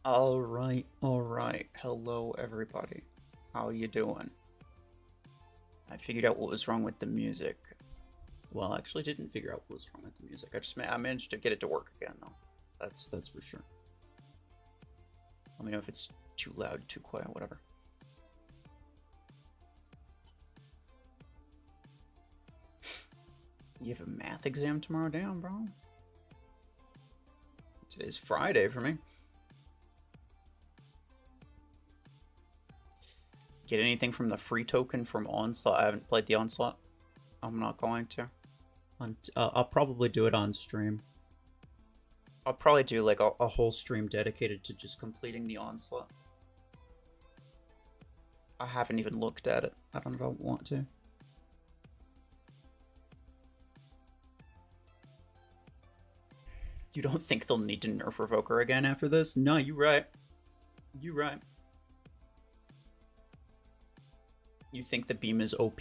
Alright, alright. Hello, everybody. How you doing? I figured out what was wrong with the music. Well, I actually didn't figure out what was wrong with the music. I managed to get it to work again, though. That's for sure. Let me know if it's too loud, too quiet, whatever. You have a math exam tomorrow? Damn, bro. Today's Friday for me. Get anything from the free token from Onslaught? I haven't played the Onslaught. I'm not going to. I'll probably do it on stream. I'll probably do like a whole stream dedicated to just completing the Onslaught. I haven't even looked at it. I don't want to. You don't think they'll need to nerf Revoker again after this? No, you're right. You're right. You think the beam is OP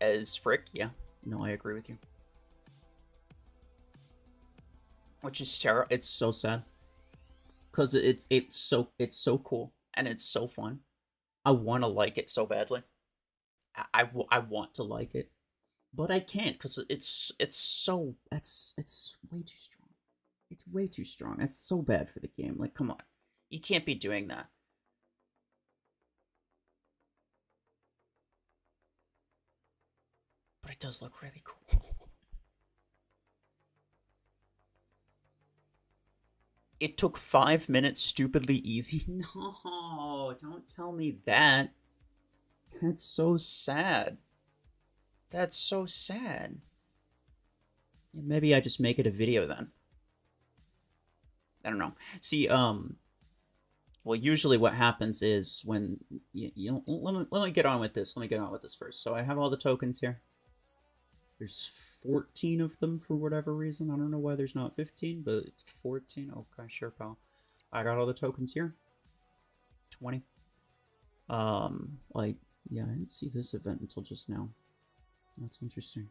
as frick? Yeah. No, I agree with you. Which is terrible. It's so sad. Cause it's so cool and it's so fun. I want to like it so badly. I want to like it, but I can't because it's way too strong. It's way too strong. It's so bad for the game. Like, come on, you can't be doing that. But it does look really cool. It took 5 minutes stupidly easy? No, don't tell me that. That's so sad. That's so sad. Yeah, maybe I just make it a video then. I don't know. See, well, usually what happens is when let me get on with this. Let me get on with this first. So I have all the tokens here. There's 14 of them for whatever reason. I don't know why there's not 15, but it's 14. Okay, sure, pal. I got all the tokens here. 20. Like, yeah, I didn't see this event until just now. That's interesting.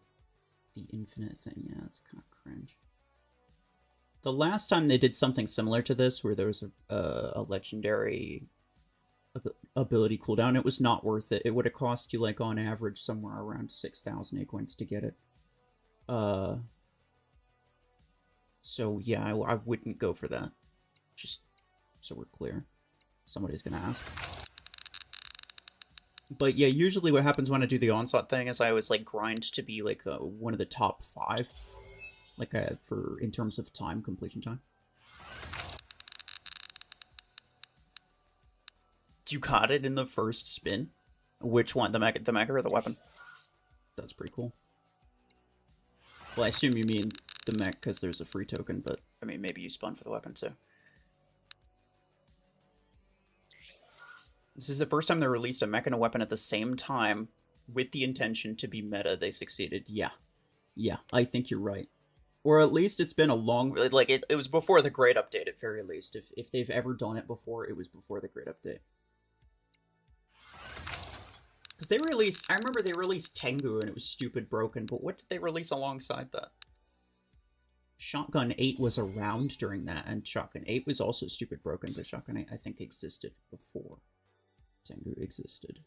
The infinite thing, yeah, that's kind of cringe. The last time they did something similar to this, where there was a legendary ability cooldown, it was not worth it. It would have cost you, like, on average, somewhere around 6,000 acorns to get it. So, yeah, I wouldn't go for that. Just so we're clear. Somebody's gonna ask. But, yeah, usually what happens when I do the Onslaught thing is I always, like, grind to be, like, one of the top 5. Like, in terms of time, completion time. You got it in the first spin? Which one? The mech or the weapon? That's pretty cool. Well, I assume you mean the mech because there's a free token, but I mean, maybe you spun for the weapon too. This is the first time they released a mech and a weapon at the same time with the intention to be meta. They succeeded. Yeah. Yeah, I think you're right. Or at least it's been a long... Like, it was before the Great Update, at very least. If they've ever done it before, it was before the Great Update. Because they released... I remember they released Tengu, and it was stupid broken, but what did they release alongside that? Shotgun 8 was around during that, and Shotgun 8 was also stupid broken, but Shotgun 8, I think, existed before Tengu existed.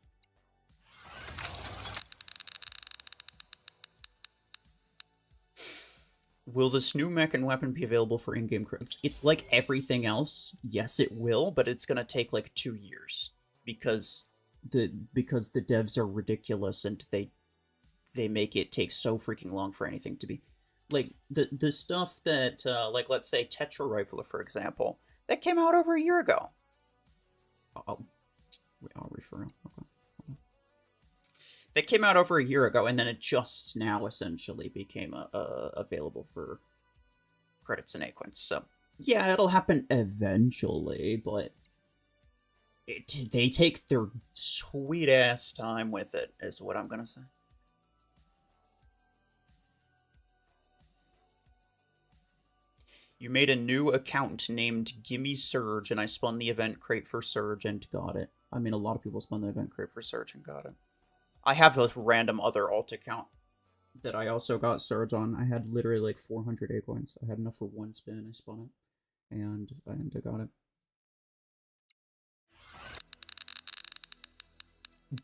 Will this new mech and weapon be available for in-game credits? It's like everything else. Yes, it will, but it's gonna take like 2 years because the devs are ridiculous and they make it take so freaking long for anything to be like the stuff that like, let's say Tetra Rifler, for example, that came out over a year ago. I'll refer. Okay. That came out over a year ago, and then it just now essentially became available for credits and acorns. So, yeah, it'll happen eventually, but they take their sweet-ass time with it, is what I'm gonna say. You made a new account named Gimme Surge, and I spun the event crate for Surge and got it. I mean, a lot of people spun the event crate for Surge and got it. I have a random other alt account that I also got Surge on. I had literally like 400 acorns. I had enough for one spin. I spun it, and I got it.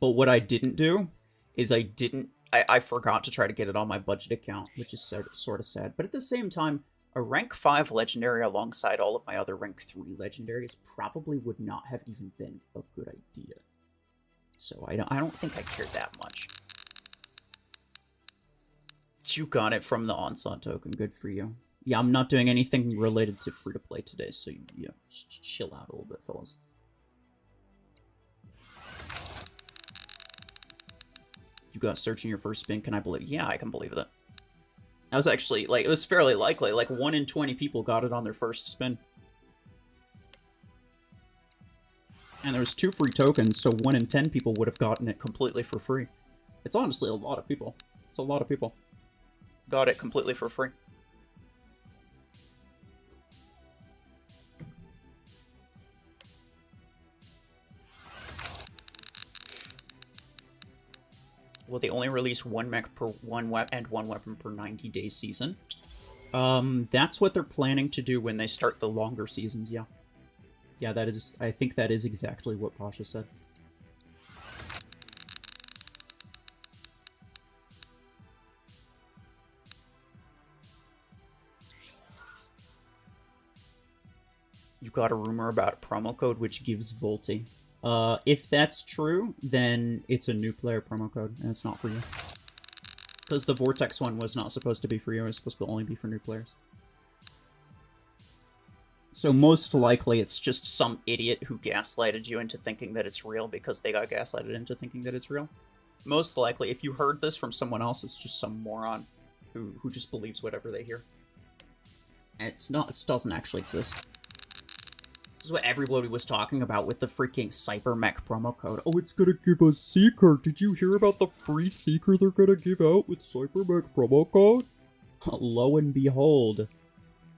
But what I didn't do is I forgot to try to get it on my budget account, which is sort of sad. But at the same time, a rank 5 legendary alongside all of my other rank 3 legendaries probably would not have even been a good idea. So I don't think I cared that much. You got it from the Onslaught token. Good for you. Yeah, I'm not doing anything related to free-to-play today, so yeah, chill out a little bit, fellas. You got searching your first spin, can I believe? Yeah, I can believe that. I was actually, like, it was fairly likely. Like, 1 in 20 people got it on their first spin. And there was 2 free tokens, so 1 in 10 people would have gotten it completely for free. It's honestly a lot of people. It's a lot of people. Got it completely for free. Well, they only release 1 mech per 1 weapon and 1 weapon per 90-day season. That's what they're planning to do when they start the longer seasons, yeah. Yeah, that is, I think that is exactly what Pasha said. You got a rumor about a promo code which gives Volti. If that's true, then it's a new player promo code, and it's not for you. Because the Vortex one was not supposed to be for you, it was supposed to only be for new players. So most likely it's just some idiot who gaslighted you into thinking that it's real because they got gaslighted into thinking that it's real. Most likely, if you heard this from someone else, it's just some moron who just believes whatever they hear. And it doesn't actually exist. This is what everybody was talking about with the freaking Cyber Mech promo code. Oh, it's gonna give us Seeker. Did you hear about the free Seeker they're gonna give out with Cyber Mech promo code? Lo and behold,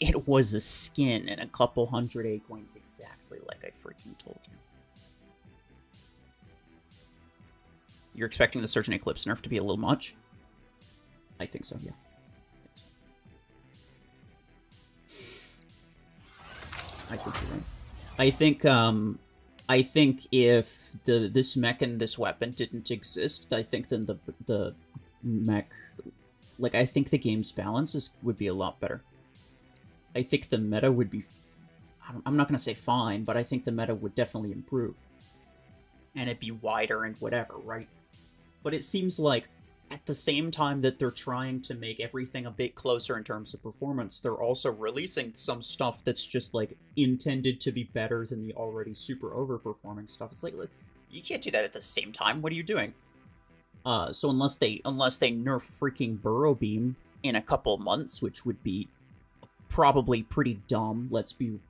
it was a skin and a couple hundred A coins exactly like I freaking told you. You're expecting the Surge and Eclipse nerf to be a little much? I think so, yeah. I think you're right. I think if this mech and this weapon didn't exist, I think then the mech, like, I think the game's balance would be a lot better. I think the meta would be, I'm not gonna say fine, but I think the meta would definitely improve. And it'd be wider and whatever, right? But it seems like at the same time that they're trying to make everything a bit closer in terms of performance, they're also releasing some stuff that's just, like, intended to be better than the already super overperforming stuff. It's like, you can't do that at the same time. What are you doing? So unless they nerf freaking Burrow Beam in a couple months, which would be probably pretty dumb, let's be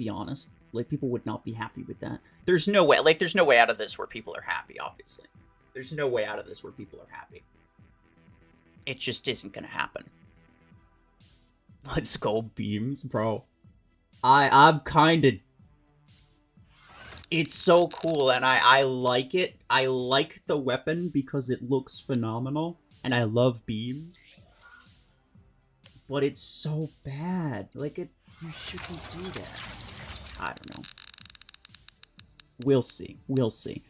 honest. Like, people would not be happy with that. There's no way out of this where people are happy, obviously. There's no way out of this where people are happy. It just isn't gonna happen. Let's go, beams, bro. I'm kinda... It's so cool, and I like it. I like the weapon because it looks phenomenal, and I love beams. But it's so bad. Like, you shouldn't do that. I don't know. We'll see. We'll see.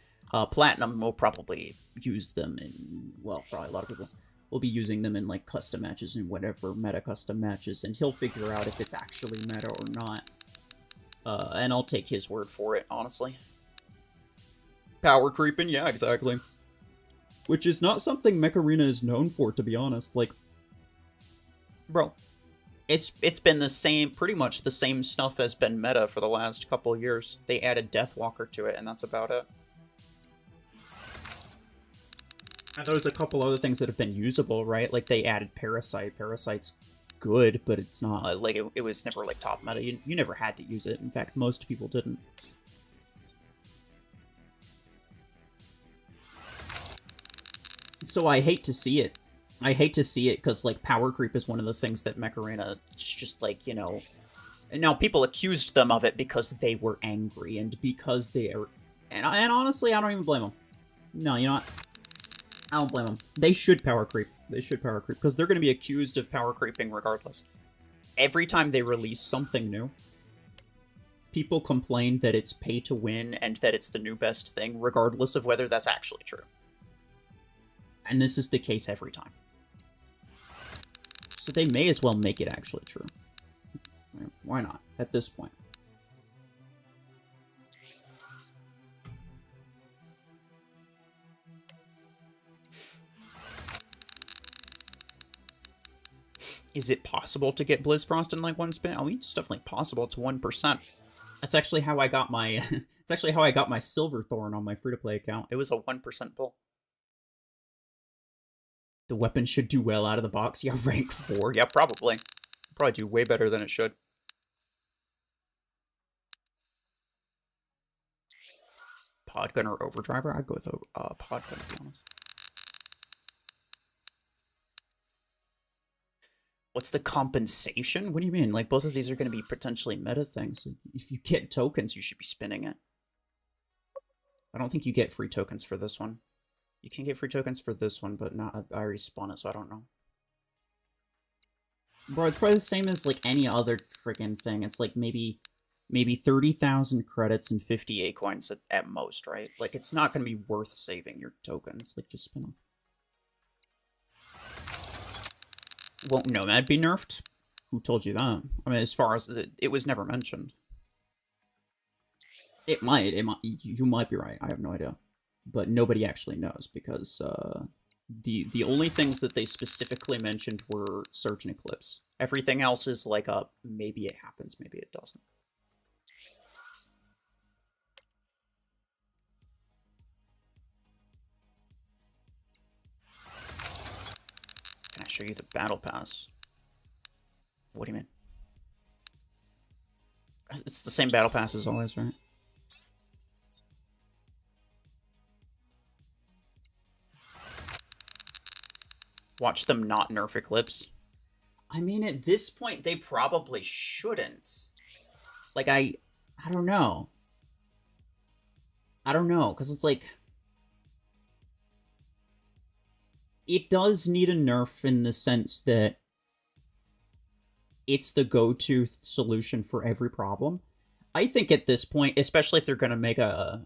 Platinum will probably use them in... Well, probably a lot of people will be using them in, like, custom matches and whatever, meta custom matches, and he'll figure out if it's actually meta or not. And I'll take his word for it, honestly. Power creeping? Yeah, exactly. Which is not something Mech Arena is known for, to be honest. Like, bro, it's been the same, pretty much the same stuff has been meta for the last couple years. They added Deathwalker to it, and that's about it. And there's a couple other things that have been usable, right? Like, they added Parasite. Parasite's good, but it's not, like, it was never, like, top meta. You never had to use it. In fact, most people didn't. So I hate to see it. I hate to see it, because, like, power creep is one of the things that Mech Arena just, like, you know... And now, people accused them of it because they were angry, and because they are... And honestly, I don't even blame them. No, you know what? I don't blame them. They should power creep. They should power creep, because they're going to be accused of power creeping regardless. Every time they release something new, people complain that it's pay to win and that it's the new best thing, regardless of whether that's actually true. And this is the case every time. So they may as well make it actually true. Why not, at this point? Is it possible to get Blizzfrost in like one spin? I mean, it's definitely possible. It's 1%. That's actually how I got my. It's actually how I got my Silverthorn on my free-to-play account. It was a 1% pull. The weapon should do well out of the box. Yeah, rank 4. Yeah, probably. Probably do way better than it should. Podgun or Overdriver? I'd go with Podgun, to be honest. What's the compensation? What do you mean? Like, both of these are going to be potentially meta things. If you get tokens, you should be spinning it. I don't think you get free tokens for this one. You can get free tokens for this one, but not. I already spun it, so I don't know. Bro, it's probably the same as, like, any other freaking thing. It's, like, maybe 30,000 credits and 50 coins at most, right? Like, it's not going to be worth saving your tokens. Like, just spin them. Won't Nomad be nerfed? Who told you that? I mean, as far as it was never mentioned. It might. You might be right. I have no idea, but nobody actually knows because the only things that they specifically mentioned were Surge and Eclipse. Everything else is like a maybe it happens, maybe it doesn't. Can I show you the battle pass? What do you mean? It's the same battle pass as always, right? Watch them not nerf Eclipse. I mean, at this point, they probably shouldn't. Like, I don't know. I don't know, because it's like... It does need a nerf in the sense that it's the go-to solution for every problem. I think at this point, especially if they're going to make the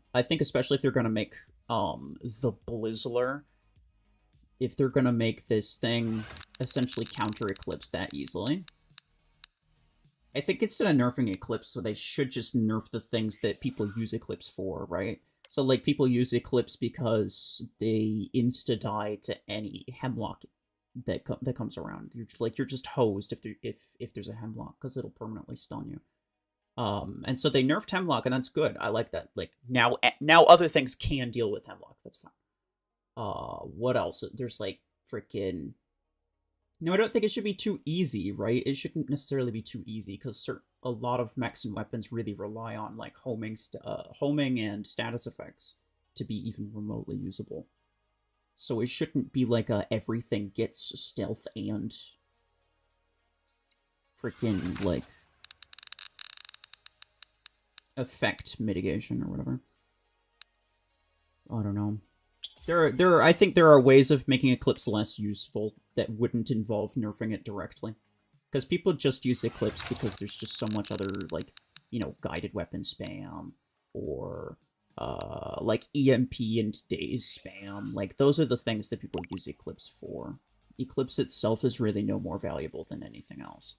Blizzler, if they're going to make this thing essentially counter Eclipse that easily, I think instead of nerfing Eclipse, so they should just nerf the things that people use Eclipse for, right? So, like, people use Eclipse because they insta-die to any Hemlock that comes around. You're just hosed if there's a Hemlock, because it'll permanently stun you. And so they nerfed Hemlock, and that's good. I like that. Like, now other things can deal with Hemlock. That's fine. What else? There's, like, freaking... No, I don't think it should be too easy, right? It shouldn't necessarily be too easy, because a lot of mechs and weapons really rely on, like, homing and status effects to be even remotely usable. So it shouldn't be like everything gets stealth and freaking, like, effect mitigation or whatever. I don't know. I think there are ways of making Eclipse less useful that wouldn't involve nerfing it directly. Because people just use Eclipse because there's just so much other, like, you know, guided weapon spam, or, like, EMP and Daze spam. Like, those are the things that people use Eclipse for. Eclipse itself is really no more valuable than anything else.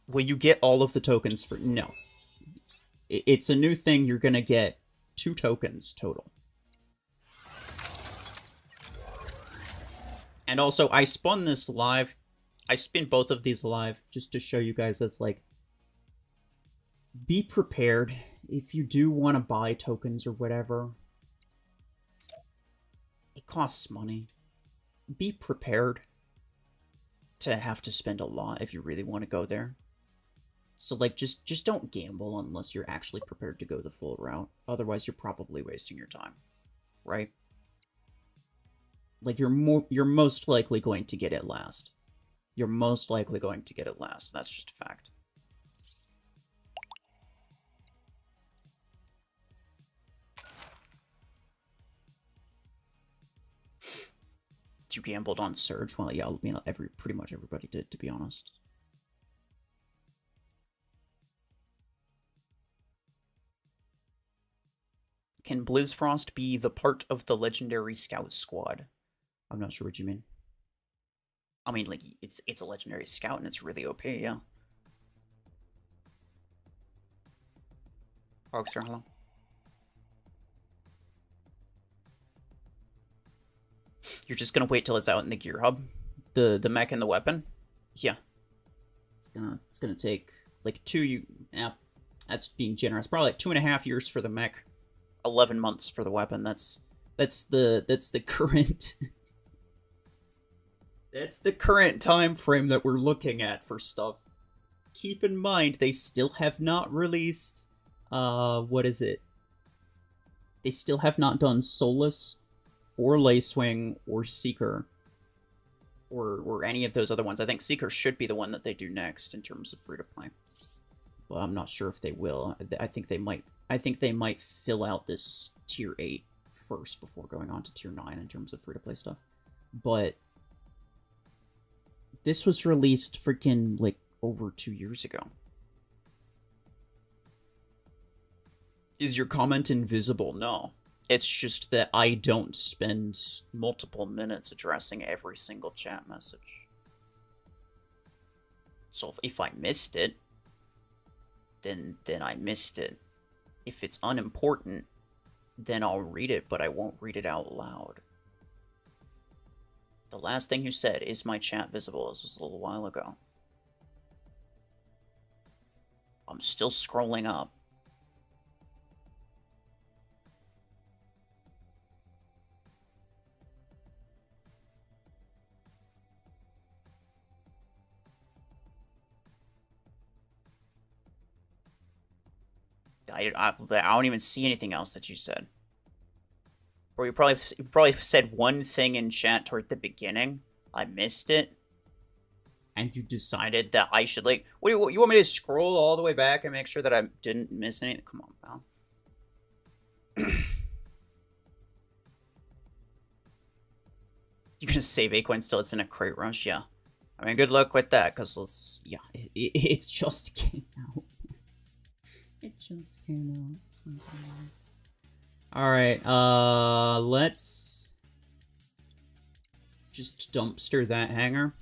Will you get all of the tokens for... No. It's a new thing. You're going to get 2 tokens total. And also, I spun this live. I spin both of these live just to show you guys that's like... Be prepared. If you do want to buy tokens or whatever, it costs money. Be prepared to have to spend a lot if you really want to go there. So, like, just don't gamble unless you're actually prepared to go the full route. Otherwise, you're probably wasting your time, right? Like, you're most likely going to get it last. You're most likely going to get it last. That's just a fact. You gambled on Surge? Well, yeah, I mean, pretty much everybody did, to be honest. Can Blizzfrost be the part of the legendary scout squad? I'm not sure what you mean. I mean, like, it's a legendary scout and it's really OP, yeah. Rockstar, hello. You're just gonna wait till it's out in the gear hub? The mech and the weapon? Yeah. It's gonna take like that's being generous. Probably like 2.5 years for the mech. 11 months for the weapon. That's the current that's the current time frame that we're looking at for stuff. Keep in mind they still have not released what is it? They still have not done Solus or Lacewing or Seeker or any of those other ones. I think Seeker should be the one that they do next in terms of free to play. But I'm not sure if they will. I think they might fill out this tier 8 first before going on to tier 9 in terms of free to play stuff. But this was released freaking like over 2 years ago. Is your comment invisible? No. It's just that I don't spend multiple minutes addressing every single chat message. So if I missed it, then I missed it. If it's unimportant, then I'll read it, but I won't read it out loud. The last thing you said, is my chat visible? This was a little while ago. I'm still scrolling up. I don't even see anything else that you said. Or you probably said one thing in chat toward the beginning. I missed it. And you decided that I should, like... What you want me to scroll all the way back and make sure that I didn't miss anything? Come on, pal. You're gonna save Acorn still? It's in a crate rush? Yeah. I mean, good luck with that, because, yeah, it just came out. It just came out. Alright, let's just dumpster that hangar.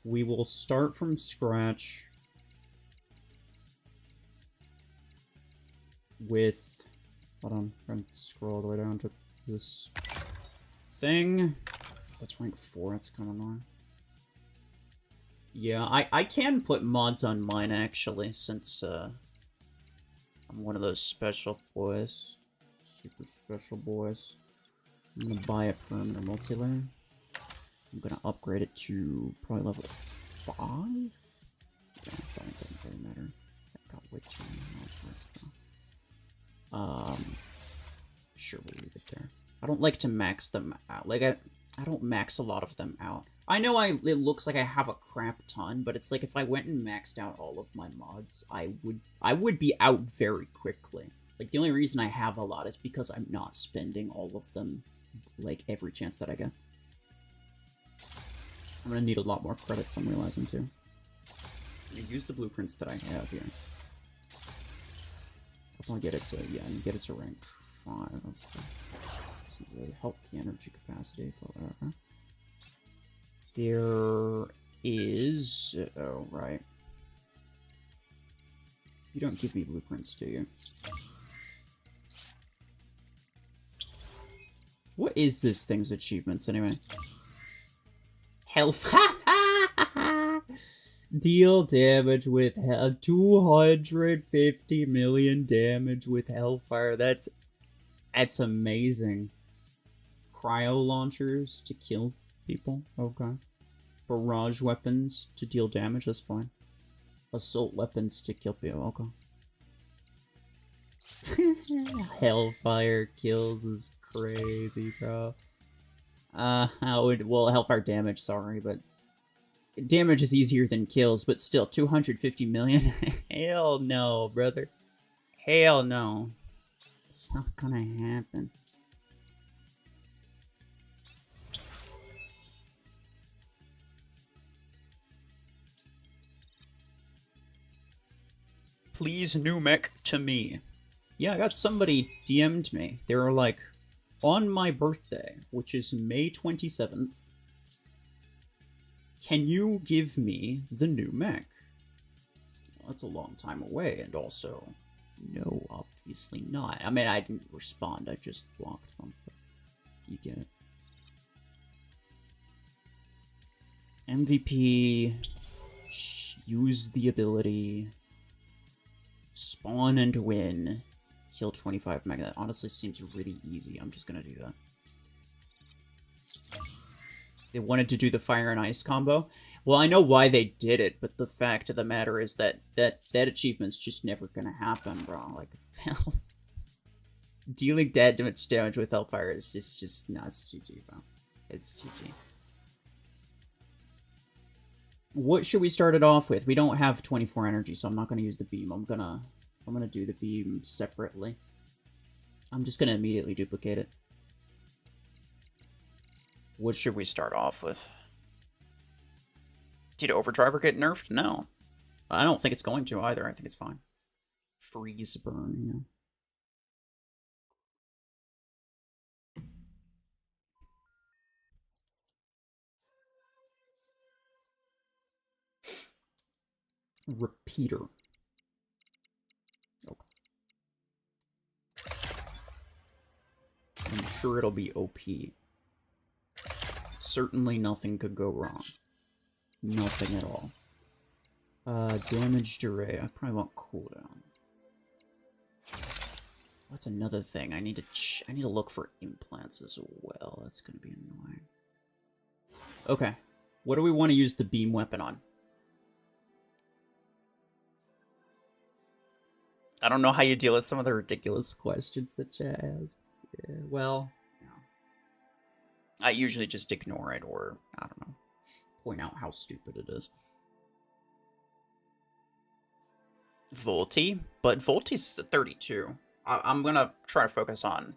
We will start from scratch with... Hold on, I'm going to scroll all the way down to this thing. That's rank 4, that's kind of annoying. Yeah, I can put mods on mine, actually, since, I'm one of those special boys. Super special boys. I'm gonna buy a perimeter multi-layer. I'm gonna upgrade it to probably level 5? Yeah, it doesn't really matter. That got way too many. Sure, we'll leave it there. I don't like to max them out. Like, I don't max a lot of them out. I know it looks like I have a crap ton, but it's like if I went and maxed out all of my mods, I would be out very quickly. Like, the only reason I have a lot is because I'm not spending all of them, like, every chance that I get. I'm gonna need a lot more credits, I'm realizing, too. Use the blueprints that I have here. I want to get it to, yeah, and get it to rank 5. That's doesn't really help the energy capacity, but whatever. There is... Oh, right. You don't give me blueprints, do you? What is this thing's achievements, anyway? Health. Deal damage with 250 million damage with Hellfire. That's amazing. Cryo launchers to kill people. Okay. Barrage weapons to deal damage. That's fine. Assault weapons to kill people. Okay. Hellfire kills is crazy, bro. Well, Hellfire damage, sorry, but damage is easier than kills, but still, 250 million? Hell no, brother. Hell no. It's not gonna happen. Please, new mech to me. Yeah, I got somebody DM'd me. They were like, on my birthday, which is May 27th, can you give me the new mech? Well, that's a long time away, and also, no, obviously not. I mean, I didn't respond, I just blocked them. You get it. MVP, use the ability, spawn and win, kill 25 mega. That honestly seems really easy. I'm just gonna do that. They wanted to do the fire and ice combo. Well, I know why they did it, but the fact of the matter is that achievement's just never gonna happen, bro. Like, dealing damage with Hellfire is just not GG, bro. It's GG. What should we start it off with? We don't have 24 energy, so I'm not gonna use the beam. I'm gonna do the beam separately. I'm just gonna immediately duplicate it. What should we start off with? Did Overdriver get nerfed? No. I don't think it's going to either. I think it's fine. Freeze burn, yeah. Repeater. Okay. I'm sure it'll be OP. Certainly nothing could go wrong. Nothing at all. Damaged array. I probably want cooldown. What's another thing? I need to look for implants as well. That's gonna be annoying. Okay. What do we want to use the beam weapon on? I don't know how you deal with some of the ridiculous questions that chat asks. Yeah, well, no. I usually just ignore it or, I don't know, point out how stupid it is. Volti? But Volti's 32. I'm gonna try to focus on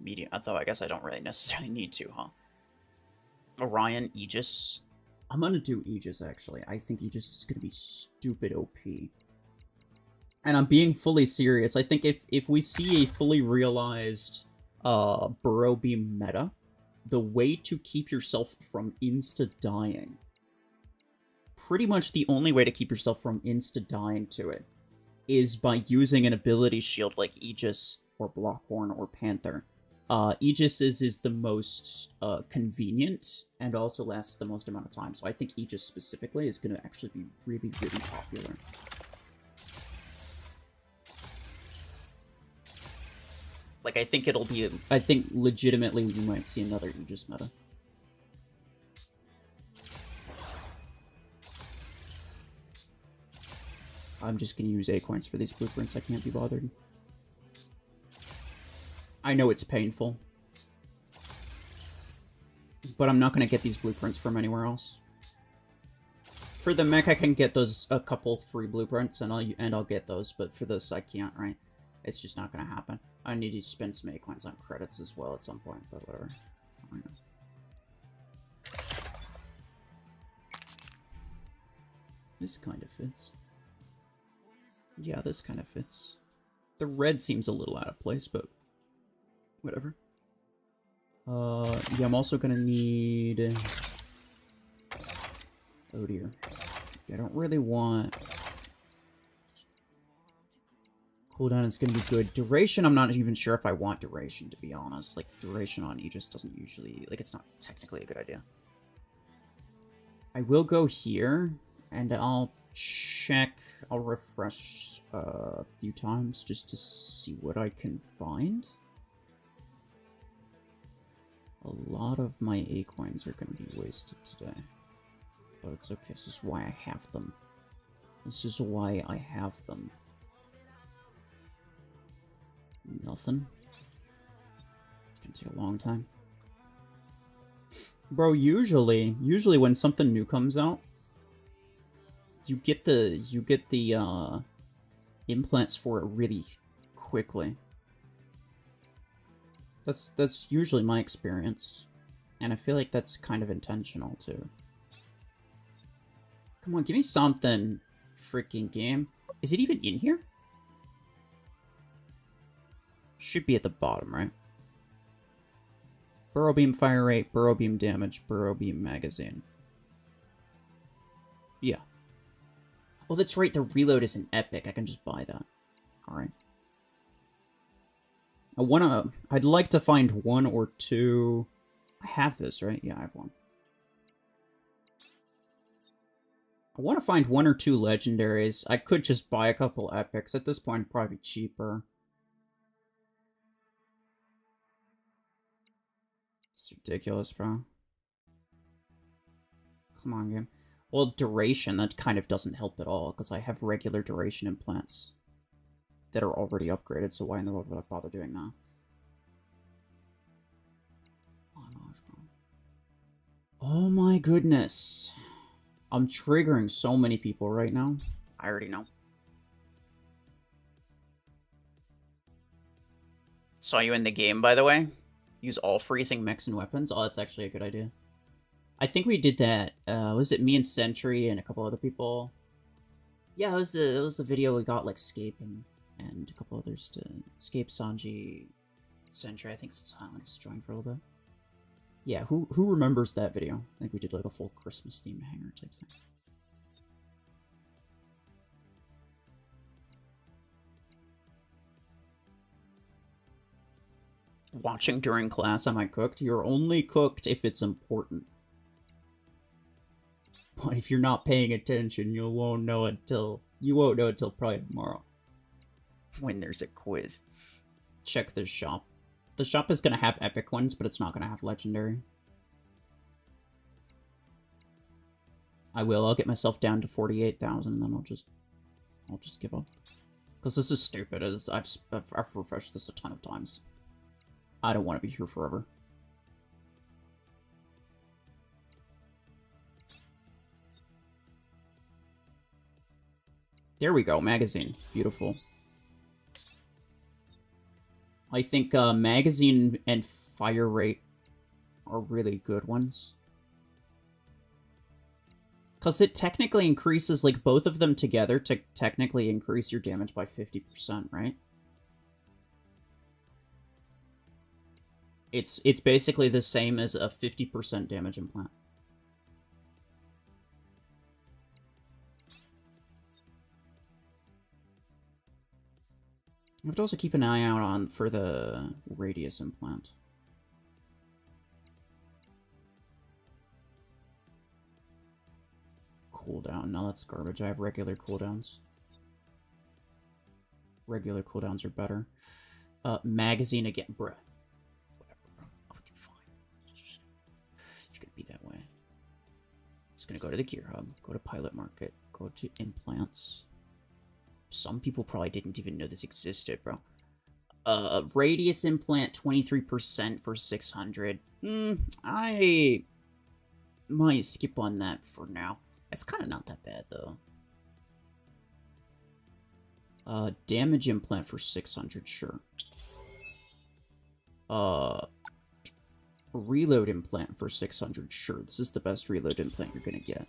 medium, although I guess I don't really necessarily need to, huh? Orion, Aegis. I'm gonna do Aegis, actually. I think Aegis is gonna be stupid OP. And I'm being fully serious. I think if we see a fully realized Burrow beam meta, the way to keep yourself from insta-dying, pretty much the only way to keep yourself from insta-dying to it, is by using an ability shield like Aegis or Blockhorn or Panther. Aegis is the most convenient and also lasts the most amount of time. So I think Aegis specifically is going to actually be really, really popular. Like, I think it'll be... I think legitimately we might see another Aegis meta. I'm just going to use acorns for these blueprints. I can't be bothered. I know it's painful. But I'm not going to get these blueprints from anywhere else. For the mech, I can get those a couple free blueprints, and I'll get those. But for this, I can't, right? It's just not going to happen. I need to spend some acorns on credits as well at some point, but whatever. This kind of fits. Yeah, this kind of fits. The red seems a little out of place, but whatever. Yeah, I'm also gonna need... Oh dear. I don't really want... Cooldown is gonna be good. Duration, I'm not even sure if I want duration, to be honest. Like, duration on Aegis doesn't usually... Like, it's not technically a good idea. I will go here, and I'll check... I'll refresh a few times just to see what I can find. A lot of my acorns are going to be wasted today. But it's okay, this is why I have them. This is why I have them. Nothing. It's going to take a long time. Bro, usually when something new comes out, you get the implants for it really quickly. That's usually my experience. And I feel like that's kind of intentional too. Come on, give me something, freaking game. Is it even in here? Should be at the bottom, right? Burrow beam fire rate, burrow beam damage, burrow beam magazine. Yeah. Oh, that's right. The reload is an epic. I can just buy that. All right. I'd like to find one or two. I have this, right? Yeah, I have one. I want to find one or two legendaries. I could just buy a couple epics. At this point, it'd probably be cheaper. It's ridiculous, bro. Come on, game. Well, duration, that kind of doesn't help at all, because I have regular duration implants that are already upgraded, so why in the world would I bother doing that? Oh my goodness. I'm triggering so many people right now. I already know. Saw you in the game, by the way. Use all freezing mechs and weapons. Oh, that's actually a good idea. I think we did that. Was it me and Sentry and a couple other people? Yeah, it was the video we got, like Scape and a couple others to Scape, Sanji, Sentry. I think Silence joined for a little bit. Yeah, who remembers that video? I think we did like a full Christmas theme hanger type thing. Watching during class, am I cooked? You're only cooked if it's important. But if you're not paying attention, you won't know until probably tomorrow. When there's a quiz. Check the shop. The shop is gonna have epic ones, but it's not gonna have legendary. I will. I'll get myself down to 48,000, and then I'll just give up. Because this is stupid. I've refreshed this a ton of times. I don't want to be here forever. There we go. Magazine. Beautiful. I think magazine and fire rate are really good ones. Because it technically increases, like, both of them together to technically increase your damage by 50%, right? It's basically the same as a 50% damage implant. You have to also keep an eye out for the radius implant. Cooldown. No, that's garbage. I have regular cooldowns. Regular cooldowns are better. Magazine again. Bruh. Whatever, bro. I'll be fine. It's gonna be that way. Just gonna go to the gear hub. Go to pilot market. Go to implants. Some people probably didn't even know this existed, bro. Radius implant 23% for 600. I might skip on that for now. It's kind of not that bad, though. Damage implant for 600, sure. Reload implant for 600, sure. This is the best reload implant you're gonna get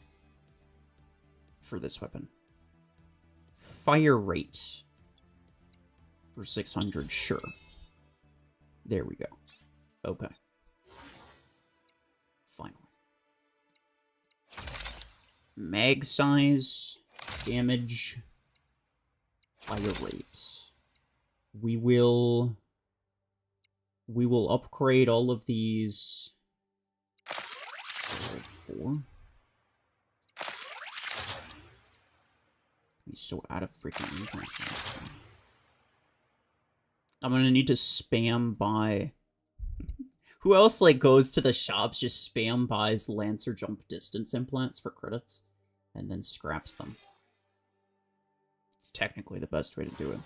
for this weapon. Fire rate for 600, sure. There we go. Okay. Finally. Mag size, damage, fire rate. We will upgrade all of these. 4. He's so out of freaking income. I'm gonna need to spam buy. Who else, like, goes to the shops, just spam buys Lancer jump distance implants for credits, and then scraps them? It's technically the best way to do it.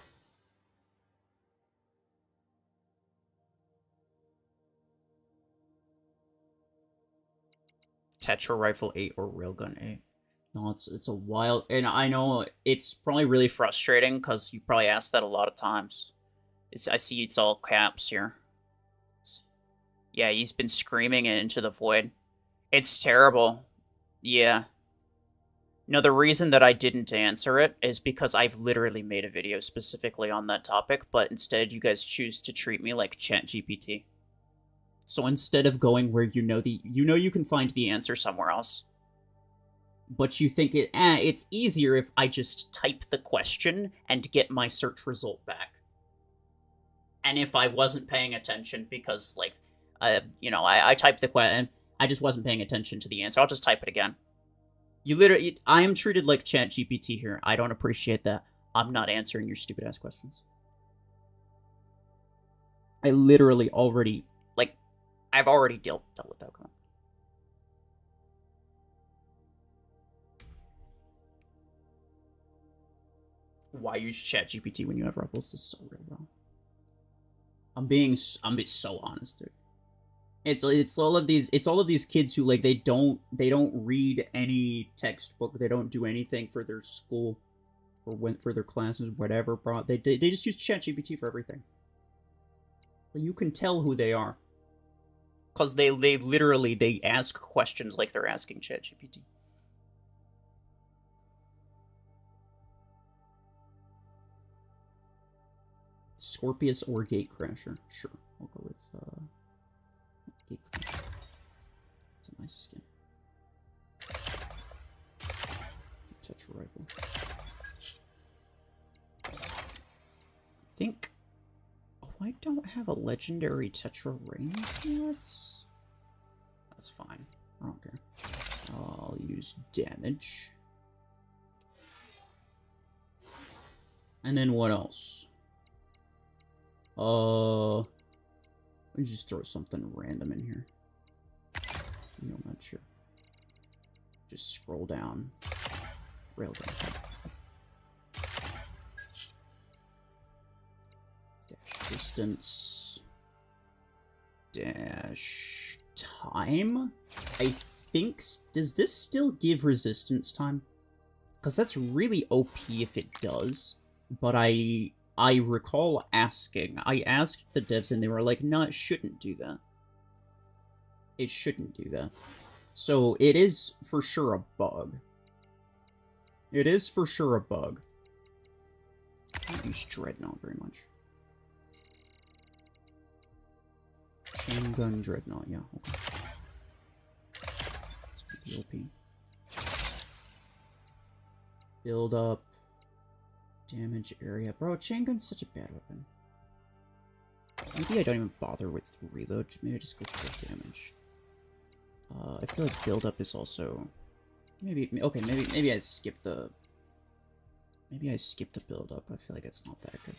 Tetra Rifle 8 or Railgun 8. No, it's a wild, and I know it's probably really frustrating because you probably asked that a lot of times. I see it's all caps here. Yeah, he's been screaming it into the void. It's terrible. Yeah. No, the reason that I didn't answer it is because I've literally made a video specifically on that topic, but instead you guys choose to treat me like ChatGPT. So instead of going where you know you can find the answer somewhere else, but you think it's easier if I just type the question and get my search result back. And if I wasn't paying attention because, like, I typed the question, I just wasn't paying attention to the answer, I'll just type it again. I am treated like ChatGPT here. I don't appreciate that. I'm not answering your stupid ass questions. I literally already, like, I've already dealt with that. Come on. Why use ChatGPT when you have RuFFles? This is so real, bro. I'm being so honest, dude. It's all of these kids who, like, they don't read any textbook, they don't do anything for their school or for their classes, whatever, bro. They just use ChatGPT for everything. You can tell who they are, cause they literally ask questions like they're asking ChatGPT. Scorpius or Gatecrasher? Sure, I'll go with Gatecrasher. It's a nice skin. Tetra rifle. I think. Oh, I don't have a legendary Tetra range yet. That's fine. I don't care. I'll use damage. And then what else? Let me just throw something random in here. No, I'm not sure. Just scroll down. Railgun. Dash distance. Dash time? I think... Does this still give resistance time? Because that's really OP if it does. But I recall asking. I asked the devs and they were like, no, it shouldn't do that. It shouldn't do that. So it is for sure a bug. It is for sure a bug. I don't use Dreadnought very much. Chain gun Dreadnought, yeah. Okay. It's gonna be OP. Build up. Damage area. Bro, chain gun's such a bad weapon. Maybe I don't even bother with reload. Maybe I just go for damage. I feel like build up is also... Okay, maybe I skip the... Maybe I skip the build up. I feel like it's not that good.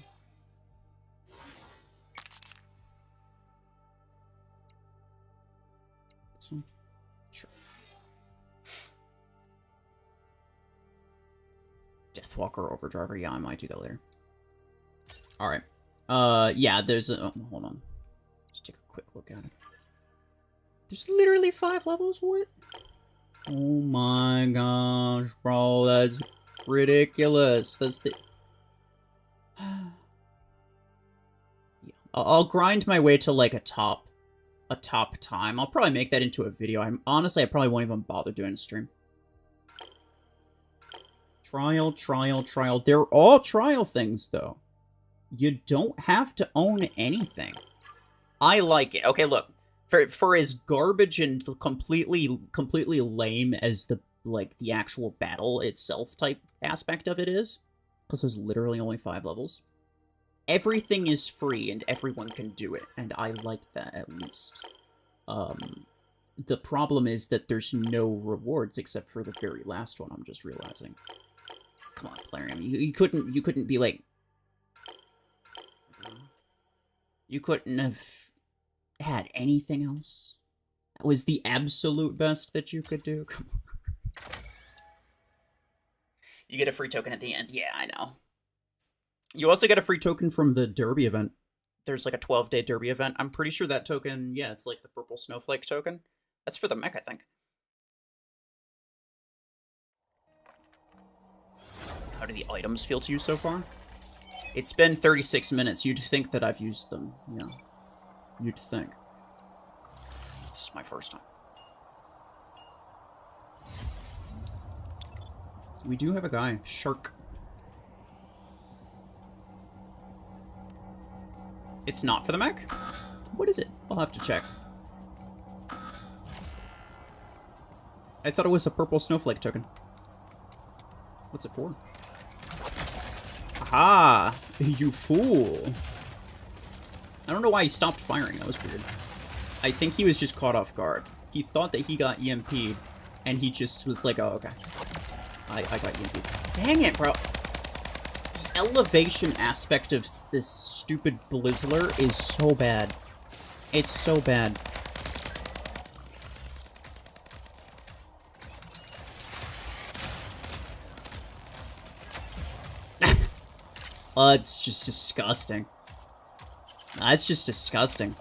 This one? Sure. Deathwalker Overdriver. Yeah, I might do that later. Alright. Yeah, there's a... Oh, hold on. Just take a quick look at it. There's literally 5 levels? What? Oh my gosh, bro. That's ridiculous. That's the... Yeah. I'll grind my way to, like, a top time. I'll probably make that into a video. Honestly, I probably won't even bother doing a stream. Trial, trial, trial. They're all trial things, though. You don't have to own anything. I like it. Okay, look. For as garbage and completely lame as the actual battle itself type aspect of it is, because there's literally only 5 levels, everything is free and everyone can do it, and I like that at least. The problem is that there's no rewards except for the very last one. I'm just realizing. Come on, Plarium. You couldn't be like... You couldn't have had anything else? That was the absolute best that you could do? Come on. You get a free token at the end. Yeah, I know. You also get a free token from the Derby event. There's like a 12-day Derby event. I'm pretty sure that token, yeah, it's like the purple snowflake token. That's for the mech, I think. How do the items feel to you so far? It's been 36 minutes. You'd think that I've used them. Yeah. You'd think. This is my first time. We do have a guy. Shark. It's not for the mech? What is it? I'll have to check. I thought it was a purple snowflake token. What's it for? Aha! You fool! I don't know why he stopped firing. That was weird. I think he was just caught off guard. He thought that he got EMP'd, and he just was like, oh, okay. I got EMP'd. Dang it, bro! The elevation aspect of this stupid Blizzler is so bad. It's so bad. It's just disgusting. That's just disgusting.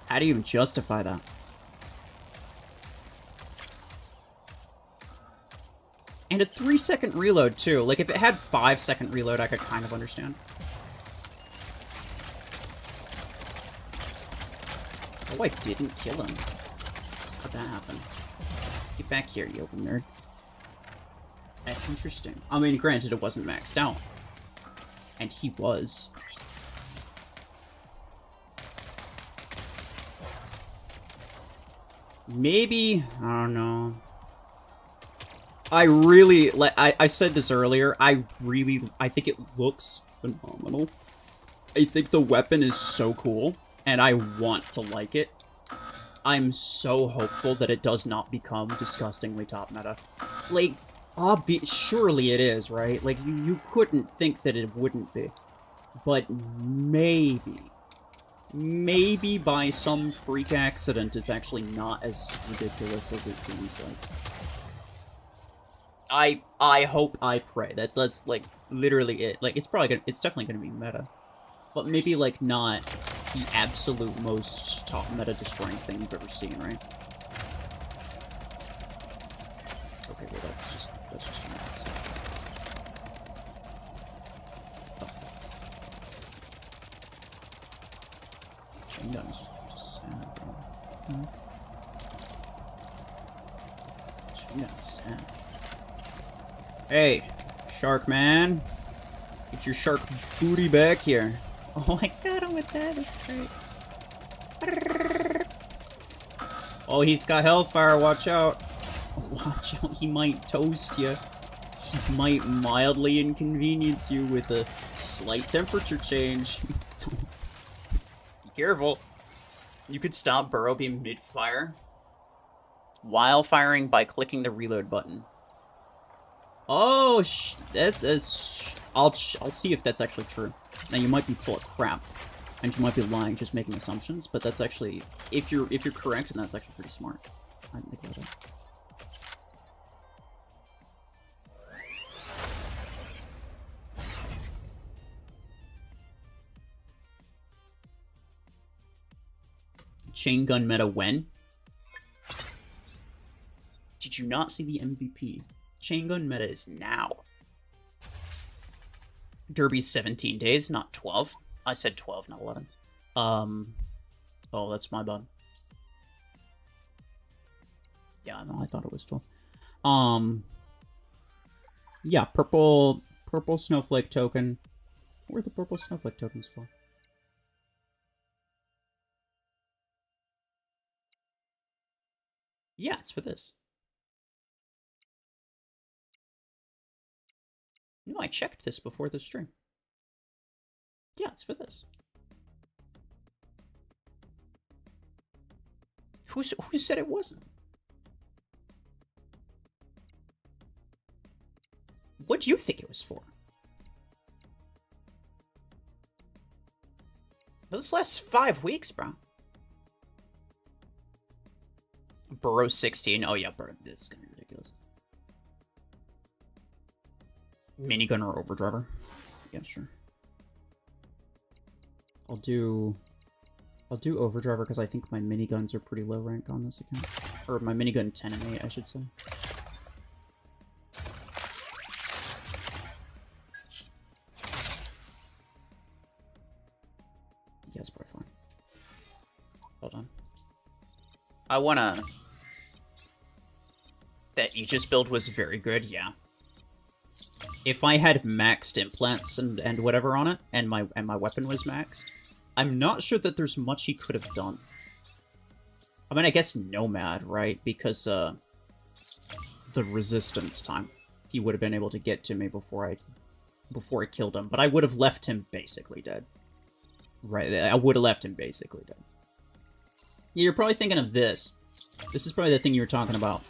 How do you even justify that? And a 3-second reload, too. Like, if it had 5-second reload, I could kind of understand. Oh, I didn't kill him. How'd that happen? Get back here, you open nerd. That's interesting. I mean, granted, it wasn't maxed out. And he was. Maybe, I don't know. I really, like, I said this earlier, I think it looks phenomenal. I think the weapon is so cool, and I want to like it. I'm so hopeful that it does not become disgustingly top meta. Like, surely it is, right? Like, you couldn't think that it wouldn't be. But maybe by some freak accident, it's actually not as ridiculous as it seems like. I hope, I pray. That's like literally it. Like, it's definitely gonna be meta, but maybe like not the absolute most top meta destroying thing you've ever seen, right? Okay, well that's just stop. Chain gun is just sad, bro. Chain gun is sad. Hey, shark man. Get your shark booty back here. Oh, I got him with that. That's great. Oh, he's got hellfire. Watch out. Watch out. He might toast you. He might mildly inconvenience you with a slight temperature change. Be careful. You could stop Burrow beam mid-fire while firing by clicking the reload button. Oh, I'll see if that's actually true. Now, you might be full of crap, and you might be lying, just making assumptions, but that's actually, if you're correct, then that's actually pretty smart. I didn't think about that. Chain gun meta when? Did you not see the MVP? Chain gun meta is now. Derby's 17 days, not 12. I said 12, not 11. Oh, that's my bad. Yeah, no, I thought it was 12. Yeah, purple snowflake token. What are the purple snowflake tokens for? Yeah, it's for this. No, I checked this before the stream. Yeah, it's for this. Who said it wasn't? What do you think it was for? This lasts 5 weeks, bro. Burrow 16. Oh yeah, Burrow. This is gonna be ridiculous. Minigun or overdriver? Yeah, sure. I'll do overdriver because I think my miniguns are pretty low rank on this account. Or my minigun 10 and 8, I should say. Yeah, it's probably fine. Hold on. I wanna... That Aegis build was very good, yeah. if I had maxed implants and whatever on it, and my weapon was maxed, I'm not sure that there's much he could have done. I mean, I guess Nomad, right? Because, the resistance time. He would have been able to get to me before I killed him, but I would have left him basically dead. Right, I would have left him basically dead. You're probably thinking of this. This is probably the thing you were talking about.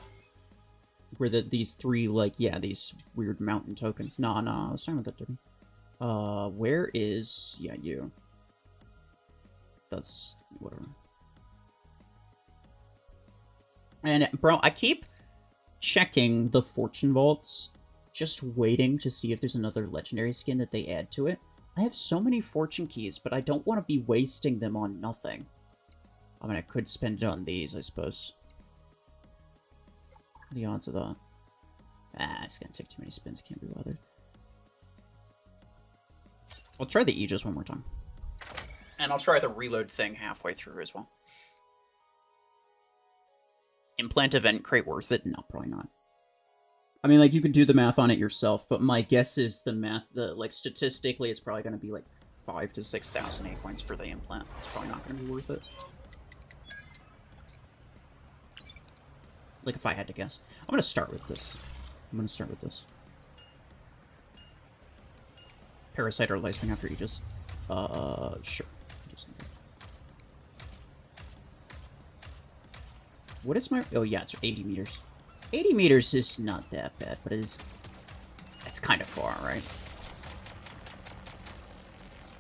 Where these three, like, yeah, these weird mountain tokens. Nah, I was talking about that dude. Where is... Yeah, you. That's... whatever. And, bro, I keep checking the fortune vaults, just waiting to see if there's another legendary skin that they add to it. I have so many fortune keys, but I don't want to be wasting them on nothing. I mean, I could spend it on these, I suppose. The odds of that. Ah, it's gonna take too many spins. Can't be bothered. I'll try the Aegis one more time. And I'll try the reload thing halfway through as well. Implant event crate worth it? No, probably not. I mean, like, you could do the math on it yourself, but my guess is like, statistically, it's probably gonna be, like, 5,000 to 6,000 A points for the implant. It's probably not gonna be worth it. Like, if I had to guess. I'm gonna start with this. Parasite or Lightning after Aegis. Sure. Do something. What is my... Oh, yeah, it's 80 meters. 80 meters is not that bad, but it's kind of far, right?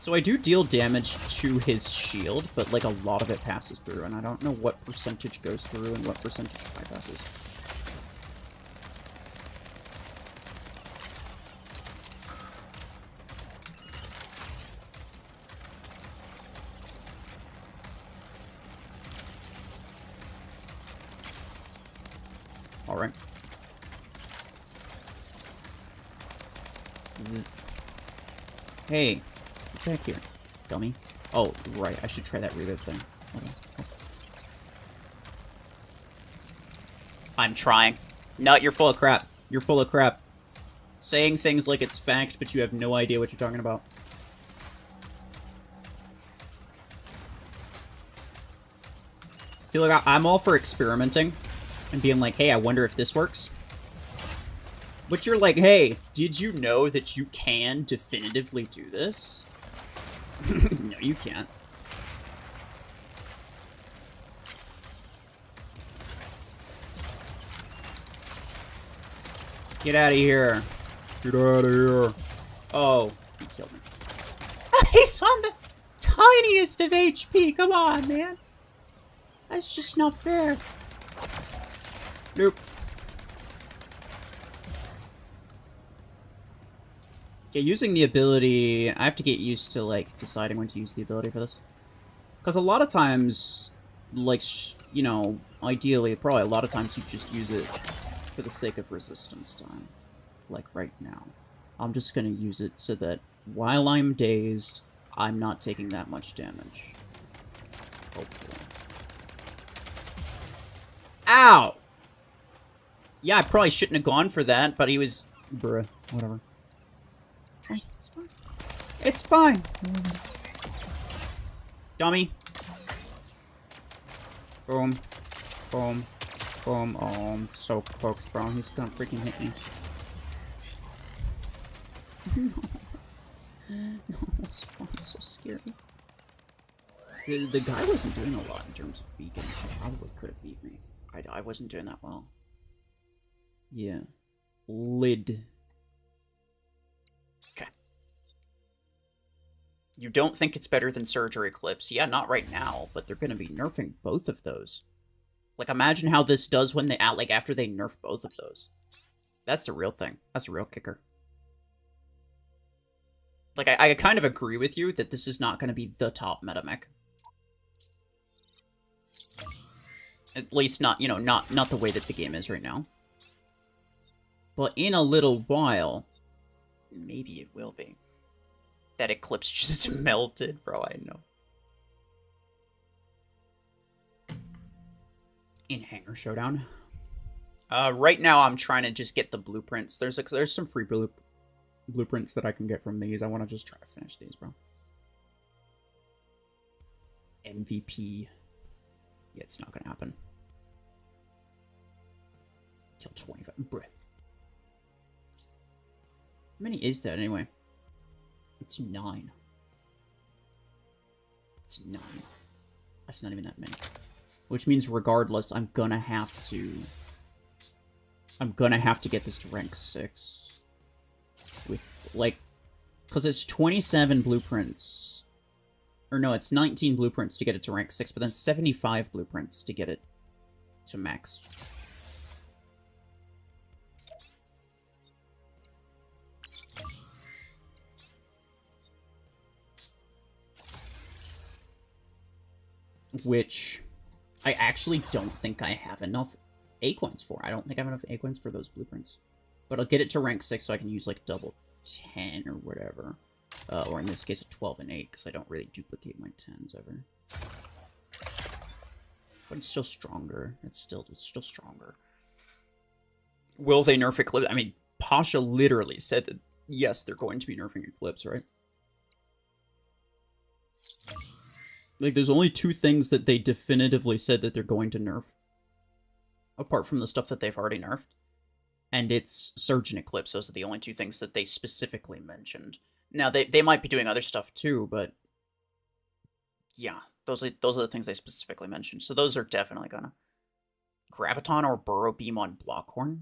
So I do deal damage to his shield, but, like, a lot of it passes through, and I don't know what percentage goes through and what percentage bypasses. Alright. Hey, get back here, dummy. Oh, right, I should try that reload thing. Okay. Oh. I'm trying. No, you're full of crap. You're full of crap. Saying things like it's fact, but you have no idea what you're talking about. See, look, I'm all for experimenting and being like, hey, I wonder if this works. But you're like, hey, did you know that you can definitively do this? No, you can't. Get out of here. Get out of here. Oh, he killed me. He's on the tiniest of HP. Come on, man. That's just not fair. Nope. Yeah, using the ability... I have to get used to, like, deciding when to use the ability for this. Because a lot of times, like, you know, ideally, probably a lot of times you just use it for the sake of resistance time. Like, right now. I'm just gonna use it so that while I'm dazed, I'm not taking that much damage. Hopefully. Ow! Yeah, I probably shouldn't have gone for that, but he was... Bruh, whatever. Okay, it's fine. It's fine! Dummy. Boom. Boom. Boom. Oh, I'm so close, bro. He's gonna freaking hit me. No. No, it's so scary. The guy wasn't doing a lot in terms of beacons. He probably could have beat me. I wasn't doing that well. Yeah. Lid. Okay. You don't think it's better than Surgery Eclipse? Yeah, not right now, but they're going to be nerfing both of those. Like, imagine how this does when they like after they nerf both of those. That's the real thing. That's the real kicker. Like, I kind of agree with you that this is not going to be the top meta mech. At least not, you know, not the way that the game is right now. But in a little while, maybe it will be. That Eclipse just melted, bro, I know. In Hangar Showdown. Right now I'm trying to just get the blueprints. There's some free blueprints that I can get from these. I want to just try to finish these, bro. MVP. Yeah, it's not gonna happen. Kill 25. Bruh. How many is that anyway? It's 9. It's 9. That's not even that many. Which means regardless, I'm gonna have to get this to rank 6. With, like, because it's 27 blueprints. Or no, it's 19 blueprints to get it to rank 6, but then 75 blueprints to get it to max. Which I actually don't think I have enough acorns for. I don't think I have enough acorns for those blueprints. But I'll get it to rank 6 so I can use, like, double 10 or whatever. Or in this case, a 12 and 8, because I don't really duplicate my 10s ever. But it's still stronger. It's still stronger. Will they nerf Eclipse? I mean, Pasha literally said that, yes, they're going to be nerfing Eclipse, right? Like, there's only 2 things that they definitively said that they're going to nerf. Apart from the stuff that they've already nerfed. And it's Surge and Eclipse. Those are the only 2 things that they specifically mentioned. Now, they might be doing other stuff too, but... yeah, those are the things they specifically mentioned. So those are definitely gonna... Graviton or Burrow Beam on Blockhorn?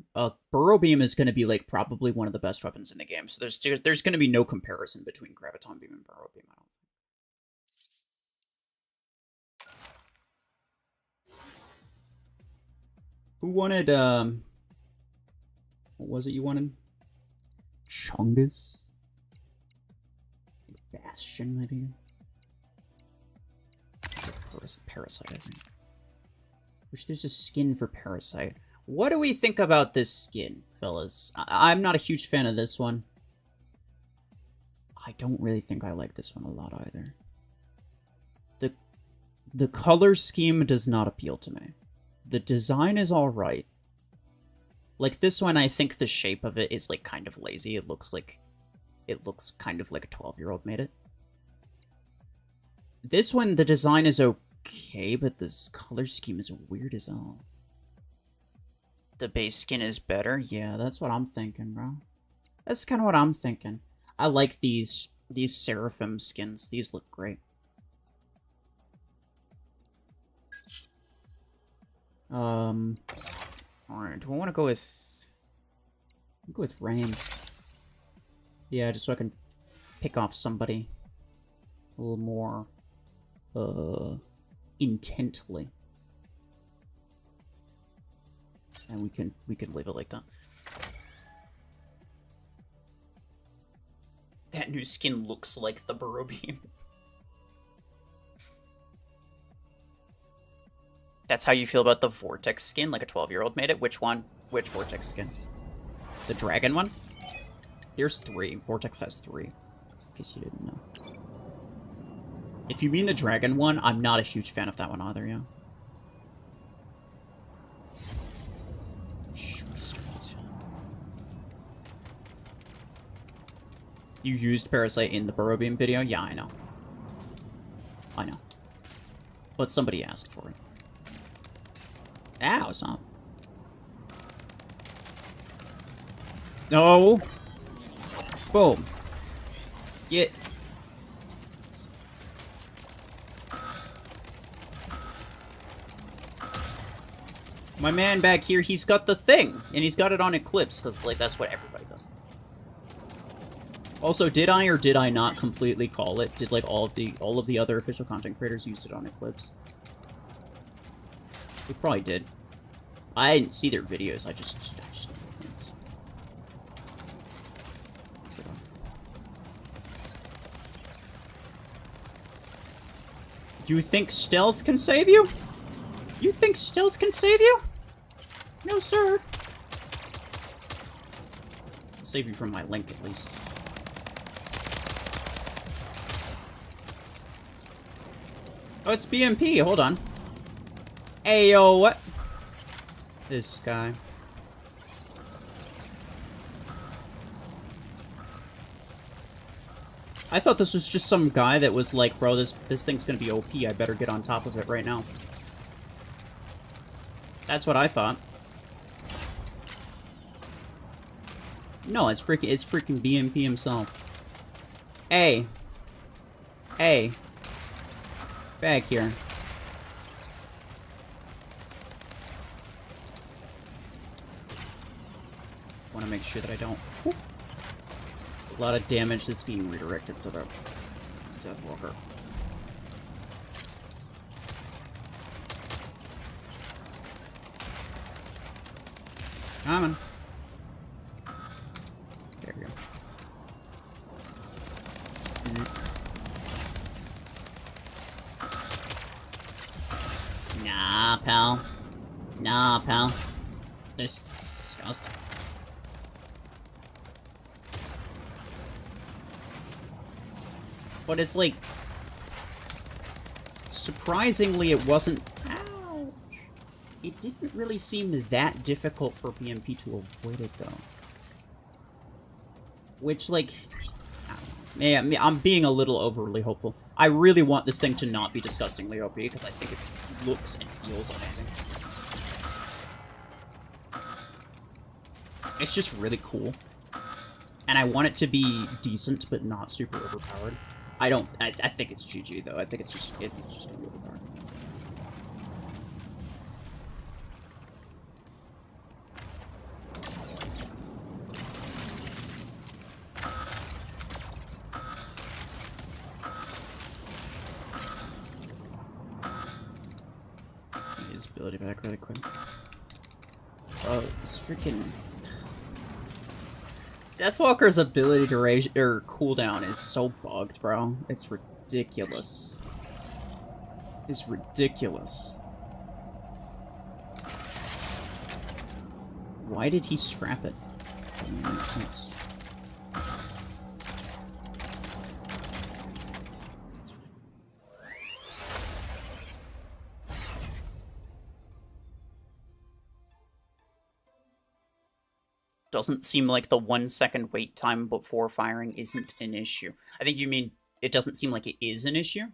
Burrow Beam is gonna be, like, probably one of the best weapons in the game. So there's gonna be no comparison between Graviton Beam and Burrow Beam, I don't think. Who wanted, what was it you wanted? Chungus? Bastion, maybe? It's a Parasite, I think. Wish there's a skin for Parasite. What do we think about this skin, fellas? I'm not a huge fan of this one. I don't really think I like this one a lot, either. The color scheme does not appeal to me. The design is alright. Like, this one, I think the shape of it is, like, kind of lazy. It looks kind of like a 12-year-old made it. This one, the design is okay, but this color scheme is weird as hell. The base skin is better? Yeah, that's what I'm thinking, bro. That's kind of what I'm thinking. I like these Seraphim skins. These look great. Alright, do I want to go with... I'll go with range. Yeah, just so I can pick off somebody a little more, intently. And we can leave it like that. That new skin looks like the Burrow Beam. That's how you feel about the Vortex skin, like a 12-year-old made it? Which one? Which Vortex skin? The dragon one? There's 3. Vortex has 3. In case you didn't know. If you mean the dragon one, I'm not a huge fan of that one either, yeah. You used Parasite in the Burrow Beam video? Yeah, I know. I know. But somebody asked for it. Ow, stop. No! Boom. Get... My man back here, he's got the thing! And he's got it on Eclipse, because, like, that's what everybody does. Also, did I or did I not completely call it? Did, like, all of the other official content creators used it on Eclipse? They probably did. I didn't see their videos, I just know things. Do you think stealth can save you? You think stealth can save you? No, sir. I'll save you from my link, at least. Oh, it's BMP. Hold on. Ayo, what? This guy. I thought this was just some guy that was like, bro, this thing's gonna be OP. I better get on top of it right now. That's what I thought. No, it's freaking BMP himself. Hey. Hey. Back here. Want to make sure that I don't... Whew. It's a lot of damage that's being redirected to the Deathwalker. Come on. There we go. Nah, pal. Nah, pal. This is disgusting. But it's like... Surprisingly, it wasn't... Ouch! It didn't really seem that difficult for BMP to avoid it, though. Which, like... I don't know. I'm being a little overly hopeful. I really want this thing to not be disgustingly OP, because I think it looks and feels amazing. It's just really cool. And I want it to be decent, but not super overpowered. I think it's GG, though. I think it's just gonna be overpowered. Let's get his ability back really quick. Oh, this freaking... Deathwalker's ability to raise or cooldown is so bugged, bro. It's ridiculous. It's ridiculous. Why did he scrap it? Doesn't make sense. That's fine. Doesn't seem like the 1 second wait time before firing isn't an issue. I think you mean it doesn't seem like it is an issue.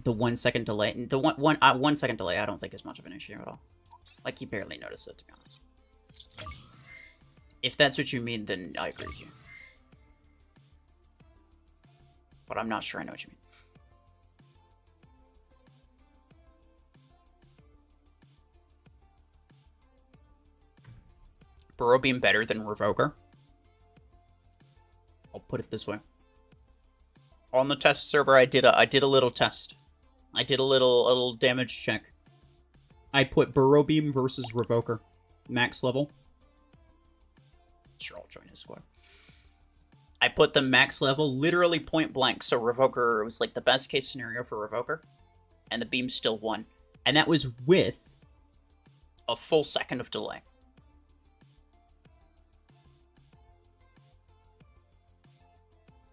The 1 second delay, the 1 second delay, I don't think is much of an issue at all. Like you barely notice it, to be honest. If that's what you mean, then I agree with you. But I'm not sure I know what you mean. Burrow being better than Revoker. I'll put it this way. On the test server, I did a little test. I did a little damage check. I put Burrow Beam versus Revoker. Max level. Sure, I'll join his squad. I put the max level literally point blank, so Revoker was like the best case scenario for Revoker. And the beam still won. And that was with a full second of delay.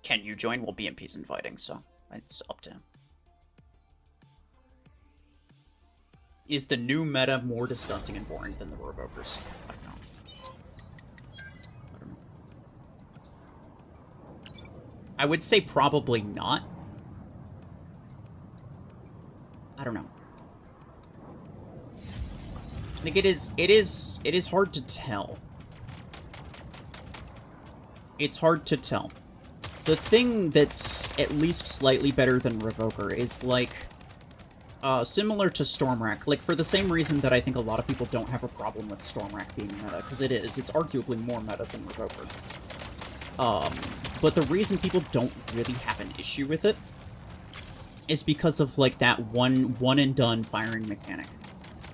Can you join? Well, BMP's inviting, so it's up to him. Is the new meta more disgusting and boring than the Revokers? I don't know. I would say probably not. I don't know. I think it is hard to tell. It's hard to tell. The thing that's at least slightly better than Revoker is, like, similar to Stormrack. Like, for the same reason that I think a lot of people don't have a problem with Stormrack being meta, because it is. It's arguably more meta than Revoker. But the reason people don't really have an issue with it is because of, like, that one-and-done firing mechanic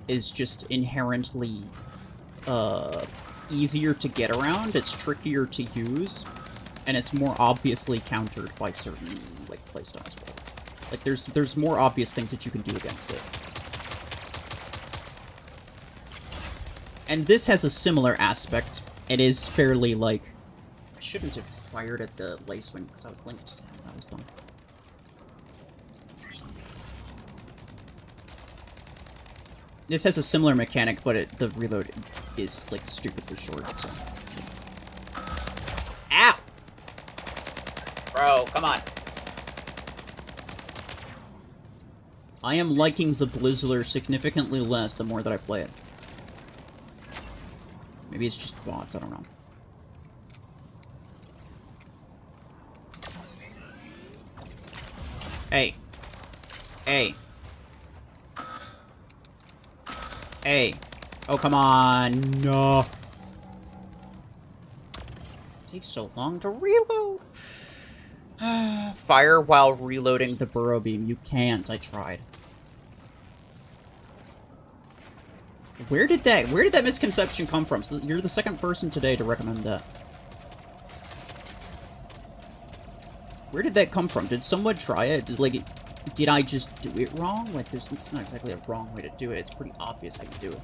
is just inherently, easier to get around, it's trickier to use, and it's more obviously countered by certain, like, playstyles. Like, there's more obvious things that you can do against it. And this has a similar aspect. It is fairly, like... I shouldn't have fired at the lace wing because I was linked to him. That was dumb. This has a similar mechanic, but the reload is, like, stupidly short, so... Ow! Bro, come on. I am liking the Blizzler significantly less the more that I play it. Maybe it's just bots, I don't know. Hey. Hey. Hey. Oh, come on. No. It takes so long to reload. Fire while reloading the Burrow beam. You can't. I tried. Where did that misconception come from? So you're the second person today to recommend that. Where did that come from? Did someone try it? Did I just do it wrong? Like, it's not exactly a wrong way to do it. It's pretty obvious how you do it.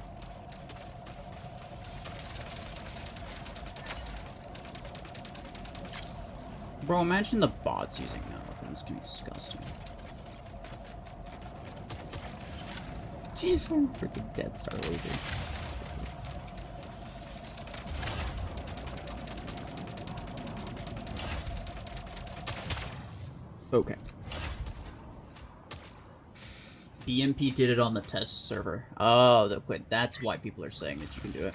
Bro, imagine the bots using that weapon. It's gonna be disgusting. Jeez, I'm freaking Death Star laser. Okay. BMP did it on the test server. Oh, that's why people are saying that you can do it.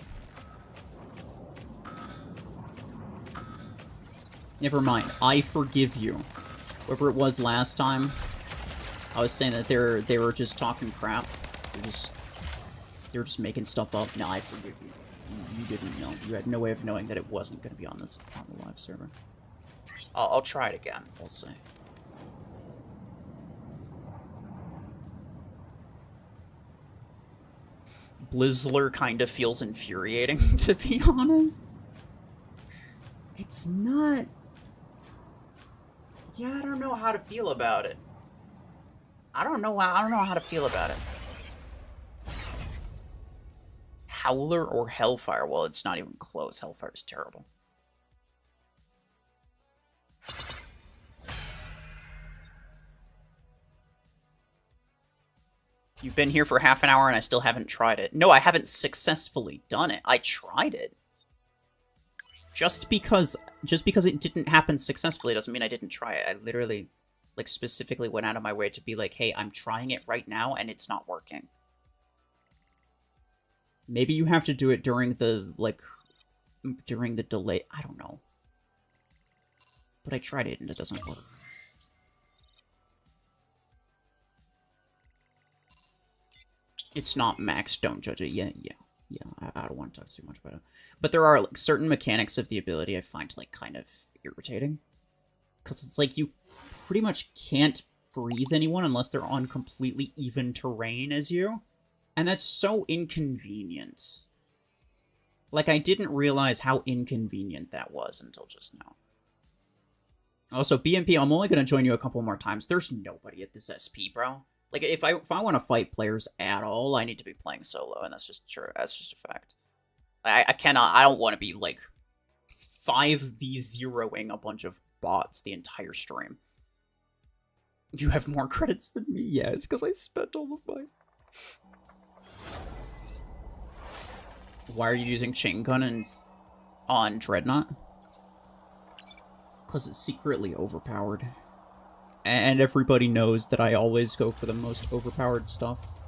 Never mind. I forgive you. Whoever it was last time, I was saying that they were just talking crap. They were just making stuff up. No, I forgive you. You didn't know. You had no way of knowing that it wasn't going to be on the live server. I'll try it again. We'll see. Blizzler kind of feels infuriating, to be honest. It's not... Yeah, I don't know how to feel about it. I don't know how to feel about it. Howler or Hellfire? Well, it's not even close. Hellfire is terrible. You've been here for half an hour and I still haven't tried it. No, I haven't successfully done it. I tried it. Just because it didn't happen successfully doesn't mean I didn't try it. I literally, like, specifically went out of my way to be like, hey, I'm trying it right now and it's not working. Maybe you have to do it during the, like, during the delay. I don't know. But I tried it and it doesn't work. It's not max, don't judge it. Yeah. I don't want to talk too much about it. But there are, like, certain mechanics of the ability I find, like, kind of irritating. Because it's like you pretty much can't freeze anyone unless they're on completely even terrain as you. And that's so inconvenient. Like, I didn't realize how inconvenient that was until just now. Also, BMP, I'm only going to join you a couple more times. There's nobody at this SP, bro. Like, if I want to fight players at all, I need to be playing solo, and that's just true. That's just a fact. I don't want to be, like, 5v0ing a bunch of bots the entire stream. You have more credits than me? Yeah, it's because I spent all of mine. Why are you using chain gun on Dreadnought? Because it's secretly overpowered. And everybody knows that I always go for the most overpowered stuff.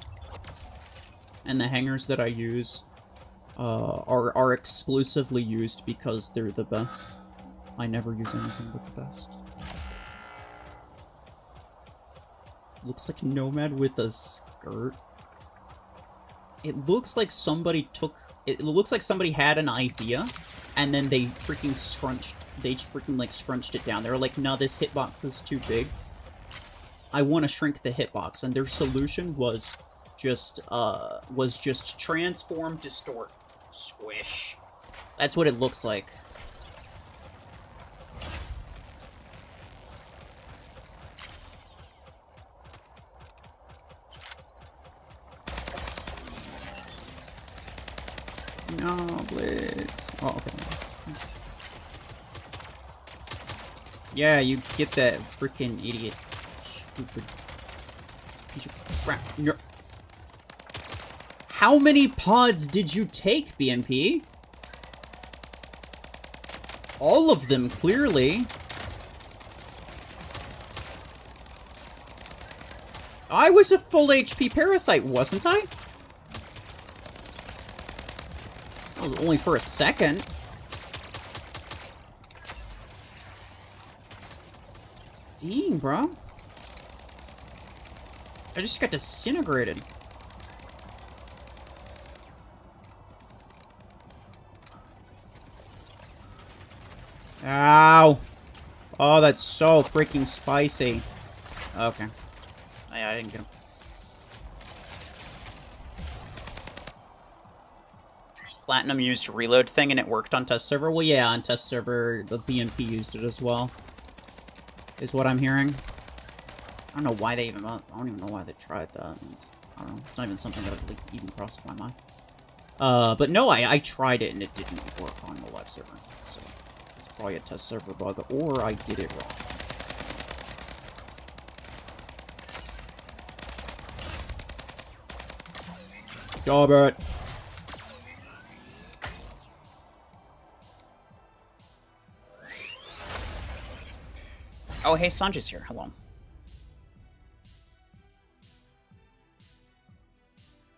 And the hangers that I use are exclusively used because they're the best. I never use anything but the best. Looks like Nomad with a skirt. It looks like somebody took... It looks like somebody had an idea, and then they freaking scrunched it down. They were like, no, this hitbox is too big. I want to shrink the hitbox, and their solution was just transform, distort, squish. That's what it looks like. No, Blizz. Oh, okay. Yeah, you get that freaking idiot. Stupid piece of crap. How many pods did you take, BMP? All of them, clearly. I was a full HP parasite, wasn't I? That was only for a second. Dang, bro. I just got disintegrated. Ow. Oh, that's so freaking spicy. Okay. I didn't get him. Platinum used reload thing and it worked on test server? Well, yeah, on test server, the BMP used it as well. Is what I'm hearing. I don't know why they even... I don't even know why they tried that. I don't know. It's not even something that even crossed my mind. But no, I tried it and it didn't work on the live server. So, it's probably a test server bug, or I did it wrong. Job it. Oh, hey, Sanjay's here. Hello.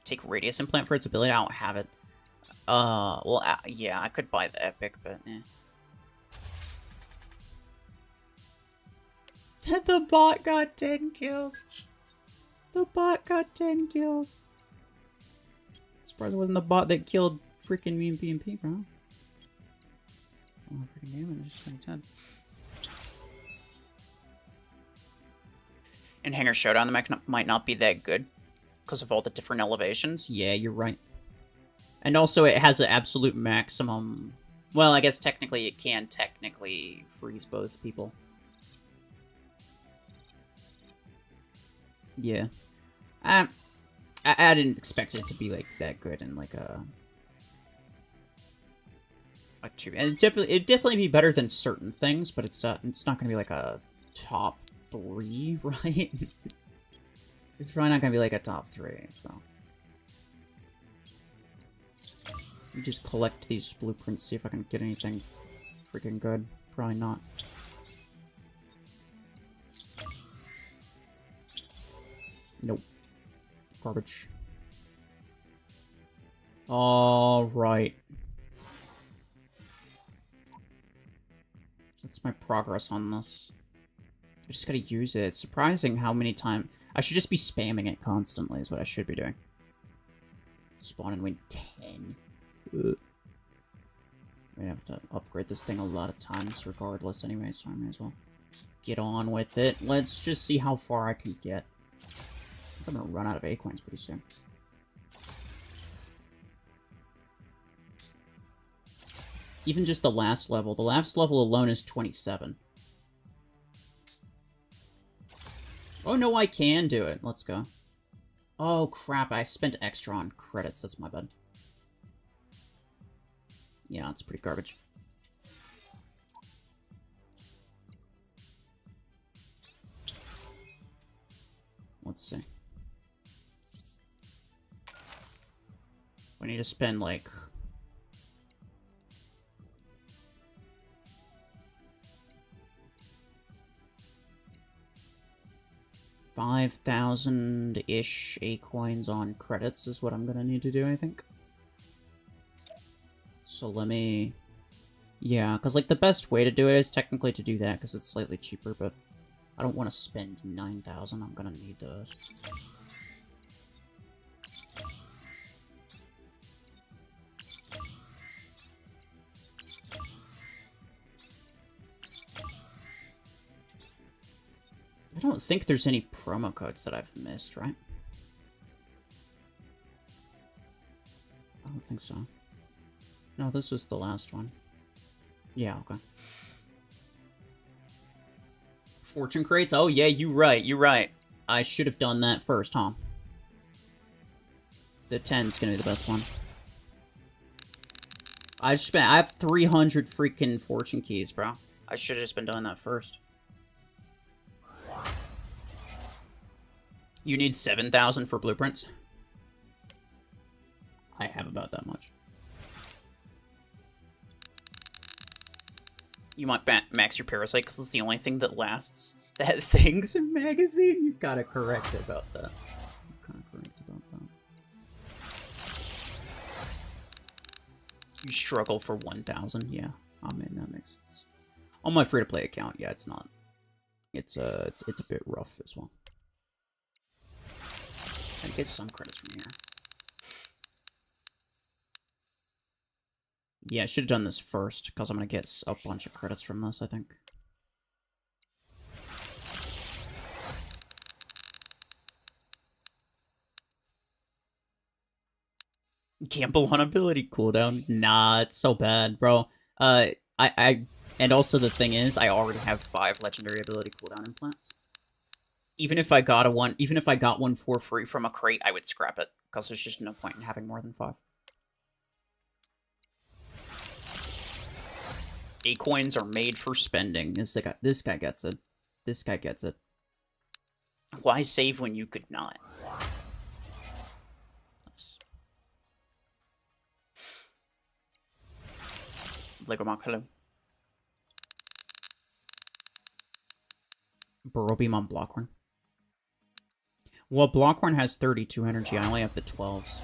Take radius implant for its ability? I don't have it. Well, yeah, I could buy the epic, but eh. The bot got 10 kills. The bot got 10 kills. Surprised it wasn't the bot that killed freaking me and PMP, bro. Oh, freaking damage. It's 2010. In Hangar Showdown, the mech might not be that good because of all the different elevations. Yeah, you're right. And also, it has an absolute maximum... Well, I guess technically it can technically freeze both people. Yeah. I didn't expect it to be, like, that good in, like, a 2. And it'd definitely be better than certain things, but it's not gonna be, like, a top 3, right? It's probably not gonna be, like, a top 3, so... Let me just collect these blueprints, see if I can get anything freaking good. Probably not. Nope. Garbage. Alright. That's my progress on this. I just gotta use it. It's surprising how many times... I should just be spamming it constantly is what I should be doing. Spawn and win 10. Ugh. I have to upgrade this thing a lot of times regardless anyway, so I may as well get on with it. Let's just see how far I can get. I'm gonna run out of acorns pretty soon. Even just the last level. The last level alone is 27. Oh no, I can do it. Let's go. Oh crap, I spent extra on credits. That's my bad. Yeah, it's pretty garbage. Let's see. We need to spend, like... $5,000-ish A-coins on credits is what I'm gonna need to do, I think. So let me... Yeah, because, like, the best way to do it is technically to do that, because it's slightly cheaper, but I don't want to spend 9,000. I'm gonna need those. I don't think there's any promo codes that I've missed, right? I don't think so. No, this was the last one. Yeah, okay. Fortune crates? Oh, yeah, you're right, you're right. I should have done that first, huh? The 10's gonna be the best one. I have 300 freaking fortune keys, bro. I should have just been doing that first. You need 7,000 for blueprints? I have about that much. You want max your parasite because it's the only thing that lasts That thing's a magazine? You gotta correct about that. You struggle for 1,000, yeah. I mean, that makes sense. On my free-to-play account, yeah, it's not. It's a bit rough as well. I get some credits from here. Yeah, I should have done this first, because I'm going to get a bunch of credits from this, I think. Gamble on ability cooldown? Nah, it's so bad, bro. And also the thing is, I already have 5 legendary ability cooldown implants. Even if I got one for free from a crate, I would scrap it, because there's just no point in having more than 5. A-coins are made for spending. This guy gets it. This guy gets it. Why save when you could not? Nice. Lego Mark, hello. Burrow Beam on Blockhorn. Well, Blockhorn has 32 energy. I only have the 12s.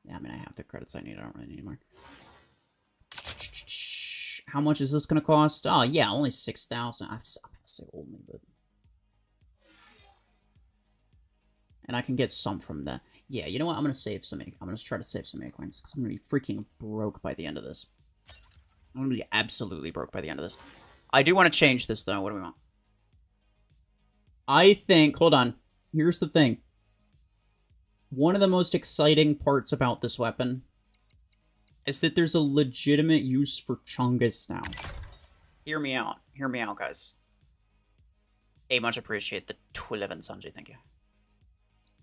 Yeah, I mean, I have the credits I need. I don't really need anymore. How much is this going to cost? Oh, yeah, only 6,000. I'm going to say only, but... And I can get some from that. Yeah, you know what? I'm going to save some... I'm going to try to save some A-coins, because I'm going to be freaking broke by the end of this. I'm going to be absolutely broke by the end of this. I do want to change this, though. What do we want? I think... Hold on. Here's the thing. One of the most exciting parts about this weapon is that there's a legitimate use for Chungus now. Hear me out. Hear me out, guys. Hey, much appreciate the 11 Sanjay, thank you.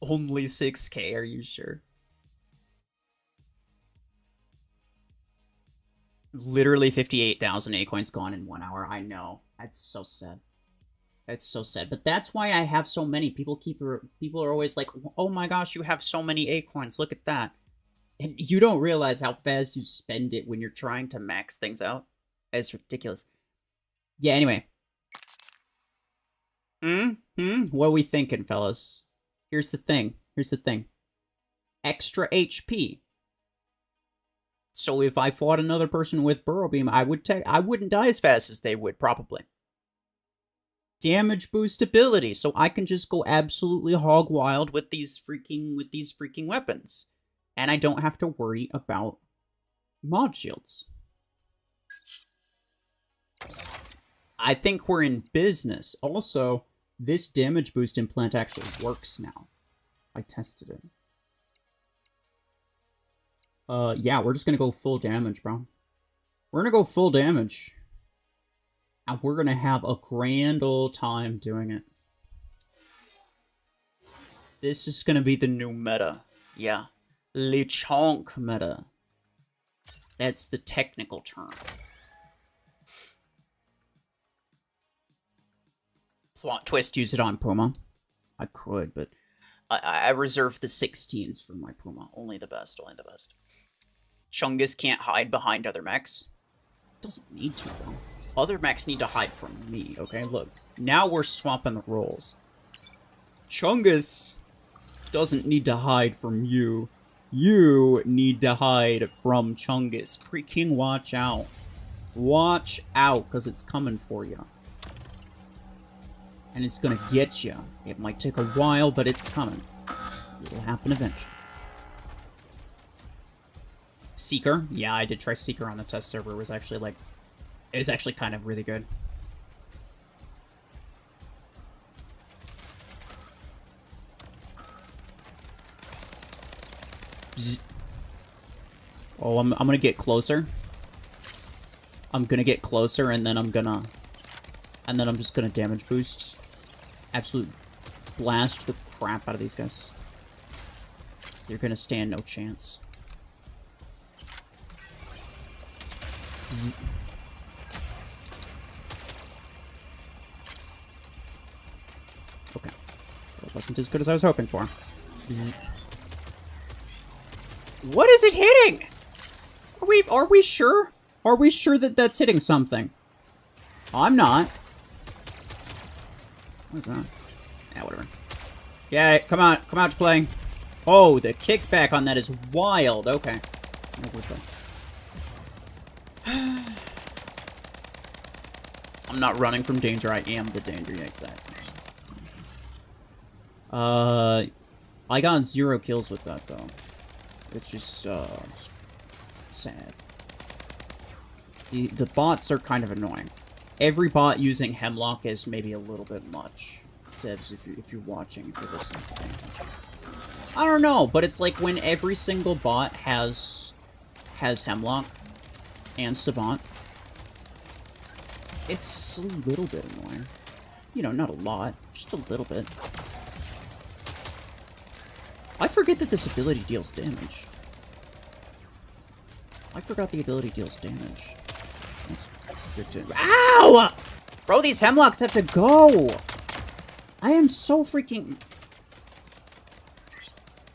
Only 6k, are you sure? Literally 58,000 A-coins gone in 1 hour. I know. That's so sad. It's so sad. But that's why I have so many. People are always like, oh my gosh, you have so many A-coins. Look at that. And you don't realize how fast you spend it when you're trying to max things out. It's ridiculous. Yeah, anyway. What are we thinking, fellas? Here's the thing. Here's the thing. Extra HP. So if I fought another person with Burrow Beam, I wouldn't die as fast as they would, probably. Damage boost ability, so I can just go absolutely hog wild with these freaking weapons. And I don't have to worry about mod shields. I think we're in business. Also, this damage boost implant actually works now. I tested it. Yeah, we're just gonna go full damage, bro. We're gonna go full damage. And we're gonna have a grand old time doing it. This is gonna be the new meta. Yeah. Lechonk meta. That's the technical term. Plot twist, use it on Puma. I could, but I reserve the 16s for my Puma. Only the best, only the best. Chungus can't hide behind other mechs. Doesn't need to, though. Other mechs need to hide from me, okay? Look, now we're swapping the roles. Chungus doesn't need to hide from you. You need to hide from Chungus. Freaking watch out. Watch out, because it's coming for you. And it's gonna get you. It might take a while, but it's coming. It'll happen eventually. Seeker? Yeah, I did try Seeker on the test server. It was actually, like... It was actually kind of really good. Bzz. Oh, I'm gonna get closer. I'm gonna get closer, and then I'm just gonna damage boost. Absolute blast the crap out of these guys. They're gonna stand no chance. Bzz. Okay. That wasn't as good as I was hoping for. Bzz. What is it hitting? Are we sure? Are we sure that that's hitting something? I'm not. What is that? Yeah, whatever. Yeah, come on. Come out to play. Oh, the kickback on that is wild. Okay. I'm not running from danger. I am the danger. Yeah, exactly. I got 0 kills with that, though. Which is, sad. The bots are kind of annoying. Every bot using Hemlock is maybe a little bit much. Devs, if you're watching, if you're listening to paying attention. I don't know, but it's like when every single bot has Hemlock and Savant, it's a little bit annoying. You know, not a lot, just a little bit. I forget that this ability deals damage. I forgot the ability deals damage. That's good to... Ow! Bro, these Hemlocks have to go! I am so freaking...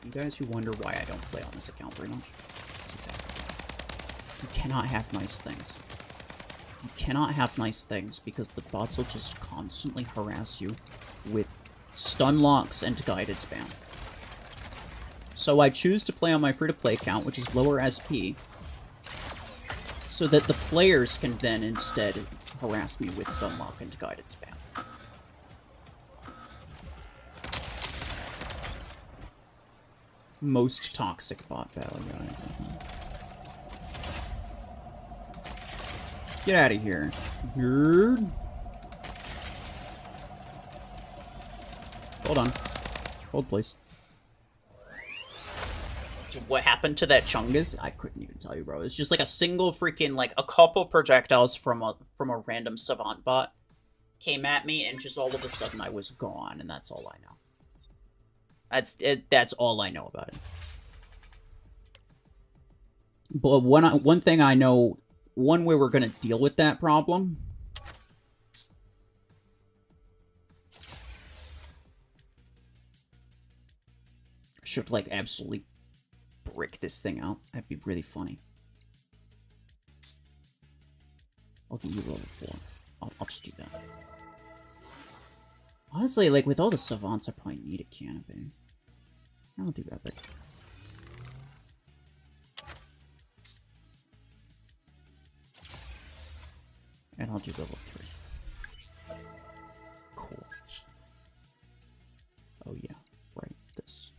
You guys who wonder why I don't play on this account very much, this is exactly... You cannot have nice things. You cannot have nice things because the bots will just constantly harass you with stun locks and guided spam. So I choose to play on my free-to-play account, which is lower SP, so that the players can then instead harass me with stun lock and guided spam. Most toxic bot battle, yeah. Get out of here, nerd. Hold on. Hold, please. What happened to that Chungus? I couldn't even tell you, bro. It's just like a single freaking, like, a couple projectiles from a random Savant bot came at me, and just all of a sudden I was gone, and that's all I know. That's all I know about it. But one thing I know, one way we're gonna deal with that problem... should, like, absolutely... brick this thing out. That'd be really funny. I'll give you level 4. I'll just do that. Honestly, like, with all the Savants, I probably need a canopy. I'll do Epic. And I'll do level 3. Cool. Oh yeah, right, this.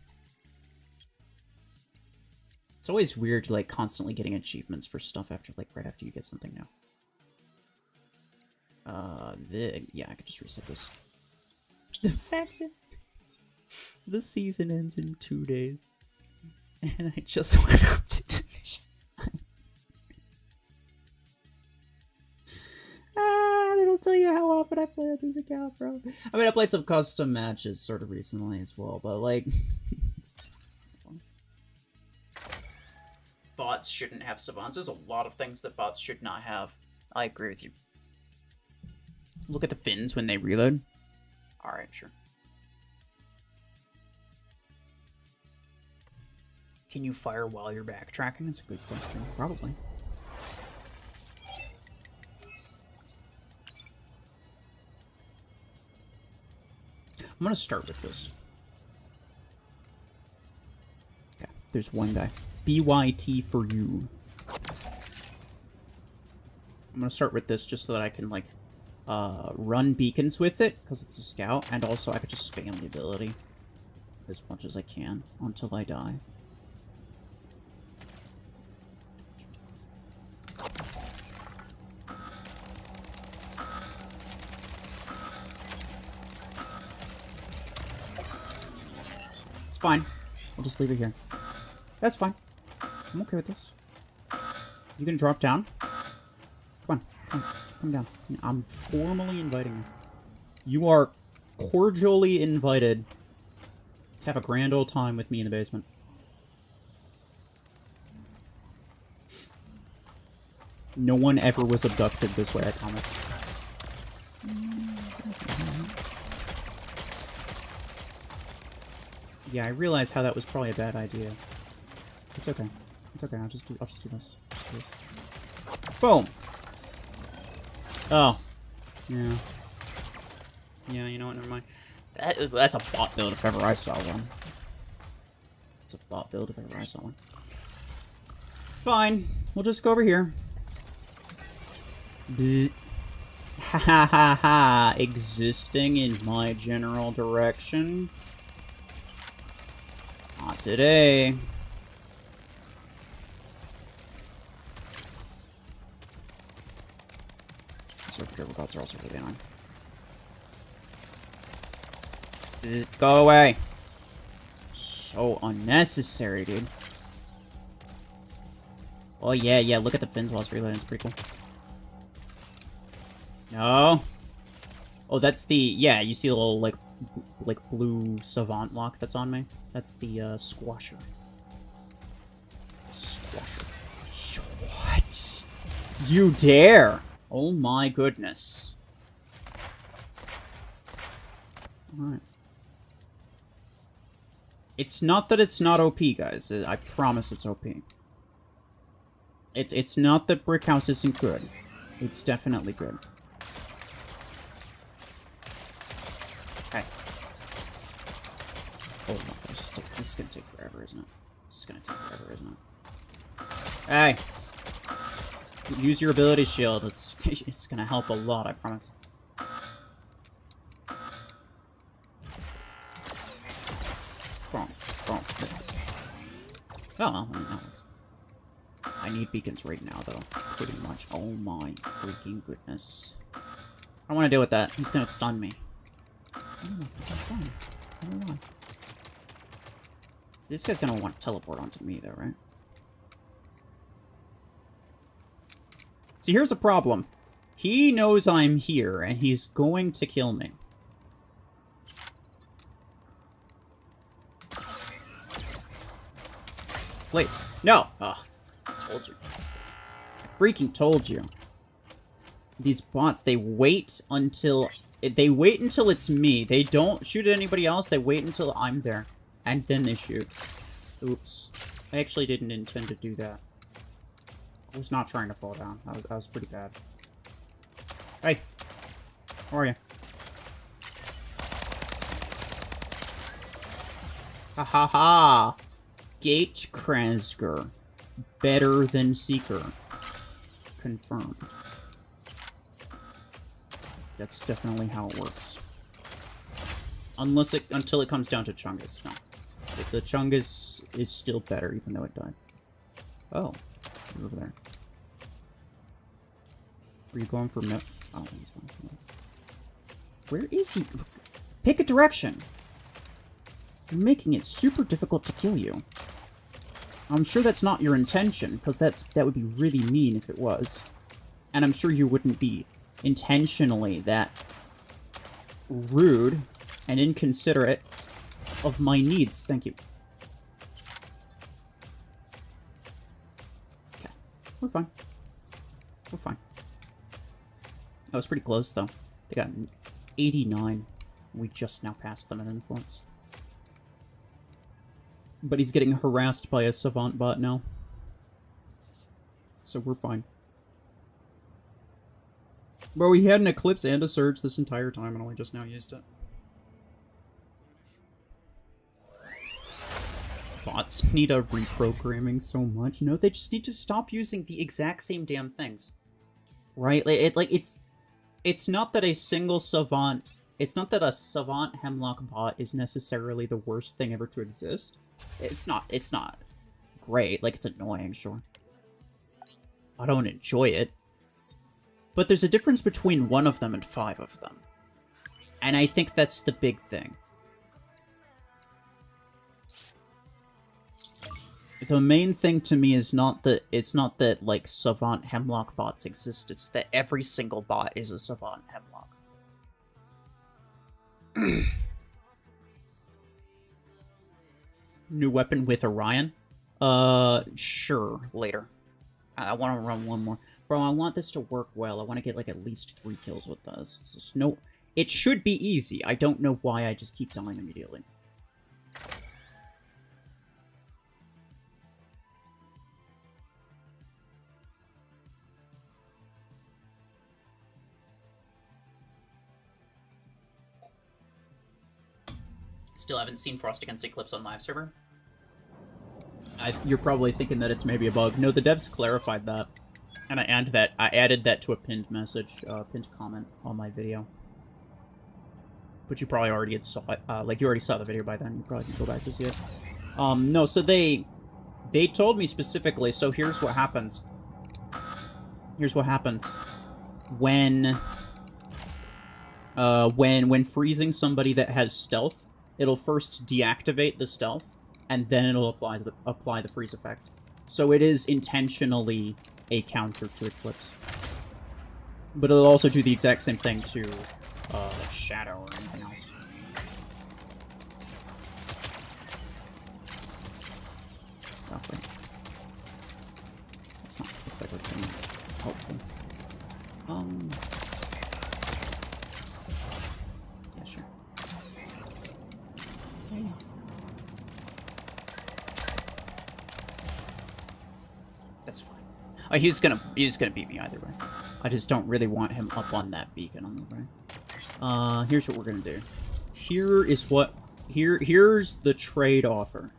It's always weird, like, constantly getting achievements for stuff after, like, right after you get something new. Yeah, I could just reset this. The fact that the season ends in 2 days, and I just went up to Division 9. It'll tell you how often I play on this account, bro. I mean, I played some custom matches sort of recently as well, but, like... it's fun. Bots shouldn't have Savants. There's a lot of things that bots should not have. I agree with you. Look at the fins when they reload. Alright, sure. Can you fire while you're backtracking? That's a good question. Probably. I'm gonna start with this. Okay, there's one guy. BYT for you. I'm gonna start with this just so that I can, like, run beacons with it, because it's a scout, and also I could just spam the ability as much as I can until I die. It's fine. I'll just leave it here. That's fine. I'm okay with this. You gonna drop down? Come on. Come down. I'm formally inviting you. You are cordially invited to have a grand old time with me in the basement. No one ever was abducted this way, I promise. Yeah, I realize how that was probably a bad idea. It's okay. It's okay. I'll just do this. Boom. Oh. Yeah. Yeah, you know what? Never mind. That's a bot build if ever I saw one. It's a bot build if ever I saw one. Fine. We'll just go over here. Bzz. Ha ha ha ha. Existing in my general direction. Not today. Surf dribble bots are also really annoying. Go away. So unnecessary, dude. Oh, yeah, look at the fins while it's reloading. It's pretty cool. No. Oh, that's the... Yeah, you see a little, like blue savant lock that's on me? That's the, squasher. Squasher. What? You dare? Oh my goodness. Alright. It's not that it's not OP, guys. I promise it's OP. It's not that Brickhouse isn't good. It's definitely good. Hey. Oh no, this is gonna take forever, isn't it? This is gonna take forever, isn't it? Hey! Use your ability shield. It's gonna help a lot, I promise. Boom. Boom. Oh, well, that works. I need beacons right now, though. Pretty much. Oh my freaking goodness. I don't want to deal with that. He's gonna stun me. I don't know if it's fun. I don't know why. So this guy's gonna want to teleport onto me, though, right? See, here's a problem. He knows I'm here, and he's going to kill me. Please. No! Oh, told you. I freaking told you. These bots, they wait until it's me. They don't shoot at anybody else. They wait until I'm there. And then they shoot. Oops. I actually didn't intend to do that. I was not trying to fall down. That was pretty bad. Hey. How are you? Ha ha ha! Gate Krasger. Better than Seeker. Confirmed. That's definitely how it works. Until it comes down to Chungus. No. The Chungus is still better, even though it died. Oh. You're over there. Were you going for Mech? I don't think he's going for Mech. Where is he? Pick a direction! You're making it super difficult to kill you. I'm sure that's not your intention, because that would be really mean if it was. And I'm sure you wouldn't be intentionally that rude and inconsiderate of my needs. Thank you. Okay. We're fine. We're fine. That was pretty close, though. They got 89. We just now passed them in influence. But he's getting harassed by a savant bot now. So we're fine. Bro, he had an Eclipse and a Surge this entire time and only just now used it. Bots need a reprogramming so much. No, they just need to stop using the exact same damn things. Right? It's not that a single savant... It's not that a savant Hemlock bot is necessarily the worst thing ever to exist. It's not great. Like, it's annoying, sure. I don't enjoy it. But there's a difference between one of them and 5 of them. And I think that's the big thing. The main thing to me is not that it's not that, like, savant Hemlock bots exist. It's that every single bot is a savant Hemlock. New weapon with Orion? Sure, later. I want to run one more. Bro, I want this to work well. I want to get, like, at least 3 kills with this. It's just it should be easy. I don't know why I just keep dying immediately. Still haven't seen Frost Against Eclipse on live server. You're probably thinking that it's maybe a bug. No, the devs clarified that. And I added that to a pinned message, pinned comment on my video. But you probably already saw it. Like, you already saw the video by then. You probably can go back to see it. No, so they told me specifically, so here's what happens. Here's what happens. When freezing somebody that has stealth, it'll first deactivate the stealth, and then it'll apply the freeze effect. So it is intentionally a counter to Eclipse. But it'll also do the exact same thing to like Shadow or anything else. Oh, wait. That's not exactly helpful. Yeah, sure. Hey. That's fine. He's gonna beat me either way. I just don't really want him up on that beacon on the right. Here's what we're gonna do. Here's the trade offer.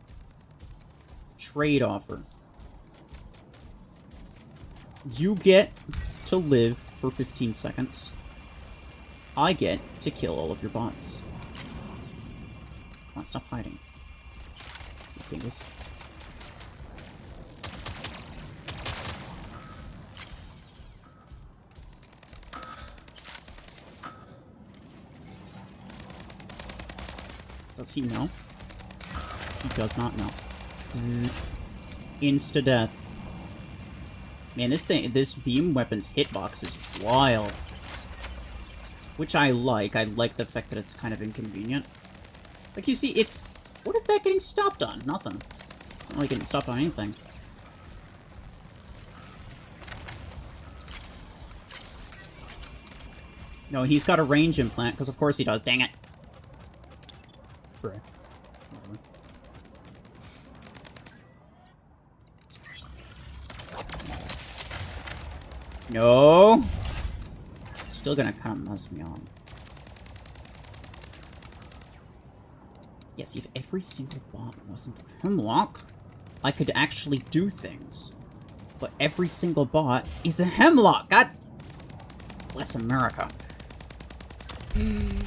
Trade offer. You get to live for 15 seconds. I get to kill all of your bots. Come on, stop hiding. You dingus. Does he know? He does not know. Bzz. Insta-death. Man, this beam weapon's hitbox is wild. Which I like. I like the fact that it's kind of inconvenient. Like, you see, it's... What is that getting stopped on? Nothing. Not really getting stopped on anything. No, he's got a range implant, because of course he does. Dang it. Bruh. No! Still gonna kind of mess me on. Yes, if every single bot wasn't a Hemlock, I could actually do things. But every single bot is a Hemlock! God bless America. They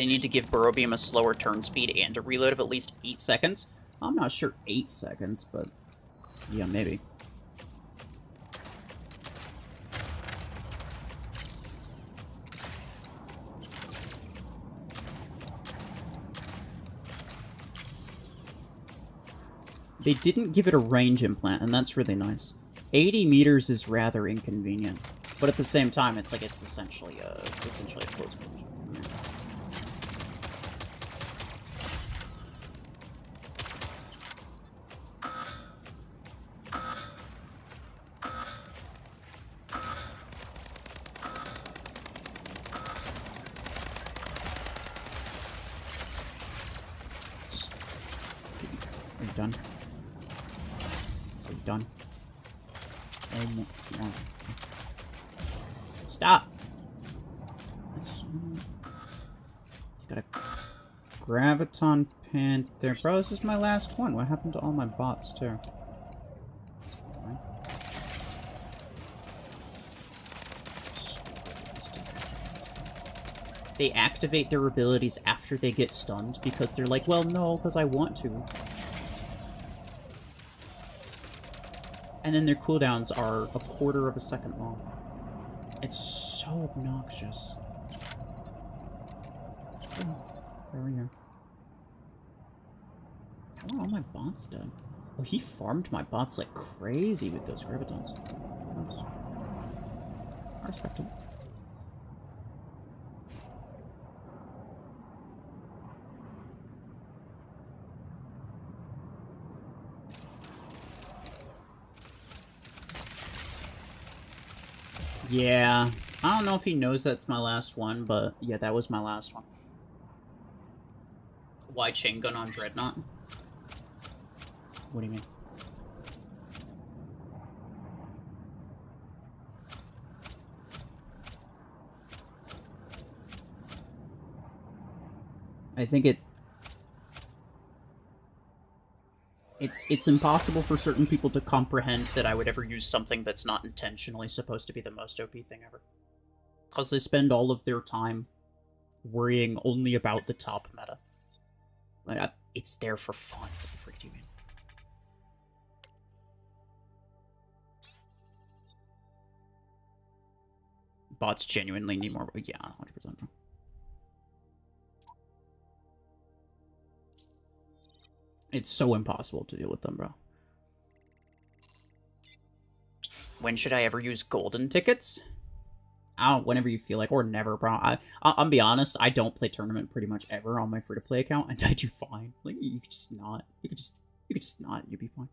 need to give Burrow Beam a slower turn speed and a reload of at least 8 seconds. I'm not sure 8 seconds, but yeah, maybe. They didn't give it a range implant, and that's really nice. 80 meters is rather inconvenient, but at the same time, it's like it's essentially a close quarters. Just, are you done? Are you done? Almost. Stop! That's... He's got a Graviton Panther. Bro, this is my last one. What happened to all my bots, too? They activate their abilities after they get stunned because they're like, well, no, because I want to. And then their cooldowns are a quarter of a second long. It's so obnoxious. Oh, where are you? How are all my bots done? Oh, he farmed my bots like crazy with those gravitons. Nice. I respect him. Yeah, I don't know if he knows that's my last one, but yeah, that was my last one. Why chain gun on Dreadnought? What do you mean? I think it's impossible for certain people to comprehend that I would ever use something that's not intentionally supposed to be the most OP thing ever. Because they spend all of their time worrying only about the top meta. Like, it's there for fun. What the frick do you mean? Bots genuinely need more. Yeah, 100%. Bro. It's so impossible to deal with them, bro. When should I ever use golden tickets? I don't. Whenever you feel like, or never, bro. I'll be honest. I don't play tournament pretty much ever on my free-to-play account, and I do fine. Like you could just not. You could just not. You'd be fine.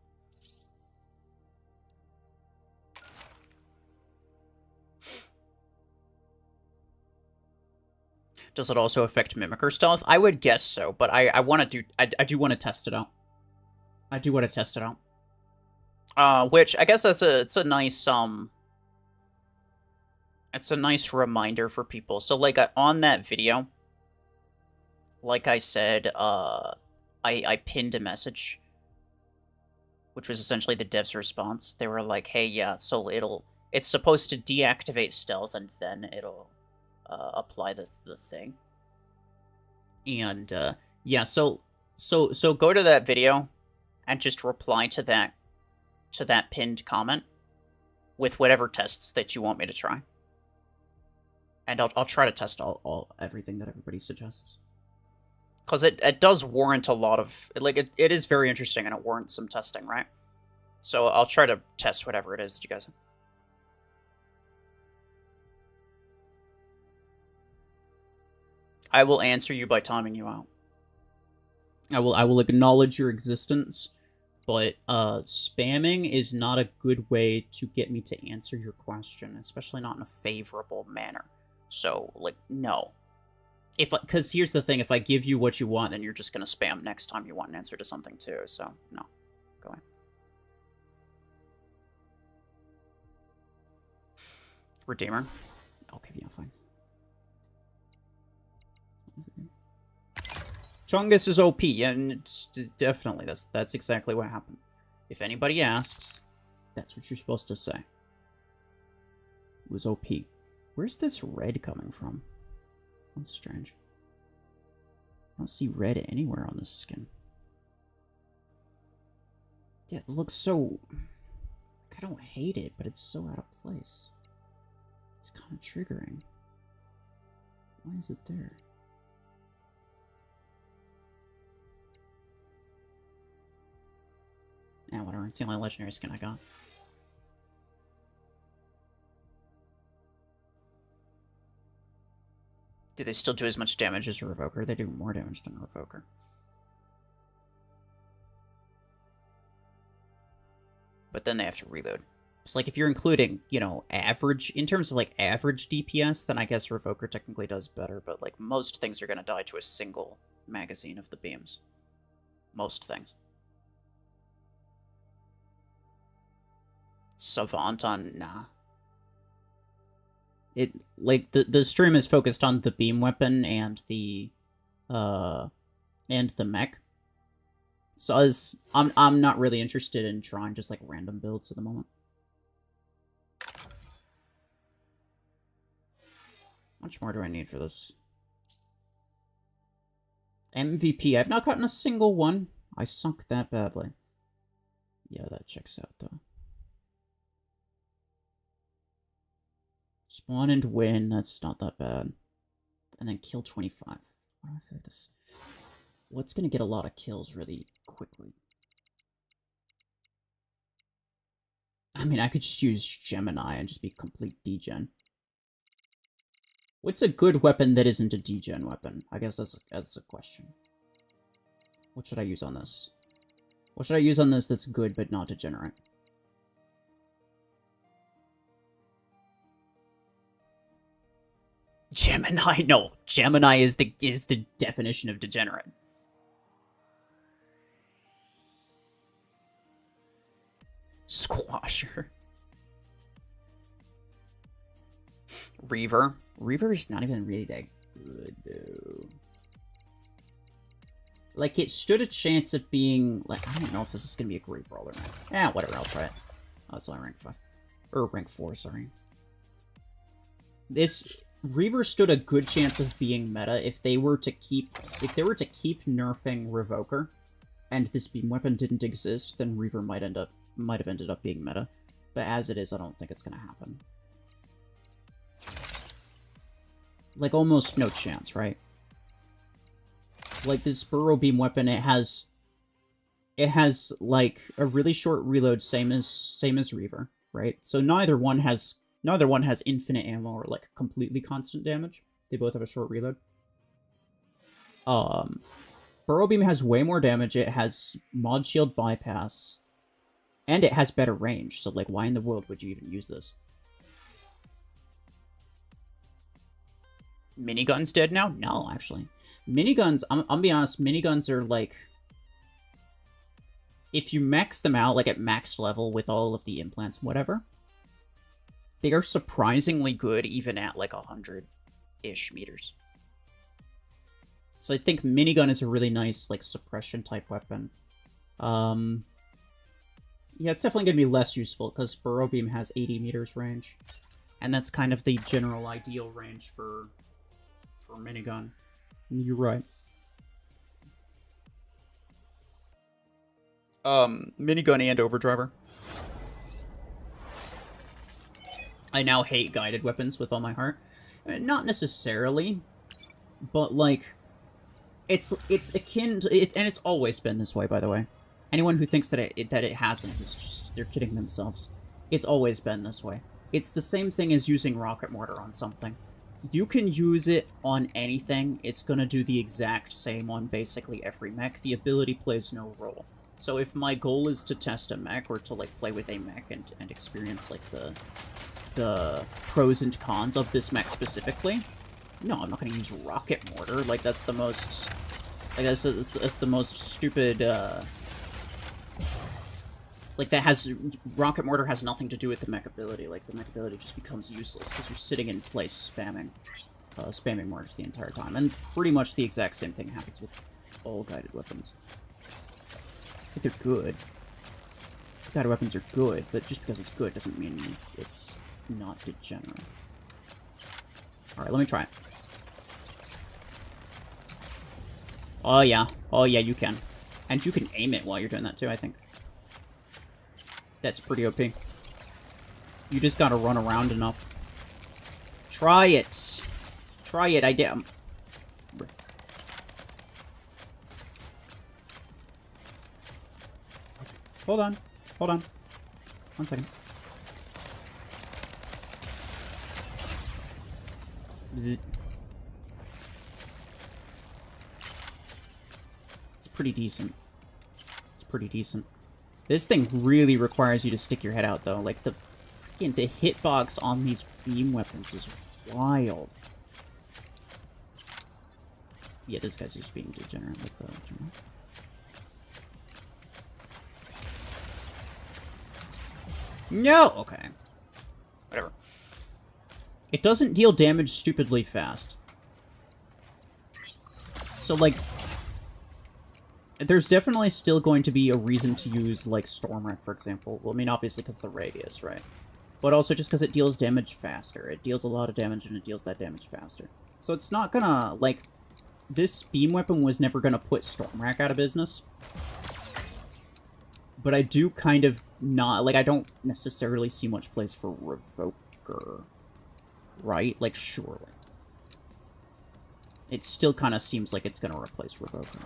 Does it also affect Mimicker stealth? I would guess so, but I want to do... I do want to test it out. I do want to test it out. Which, I guess it's a nice, It's a nice reminder for people. So, like, on that video, like I said, I pinned a message, which was essentially the dev's response. They were like, hey, yeah, so it's supposed to deactivate stealth, and then it'll... apply the thing. And yeah, so go to that video and just reply to that pinned comment with whatever tests that you want me to try. And I'll try to test everything that everybody suggests. Cause it does warrant a lot of it is very interesting and it warrants some testing, right? So I'll try to test whatever it is that you guys have. I will answer you by timing you out. I will acknowledge your existence, but spamming is not a good way to get me to answer your question, especially not in a favorable manner. So, like, no. Because here's the thing, if I give you what you want, then you're just going to spam next time you want an answer to something too, so, no. Go ahead. Redeemer? Okay, yeah, fine. Chungus is OP, and it's definitely, that's exactly what happened. If anybody asks, that's what you're supposed to say. It was OP. Where's this red coming from? That's strange. I don't see red anywhere on this skin. Yeah, it looks so... I don't hate it, but it's so out of place. It's kind of triggering. Why is it there? Yeah, whatever. It's the only legendary skin I got. Do they still do as much damage as a Revoker? They do more damage than a Revoker. But then they have to reload. It's like if you're including, you know, average, in terms of like average DPS, then I guess Revoker technically does better, but like most things are going to die to a single magazine of the beams. Most things. Savant on, nah. It, like, the stream is focused on the beam weapon and the mech. So I'm not really interested in trying just, like, random builds at the moment. How much more do I need for this? MVP. I've not gotten a single one. I sunk that badly. Yeah, that checks out, though. Spawn and win, that's not that bad. And then kill 25. Why do I feel like this? What's gonna get a lot of kills really quickly? I mean, I could just use Gemini and just be complete degen. What's a good weapon that isn't a degen weapon? I guess that's a question. What should I use on this? What should I use on this that's good but not degenerate? Gemini, no. Gemini is the definition of degenerate. Squasher. Reaver. Reaver is not even really that good, though. Like, it stood a chance of being, like, I don't know if this is gonna be a great brawl or not. Eh, whatever, I'll try it. Oh, it's only rank 5. Or rank 4, sorry. This Reaver stood a good chance of being meta if they were to keep nerfing Revoker and this beam weapon didn't exist, then Reaver might have ended up being meta. But as it is, I don't think it's gonna happen. Like, almost no chance, right? Like, this Burrow beam weapon, it has like a really short reload, same as Reaver, right? So neither one has infinite ammo or like completely constant damage. They both have a short reload. Burrow beam has way more damage. It has mod shield bypass, and it has better range. So like, why in the world would you even use this? Minigun's dead now? No, actually. Miniguns, I'm be honest, miniguns are like, if you max them out, like at max level with all of the implants, whatever, they are surprisingly good even at like 100-ish meters. So I think minigun is a really nice, like, suppression type weapon. Yeah, it's definitely going to be less useful because Burrow beam has 80 meters range. And that's kind of the general ideal range for minigun. You're right. Minigun and overdriver. I now hate guided weapons with all my heart. Not necessarily, but like, it's akin to it, and it's always been this way, by the way. Anyone who thinks that it hasn't is just, they're kidding themselves. It's always been this way. It's the same thing as using rocket mortar on something. You can use it on anything. It's gonna do the exact same on basically every mech. The ability plays no role. So if my goal is to test a mech or to like play with a mech and experience like the pros and cons of this mech specifically, no, I'm not gonna use rocket mortar. Like, that's the most, like, that's the most stupid. Like, rocket mortar has nothing to do with the mech ability. Like, the mech ability just becomes useless because you're sitting in place spamming mortars the entire time. And pretty much the exact same thing happens with all guided weapons. If they're good. Guided weapons are good, but just because it's good doesn't mean it's not degenerate. Alright, let me try it. Oh yeah, you can. And you can aim it while you're doing that too, I think. That's pretty OP. You just gotta run around enough. Try it. Try it, I did. Hold on. Hold on. 1 second. Bzz. It's pretty decent. It's pretty decent. This thing really requires you to stick your head out, though. Like, the hitbox on these beam weapons is wild. Yeah, this guy's just being degenerate with the... No! Okay. Whatever. It doesn't deal damage stupidly fast. So, like... There's definitely still going to be a reason to use, like, Stormwreck, for example. Well, I mean, obviously because of the radius, right? But also just because it deals damage faster. It deals a lot of damage, and it deals that damage faster. So it's not gonna, like... This beam weapon was never gonna put Stormwreck out of business. But I do kind of not... Like, I don't necessarily see much place for Revoker. Right? Like, surely. It still kind of seems like it's gonna replace Revoker.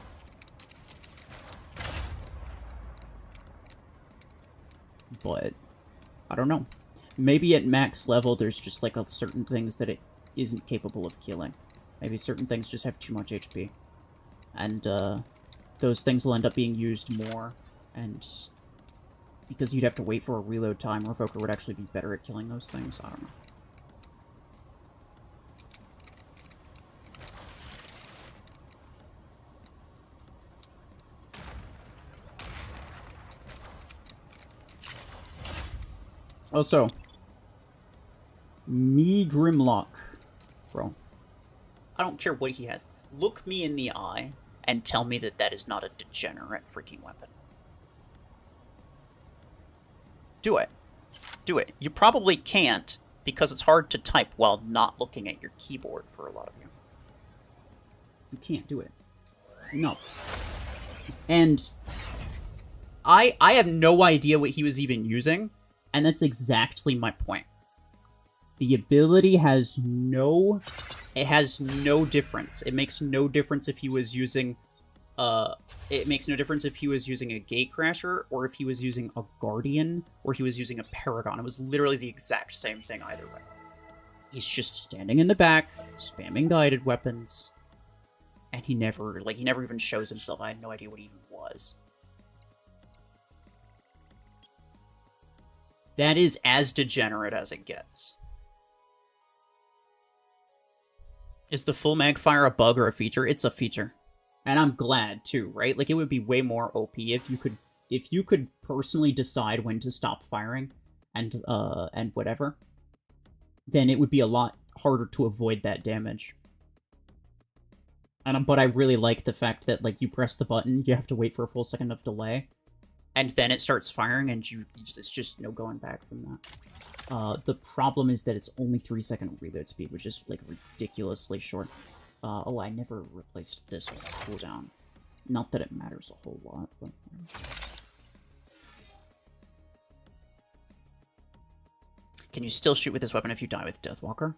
But, I don't know. Maybe at max level, there's just, like, certain things that it isn't capable of killing. Maybe certain things just have too much HP. And, those things will end up being used more. And because you'd have to wait for a reload time, Revoker would actually be better at killing those things. I don't know. Also, me Grimlock, bro. I don't care what he has. Look me in the eye and tell me that that is not a degenerate freaking weapon. Do it. Do it. You probably can't, because it's hard to type while not looking at your keyboard for a lot of you. You can't do it. No. And I have no idea what he was even using, and that's exactly my point. The ability has no... It has no difference. It makes no difference if he was using... it makes no difference if he was using a Gatecrasher, or if he was using a Guardian, or he was using a Paragon. It was literally the exact same thing either way. He's just standing in the back, spamming guided weapons, and he never even shows himself. I had no idea what he even was. That is as degenerate as it gets. Is the full magfire a bug or a feature? It's a feature. And I'm glad too, right? Like, it would be way more OP if you could personally decide when to stop firing and whatever. Then it would be a lot harder to avoid that damage. But I really like the fact that, like, you press the button, you have to wait for a full second of delay, and then it starts firing, and it's just no going back from that. The problem is that it's only 3-second reload speed, which is, like, ridiculously short. Oh, I never replaced this with a cooldown. Not that it matters a whole lot, but... Can you still shoot with this weapon if you die with Deathwalker?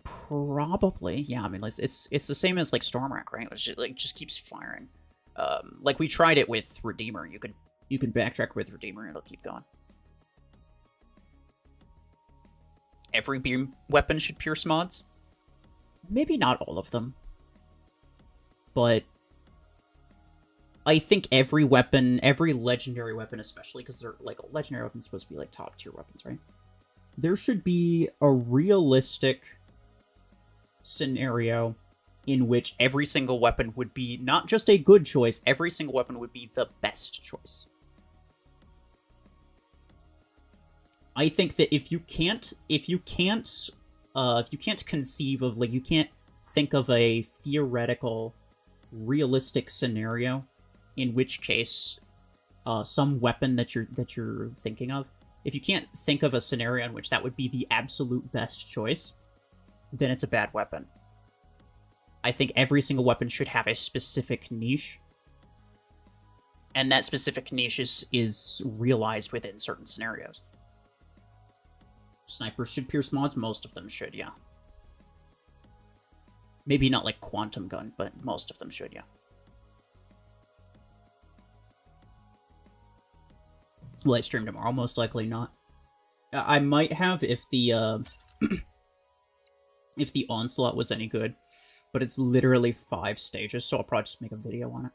Probably, yeah. I mean, it's the same as, like, Stormwrack, right? Which, like, just keeps firing. Like, we tried it with Redeemer. You can backtrack with Redeemer, and it'll keep going. Every beam weapon should pierce mods? Maybe not all of them. But I think every weapon, every legendary weapon especially, because they're, like, legendary weapons are supposed to be, like, top tier weapons, right? There should be a realistic scenario in which every single weapon would be not just a good choice, every single weapon would be the best choice. I think that if you can't conceive of, like, you can't think of a theoretical, realistic scenario in which case some weapon that you're thinking of, if you can't think of a scenario in which that would be the absolute best choice, then it's a bad weapon. I think every single weapon should have a specific niche, and that specific niche is realized within certain scenarios. Snipers should pierce mods? Most of them should, yeah. Maybe not like Quantum Gun, but most of them should, yeah. Will I stream tomorrow? Most likely not. I might have if the if the Onslaught was any good, but it's literally 5 stages, so I'll probably just make a video on it.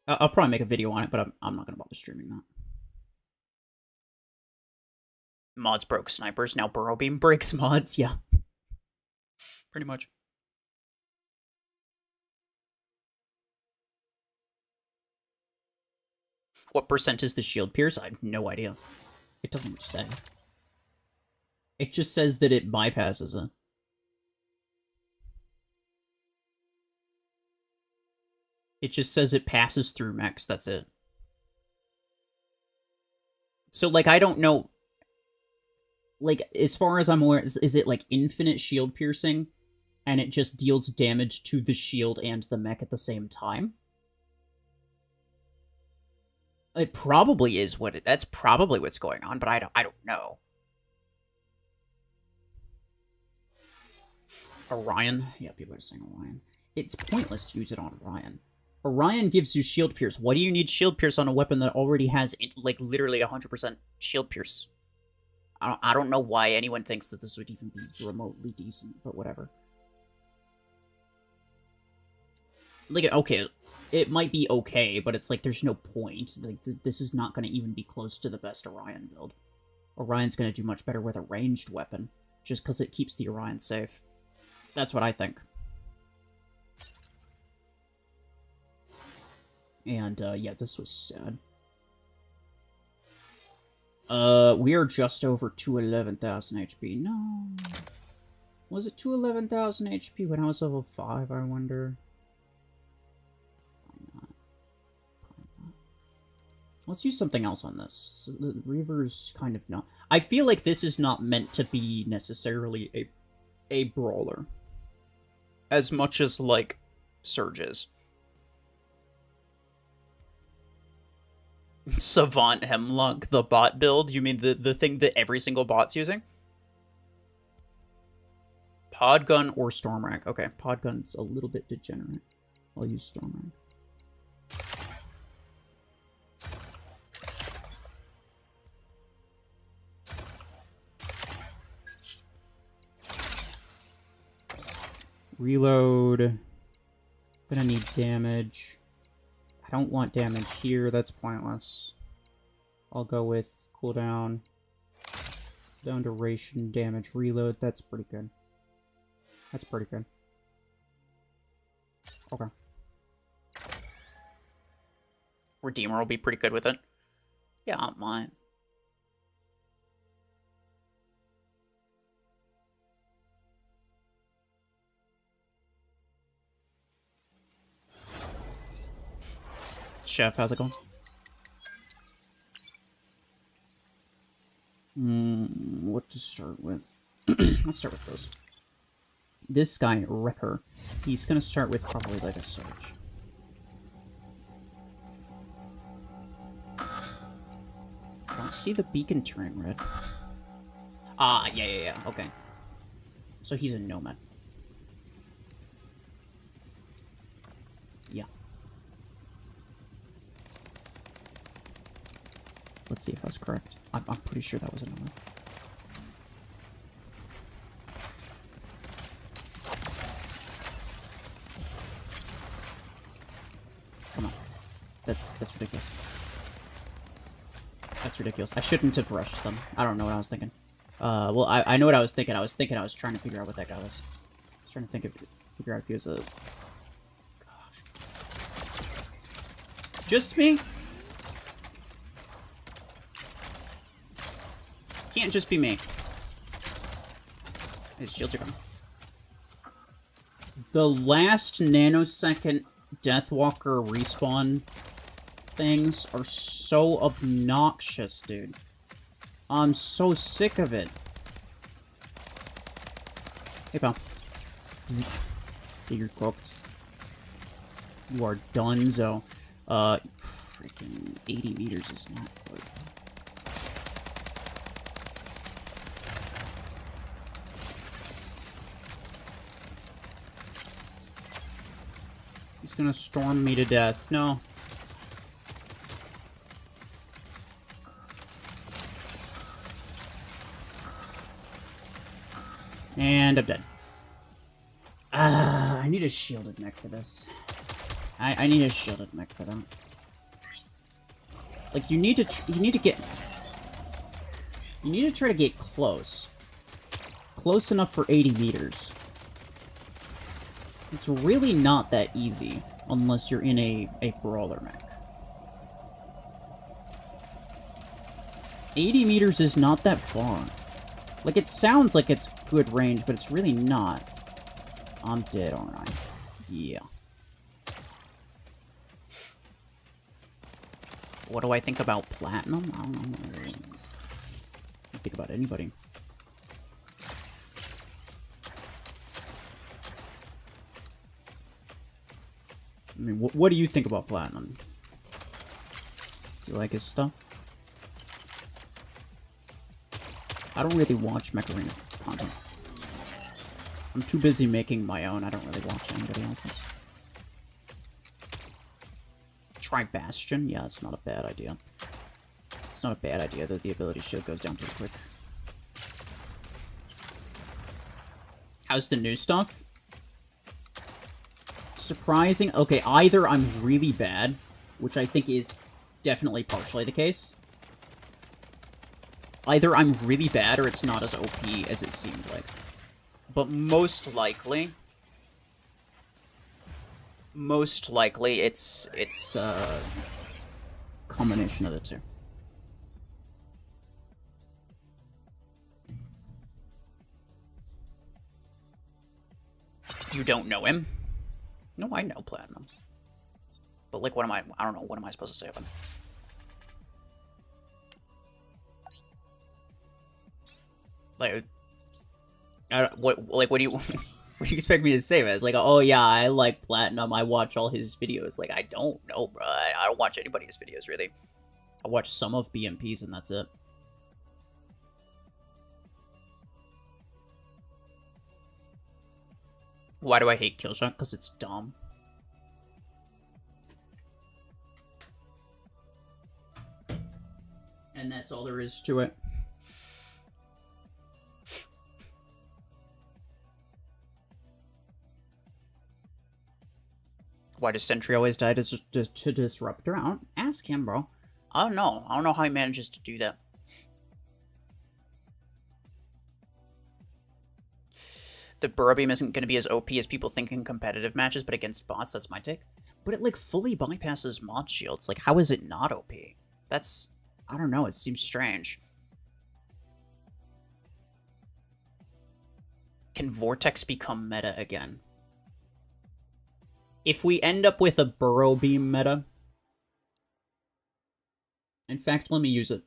I'll probably make a video on it, but I'm not gonna bother streaming that. Mods broke snipers, now Burrow Beam breaks mods, yeah. Pretty much. What percent is the shield pierce? I have no idea. It doesn't even say. It just says that it bypasses it. It just says it passes through mechs, that's it. So, like, I don't know... Like, as far as I'm aware, is it, like, infinite shield piercing, and it just deals damage to the shield and the mech at the same time? It probably is that's probably what's going on, but I don't know. Orion? Yeah, people are saying Orion. It's pointless to use it on Orion. Orion gives you shield pierce. Why do you need shield pierce on a weapon that already has, like, literally 100% shield pierce? I don't know why anyone thinks that this would even be remotely decent, but whatever. Like, okay, it might be okay, but it's like, there's no point. Like, this is not going to even be close to the best Orion build. Orion's going to do much better with a ranged weapon, just because it keeps the Orion safe. That's what I think. And, yeah, this was sad. We are just over 211,000 HP. No. Was it 211,000 HP when I was level 5, I wonder? Let's use something else on this. So the Reaver's kind of not... I feel like this is not meant to be necessarily a brawler. As much as, like, Surge is. Savant Hemlock, the bot build? You mean the thing that every single bot's using? Podgun or Stormrack. Okay, Podgun's a little bit degenerate. I'll use Stormrack. Reload. Gonna need damage. I don't want damage here. That's pointless. I'll go with cooldown. Down duration, damage, reload. That's pretty good. That's pretty good. Okay. Redeemer will be pretty good with it. Yeah, I don't mind. Chef, how's it going? What to start with? Let's start with those. This guy, Wrecker, he's gonna start with probably like a Surge. I don't see the beacon turning red. Ah, yeah, okay. So he's a Nomad. Yeah. Let's see if I was correct. I'm pretty sure that was a Nomad. Come on. That's ridiculous. That's ridiculous. I shouldn't have rushed them. I don't know what I was thinking. Well, I know what I was thinking. I was trying to figure out what that guy was. I was trying to figure out if he was a... Gosh. Just me? Can't just be me. His shields are gone. The last nanosecond Deathwalker respawn things are so obnoxious, dude. I'm so sick of it. Hey, pal. You're cooked. You are donezo. Freaking 80 meters is not good. He's gonna storm me to death. No. And I'm dead. I need a shielded mech for this. I need a shielded mech for that. Like, you need to try to get close. Close enough for 80 meters. It's really not that easy unless you're in a brawler mech. 80 meters is not that far. Like, it sounds like it's good range, but it's really not. I'm dead, aren't I? Yeah. What do I think about Platinum? I don't know. I don't think about anybody. I mean, what do you think about Platinum? Do you like his stuff? I don't really watch Mech Arena content. I'm too busy making my own. I don't really watch anybody else's. Try Bastion? Yeah, it's not a bad idea. It's not a bad idea, though the ability shield goes down pretty quick. How's the new stuff? Surprising. Okay, either I'm really bad, which I think is definitely partially the case. Either I'm really bad or it's not as OP as it seemed like. But most likely it's a combination of the two. You don't know him? No, I know Platinum. But like, what am I don't know, what am I supposed to say about him? Like, what do you what do you expect me to say, man? It's like, oh yeah, I like Platinum. I watch all his videos. Like, I don't know, bro. I don't watch anybody's videos really. I watch some of BMP's and that's it. Why do I hate Killshot? Because it's dumb. And that's all there is to it. Why does Sentry always die to disrupt her? I don't ask him, bro. I don't know. I don't know how he manages to do that. The Burrow Beam isn't going to be as OP as people think in competitive matches, but against bots, that's my take. But it, like, fully bypasses mod shields. Like, how is it not OP? That's... I don't know. It seems strange. Can Vortex become meta again? If we end up with a Burrow Beam meta... In fact, let me use it.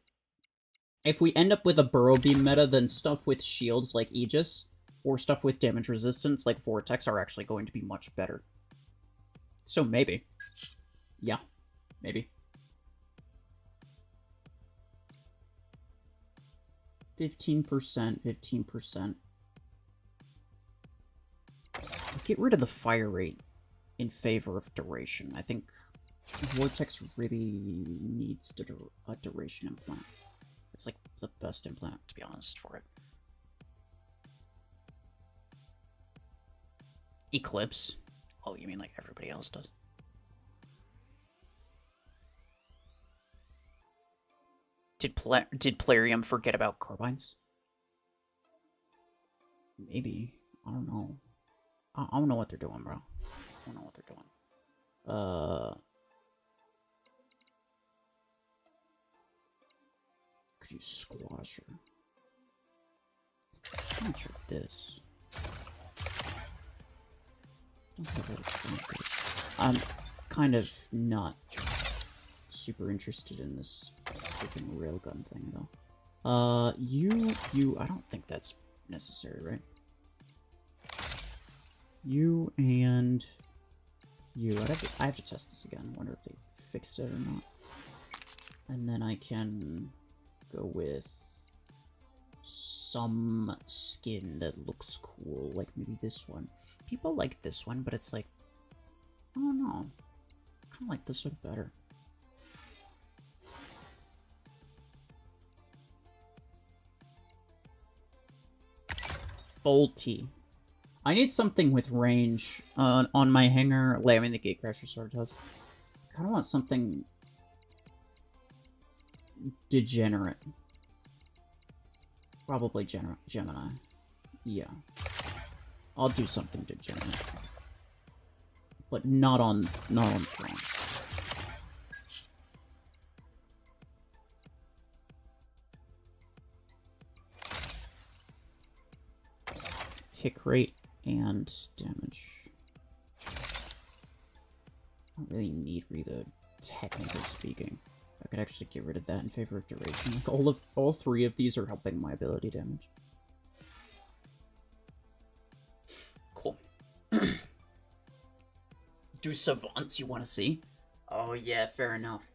If we end up with a Burrow Beam meta, then stuff with shields like Aegis, or stuff with damage resistance like Vortex are actually going to be much better. So maybe. Yeah, maybe. 15%. Get rid of the fire rate in favor of duration. I think Vortex really needs a duration implant. It's like the best implant, to be honest, for it. Eclipse. Oh, you mean like everybody else does? Did Plarium forget about carbines? Maybe. I don't know. I don't know what they're doing, bro. I don't know what they're doing. Could you squash her? I'm not sure this. I'm kind of not super interested in this freaking railgun thing, though. I don't think that's necessary, right? You and you. I have to test this again. I wonder if they fixed it or not. And then I can go with some skin that looks cool, like maybe this one. People like this one, but it's like, I don't know. I kind of like this one better. Faulty. I need something with range on my hanger. I mean, the Gatecrasher sort of does. I kind of want something degenerate. Probably Gemini. Yeah. I'll do something degenerate. But not on front. Tick rate and damage. I don't really need reload, technically speaking. I could actually get rid of that in favor of duration. Like all three of these are helping my ability damage. Cool. Do savants you want to see? Oh yeah, fair enough.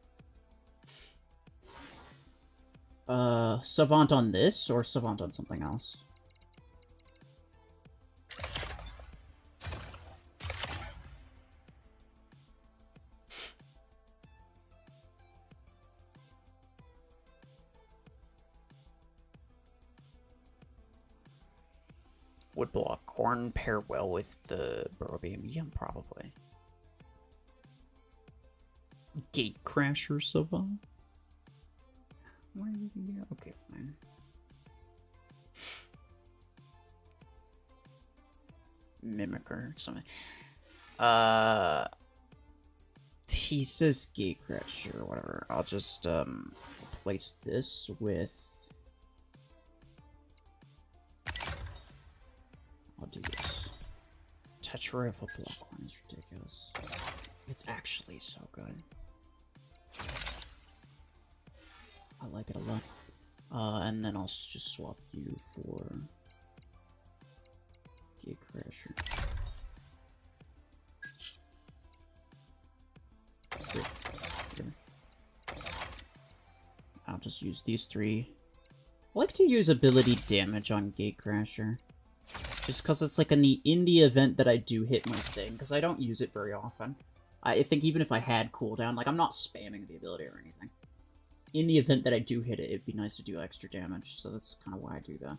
Savant on this or savant on something else? Would block corn pair well with the Burrow Beam? Yeah, probably. Gatecrasher Savant? Why are you thinking? Okay, fine. Mimicker, something. He says Gatecrasher or whatever. I'll just replace this with. I'll do this. Tetra Rifle Blockhorn is ridiculous. It's actually so good. I like it a lot. And then I'll just swap you for Gatecrasher. Here. I'll just use these 3. I like to use ability damage on Gatecrasher. Just because it's like in the event that I do hit my thing, because I don't use it very often. I think even if I had cooldown, like I'm not spamming the ability or anything. In the event that I do hit it, it'd be nice to do extra damage, so that's kind of why I do that.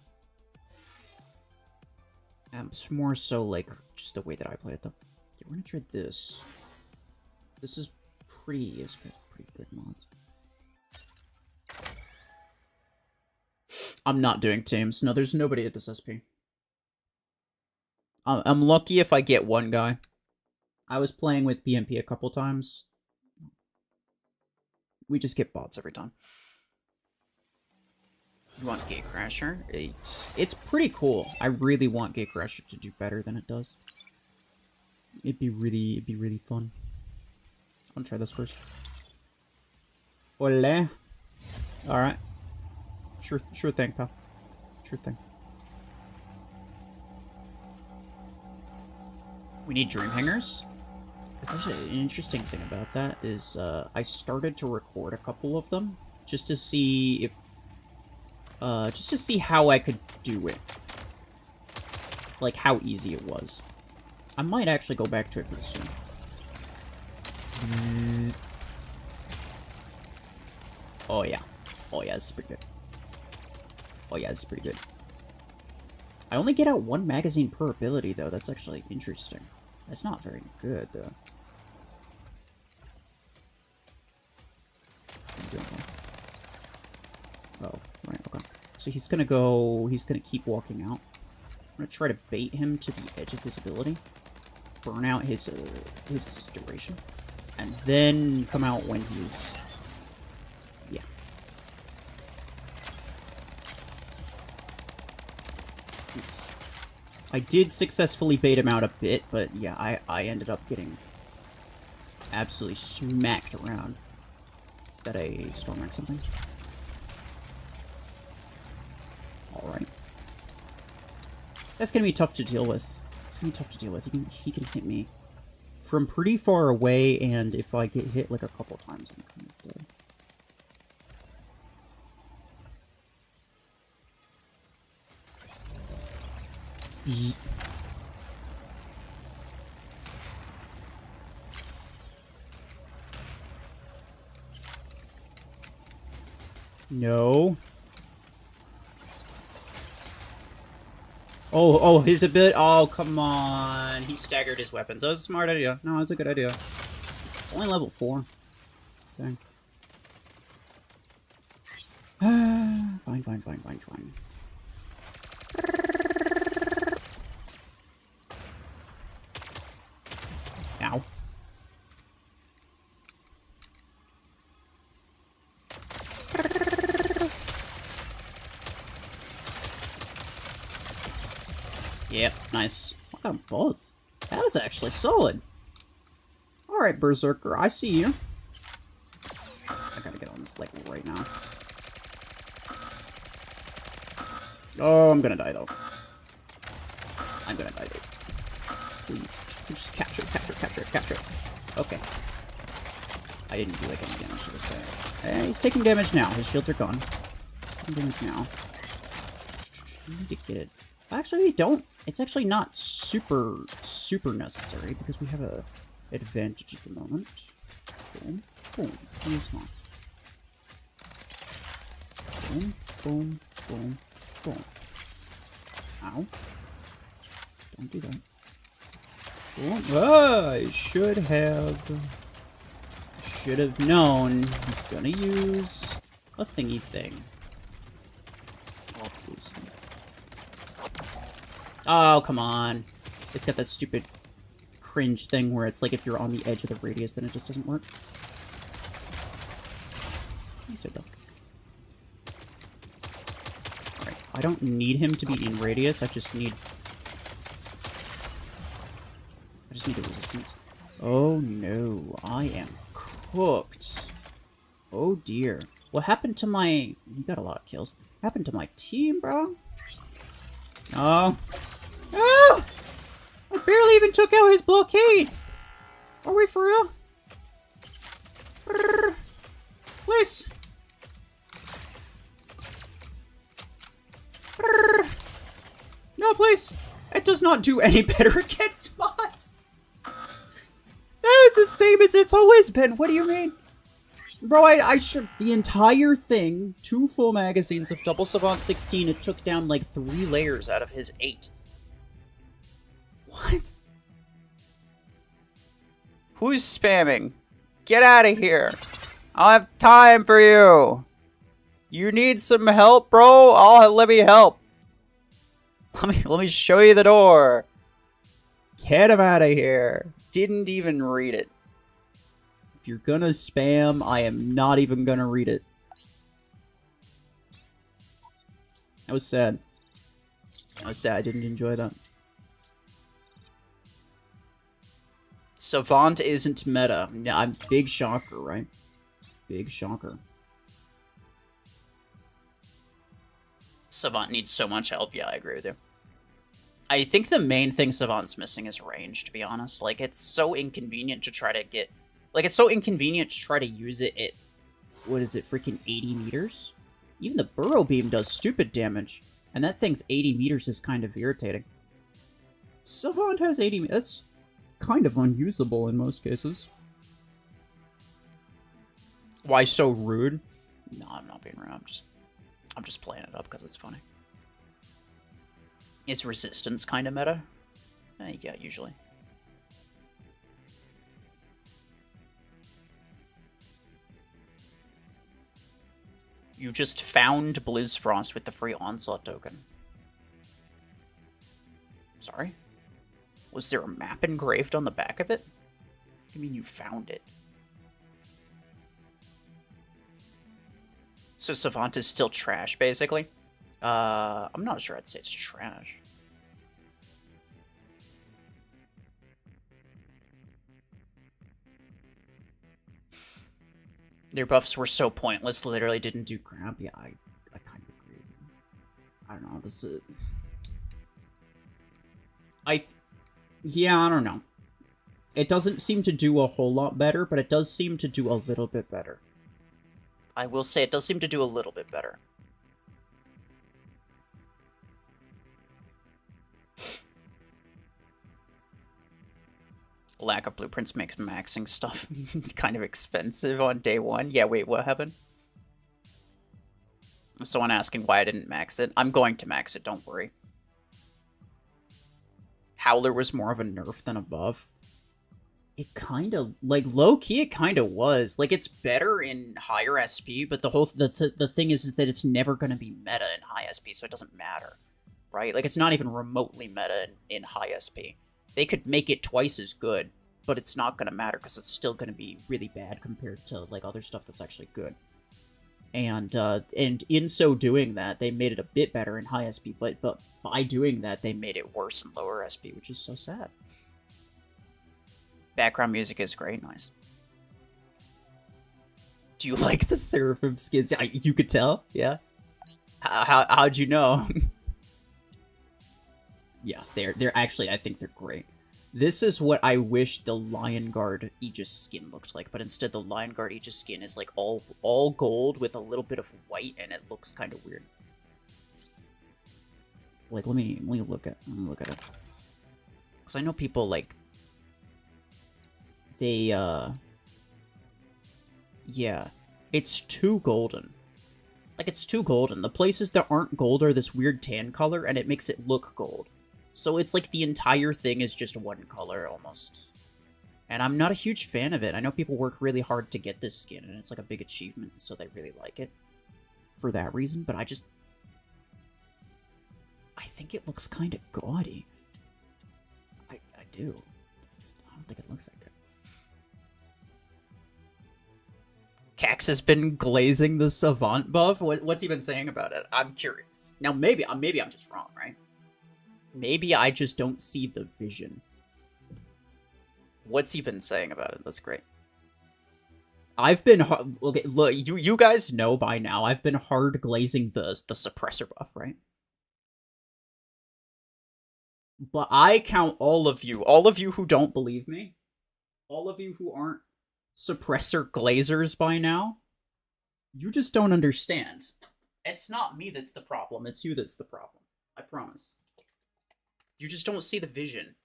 It's more so like just the way that I play it though. Yeah, we're gonna try this. This is pretty good mods. I'm not doing teams. No, there's nobody at this SP. I'm lucky if I get one guy. I was playing with PMP a couple times. We just get bots every time. You want Gatecrasher? It's pretty cool. I really want Gatecrasher to do better than it does. It'd be really fun. I'll try this first. Ole. Alright. Sure thing, pal. Sure thing. We need dream hangers. It's actually an interesting thing about that is I started to record a couple of them just to see if how I could do it. Like how easy it was. I might actually go back to it pretty soon. Bzzz. Oh yeah. Oh yeah, this is pretty good. Oh yeah, this is pretty good. I only get out 1 magazine per ability though. That's actually interesting. That's not very good, though. Oh, right, okay. So he's gonna keep walking out. I'm gonna try to bait him to the edge of his ability. Burn out his duration. And then come out when he's... Yeah. Oops. I did successfully bait him out a bit, but yeah, I ended up getting absolutely smacked around. Is that a Storm Rank something? Alright. That's gonna be tough to deal with. It's gonna be tough to deal with. He can hit me from pretty far away, and if I get hit like a couple times, I'm kind of dead. No. Oh, his ability. Oh, come on. He staggered his weapons. That was a smart idea. No, that's a good idea. It's only level 4. Dang. Fine. Ow. Yep, nice. I got them both. That was actually solid. Alright, Berserker, I see you. I gotta get on this, like, right now. Oh, I'm gonna die, though. Please, just capture it. Okay. I didn't do, like, any damage to this guy. He's taking damage now. His shields are gone. Taking damage now. I need to get it. Actually, we don't. It's actually not super necessary because we have a advantage at the moment. Boom, boom, and small. Boom. Ow. Don't do that. Boom. Oh, I should have known he's gonna use a thingy thing. Oh, please. Oh, come on. It's got that stupid cringe thing where it's like if you're on the edge of the radius, then it just doesn't work. He's dead, though. Alright, I don't need him to be in radius, I just need the resistance. Oh no, I am cooked. Oh dear. What happened to my... You got a lot of kills. What happened to my team, bro? Oh. Oh! I barely even took out his blockade! Are we for real? Please! No, please! It does not do any better against bots! That is the same as it's always been, what do you mean? Bro, I should... The entire thing, 2 full magazines of Double Savant 16, it took down like 3 layers out of his 8. What? Who's spamming? Get out of here. I don't have time for you. You need some help, bro? Let me help. Let me show you the door. Get him out of here. Didn't even read it. If you're gonna spam, I am not even gonna read it. That was sad. That was sad. I didn't enjoy that. Savant isn't meta. Yeah, I'm big shocker, right? Big shocker. Savant needs so much help. Yeah, I agree with you. I think the main thing Savant's missing is range, to be honest. Like, it's so inconvenient to try to get... Like, it's so inconvenient to try to use it at... What is it, freaking 80 meters? Even the Burrow beam does stupid damage. And that thing's 80 meters is kind of irritating. Savant has 80 meters. That's kind of unusable in most cases. Why so rude? No, I'm not being rude. I'm just playing it up because it's funny. Is resistance kind of meta? Yeah, usually. You just found Blizzfrost with the free onslaught token. Sorry? Was there a map engraved on the back of it? What do you mean you found it? So Savant is still trash, basically? I'm not sure I'd say it's trash. Their buffs were so pointless, literally didn't do crap. Yeah, I kind of agree with you. I don't know, this is... Yeah, I don't know. It doesn't seem to do a whole lot better, but it does seem to do a little bit better. I will say it does seem to do a little bit better. Lack of blueprints makes maxing stuff kind of expensive on day 1. Yeah, wait, what happened? Someone asking why I didn't max it. I'm going to max it, don't worry. Howler was more of a nerf than a buff. It kind of, like, low-key, it kind of was. Like, it's better in higher SP, but the thing is that it's never going to be meta in high SP, so it doesn't matter, right? Like, it's not even remotely meta in high SP. They could make it twice as good, but it's not going to matter because it's still going to be really bad compared to, like, other stuff that's actually good. And in so doing that, they made it a bit better in high SP, but by doing that, they made it worse in lower SP, which is so sad. Background music is great, nice. Do you like the Seraphim skins? You could tell, yeah? How'd you know? Yeah, they're actually, I think they're great. This is what I wish the Lion Guard Aegis skin looked like, but instead the Lion Guard Aegis skin is like all gold with a little bit of white, and it looks kind of weird. Like, let me look at it. Because I know people, like, they, yeah, it's too golden. Like, it's too golden. The places that aren't gold are this weird tan color, and it makes it look gold. So it's like the entire thing is just one color, almost. And I'm not a huge fan of it. I know people work really hard to get this skin, and it's like a big achievement, so they really like it. For that reason, but I think it looks kind of gaudy. I do. I don't think it looks that good. Cax has been glazing the Savant buff? What's he been saying about it? I'm curious. Now, maybe I'm just wrong, right? Maybe I just don't see the vision. What's he been saying about it? That's great. I've been okay. Look, you guys know by now. I've been hard glazing the suppressor buff, right? But I count all of you who don't believe me, all of you who aren't suppressor glazers by now. You just don't understand. It's not me that's the problem. It's you that's the problem. I promise. You just don't see the vision.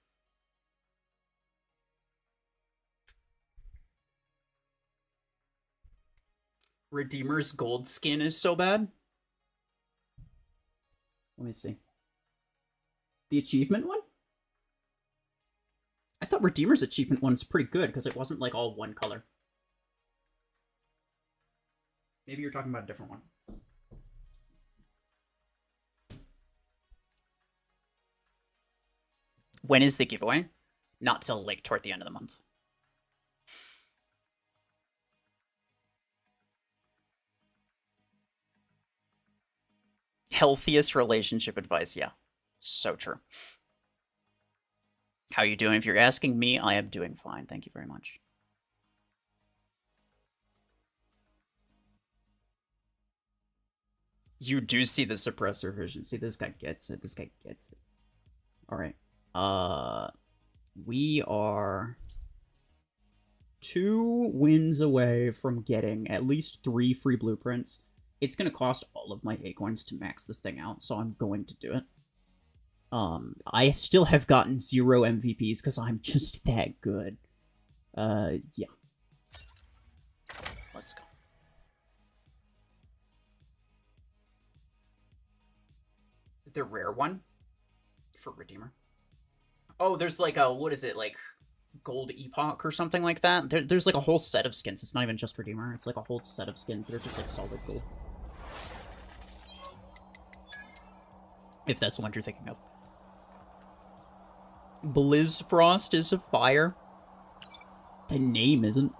Redeemer's gold skin is so bad. Let me see. The achievement one? I thought Redeemer's achievement one's pretty good because it wasn't like all one color. Maybe you're talking about a different one. When is the giveaway? Not till like toward the end of the month. Healthiest relationship advice, yeah. So true. How you doing? If you're asking me, I am doing fine. Thank you very much. You do see the suppressor vision. See, this guy gets it. This guy gets it. All right. We are 2 wins away from getting at least 3 free blueprints. It's gonna cost all of my acorns to max this thing out, so I'm going to do it. I still have gotten 0 MVPs because I'm just that good. Yeah. Let's go. The rare one for Redeemer. Oh, there's like a, what is it, like Gold Epoch or something like that? There's like a whole set of skins. It's not even just Redeemer. It's like a whole set of skins that are just like solid gold. If that's the one you're thinking of. Blizzfrost is a fire. The name isn't.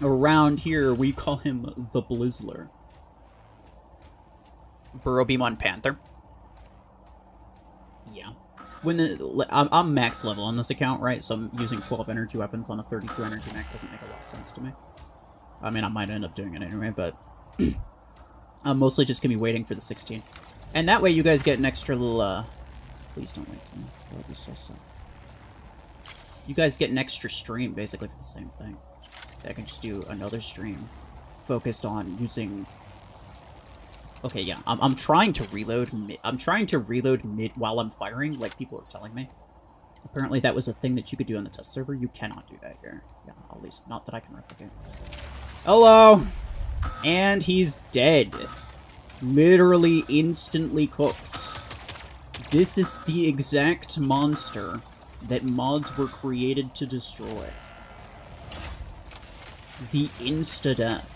Around here, we call him the Blizzler. Burrow Beam on Panther. Yeah. When I'm max level on this account, right? So I'm using 12 energy weapons on a 32 energy mech. Doesn't make a lot of sense to me. I mean, I might end up doing it anyway, but I'm mostly just gonna be waiting for the 16. And that way you guys get an extra little, please don't wait to me. That would be so sad. You guys get an extra stream, basically, for the same thing. I can just do another stream focused on using... Okay, yeah, I'm trying to reload mid. I'm trying to reload mid while I'm firing, like people are telling me. Apparently that was a thing that you could do on the test server. You cannot do that here. Yeah, at least not that I can replicate. Hello! And he's dead. Literally instantly cooked. This is the exact monster that mods were created to destroy. The insta-death.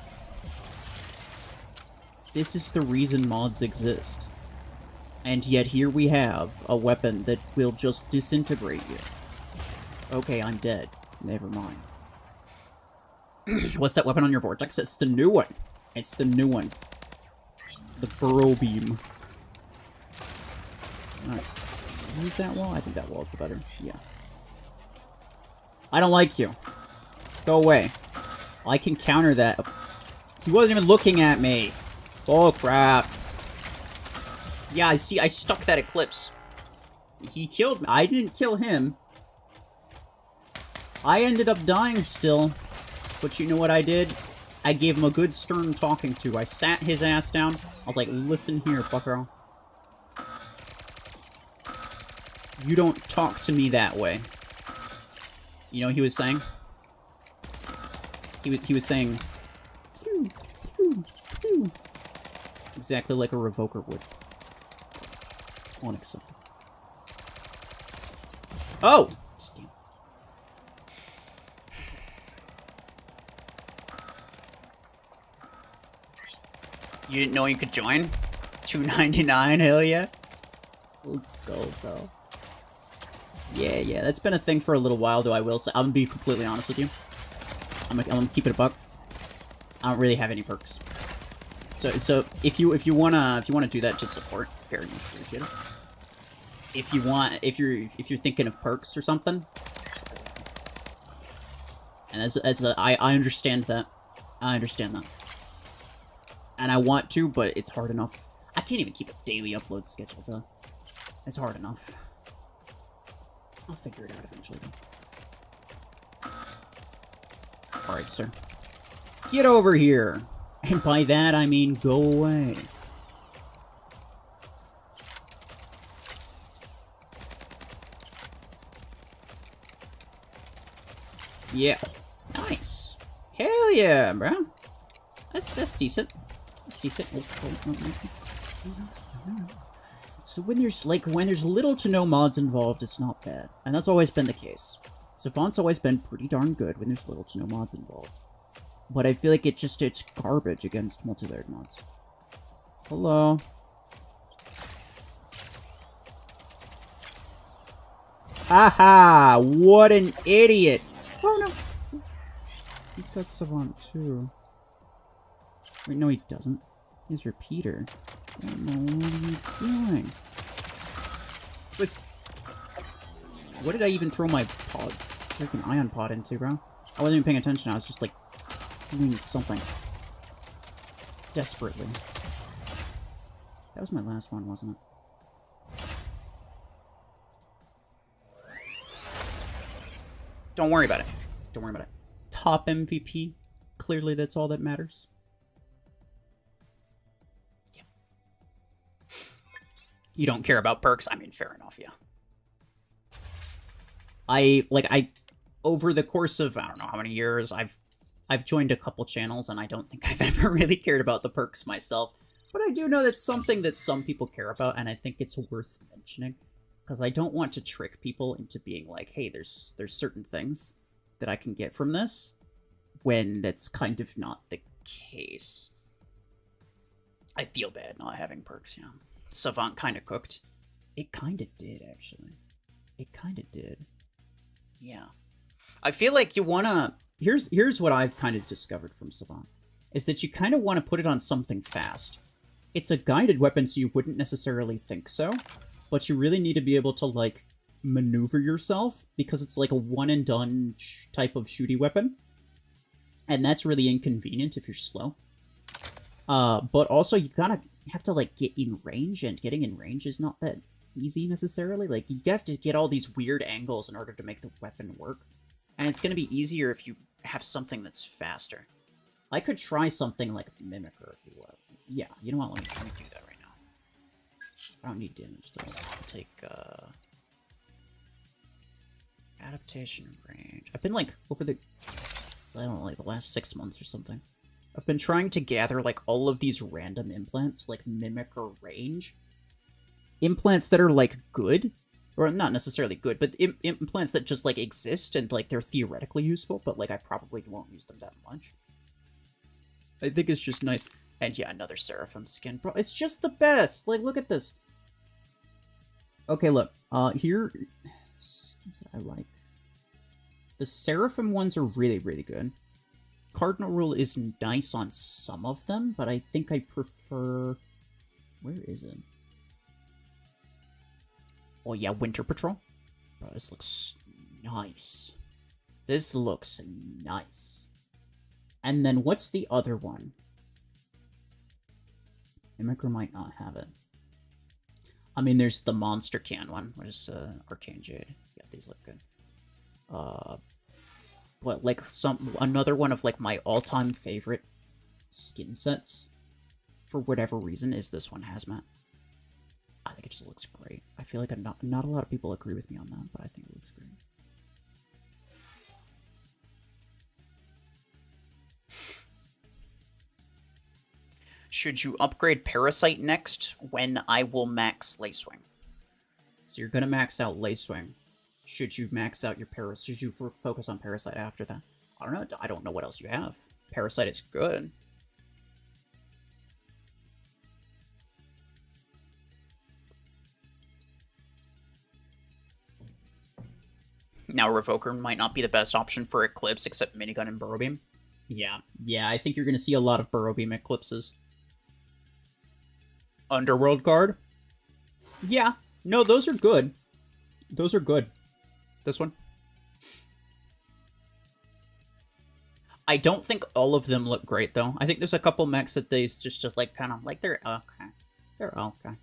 This is the reason mods exist. And yet here we have a weapon that will just disintegrate you. Okay, I'm dead. Never mind. What's that weapon on your vortex? It's the new one. It's the new one. The Burrow beam. Alright. Use that wall? I think that wall is the better. Yeah. I don't like you. Go away. I can counter that. He wasn't even looking at me. Oh, crap. Yeah, I see. I stuck that Eclipse. He killed me. I didn't kill him. I ended up dying still. But you know what I did? I gave him a good stern talking to. I sat his ass down. I was like, listen here, bucko. You don't talk to me that way. You know what he was saying? He was saying... Pew, pew, pew. Exactly like a revoker would. Unacceptable. Oh! Steam. You didn't know you could join? $2.99, hell yeah. Let's go, bro. Yeah, that's been a thing for a little while, though I will say. I'm gonna be completely honest with you. I'm gonna keep it a buck. I don't really have any perks. So if you wanna do that to support, very much appreciate it. If you're thinking of perks or something, and And I understand that. I understand that. And I want to, but it's hard enough. I can't even keep a daily upload schedule, though. It's hard enough. I'll figure it out eventually, though. Alright, sir. Get over here! And by that, I mean go away. Yeah. Nice. Hell yeah, bro. That's decent. That's decent. So when there's little to no mods involved, it's not bad. And that's always been the case. Savant's always been pretty darn good when there's little to no mods involved. But I feel like it's garbage against multi-layered mods. Hello. Haha! What an idiot! Oh no! He's got Savant too. Wait, no he doesn't. He's Repeater. Oh no, what are you doing? Listen. What did I even throw my pod, freaking ion pod into, bro? I wasn't even paying attention, I was just like, doing something. Desperately. That was my last one, wasn't it? Don't worry about it. Don't worry about it. Top MVP. Clearly that's all that matters. Yeah. You don't care about perks? I mean, fair enough, yeah. Over the course of, I don't know how many years, I've joined a couple channels, and I don't think I've ever really cared about the perks myself. But I do know that's something that some people care about, and I think it's worth mentioning. Because I don't want to trick people into being like, hey, there's certain things that I can get from this, when that's kind of not the case. I feel bad not having perks, yeah. Savant kind of cooked. It kind of did, actually. It kind of did. Yeah. I feel like you want to... Here's what I've kind of discovered from Savant. Is that you kind of want to put it on something fast. It's a guided weapon, so you wouldn't necessarily think so. But you really need to be able to, like, maneuver yourself. Because it's like a one-and-done type of shooty weapon. And that's really inconvenient if you're slow. But also, you have to, like, get in range. And getting in range is not that easy, necessarily. Like, you have to get all these weird angles in order to make the weapon work. And it's going to be easier if you have something that's faster. I could try something like Mimicker, if you will. Yeah, you know what? Let me do that right now. I don't need damage, though. I'll take, adaptation range. I've been, like, over the... I don't know, like, the last 6 months or something. I've been trying to gather, like, all of these random implants, like Mimicker range. Implants that are, like, good. Or not necessarily good, but implants that just, like, exist and, like, they're theoretically useful, but, like, I probably won't use them that much. I think it's just nice. And yeah, another Seraphim skin. Bro, it's just the best! Like, look at this. Okay, look. Here... skins that I like. The Seraphim ones are really, really good. Cardinal Rule is nice on some of them, but I think I prefer... Where is it? Oh yeah, Winter Patrol. Bro, this looks nice. This looks nice. And then what's the other one? Mimicker might not have it. I mean, there's the Monster Can one, which is Arcane Jade. Yeah, these look good. But like another one of like my all-time favorite skin sets, for whatever reason, is this one, Hazmat. I think it just looks great. I feel like not a lot of people agree with me on that, but I think it looks great. Should you upgrade Parasite next? When I will max Lacewing. So you're gonna max out Lacewing. Should you max out your Parasite? Should you focus on Parasite after that? I don't know. I don't know what else you have. Parasite is good. Now Revoker might not be the best option for Eclipse, except Minigun and Burrow Beam. Yeah, I think you're going to see a lot of Burrow Beam Eclipses. Underworld Guard? Yeah. No, those are good. Those are good. This one? I don't think all of them look great, though. I think there's a couple mechs that they just like, kind of, like, they're okay. They're okay.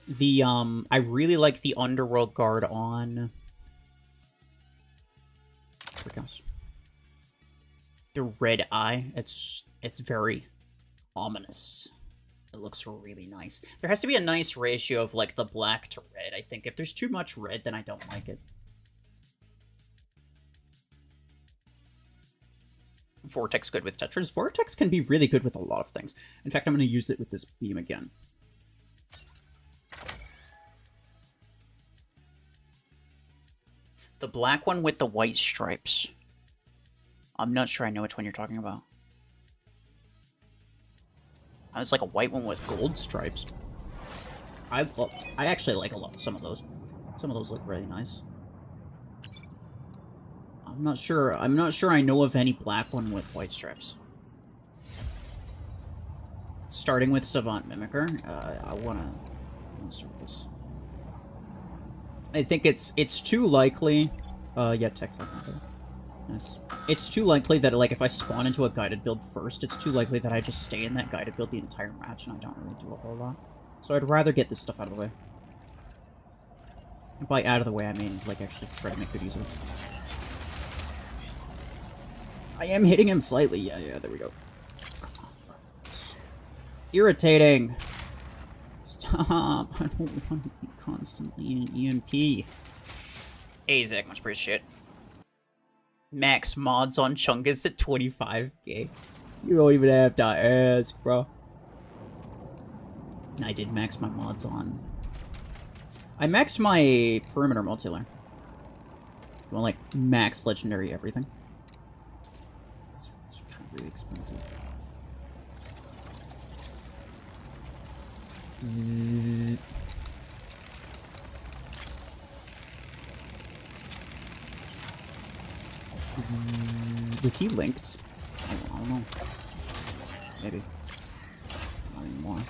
The, I really like the Underworld Guard on... Here it goes. The red eye. It's very ominous. It looks really nice. There has to be a nice ratio of, like, the black to red, I think. If there's too much red, then I don't like it. Vortex good with Tetris. Vortex can be really good with a lot of things. In fact, I'm going to use it with this beam again. The black one with the white stripes. I'm not sure I know which one you're talking about. I was like a white one with gold stripes. I actually like a lot. Some of those look really nice. I'm not sure I know of any black one with white stripes. Starting with Savant Mimicker, I wanna start with this. I think it's too likely. Yeah, text. Nice. It's too likely that, like, if I spawn into a guided build first, it's too likely that I just stay in that guided build the entire match, and I don't really do a whole lot. So I'd rather get this stuff out of the way. By out of the way, I mean, like, actually try to make good use of it. I am hitting him slightly. Yeah, there we go. Come on, bro. It's irritating. Stop. I don't want to be constantly in EMP. Hey, Zach, much appreciate. Max mods on Chungus at 25k. You don't even have to ask, bro. I did max my mods on. I maxed my perimeter multi-layer. Well, like, max legendary everything. It's kind of really expensive. Bzzz. Bzzz. Was he linked? I don't know. Maybe. Not anymore.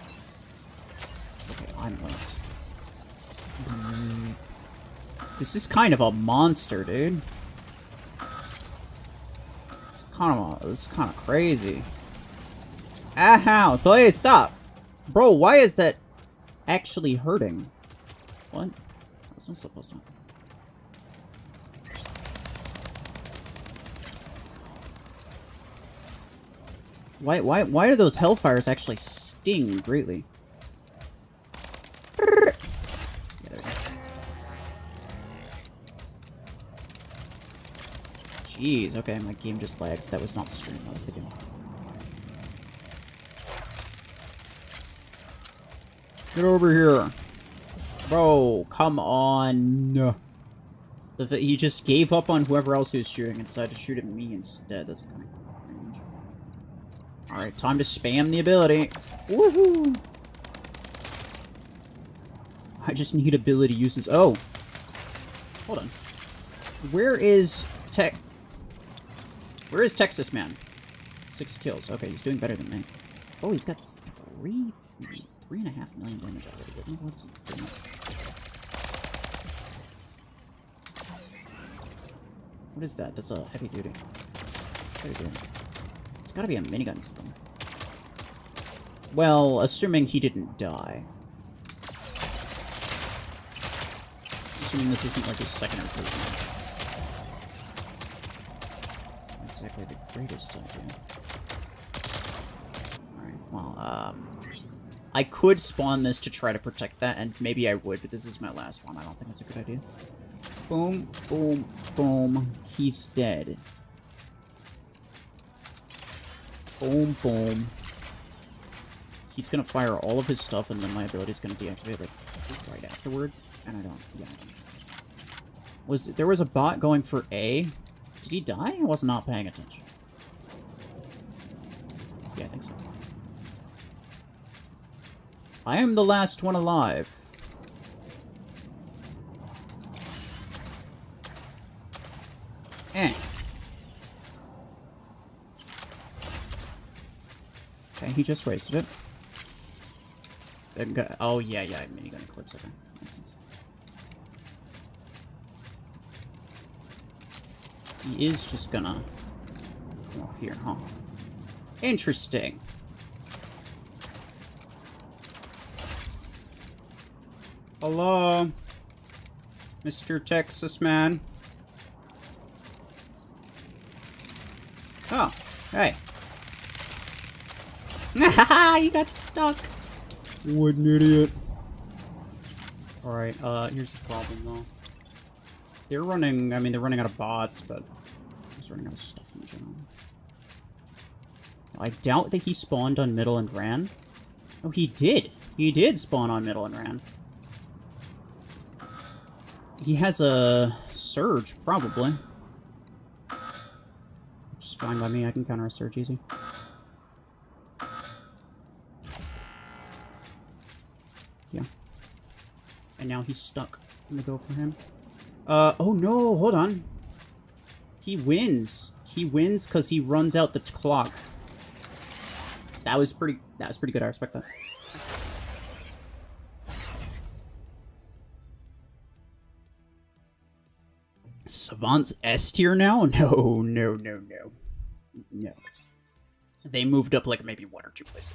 Okay, I'm linked. Bzzz. This is kind of a monster, dude. It's kind of crazy. Ow! Please stop, bro. Why is that actually hurting? What? That's not supposed to. Why do those hellfires actually sting greatly? Yeah, there we go. Jeez, okay, my game just lagged. That was not the stream, that was the game. Get over here. Bro, come on. He just gave up on whoever else he was shooting and decided to shoot at me instead. That's kind of cringe. Alright, time to spam the ability. Woohoo! I just need ability uses. Oh! Hold on. Where is Texas Man? 6 kills. Okay, he's doing better than me. Oh, he's got 3.5 million damage already. What's he doing? What is that? That's a heavy duty. What's heavy duty? It's gotta be a minigun something. Well, assuming he didn't die. Assuming this isn't like his second or third one. It's not exactly the greatest idea. Alright, well, I could spawn this to try to protect that, and maybe I would, but this is my last one. I don't think that's a good idea. Boom, boom, boom. He's dead. Boom, boom. He's gonna fire all of his stuff, and then my ability's gonna deactivate, like, right afterward. And I don't, yeah. There was a bot going for A? Did he die? I was not paying attention. Yeah, I think so. I am the last one alive. Eh. Okay, he just wasted it. Oh, yeah, minigun eclipse, okay. Makes sense. He is just gonna come up here, huh? Interesting. Hello, Mr. Texas Man. Oh, hey. You got stuck. What an idiot. Alright, here's the problem, though. They're running out of bots, but I'm just running out of stuff in general. I doubt that he spawned on middle and ran. Oh, he did. He did spawn on middle and ran. He has a surge, probably. Which is fine by me. I can counter a surge easy. Yeah. And now he's stuck. I'm gonna go for him. Oh no, hold on. He wins. He wins because he runs out the clock. That was pretty good. I respect that. Savant's S tier now? No. No. They moved up like maybe 1 or 2 places.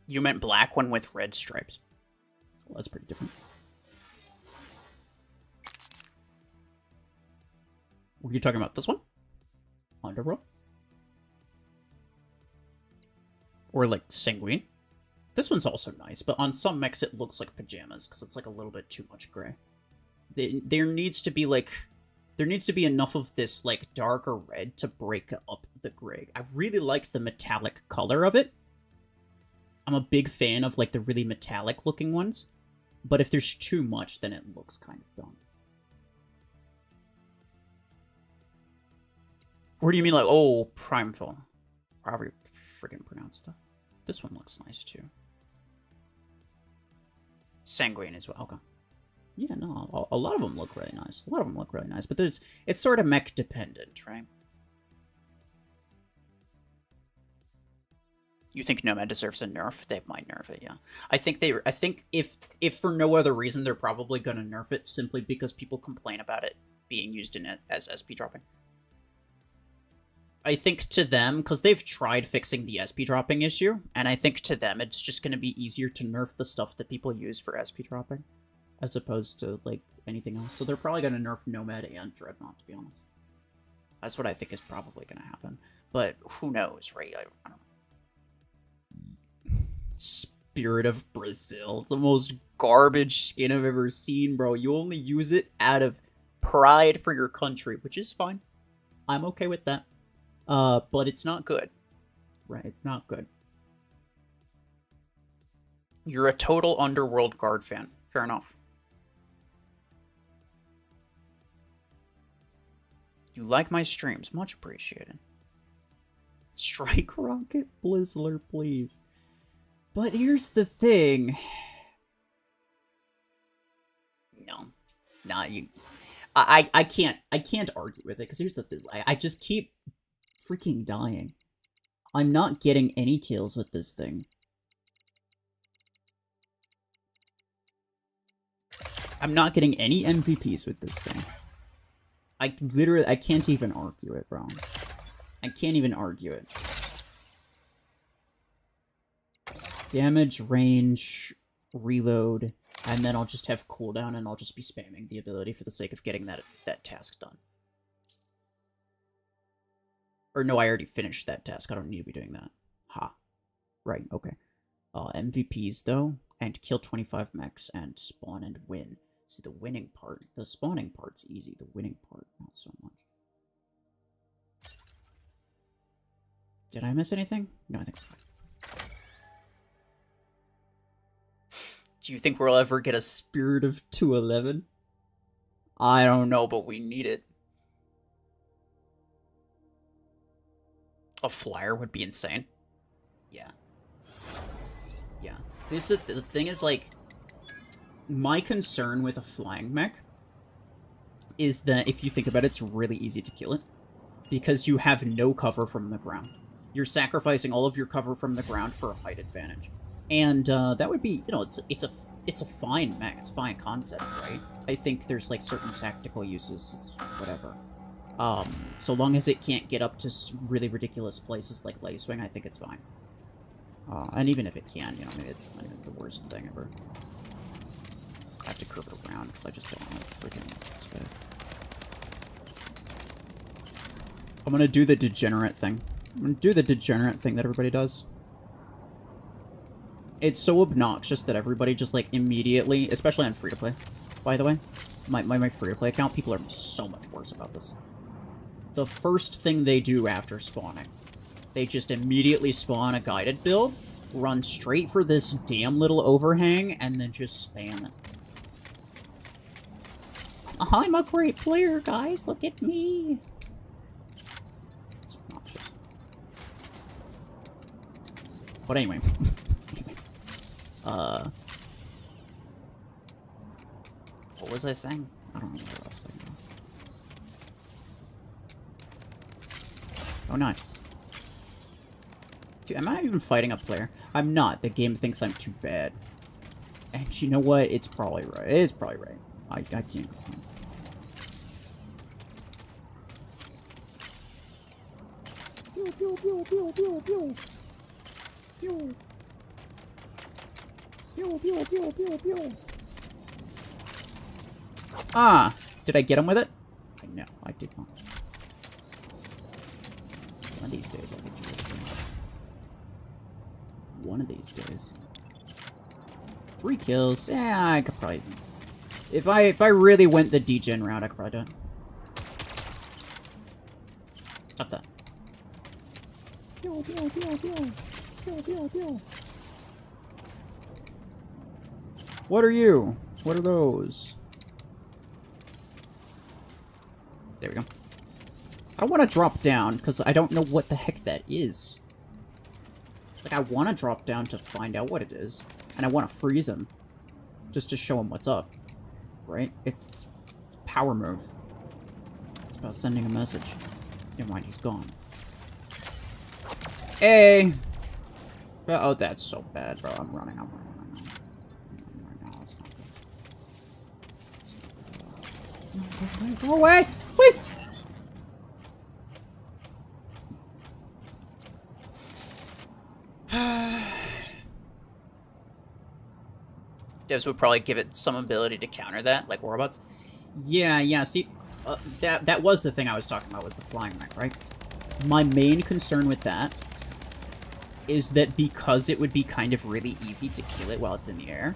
You meant black one with red stripes. Well, that's pretty different. Were you talking about this one? Underworld? Or like Sanguine? This one's also nice, but on some mechs it looks like pajamas because it's like a little bit too much gray. There needs to be enough of this like darker red to break up the gray. I really like the metallic color of it. I'm a big fan of like the really metallic looking ones, but if there's too much, then it looks kind of dumb. Or do you mean like, oh, Primeful? However you friggin' pronounce that. This one looks nice too. Sanguine as well. Okay. Yeah, no, a lot of them look really nice. But it's sort of mech dependent, right? You think Nomad deserves a nerf? They might nerf it, yeah. I think if for no other reason, they're probably gonna nerf it simply because people complain about it being used in it as SP dropping. I think to them, because they've tried fixing the SP dropping issue, and I think to them it's just going to be easier to nerf the stuff that people use for SP dropping, as opposed to, like, anything else. So they're probably going to nerf Nomad and Dreadnought, to be honest. That's what I think is probably going to happen. But who knows, right? I don't know. Spirit of Brazil. It's the most garbage skin I've ever seen, bro. You only use it out of pride for your country, which is fine. I'm okay with that. But it's not good. Right, it's not good. You're a total Underworld Guard fan. Fair enough. You like my streams. Much appreciated. Strike Rocket Blizzler, please. But here's the thing. No. Nah, you... I can't argue with it, because here's the thing. I just keep freaking dying. I'm not getting any kills with this thing. I'm not getting any MVPs with this thing. I can't even argue it, bro. I can't even argue it. Damage, range, reload, and then I'll just have cooldown and I'll just be spamming the ability for the sake of getting that task done. Or no, I already finished that task. I don't need to be doing that. Ha. Right, okay. MVPs, though, and kill 25 mechs and spawn and win. See, the winning part, the spawning part's easy. The winning part, not so much. Did I miss anything? No, I think we're fine. Do you think we'll ever get a Spirit of 211? I don't know, but we need it. A flyer would be insane. Yeah. Yeah. The thing is, like, my concern with a flying mech is that if you think about it, it's really easy to kill it. Because you have no cover from the ground. You're sacrificing all of your cover from the ground for a height advantage. And that would be, you know, it's a fine mech, it's a fine concept, right? I think there's like certain tactical uses, it's whatever. So long as it can't get up to really ridiculous places like Laser Swing, I think it's fine. And even if it can, you know, maybe it's not even the worst thing ever. I have to curve it around because I just don't want to freaking spit. I'm gonna do the degenerate thing. I'm gonna do the degenerate thing that everybody does. It's so obnoxious that everybody just, like, immediately, especially on free-to-play, by the way. My free-to-play account, people are so much worse about this. The first thing they do after spawning, they just immediately spawn a guided build, run straight for this damn little overhang, and then just spam it. I'm a great player, guys. Look at me. It's obnoxious. But anyway. What was I saying? I don't remember what I was saying. Oh, nice. Dude, am I even fighting a player? I'm not. The game thinks I'm too bad. And you know what? It's probably right. It's probably right. I can't go home. Pew, pew, pew, pew, pew, pew. Pew. Pew, pew, pew, pew, pew. Ah! Did I get him with it? No, I did not. One of these days I'll get you with it. One of these days. 3 kills. Yeah, I could probably... If I really went the degen route, I could probably do it. Stop that. Pew, pew, pew, pew. Pew, pew, pew. What are you? What are those? There we go. I don't want to drop down, because I don't know what the heck that is. Like, I want to drop down to find out what it is. And I want to freeze him. Just to show him what's up. Right? It's a power move. It's about sending a message. And when he's gone. Hey! Oh, that's so bad, bro. I'm running right now. It's not good. It's not good. Go away! Please! Devs would probably give it some ability to counter that, like robots. Yeah, see, that was the thing I was talking about, was the flying mech, right? My main concern with that is that because it would be kind of really easy to kill it while it's in the air,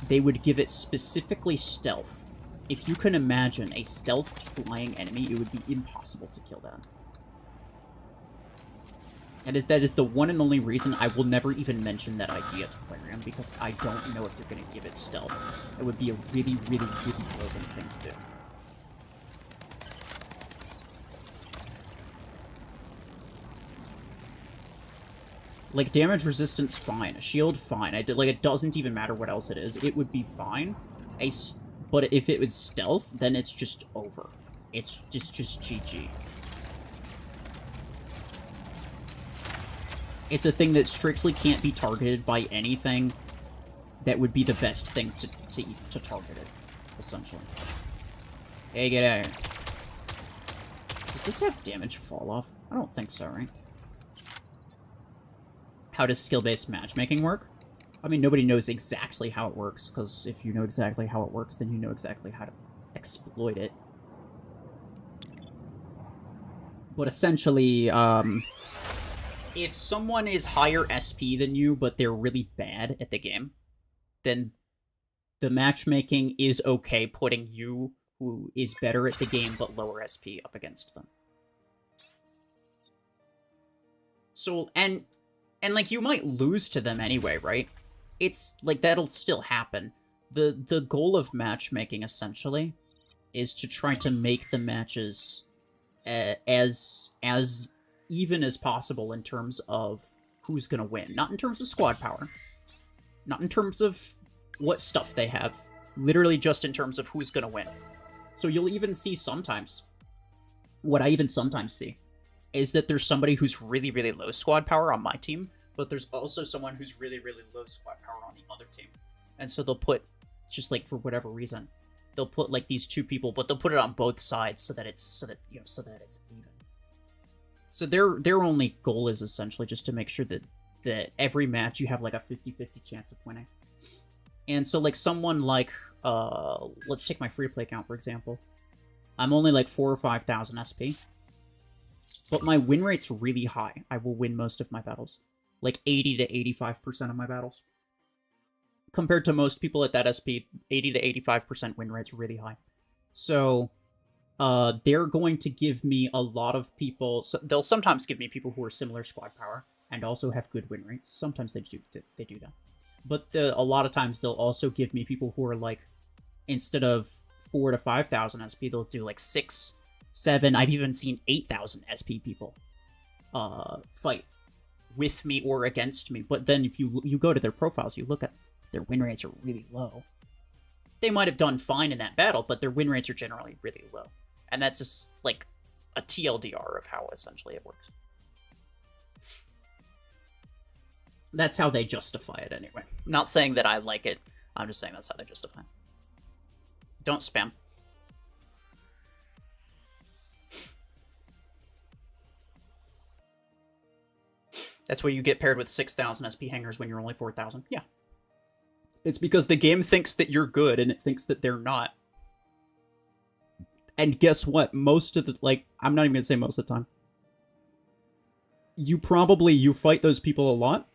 they would give it specifically stealth. If you can imagine a stealthed flying enemy, it would be impossible to kill that. That is the one and only reason I will never even mention that idea to Plarium, because I don't know if they're going to give it stealth. It would be a really, really, really broken thing to do. Like, damage resistance, fine. Shield, fine. Like, it doesn't even matter what else it is. It would be fine. But if it was stealth, then it's just over. It's just GG. It's a thing that strictly can't be targeted by anything that would be the best thing to target it, essentially. Hey, get out of here. Does this have damage fall off? I don't think so, right? How does skill-based matchmaking work? I mean, nobody knows exactly how it works, because if you know exactly how it works, then you know exactly how to exploit it. But essentially, if someone is higher SP than you, but they're really bad at the game, then the matchmaking is okay putting you, who is better at the game but lower SP, up against them. So, and like, you might lose to them anyway, right? It's, like, that'll still happen. The goal of matchmaking, essentially, is to try to make the matches as even as possible in terms of who's gonna win. Not in terms of squad power. Not in terms of what stuff they have. Literally just in terms of who's gonna win. So you'll even see sometimes, what I even sometimes see, is that there's somebody who's really, really low squad power on my team, but there's also someone who's really, really low squad power on the other team. And so they'll put, just like for whatever reason, they'll put like these two people, but they'll put it on both sides so that it's even. So their only goal is essentially just to make sure that every match you have like a 50-50 chance of winning. And so like someone like let's take my free play account for example. I'm only like 4,000 or 5,000 SP. But my win rate's really high. I will win most of my battles. Like 80 to 85% of my battles. Compared to most people at that SP, 80 to 85% win rate's really high. So, they're going to give me a lot of people... So they'll sometimes give me people who are similar squad power and also have good win rates. Sometimes they do that. But a lot of times they'll also give me people who are like, instead of 4,000 to 5,000 SP, they'll do like 6,000, 7,000, I've even seen 8,000 SP people fight with me or against me. But then if you go to their profiles, you look at their win rates are really low. They might have done fine in that battle, but their win rates are generally really low. And that's just like a TLDR of how essentially it works. That's how they justify it anyway. I'm not saying that I like it. I'm just saying that's how they justify it. Don't spam. That's why you get paired with 6,000 SP hangers when you're only 4,000. Yeah. It's because the game thinks that you're good and it thinks that they're not. And guess what? Most of the, like, I'm not even gonna say most of the time. You fight those people a lot.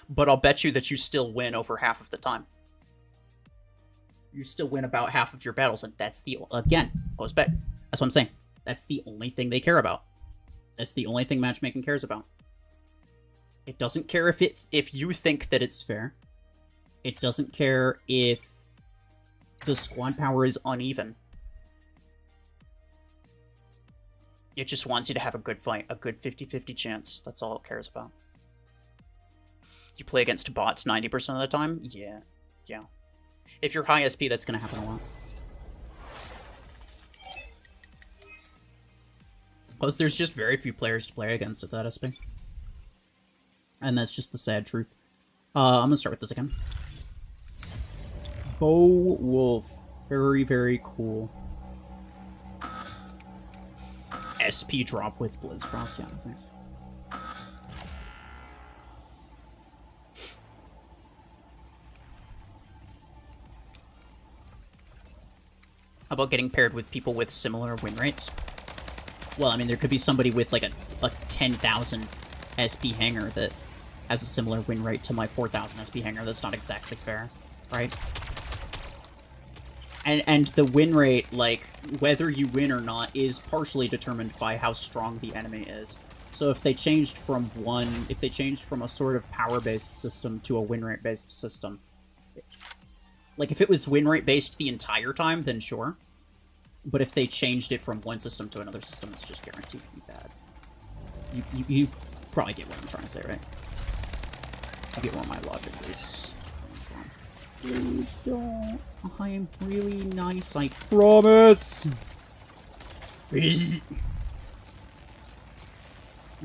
But I'll bet you that you still win over half of the time. You still win about half of your battles, and that's again, goes back. That's what I'm saying. That's the only thing they care about. That's the only thing matchmaking cares about. It doesn't care if you think that it's fair. It doesn't care if the squad power is uneven. It just wants you to have a good fight, a good 50-50 chance. That's all it cares about. You play against bots 90% of the time? Yeah. Yeah. If you're high SP, that's going to happen a lot. Plus, there's just very few players to play against at that SP. And that's just the sad truth. I'm going to start with this again. Bow Wolf. Very, very cool. SP drop with Blizzfrost. Yeah, thanks. How about getting paired with people with similar win rates? Well, I mean, there could be somebody with like a 10,000 SP hanger that has a similar win rate to my 4,000 SP hanger. That's not exactly fair, right? And the win rate, like, whether you win or not, is partially determined by how strong the enemy is. So if they changed from a sort of power-based system to a win rate-based system, like, if it was win rate-based the entire time, then sure. But if they changed it from one system to another system, it's just guaranteed to be bad. You probably get what I'm trying to say, right? You get where my logic is coming from. Please don't. I am really nice, I promise!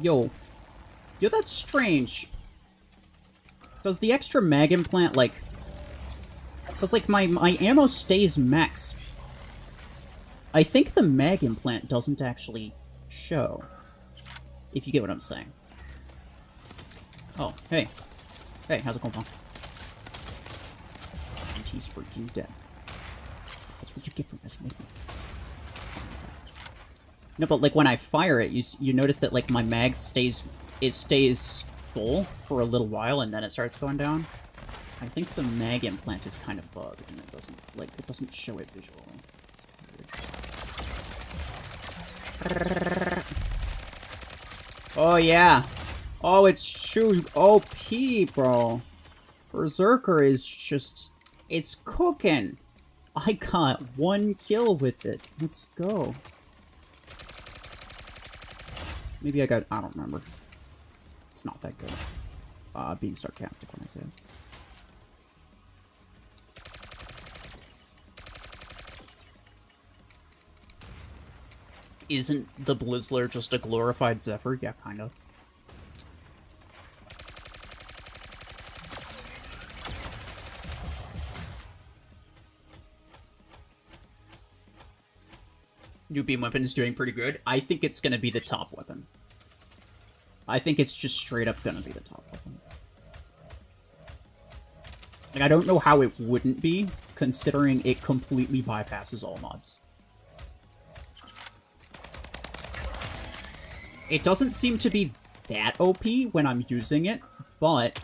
Yo, that's strange. Does the extra mag implant, like... Because, like, my ammo stays max. I think the mag implant doesn't actually show. If you get what I'm saying. Oh, hey. Hey, how's it going, pal? And he's freaking dead. That's what you get for messing with me. No, but, like, when I fire it, you notice that, like, my mag stays full for a little while, and then it starts going down. I think the mag implant is kind of bugged, and it doesn't show it visually. It's weird. Oh, yeah. Oh, it's true. OP, bro. Berserker is just... It's cooking. I got 1 kill with it. Let's go. Maybe I don't remember. It's not that good. Being sarcastic when I say it. Isn't the Blizzler just a glorified Zephyr? Yeah, kind of. New beam weapon is doing pretty good. I think it's gonna be the top weapon. I think it's just straight up gonna be the top weapon. Like, I don't know how it wouldn't be, considering it completely bypasses all mods. It doesn't seem to be that OP when I'm using it, but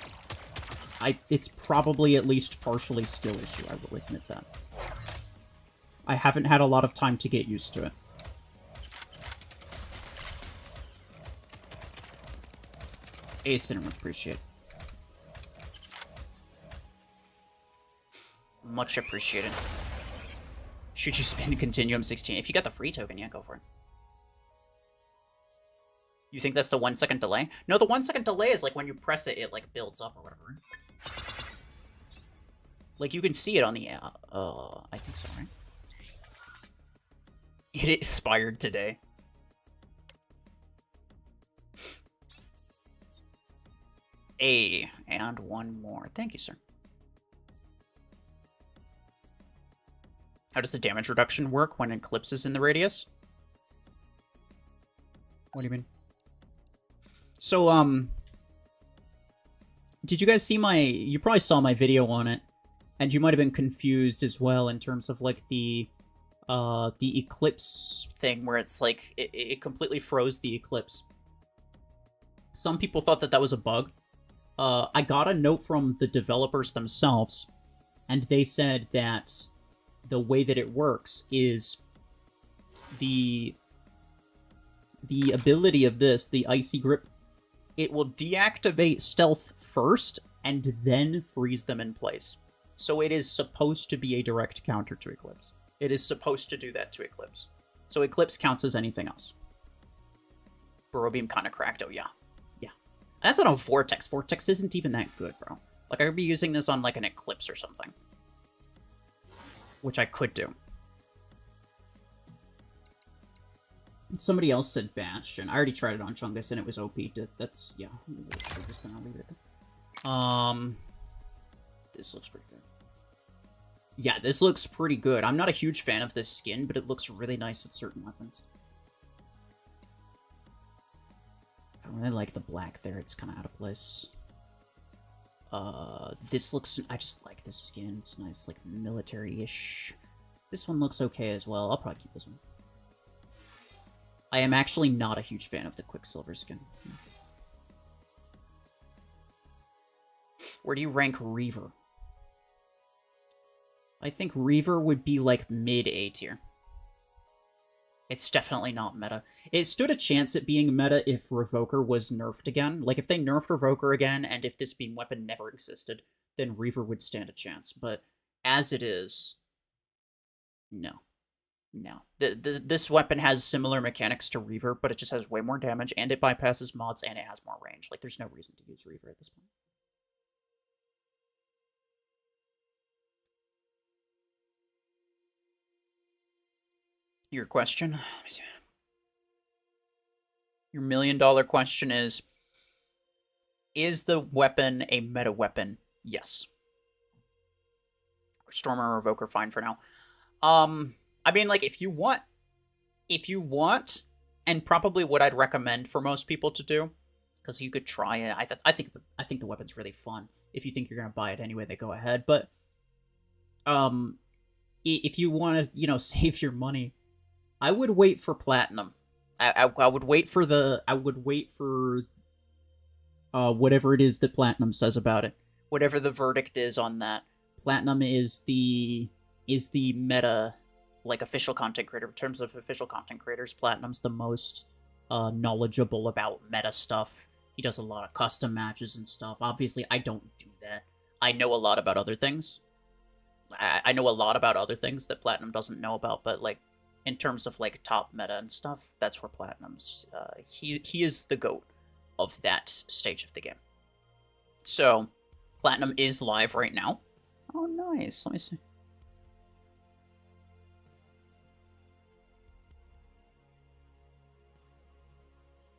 it's probably at least partially skill issue, I will admit that. I haven't had a lot of time to get used to it. Ace, much appreciate. Much appreciated. Should you spend Continuum 16? If you got the free token, yeah, go for it. You think that's the 1 second delay? No, the 1 second delay is like when you press it, it like builds up or whatever. Like you can see it on the, I think so, right? It expired today. And one more. Thank you, sir. How does the damage reduction work when Eclipse is in the radius? What do you mean? So, did you guys see you probably saw my video on it, and you might have been confused as well in terms of, like, the Eclipse thing, where it's, like, it completely froze the Eclipse. Some people thought that was a bug. I got a note from the developers themselves, and they said that the way that it works is the ability of this, the Icy Grip, it will deactivate stealth first and then freeze them in place. So it is supposed to be a direct counter to Eclipse. It is supposed to do that to Eclipse. So Eclipse counts as anything else. Burrow Beam kind of cracked, oh yeah. Yeah. That's on a Vortex. Vortex isn't even that good, bro. Like, I could be using this on, like, an Eclipse or something. Which I could do. Somebody else said Bastion. I already tried it on Chungus and it was OP. That's, yeah. We're just gonna leave it at that. This looks pretty good. Yeah, this looks pretty good. I'm not a huge fan of this skin, but it looks really nice with certain weapons. I don't really like the black there. It's kind of out of place. This looks... I just like this skin. It's nice, like, military-ish. This one looks okay as well. I'll probably keep this one. I am actually not a huge fan of the Quicksilver skin. Where do you rank Reaver? I think Reaver would be, like, mid-A tier. It's definitely not meta. It stood a chance at being meta if Revoker was nerfed again. Like, if they nerfed Revoker again, and if this beam weapon never existed, then Reaver would stand a chance. But as it is, no. No. This weapon has similar mechanics to Reaver, but it just has way more damage, and it bypasses mods, and it has more range. Like, there's no reason to use Reaver at this point. Your question? Let me see. Your $1 million question is the weapon a meta weapon? Yes. Stormer or Revoker, fine for now. I mean, like, if you want, and probably what I'd recommend for most people to do, because you could try it. I think the weapon's really fun. If you think you're gonna buy it anyway, they go ahead. But, if you want to, you know, save your money, I would wait for Platinum. I would wait for whatever it is that Platinum says about it. Whatever the verdict is on that. Platinum is the meta, like, official content creator. In terms of official content creators, Platinum's the most knowledgeable about meta stuff. He does a lot of custom matches and stuff. Obviously, I don't do that. I know a lot about other things. I know a lot about other things that Platinum doesn't know about, but, like, in terms of, like, top meta and stuff, that's where Platinum's... he is the GOAT of that stage of the game. So, Platinum is live right now. Oh, nice. Let me see.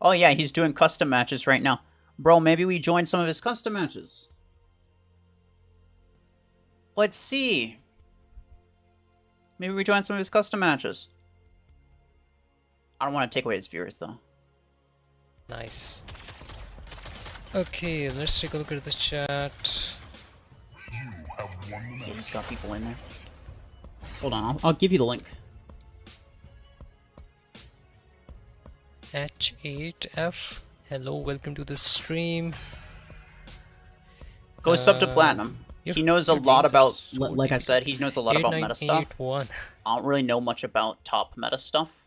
Oh, yeah, he's doing custom matches right now. Bro, maybe we join some of his custom matches. Let's see. Maybe we join some of his custom matches. I don't want to take away his viewers, though. Nice. Okay, let's take a look at the chat. Yeah, he's got people in there. Hold on, I'll give you the link. H8F. Hello, welcome to the stream. Go sub to Platinum. He knows a lot about, like I said, he knows a lot about meta stuff. I don't really know much about top meta stuff.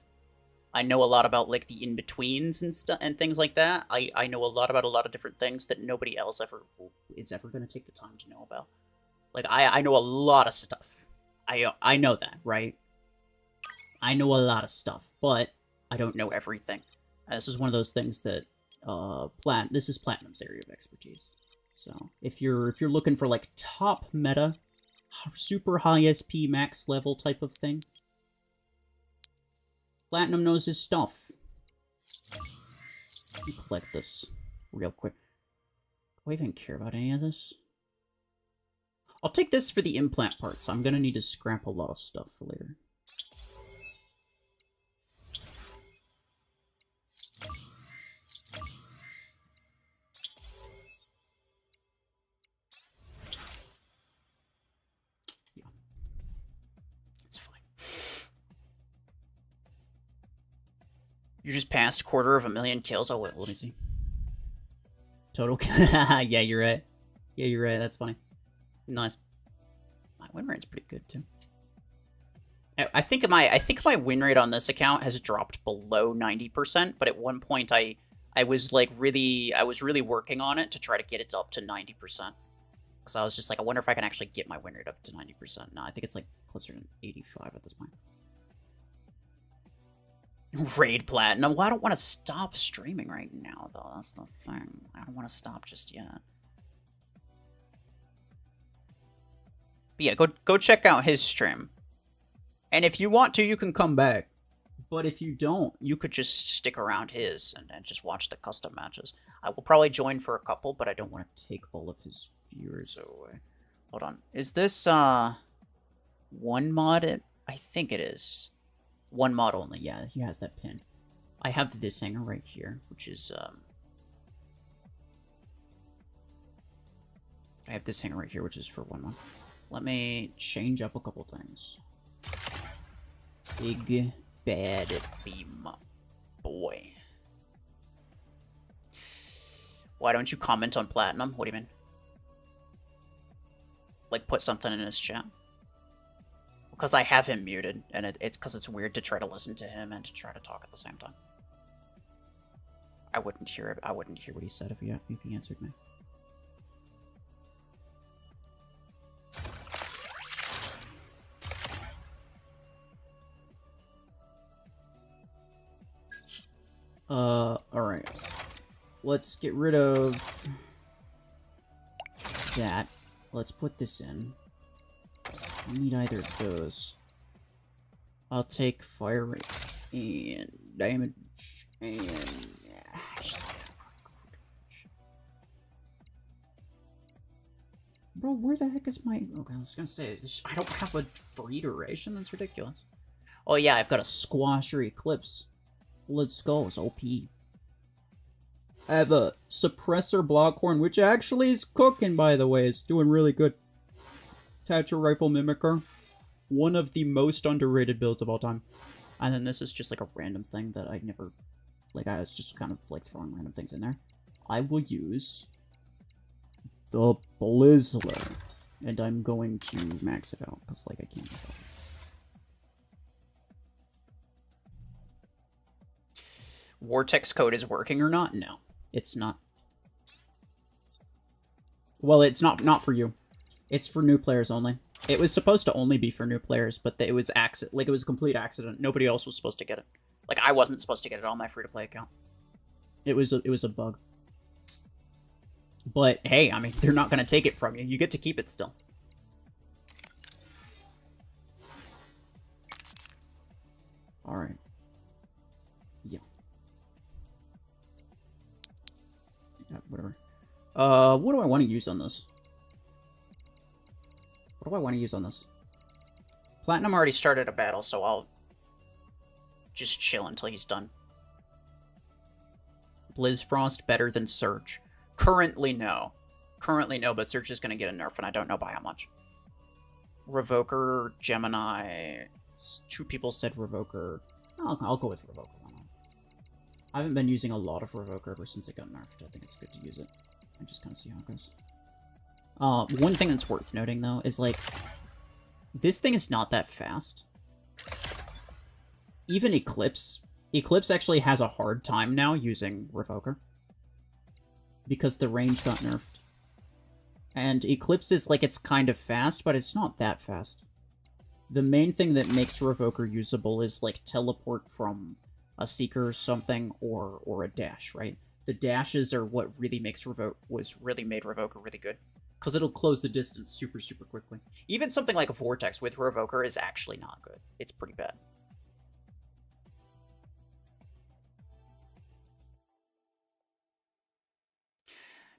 I know a lot about like the in-betweens and stuff and things like that. I know a lot about a lot of different things that nobody else is ever going to take the time to know about. Like I know a lot of stuff. I know that, right? I know a lot of stuff, but I don't know everything. And this is one of those things that this is Platinum's area of expertise. So if you're looking for like top meta, super high SP max level type of thing, Platinum knows his stuff. Let me collect this real quick. Do I even care about any of this? I'll take this for the implant parts. I'm gonna need to scrap a lot of stuff for later. You just passed 250,000 kills. Oh, wait, let me see. Total. Yeah, you're right. Yeah, you're right. That's funny. Nice. My win rate's pretty good too. I think my win rate on this account has dropped below 90%. But at one point, I was really working on it to try to get it up to 90%. Because I was just like, I wonder if I can actually get my win rate up to 90%. No, I think it's like closer to 85 at this point. Raid Platinum. Well, I don't want to stop streaming right now, though. That's the thing. I don't want to stop just yet. But yeah, go check out his stream. And if you want to, you can come back. But if you don't, you could just stick around his and just watch the custom matches. I will probably join for a couple, but I don't want to take all of his viewers away. Hold on. Is this, one mod? I think it is. One mod only, yeah, he has that pin. I have this hanger right here, which is, I have this hanger right here, which is for one mod. Let me change up a couple things. Big bad beam boy. Why don't you comment on Platinum? What do you mean? Like, put something in his chat? Because I have him muted, and it's because it's weird to try to listen to him and to try to talk at the same time. I wouldn't hear it. I wouldn't hear what he said if he answered me. Alright. Let's get rid of that. Let's put this in. I need either of those. I'll take fire rate and damage and bro, where the heck is my? Okay, I was gonna say I don't have a breeder ration. That's ridiculous. Oh yeah, I've got a squasher eclipse. Let's go. It's OP. I have a suppressor blockhorn, which actually is cooking. By the way, it's doing really good. Thatcher Rifle Mimicker. One of the most underrated builds of all time. And then this is just like a random thing that I never... Like, I was just kind of like throwing random things in there. I will use the Blizzler. And I'm going to max it out, because like I can't do that. Vortex code is working or not? No, it's not. Well, it's not for you. It's for new players only. It was supposed to only be for new players, but it was it was a complete accident. Nobody else was supposed to get it. Like, I wasn't supposed to get it on my free-to-play account. It was a bug. But hey, I mean, they're not gonna take it from you. You get to keep it still. All right. Yeah. Yeah, whatever. What do I want to use on this? What do I want to use on this? Platinum already started a battle, so I'll Just chill until he's done. Blizzfrost better than Surge. Currently, no. Currently, no, but Surge is going to get a nerf, and I don't know by how much. Revoker, Gemini. 2 people said Revoker. I'll go with Revoker. I haven't been using a lot of Revoker ever since it got nerfed. I think it's good to use it. And just kind of see how it goes. One thing that's worth noting, though, is, like, this thing is not that fast. Even Eclipse actually has a hard time now using Revoker. Because the range got nerfed. And Eclipse is, like, it's kind of fast, but it's not that fast. The main thing that makes Revoker usable is, like, teleport from a Seeker or something, or a dash, right? The dashes are what really made Revoker really good. Because it'll close the distance super, super quickly. Even something like a Vortex with Revoker is actually not good. It's pretty bad.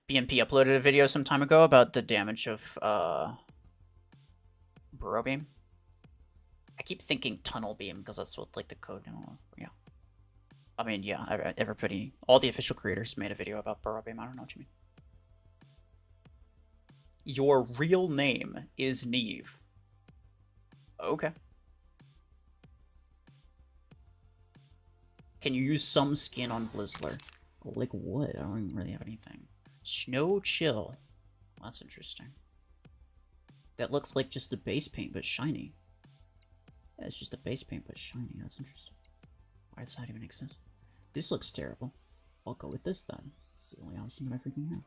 BMP uploaded a video some time ago about the damage of Burrow Beam. I keep thinking Tunnel Beam because that's what, like, the code. Yeah. I mean, yeah, everybody, all the official creators made a video about Burrow Beam. I don't know what you mean. Your real name is Neve. Okay. Can you use some skin on Blizzler? Like what? I don't even really have anything. Snow Chill. That's interesting. That looks like just the base paint, but shiny. Yeah, it's just the base paint, but shiny. That's interesting. Why does that even exist? This looks terrible. I'll go with this then. It's the only option that I freaking have.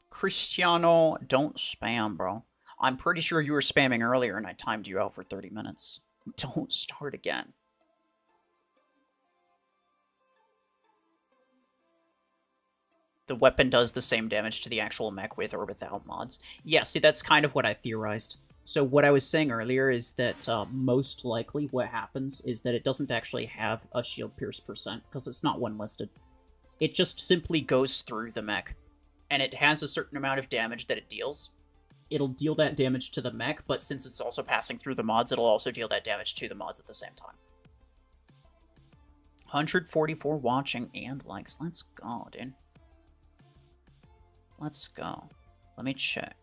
Cristiano, don't spam, bro. I'm pretty sure you were spamming earlier and I timed you out for 30 minutes. Don't start again. The weapon does the same damage to the actual mech with or without mods. Yeah, see, that's kind of what I theorized. So what I was saying earlier is that most likely what happens is that it doesn't actually have a shield pierce percent, because it's not one listed. It just simply goes through the mech. And it has a certain amount of damage that it deals. It'll deal that damage to the mech, but since it's also passing through the mods, it'll also deal that damage to the mods at the same time. 144 watching and likes. Let's go, dude. Let's go. Let me check.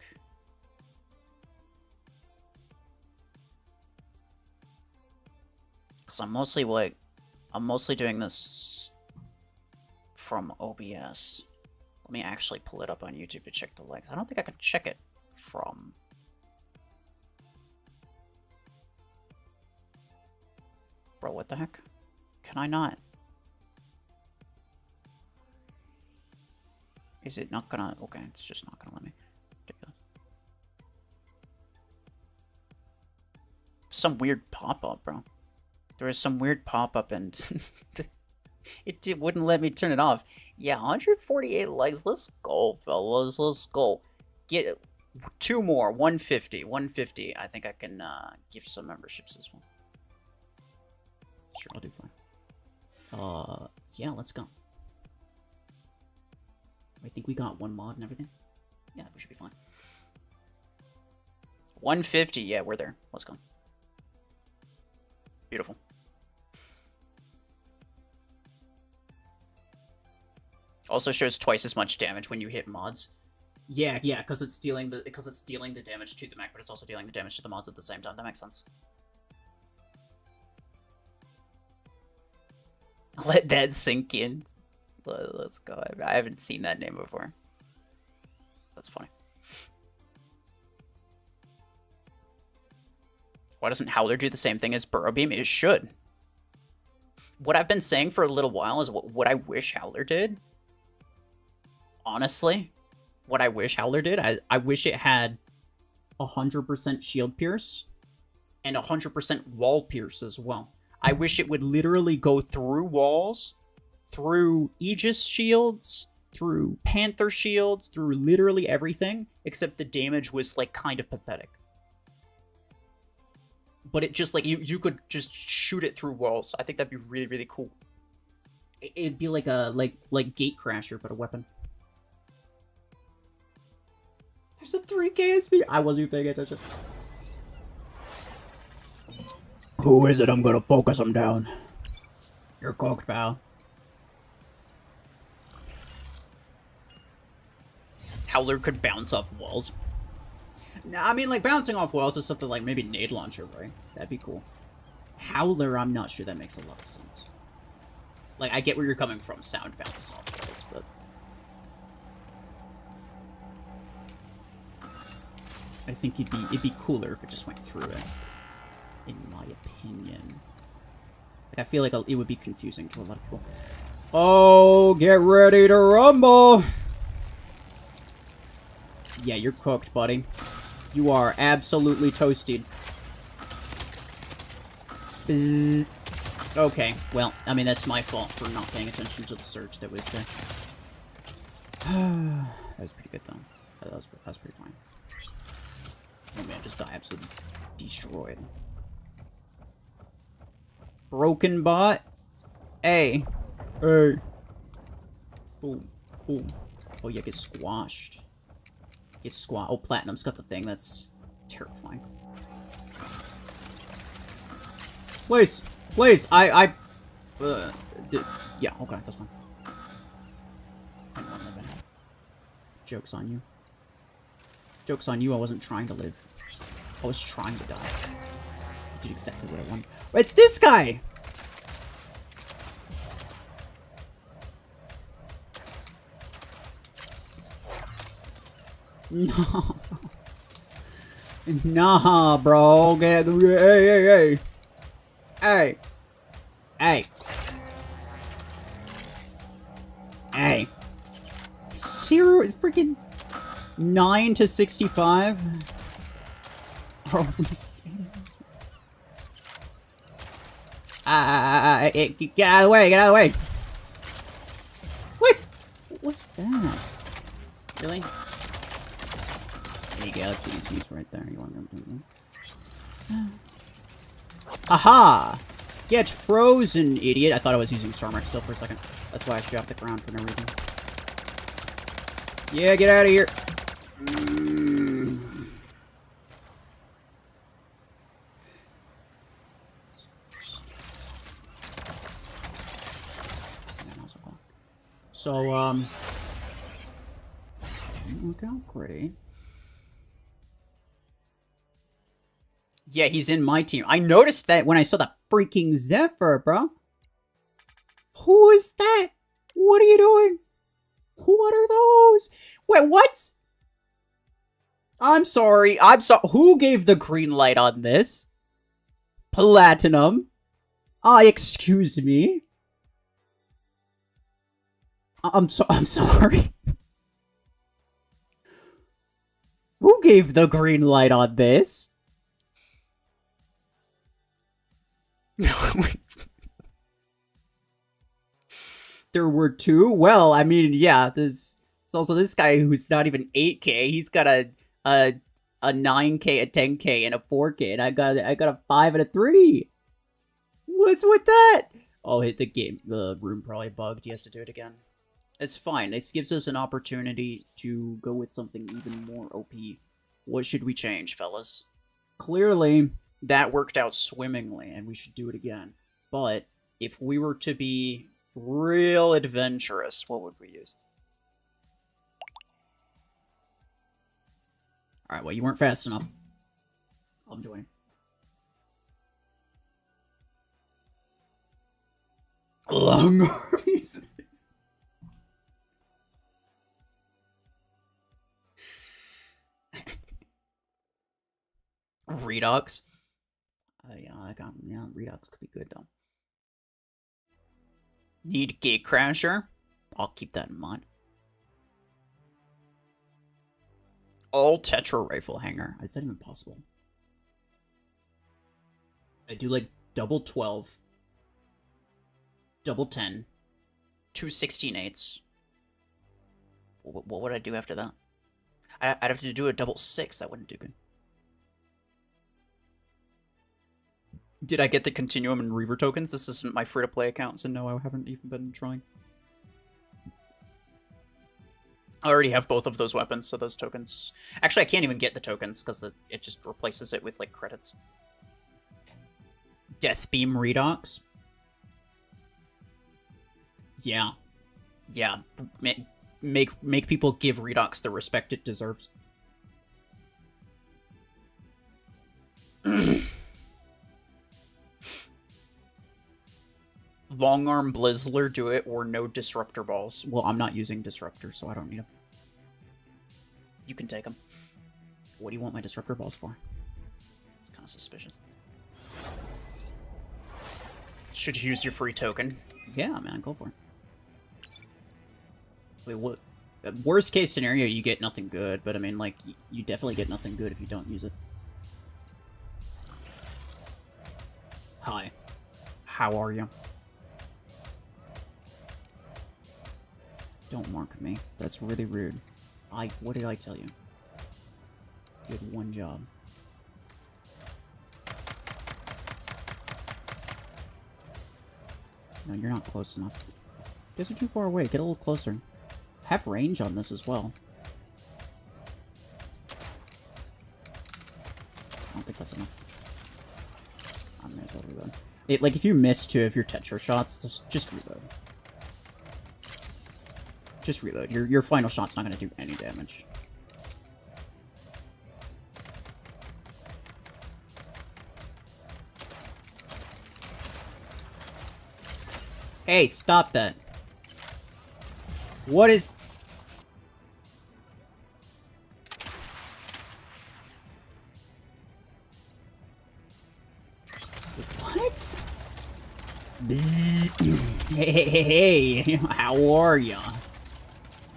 Because I'm mostly doing this from OBS. Let me actually pull it up on YouTube to check the likes. I don't think I can check it from... Bro, what the heck? Can I not? Is it not gonna... Okay, it's just not gonna let me. Ridiculous. Some weird pop-up, bro. There was some weird pop-up and... It wouldn't let me turn it off. Yeah, 148 likes. Let's go, fellas. Let's go. Get 2 more. 150. 150. I think I can give some memberships as well. Sure, I'll do 5. Yeah, let's go. I think we got 1 mod and everything. Yeah, we should be fine. 150. Yeah, we're there. Let's go. Beautiful. Also shows twice as much damage when you hit mods. Yeah, because it's dealing the damage to the mech, but it's also dealing the damage to the mods at the same time. That makes sense. Let that sink in. Let's go. I haven't seen that name before. That's funny. Why doesn't Howler do the same thing as Burrow Beam? It should. What I've been saying for a little while is what I wish Howler did. Honestly, what I wish Howler did, I wish it had 100% shield pierce and 100% wall pierce as well. I wish it would literally go through walls, through Aegis shields, through Panther shields, through literally everything, except the damage was, like, kind of pathetic. But it just, like, you could just shoot it through walls. I think that'd be really, really cool. It'd be like a, like Gate Crasher, but a weapon. There's a 3 KSP. I wasn't even paying attention. Who is it? I'm gonna focus him down. You're cooked, pal. Howler could bounce off walls. Nah, I mean, like, bouncing off walls is something like maybe nade launcher, right? That'd be cool. Howler, I'm not sure that makes a lot of sense. Like, I get where you're coming from. Sound bounces off walls, but... I think it'd be cooler if it just went through it. In my opinion. Like, I feel like it would be confusing to a lot of people. Oh, get ready to rumble! Yeah, you're cooked, buddy. You are absolutely toasted. Bzzz. Okay, well, I mean, that's my fault for not paying attention to the surge that was there. That was pretty good, though. That was pretty fine. Oh man, just got absolutely destroyed. Broken bot. Hey. Hey. Boom. Boom. Oh, yeah, get squashed. Get squashed. Oh, Platinum's got the thing. That's terrifying. Please. Please. Yeah, okay, that's fine. I don't want to live in it. Joke's on you. Joke's on you, I wasn't trying to live. I was trying to die. I did exactly what I wanted. It's this guy! No. Nah, bro. Hey, hey, hey. Hey. Hey. Hey. Zero, freaking 9 to 65. Are we? Get out of the way! Get out of the way! What? What's that? Really? Hey, Galaxy ET's right there. You want them? Aha! Get frozen, idiot! I thought I was using Stormwreck still for a second. That's why I shot the ground for no reason. Yeah, get out of here! So, didn't work out great. Yeah, he's in my team. I noticed that when I saw the freaking Zephyr, bro. Who is that? What are you doing? What are those? Wait, what? I'm sorry. Who gave the green light on this? Platinum? Excuse me? I'm sorry. Who gave the green light on this? There were two? Well, I mean, yeah, there's also this guy who's not even 8K. He's got a 9K, a 10K, and a 4K, and I got a 5 and a 3. What's with that? Oh, hit the game. The room probably bugged. He has to do it again. It's fine. This gives us an opportunity to go with something even more OP. What should we change, fellas? Clearly, that worked out swimmingly, and we should do it again. But if we were to be real adventurous, what would we use? Alright, well, you weren't fast enough. I'm joining. Long armies. Redux. Yeah, Redux could be good though. Need Gatecrasher? I'll keep that in mind. All Tetra Rifle Hanger. Is that even possible? I do like double 12, double 10, 2 16/8s. What would I do after that? I'd have to do a double 6. That wouldn't do good. Did I get the Continuum and Reaver tokens? This isn't my free-to-play account, so no, I haven't even been trying. I already have both of those weapons, so those tokens... Actually, I can't even get the tokens, because it just replaces it with, like, credits. Death Beam Redox? Yeah. Yeah. Make people give Redox the respect it deserves. Long Arm Blizzler, do it, or no Disruptor Balls. Well, I'm not using Disruptor, so I don't need them. You can take them. What do you want my Disruptor Balls for? It's kind of suspicious. Should you use your free token? Yeah, man, go for it. Wait, what? Worst case scenario, you get nothing good, but I mean, like, you definitely get nothing good if you don't use it. Hi. How are you? Don't mark me. That's really rude. What did I tell you? You had one job. No, you're not close enough. You guys are too far away. Get a little closer. Have range on this as well. I don't think that's enough. I may as well reload. Like, if you miss two of your Tetra shots, just reload. Just reload. Your final shot's not going to do any damage. Hey, stop that. What is... What? Bzzz. Hey, how are ya?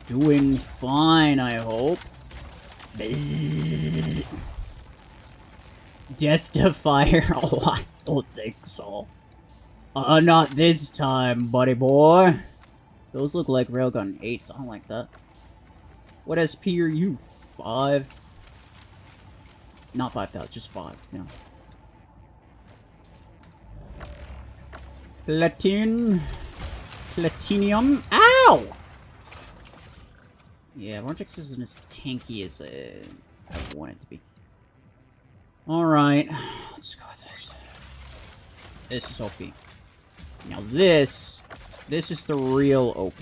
Doing fine, I hope. Bzzz. Death to fire? Oh, I don't think so. Not this time, buddy boy. Those look like Railgun 8s. I don't like that. What SP are you? 5? Not 5,000, just 5. Yeah. Platinium. Ow! Yeah, Vortex isn't as tanky as I want it to be. Alright. Let's go with this. This is OP. Now this is the real OP.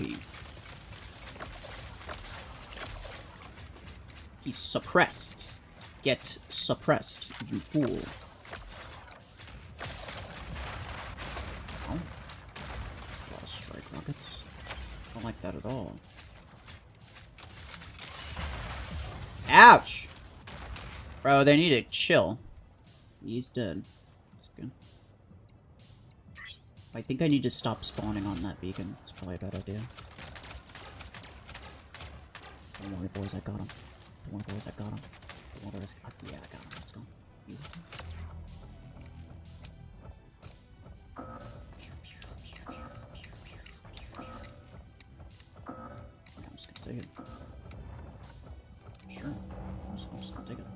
He's suppressed. Get suppressed, you fool. Oh. That's a lot of strike rockets. I don't like that at all. Ouch! Bro, they need to chill. He's dead. That's good. I think I need to stop spawning on that beacon. It's probably a bad idea. Don't worry, boys, I got him. Don't worry, boys, I got him. Don't worry, boys. Yeah, I got him. Let's go. Easy. I'm just gonna take it. Sure. I'm just gonna take it.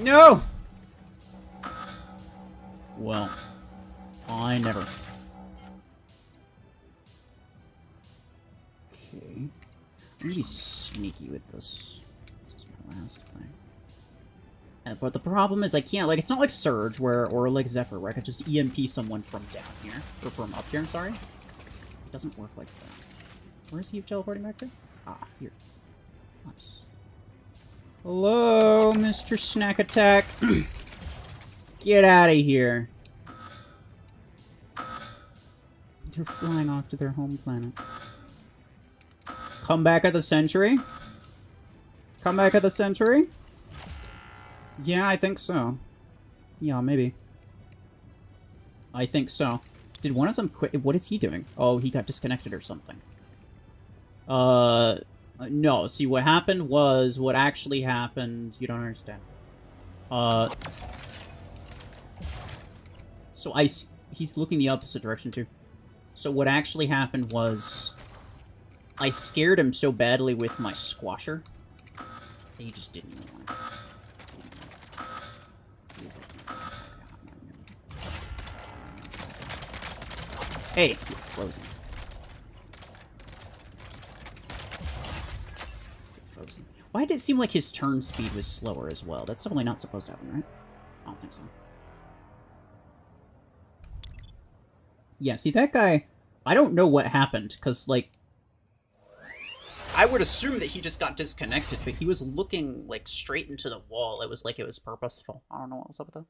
No! Well, I never. Okay. I'm gonna be sneaky with this. This is my last thing. But the problem is I can't, like, it's not like Surge or like Zephyr, where I could just EMP someone from down here. Or from up here, sorry. It doesn't work like that. Where is he teleporting back to? Ah, here. Nice. Hello, Mr. Snack Attack. Get out of here. They're flying off to their home planet. Come back at the century? Come back at the century? Yeah, I think so. Yeah, maybe. I think so. Did one of them quit? What is he doing? Oh, he got disconnected or something. No. See, what happened was... What actually happened... You don't understand. So he's looking the opposite direction, too. So what actually happened was... I scared him so badly with my squasher... that he just didn't even want it. He's like... Hey, you're frozen. You're frozen. Why did it seem like his turn speed was slower as well? That's definitely not supposed to happen, right? I don't think so. Yeah, see, that guy... I don't know what happened, because, like... I would assume that he just got disconnected, but he was looking, like, straight into the wall. It was like it was purposeful. I don't know what was up with that.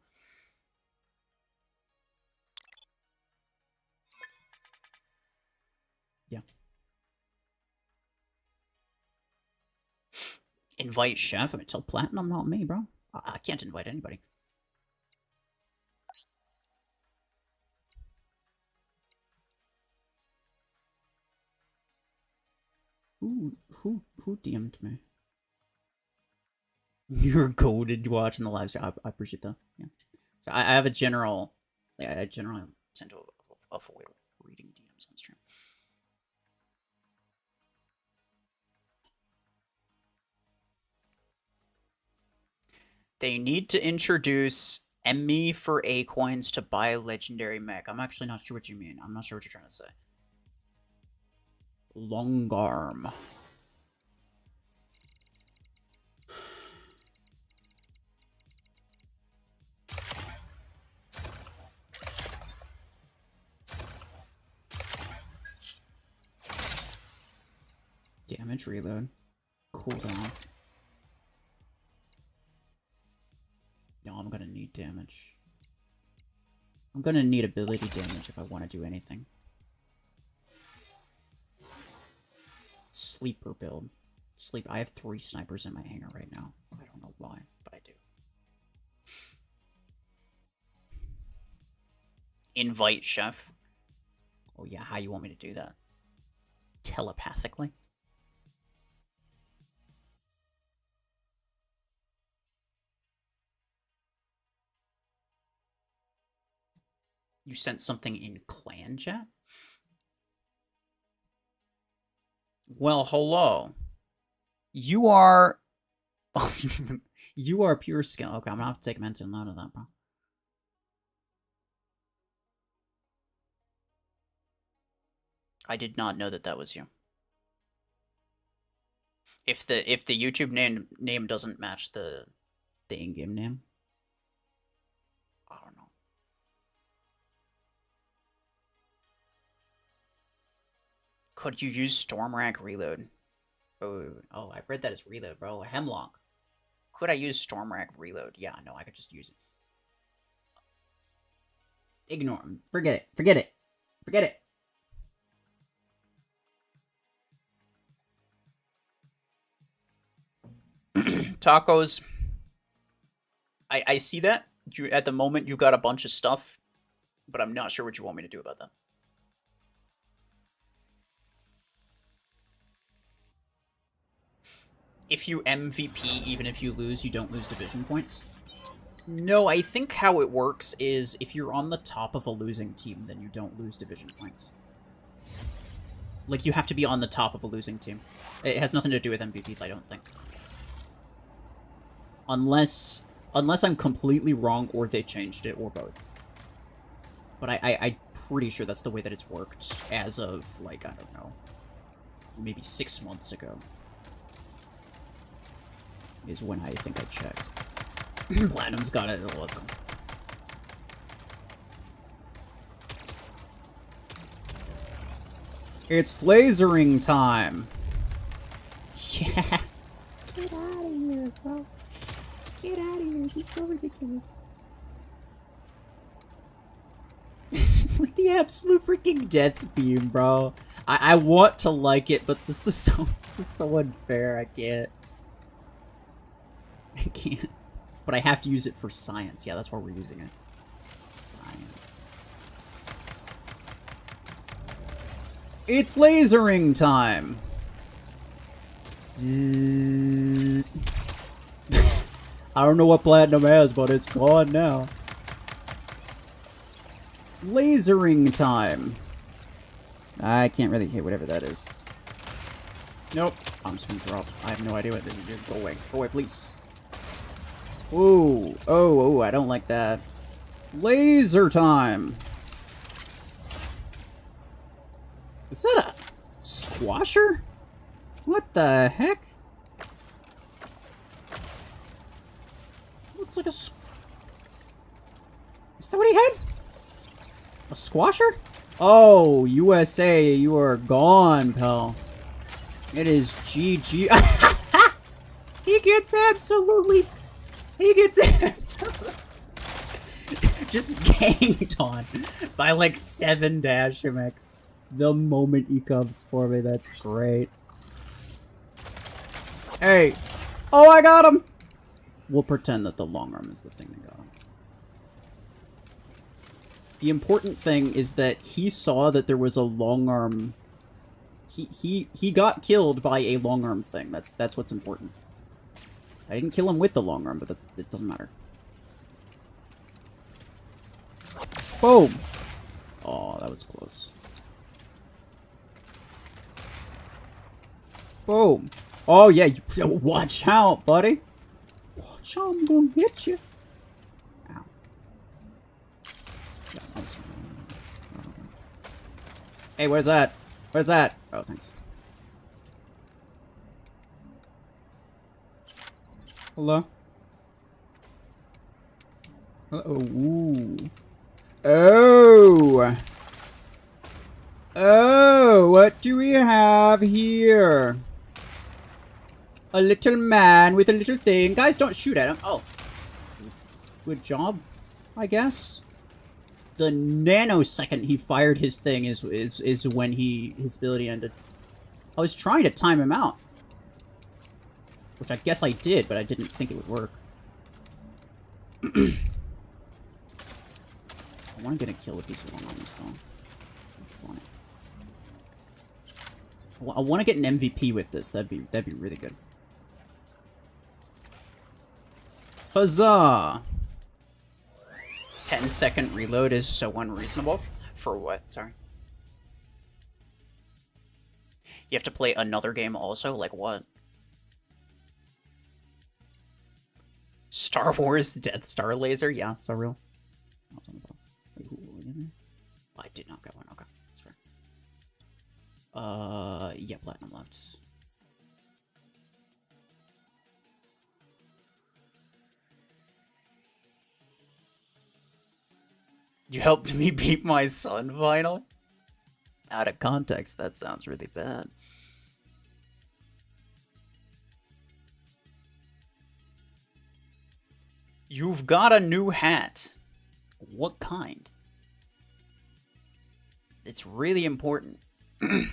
Yeah. Invite Chef? I mean, tell Platinum, not me, bro. I can't invite anybody. Who DM'd me? You're goated watching the live stream. I appreciate that. Yeah. So I have a general... Yeah, I generally tend to avoid reading DMs on stream. They need to introduce Emmy for A coins to buy legendary mech. I'm actually not sure what you mean. I'm not sure what you're trying to say. Long arm. Damage reload. Cooldown. No, I'm gonna need damage. I'm gonna need ability damage if I want to do anything. Sleeper build. Sleep. I have 3 snipers in my hangar right now. I don't know why, but I do. Invite Chef. Oh yeah, how you want me to do that? Telepathically? You sent something in clan chat? Well, hello. You are... you are pure skill. Okay, I'm gonna have to take a mental note of that, bro. I did not know that that was you. If the YouTube name doesn't match the in-game name, I don't know. Could you use Stormrack reload? Oh, I've read that as reload, bro. Hemlock. Could I use Stormrack reload? Yeah, no, I could just use it. Ignore him. Forget it. Forget it. Forget it. Tacos. I see that. You at the moment you got a bunch of stuff, but I'm not sure what you want me to do about that. If you MVP, even if you lose, you don't lose division points. No, I think how it works is if you're on the top of a losing team, then you don't lose division points. Like, you have to be on the top of a losing team. It has nothing to do with MVPs, I don't think. Unless I'm completely wrong, or they changed it, or both. But I'm pretty sure that's the way that it's worked as of, like, I don't know, maybe 6 months ago. Is when I think I checked. Platinum's got it. Let's go. It's lasering time. Yes. Get out of here, bro. Get out of here. This is so ridiculous. This is like the absolute freaking death beam, bro. I want to like it, but this is so unfair. I can't. I can't. But I have to use it for science. Yeah, that's why we're using it. Science. It's lasering time! I don't know what Platinum has, but it's gone now. Lasering time. I can't really hit whatever that is. Nope. I'm just gonna drop. I have no idea what this is. Go away. Go away, please. Whoa. Oh, I don't like that. Laser time. Is that a squasher? What the heck? Looks like a... Is that what he had? A squasher? Oh, USA, you are gone, pal. It is GG. He gets absolutely... He gets absolutely... just ganged on by like 7 Mechs the moment he comes for me. That's great. Hey. Oh, I got him! We'll pretend that the long arm is the thing that got him. The important thing is that he saw that there was a long arm. He got killed by a long arm thing. That's what's important. I didn't kill him with the long arm, but it doesn't matter. Boom! Oh, that was close. Boom! Oh yeah, you, watch out, buddy! Watch out, I'm gonna get you! Ow. Yeah, hey, what is that? What is that? Oh, thanks. Hello? Uh-oh. Ooh. Oh! Oh, what do we have here? A little man with a little thing. Guys, don't shoot at him. Oh. Good job, I guess. The nanosecond he fired his thing is when his ability ended. I was trying to time him out. Which I guess I did, but I didn't think it would work. I want to get a kill with these long arms, though. Funny. I want to get an MVP with this. That'd be really good. Huzzah! 10-second reload is so unreasonable. For what? Sorry. You have to play another game also? Like what? Star Wars Death Star laser? Yeah, so real. Wait, I did not get one. Okay, that's fair. Yeah, platinum left. You helped me beat my son, finally? Out of context, that sounds really bad. You've got a new hat. What kind? It's really important. You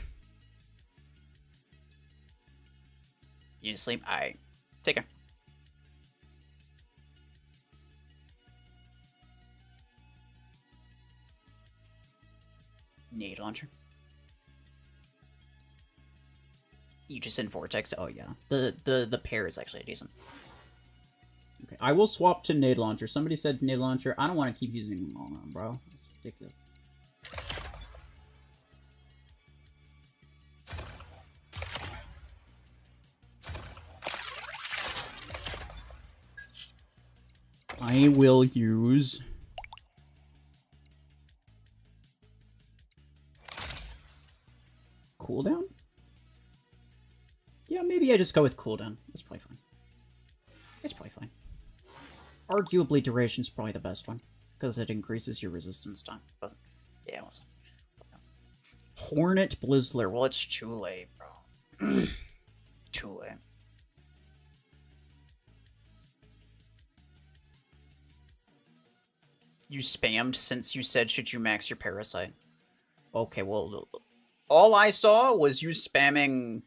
need to sleep? Alright. Take care. Nade launcher. Aegis and Vortex. Oh yeah. The pair is actually decent. Okay, I will swap to nade launcher. Somebody said nade launcher. I don't want to keep using long arm, bro. It's ridiculous. I will use cooldown? Yeah, maybe I just go with cooldown. It's probably fine. It's probably fine. Arguably, duration's probably the best one, because it increases your resistance time. But, yeah, also. Hornet Blizzler. Well, it's too late, bro. Too late. You spammed since you said, should you max your parasite? Okay, well, all I saw was you spamming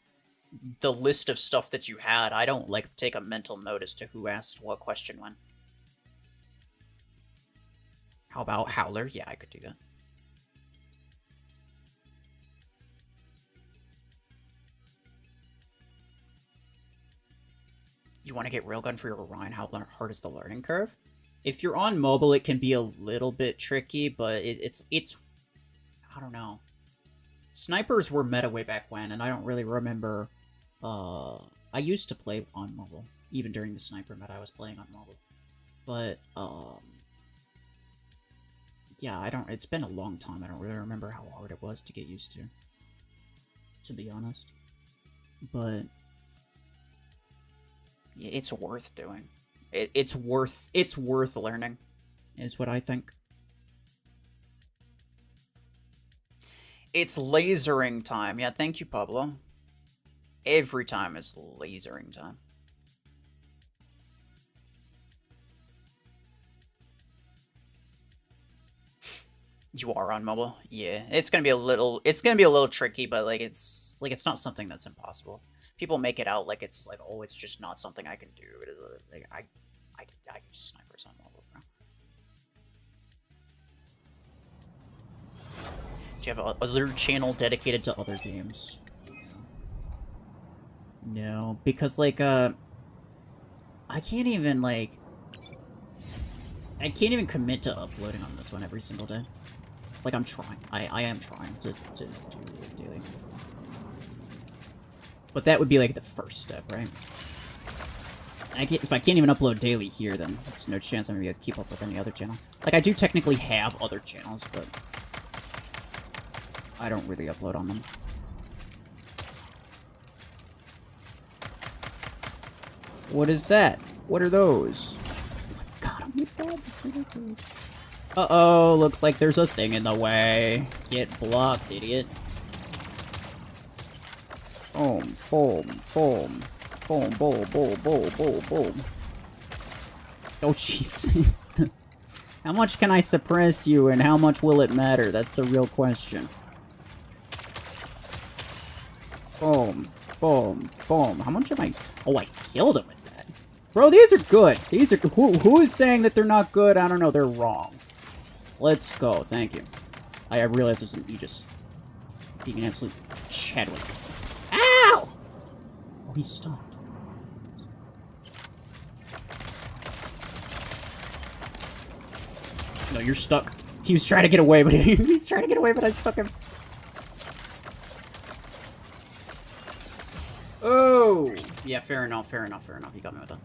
the list of stuff that you had. I don't, like, take a mental note as to who asked what question when. How about Howler? Yeah, I could do that. You want to get Railgun for your Orion? How hard is the learning curve? If you're on mobile, it can be a little bit tricky, but it's I don't know. Snipers were meta way back when, and I don't really remember. I used to play on mobile, even during the sniper meta. I was playing on mobile, but yeah, it's been a long time. I don't really remember how hard it was to get used to. to be honest. But it's worth doing. It's worth learning, is what I think. It's lasering time. Yeah, thank you, Pablo. Every time is lasering time. You are on mobile? Yeah. It's gonna be a little tricky, but like it's not something that's impossible. People make it out like it's like, oh, it's just not something I can do. It is like I use snipers on mobile, bro. Do you have other channel dedicated to other games? No, because like I can't even commit to uploading on this one every single day. Like I'm trying. I am trying to do it daily. But that would be like the first step, right? If I can't even upload daily here, then there's no chance I'm gonna be able to keep up with any other channel. Like I do technically have other channels, but I don't really upload on them. What is that? What are those? Oh my god, I'm with that. That's ridiculous. Uh-oh, looks like there's a thing in the way. Get blocked, idiot. Boom, boom, boom. Boom, boom, boom, boom, boom, boom. Oh, jeez. How much can I suppress you, and how much will it matter? That's the real question. Boom, boom, boom. How much am I... Oh, I killed him with that. Bro, these are good. These are... Who is saying that they're not good? I don't know. They're wrong. Let's go. Thank you. I realize there's an Aegis being an absolute Chadwick. Ow! Oh, he stopped. No, you're stuck. He was trying to get away, but he's trying to get away, but I stuck him. Oh! Yeah, fair enough, fair enough, fair enough. You got me with that.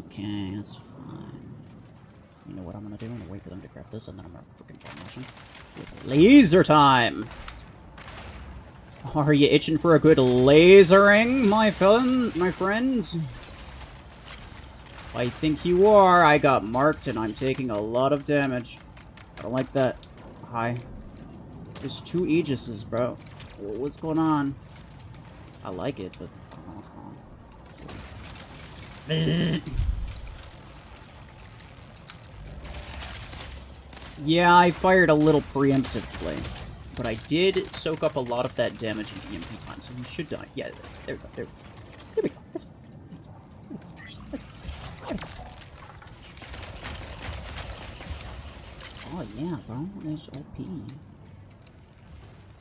Okay, that's fine. You know what I'm gonna do? I'm gonna wait for them to grab this, and then I'm gonna freaking promotion with laser time. Are you itching for a good lasering, my friends? I think you are. I got marked, and I'm taking a lot of damage. I don't like that. Hi. There's 2 Aegises, bro. What's going on? I like it, but I don't know what's going on. Yeah, I fired a little preemptively. But I did soak up a lot of that damage in EMP time, so he should die. Yeah, there we go. There we go. That's fine. That's fine. Oh, yeah, bro. There's OP.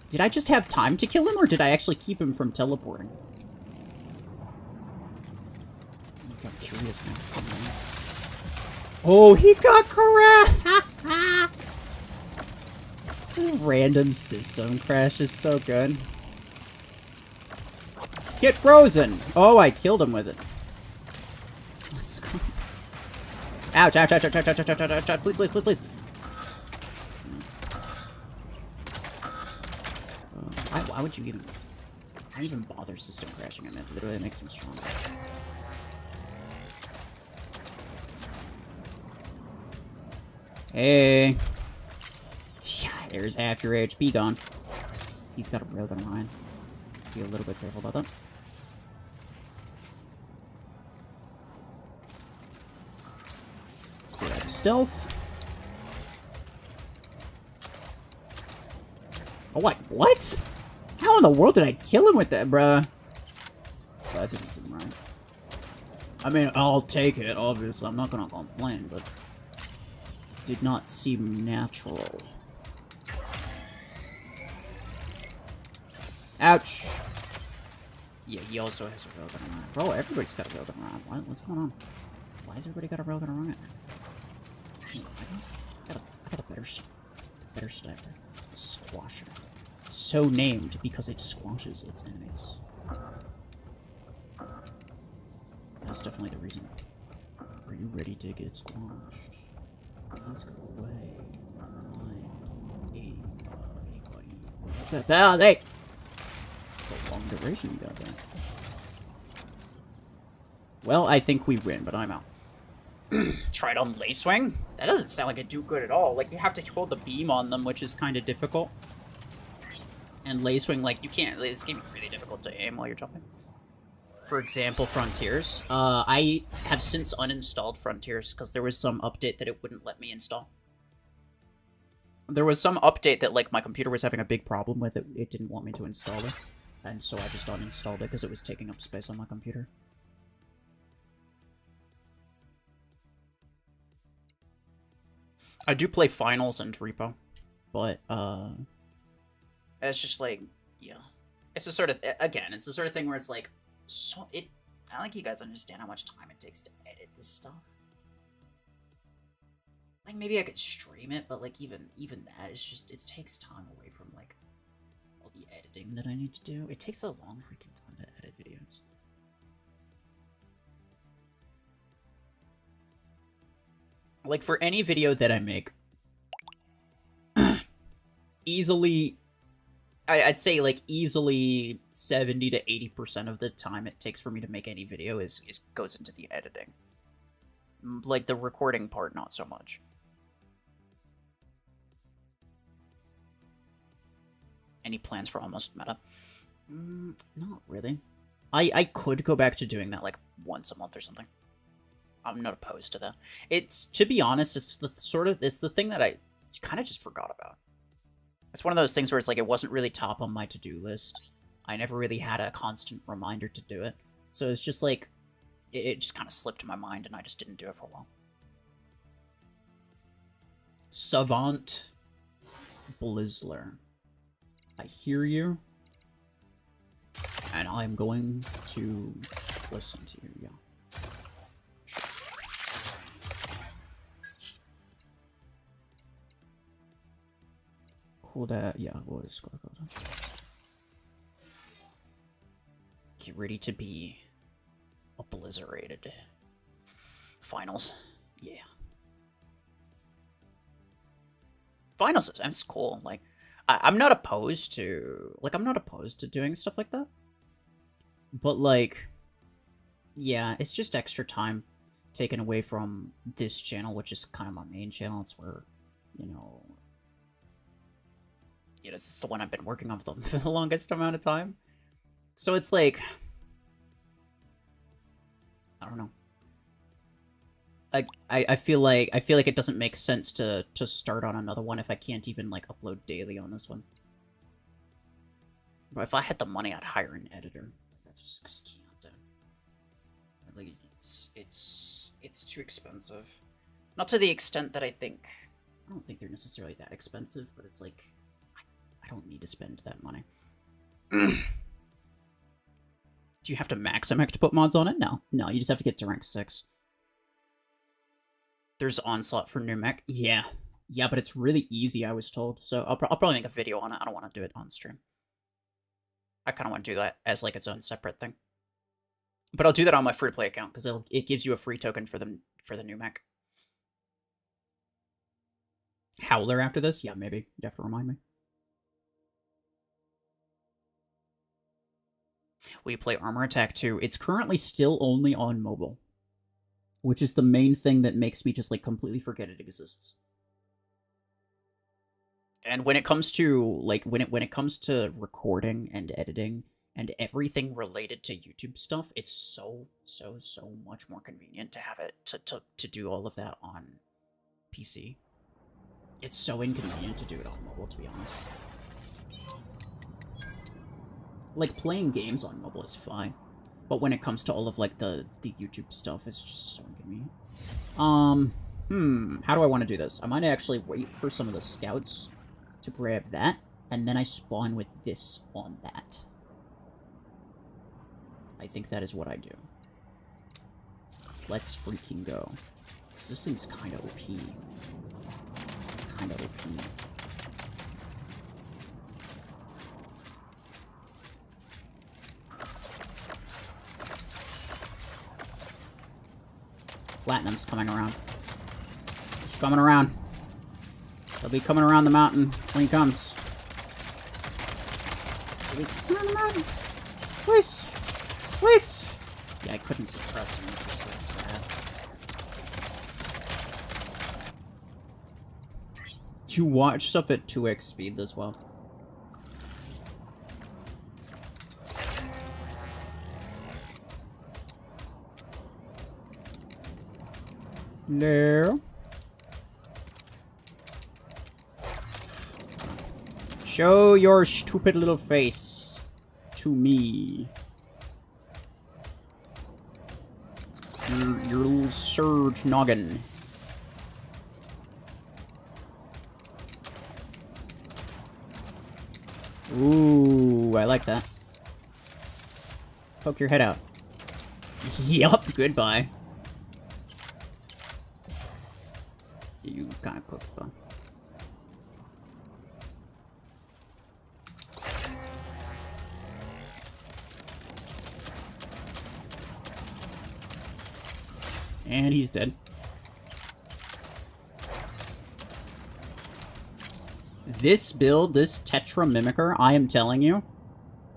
Did I just have time to kill him, or did I actually keep him from teleporting? I'm curious now. Oh, he got crashed! Random system crash is so good. Get frozen! Oh, I killed him with it. Let's go. Ouch, ouch, ouch, ouch, ouch, ouch, ouch, ouch, ouch, ouch. Please, please, please, please. Why would you even bother system crashing him? It literally makes him stronger. Hey. There's half your HP gone. He's got a railgun behind. Be a little bit careful about that. Grab stealth. Oh, what? How in the world did I kill him with that, bruh? That didn't seem right. I mean, I'll take it, obviously. I'm not gonna complain, but... it did not seem natural. Ouch! Yeah, he also has a railgun around. Bro, everybody's got a railgun around. What's going on? Why has everybody got a railgun around? I got a better sniper. Squasher. So named because it squashes its enemies. That's definitely the reason. Are you ready to get squashed? Please go away. Hey, buddy. It's a long duration you got there. Well, I think we win, but I'm out. Tried on Lacewing? That doesn't sound like it do good at all. Like, you have to hold the beam on them, which is kind of difficult. And Lacewing, like, you can't... It's going to be really difficult to aim while you're jumping. For example, Frontiers. I have since uninstalled Frontiers because there was some update that it wouldn't let me install. There was some update that, like, my computer was having a big problem with it. It didn't want me to install it. And so I just uninstalled it because it was taking up space on my computer. I do play Finals and Repo, but, it's just, like, yeah. It's the sort of, again, it's the sort of thing where it's, like, so, I don't think you guys understand how much time it takes to edit this stuff. Like, maybe I could stream it, but, like, even that, it's just, it takes time away from, like, all the editing that I need to do. It takes a long freaking time to edit videos. Like, for any video that I make, easily, I'd say, like, easily 70 to 80% of the time it takes for me to make any video goes into the editing. Like, the recording part, not so much. Any plans for Almost Meta? Not really. I could go back to doing that, like, once a month or something. I'm not opposed to that. It's, to be honest, it's the thing that I kind of just forgot about. It's one of those things where it's like, it wasn't really top on my to-do list. I never really had a constant reminder to do it. So it's just like, it just kind of slipped my mind and I just didn't do it for a while. Savant Blizzler. I hear you. And I'm going to listen to you, yeah. Cool that, yeah, what is get ready to be obliterated. Finals, yeah. Finals is cool. Like, I'm not opposed to, like, I'm not opposed to doing stuff like that. But, like, yeah, it's just extra time taken away from this channel, which is kind of my main channel. It's where, you know, this is the one I've been working on for the longest amount of time. So it's like, I don't know. I feel like it doesn't make sense to start on another one if I can't even, like, upload daily on this one. But if I had the money, I'd hire an editor. I just can't. Like, it's too expensive. Not to the extent that I don't think they're necessarily that expensive, but it's like, I don't need to spend that money. Do you have to max a mech to put mods on it? No, you just have to get to rank 6. There's Onslaught for new mech. Yeah, but it's really easy, I was told. So I'll probably make a video on it. I don't want to do it on stream. I kind of want to do that as, like, its own separate thing. But I'll do that on my free-to-play account, because it gives you a free token for the new mech. Howler after this? Yeah, maybe. You have to remind me. We play Armor Attack 2. It's currently still only on mobile, which is the main thing that makes me just, like, completely forget it exists. And when it comes to, like, when it comes to recording and editing and everything related to YouTube stuff, it's so much more convenient to have it to do all of that on PC. It's so inconvenient to do it on mobile, to be honest. Like, playing games on mobile is fine, but when it comes to all of, like, the YouTube stuff, it's just so inconvenient. How do I want to do this? I might actually wait for some of the scouts to grab that, and then I spawn with this on that. I think that is what I do. Let's freaking go. This thing's kind of OP. It's kind of OP. Platinum's coming around. He's coming around. He'll be coming around the mountain when he comes. Please! Please! Yeah, I couldn't suppress him, which is so sad. You watch stuff at 2x speed as well. No. Show your stupid little face to me. Your little surge noggin. Ooh, I like that. Poke your head out. Yup, goodbye. You kind of cooked though. And he's dead. This build, this Tetra Mimicker, I am telling you,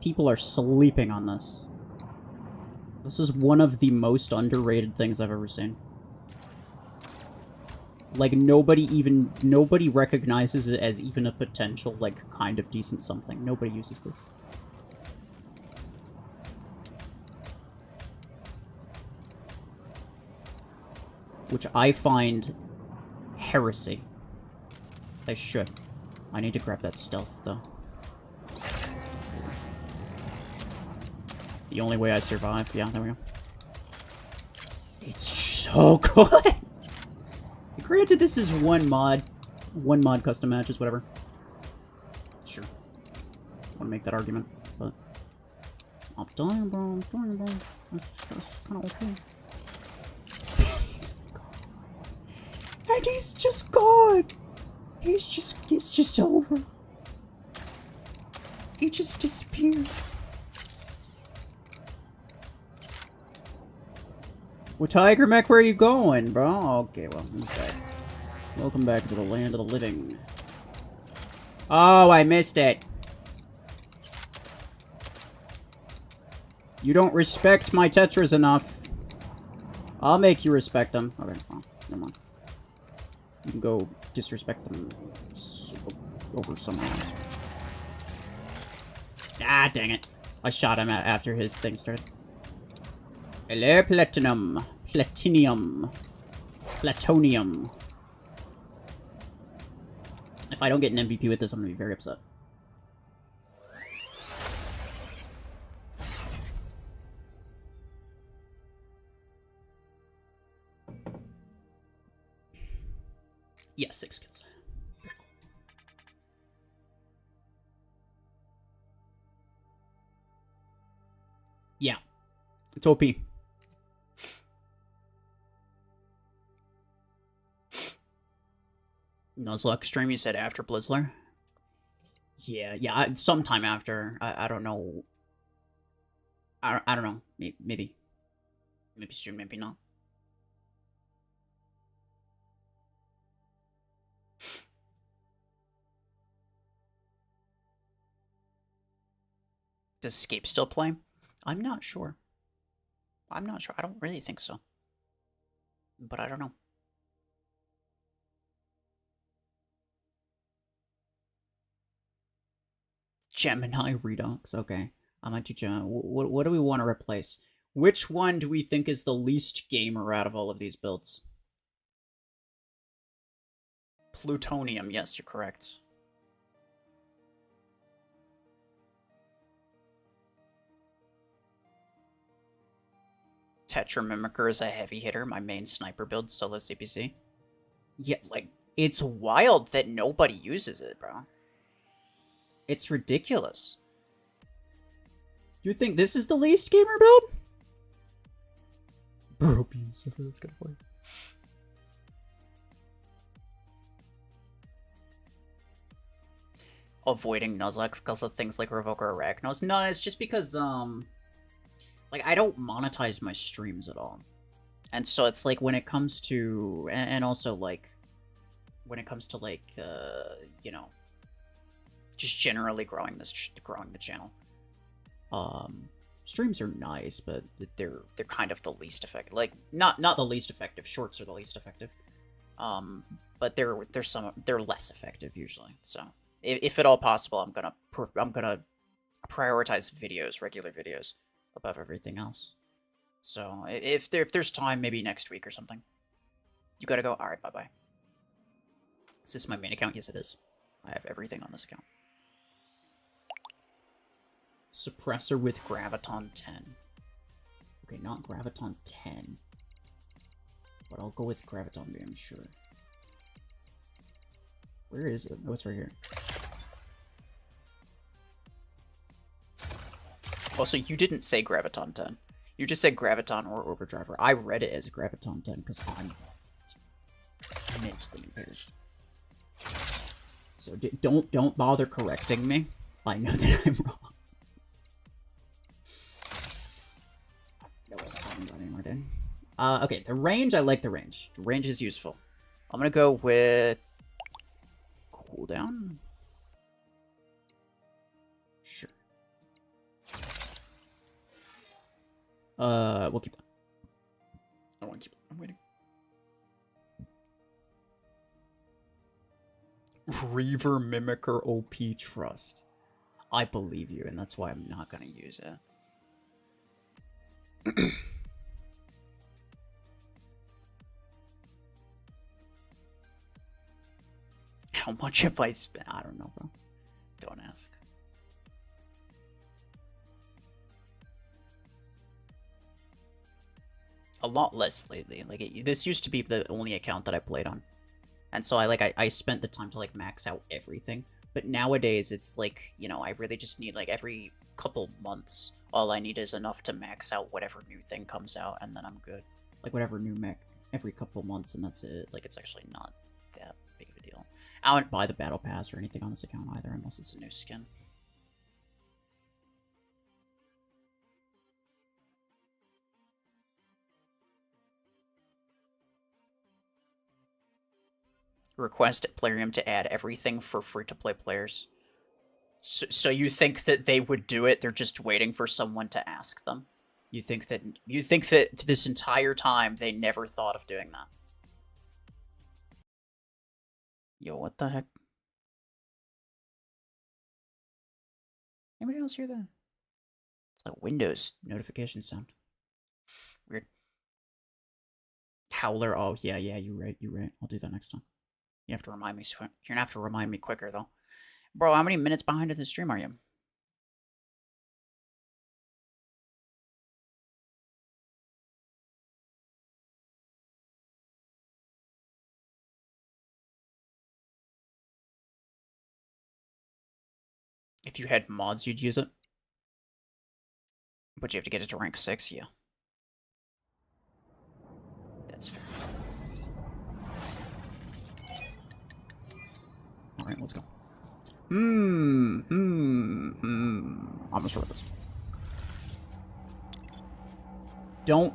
people are sleeping on this. This is one of the most underrated things I've ever seen. Like, nobody recognizes it as even a potential, like, kind of decent something. Nobody uses this. Which I find heresy. They should. I need to grab that stealth, though. The only way I survive. Yeah, there we go. It's so good! Granted, this is one mod custom matches, whatever. Sure. Want to make that argument, but... I'm dying, bro. I'm dying, bro. That's kind of okay. He's gone. And he's just gone! It's just over. He just disappears. Well, Tiger Mech, where are you going, bro? Okay, well, he's dead. Welcome back to the land of the living. Oh, I missed it. You don't respect my Tetras enough. I'll make you respect them. Okay, well, never mind. You can go disrespect them over someone else. Ah, dang it. I shot him after his thing started. Hello, Platinum. Platinium. Platonium. If I don't get an MVP with this, I'm gonna be very upset. Yeah, 6 kills. Yeah. It's OP. Nuzlocke stream, you said after Blizzler? Yeah, sometime after. I don't know. I don't know. Maybe stream, maybe not. Does Scape still play? I'm not sure. I don't really think so. But I don't know. Gemini Redux. Okay. I might do Gemini. What do we want to replace? Which one do we think is the least gamer out of all of these builds? Plutonium. Yes, you're correct. Tetra Mimicker is a heavy hitter. My main sniper build, solo CPC. Yeah, like, it's wild that nobody uses it, bro. It's ridiculous. You think this is the least gamer build? Burrow beans. That's kind of funny. Avoiding Nuzlocke because of things like Revoke or Arachnos. No, it's just because, like, I don't monetize my streams at all. And so it's like when it comes to, and also like, when it comes to like, you know, Just generally growing the channel. Streams are nice, but they're kind of the least effective. Like, not the least effective. Shorts are the least effective. But they're less effective usually. So if at all possible, I'm gonna prioritize videos, regular videos, above everything else. So if there's time, maybe next week or something. You gotta go. All right, bye bye. Is this my main account? Yes, it is. I have everything on this account. Suppressor with Graviton 10. Okay, not Graviton 10. But I'll go with Graviton Beam, sure. Where is it? Oh, it's right here. Also, you didn't say Graviton 10. You just said Graviton or Overdriver. I read it as Graviton 10 because I'm mentally impaired. So don't bother correcting me. I know that I'm wrong. No way, I haven't got anymore, dude. Okay, the range, I like the range. The range is useful. I'm gonna go with cooldown. Sure. We'll keep that. I don't want to keep it. I'm waiting. Reaver Mimicker OP Trust. I believe you, and that's why I'm not gonna use it. How much have I spent? I don't know, bro. Don't ask. A lot less lately. Like, this used to be the only account that I played on. And so I spent the time to, like, max out everything. But nowadays, it's like, you know, I really just need, like, every couple months, all I need is enough to max out whatever new thing comes out, and then I'm good. Like, whatever new mech every couple months, and that's it. Like, it's actually not that big of a deal. I wouldn't buy the battle pass or anything on this account either, unless it's a new skin. Request at Plarium to add everything for free-to-play players. So you think that they would do it? They're just waiting for someone to ask them? You think that this entire time they never thought of doing that? Yo, what the heck? Anybody else hear that? It's like Windows notification sound. Weird. Howler. Oh yeah, you're right. I'll do that next time. You have to remind me. You're gonna have to remind me quicker, though. Bro, how many minutes behind of the stream are you? If you had mods, you'd use it. But you have to get it to rank 6, yeah. That's fair. Alright, let's go. I'm gonna start with this. Don't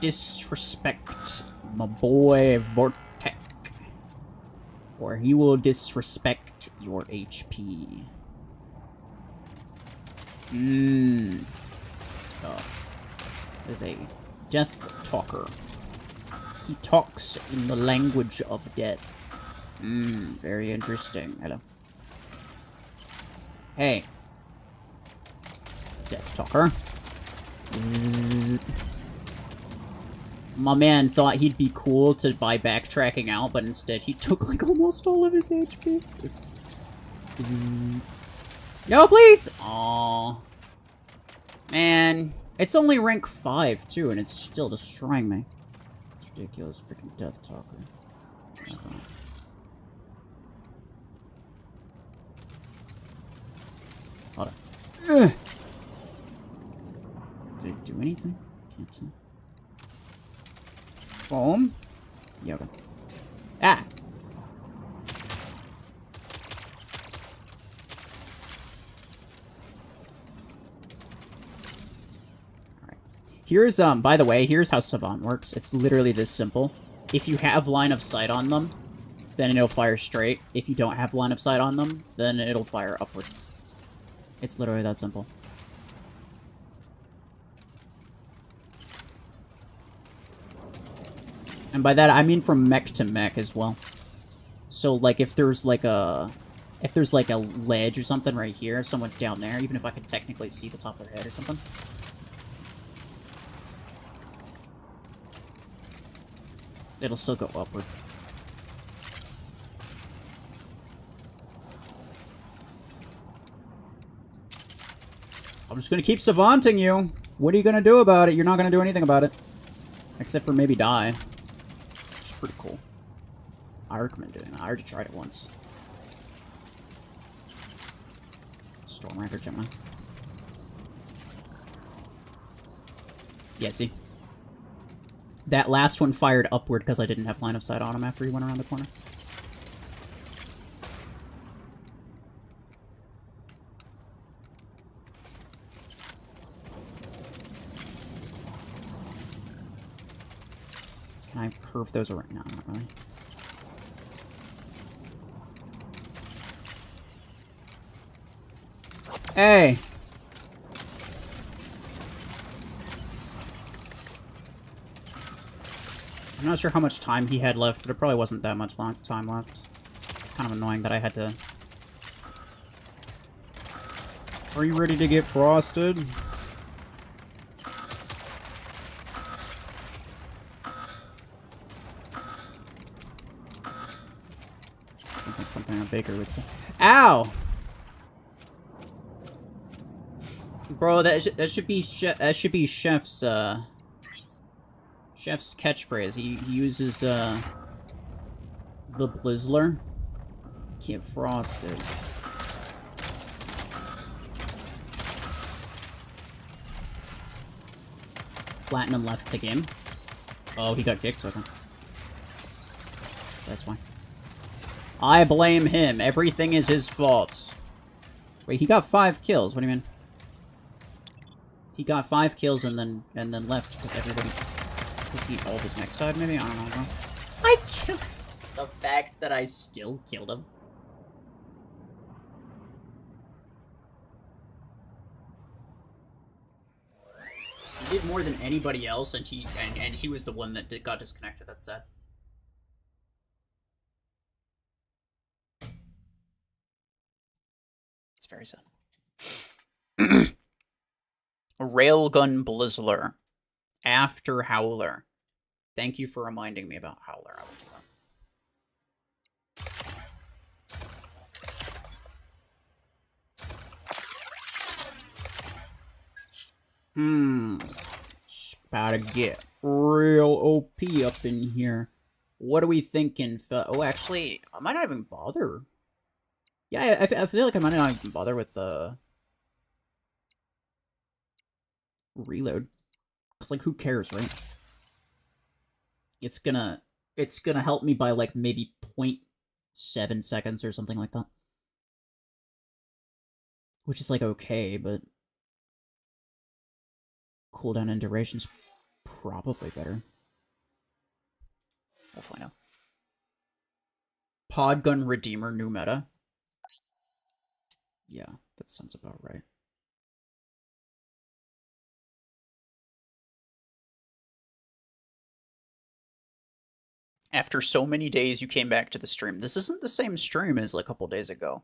disrespect my boy Vortec, or he will disrespect your HP. There's a death talker. He talks in the language of death. Very interesting. Hello. Hey. Death talker. Zzz. My man thought he'd be cool to buy backtracking out, but instead he took like almost all of his HP. Zzz. No, please! Aww. Man. It's only rank 5, too, and it's still destroying me. It's ridiculous. Freaking death talker. Hold on. Did it do anything? Can't see. Boom. Yoga. Ah! Alright. Here's, by the way, here's how Savant works. It's literally this simple. If you have line of sight on them, then it'll fire straight. If you don't have line of sight on them, then it'll fire upward. It's literally that simple. And by that, I mean from mech to mech as well. So, like, if there's like a ledge or something right here, if someone's down there, even if I can technically see the top of their head or something. It'll still go upward. I'm just gonna keep savanting you. What are you gonna do about it? You're not gonna do anything about it. Except for maybe die. Which is pretty cool. I recommend doing that. I already tried it once. Stormrider Gemini. Yeah, see? That last one fired upward because I didn't have line of sight on him after he went around the corner. Can I curve those around? No, not really. Hey! I'm not sure how much time he had left, but it probably wasn't that much time left. It's kind of annoying that I had to... Are you ready to get frosted? I think something a baker would say. Ow! Bro, that should be Chef's Chef's catchphrase. He uses the Blizzler. Get frosted. Platinum left the game. Oh, he got kicked. Okay. That's why. I blame him. Everything is his fault. Wait, he got 5 kills. What do you mean? He got 5 kills and then left because everybody... Because he all of his mechs died, maybe? I don't know, bro. I killed... The fact that I still killed him. He did more than anybody else, and he was the one that got disconnected. That's sad. It's very sad. Railgun Blizzler. After Howler. Thank you for reminding me about Howler. I will do that. About to get real OP up in here. What are we thinking? Oh, actually, I might not even bother. Yeah, I feel like I might not even bother with reload. It's like, who cares, right? It's gonna help me by like maybe 0.7 seconds or something like that. Which is like okay, but cooldown and duration's probably better. We'll find out. Podgun Redeemer new meta. Yeah, that sounds about right. After so many days, you came back to the stream. This isn't the same stream as like a couple days ago.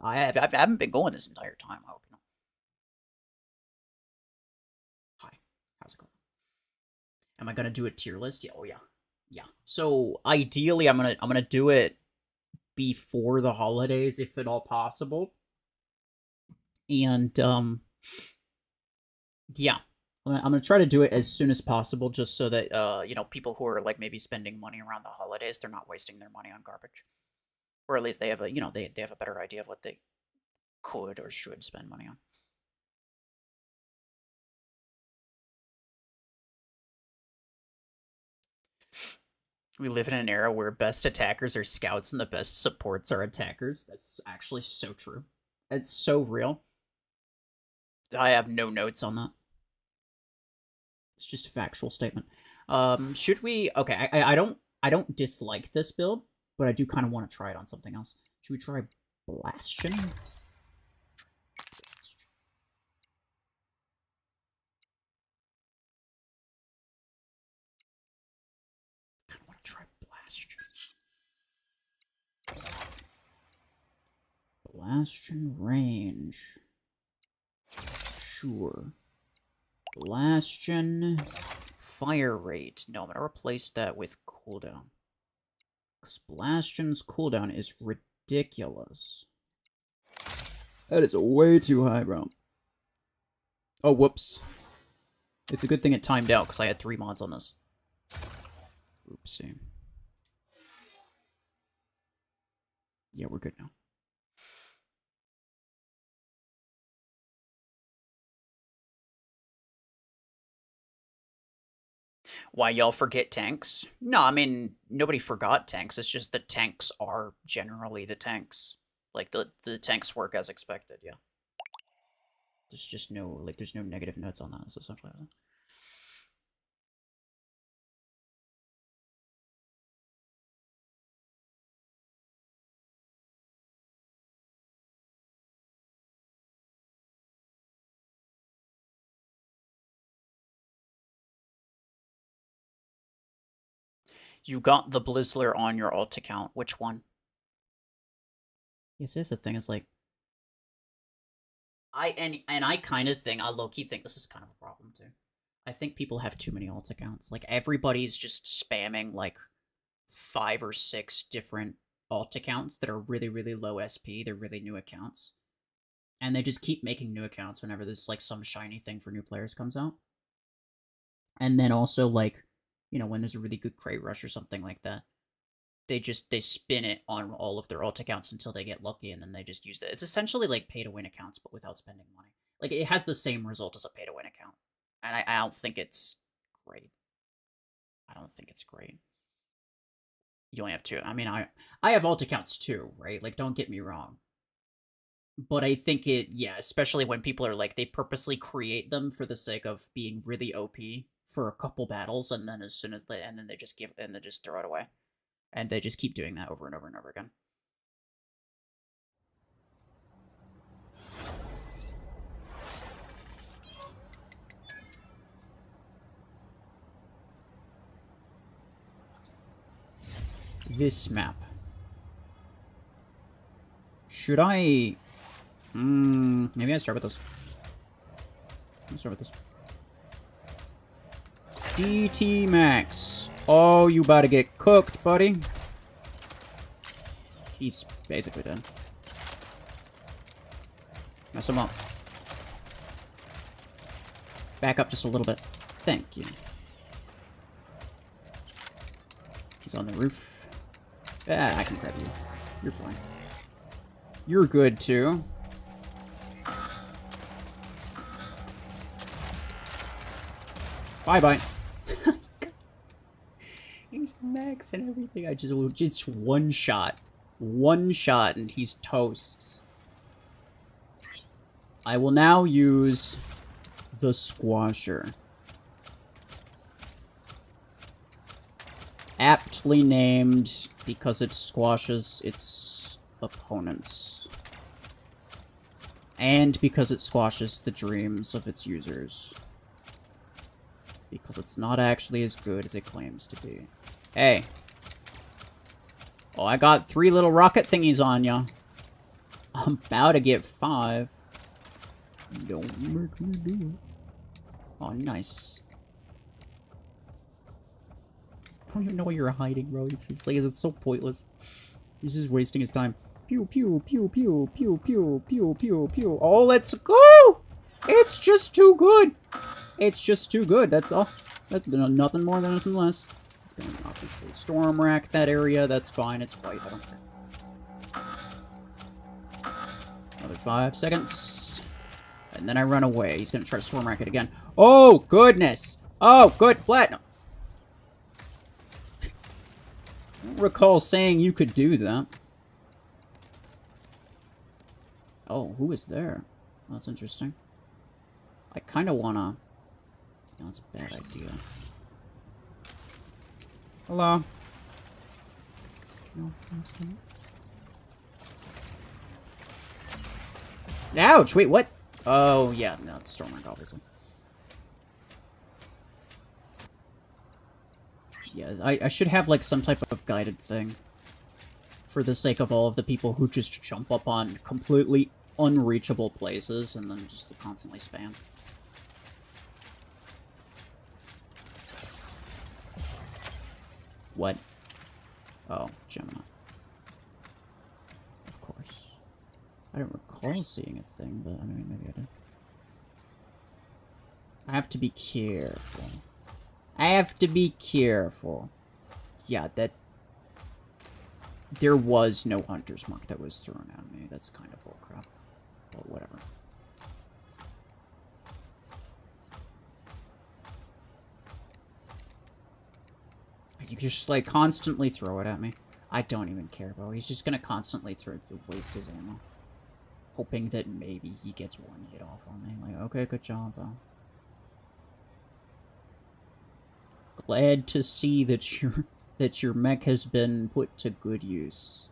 I haven't been going this entire time. I hope you know. Hi, how's it going? Am I gonna do a tier list? Yeah. Oh yeah, yeah. So ideally, I'm gonna do it before the holidays, if at all possible. And yeah. I'm gonna try to do it as soon as possible, just so that you know, people who are like maybe spending money around the holidays, they're not wasting their money on garbage, or at least they have a they have a better idea of what they could or should spend money on. We live in an era where best attackers are scouts and the best supports are attackers. That's actually so true. It's so real. I have no notes on that. It's just a factual statement. Should we... Okay, I don't dislike this build. But I do kind of want to try it on something else. Should we try Bastion? I want to try Bastion. Bastion range. Sure. Bastion fire rate. No, I'm going to replace that with cooldown. Because Bastion's cooldown is ridiculous. That is way too high, bro. Oh, whoops. It's a good thing it timed out, because I had 3 mods on this. Oopsie. Yeah, we're good now. Why y'all forget tanks? No, I mean, nobody forgot tanks. It's just the tanks are generally the tanks. Like, the tanks work as expected, yeah. There's just no, like, there's no negative notes on that. That's essentially it. You got the Blizzler on your alt account. Which one? Yes, this is the thing. It's like, I kind of think, I low-key think this is kind of a problem too. I think people have too many alt accounts. Like, everybody's just spamming like 5 or 6 different alt accounts that are really, really low SP. They're really new accounts. And they just keep making new accounts whenever there's like some shiny thing for new players comes out. And then also, like, you know, when there's a really good crate rush or something like that, they spin it on all of their alt accounts until they get lucky, and then they just use it. It's essentially like pay-to-win accounts, but without spending money. Like, it has the same result as a pay-to-win account. And I don't think it's great. I don't think it's great. You only have 2. I mean, I have alt accounts too, right? Like, don't get me wrong. But I think yeah, especially when people are like, they purposely create them for the sake of being really OP for a couple battles, and then as soon as and then they just throw it away. And they just keep doing that over and over and over again. This map. Should I... maybe I start with this. Let's start with this. DT Max. Oh, you about to get cooked, buddy. He's basically dead. Mess him up. Back up just a little bit. Thank you. He's on the roof. Ah, I can grab you. You're fine. You're good, too. Bye-bye. He's max and everything. I just one shot. One shot and he's toast. I will now use the Squasher. Aptly named because it squashes its opponents. And because it squashes the dreams of its users. Because it's not actually as good as it claims to be. Hey. Oh, I got 3 little rocket thingies on ya. I'm about to get 5. Don't make me do it. Oh, nice. I don't even know where you're hiding, bro. It's so pointless. He's just wasting his time. Pew, pew, pew, pew, pew, pew, pew, pew, pew. Oh, let's go! It's just too good. It's just too good. That's all. That's nothing more than nothing less. It's gonna obviously storm rack that area. That's fine. It's white. I don't care. Another 5 seconds. And then I run away. He's gonna try to storm rack it again. Oh, goodness. Oh, good. Platinum. I don't recall saying you could do that. Oh, who is there? Oh, that's interesting. I kind of want to... No, that's a bad idea. Hello. No, please don't. Ouch! Wait, what? Oh, yeah, no, it's Stormwind, obviously. Yeah, I should have, like, some type of guided thing. For the sake of all of the people who just jump up on completely unreachable places and then just constantly spam. What? Oh, Gemini. Of course. I don't recall seeing a thing, but I mean, maybe I did. I have to be careful. I have to be careful. Yeah, that... There was no Hunter's Mark that was thrown at me. That's kind of bullcrap. But whatever. You just, like, constantly throw it at me. I don't even care, bro. He's just gonna constantly waste his ammo. Hoping that maybe he gets one hit off on me. Like, okay, good job, bro. Glad to see that your mech has been put to good use.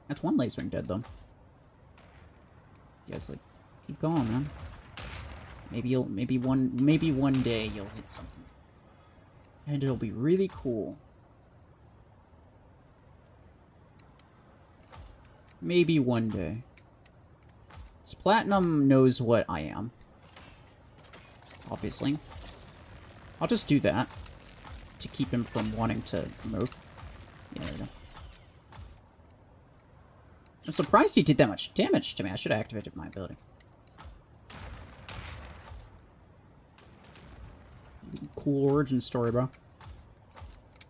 That's one lasering dead, though. Yeah, it's like, keep going, man. Maybe one day you'll hit something. And it'll be really cool. Maybe one day. This Platinum knows what I am. Obviously. I'll just do that. To keep him from wanting to move. Yeah, there we go. I'm surprised he did that much damage to me. I should have activated my ability. Cool origin story, bro.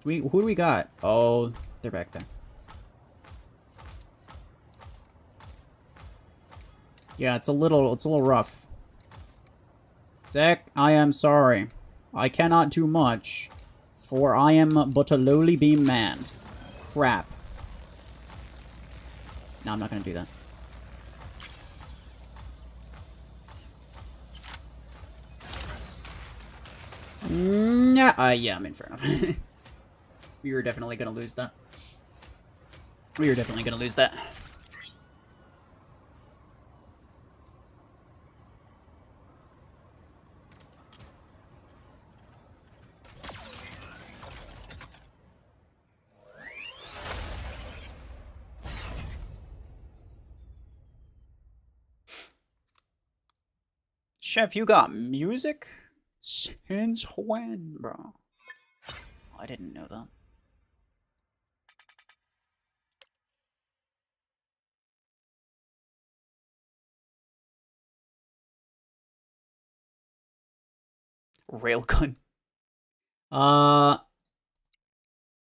Who do we got? Oh, they're back there. Yeah, it's a little rough. Zach, I am sorry. I cannot do much, for I am but a lowly beam man. Crap. No, I'm not gonna do that. Nah, yeah, I mean, fair enough. We were definitely gonna lose that. We were definitely gonna lose that. Chef, you got music? Since when, bro? I didn't know that. Railgun.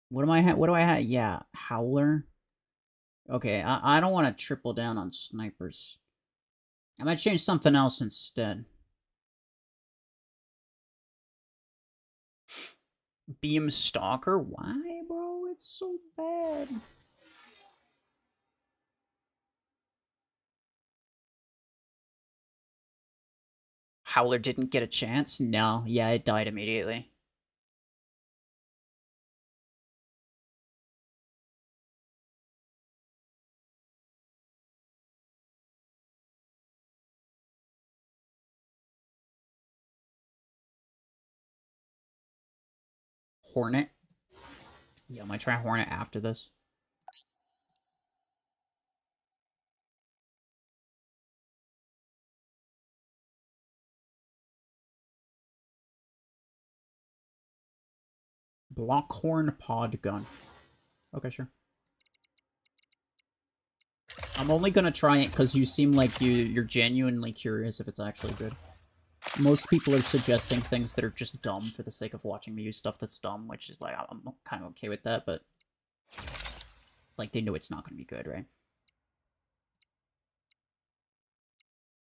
What do I have? Yeah, Howler. Okay, I don't want to triple down on snipers. I might change something else instead. Beam Stalker? Why, bro? It's so bad. Howler didn't get a chance? No. Yeah, it died immediately. Hornet? Yeah, I might try Hornet after this. Blockhorn Pod Gun. Okay, sure. I'm only gonna try it because you seem like you're genuinely curious if it's actually good. Most people are suggesting things that are just dumb for the sake of watching me use stuff that's dumb, which is like, I'm kind of okay with that, but... Like, they know it's not gonna be good, right?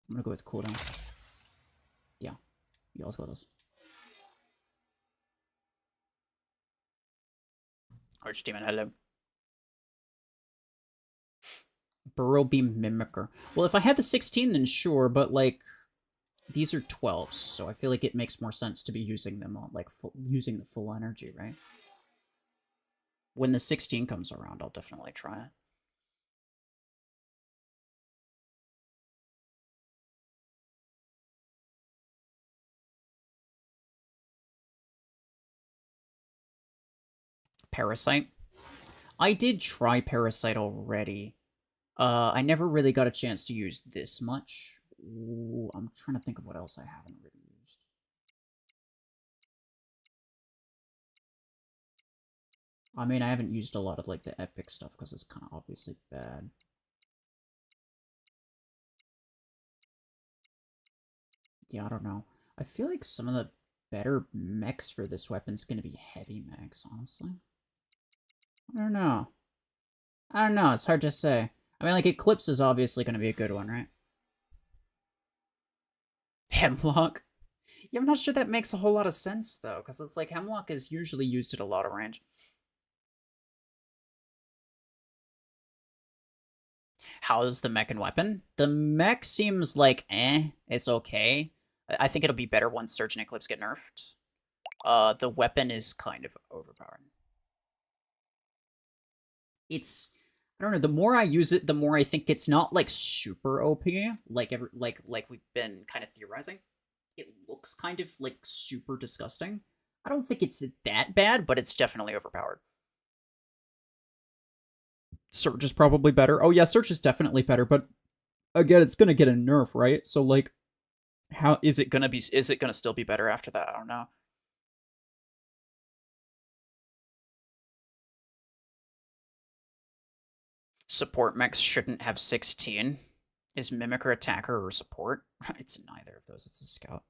I'm gonna go with cooldown. Yeah. You also got those. Archdemon, hello. Burrow Beam Mimicker. Well, if I had the 16, then sure, but, like, these are 12s, so I feel like it makes more sense to be using them on, like, using the full energy, right? When the 16 comes around, I'll definitely try it. Parasite. I did try Parasite already. I never really got a chance to use this much. Ooh, I'm trying to think of what else I haven't really used. I mean, I haven't used a lot of, like, the epic stuff because it's kind of obviously bad. Yeah, I don't know. I feel like some of the better mechs for this weapon's gonna be heavy mechs, honestly. I don't know. I don't know, it's hard to say. I mean, like, Eclipse is obviously gonna be a good one, right? Hemlock? Yeah, I'm not sure that makes a whole lot of sense, though, because it's like Hemlock is usually used at a lot of range. How's the mech and weapon? The mech seems like, it's okay. I think it'll be better once Surge and Eclipse get nerfed. The weapon is kind of overpowered. It's, I don't know, the more I use it, the more I think it's not, like, super OP, like we've been kind of theorizing. It looks kind of, like, super disgusting. I don't think it's that bad, but it's definitely overpowered. Surge is probably better. Oh yeah, Surge is definitely better, but again, it's gonna get a nerf, right? So, like, how is it gonna be? Is it gonna still be better after that? I don't know. Support mechs shouldn't have 16. Is Mimicker attacker or support? It's neither of those. It's a scout.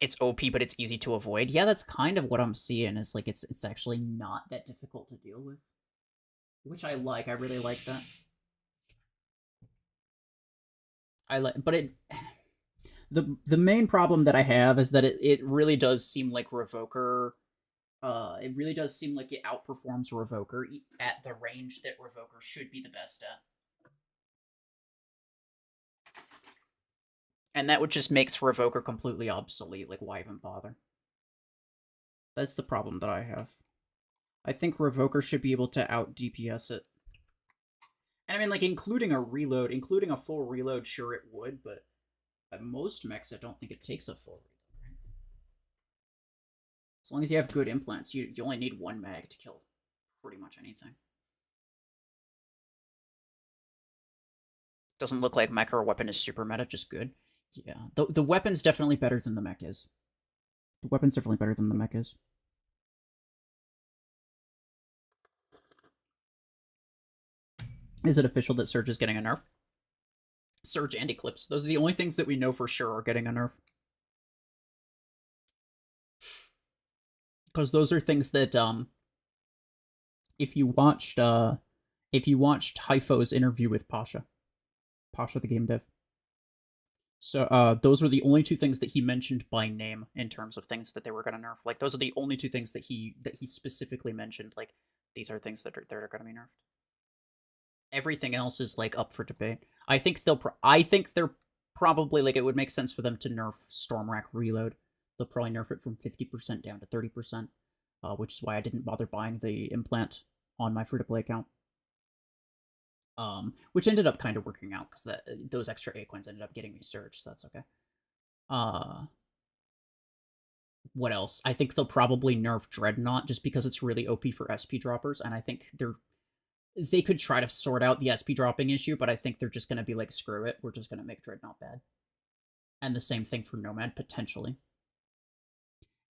It's OP, but it's easy to avoid. Yeah, that's kind of what I'm seeing. Is like it's actually not that difficult to deal with, which I like. I really like that. I like, but it. The main problem that I have is that it really does seem like Revoker. It really does seem like it outperforms Revoker at the range that Revoker should be the best at. And that would just makes Revoker completely obsolete. Like, why even bother? That's the problem that I have. I think Revoker should be able to out DPS it. And I mean, like, including a reload, including a full reload, sure it would, but at most mechs, I don't think it takes a full reload. Right? As long as you have good implants, you only need one mag to kill pretty much anything. Doesn't look like mech or weapon is super meta, just good. Yeah, the weapon's definitely better than the mech is. The weapon's definitely better than the mech is. Is it official that Surge is getting a nerf? Surge and Eclipse. Those are the only things that we know for sure are getting a nerf. Because those are things that, if you watched Hypho's interview with Pasha the game dev. So those were the only two things that he mentioned by name in terms of things that they were going to nerf. Like, those are the only two things that he specifically mentioned. Like, these are things that are going to be nerfed. Everything else is, like, up for debate. I think they're probably, like, it would make sense for them to nerf Stormrack Reload. They'll probably nerf it from 50% down to 30%, which is why I didn't bother buying the implant on my free-to-play account. Which ended up kind of working out because those extra Acorns ended up getting me Surge, so that's okay. What else? I think they'll probably nerf Dreadnought just because it's really OP for SP droppers, and I think they could try to sort out the SP dropping issue, but I think they're just gonna be like, screw it, we're just gonna make Dreadnought bad. And the same thing for Nomad, potentially.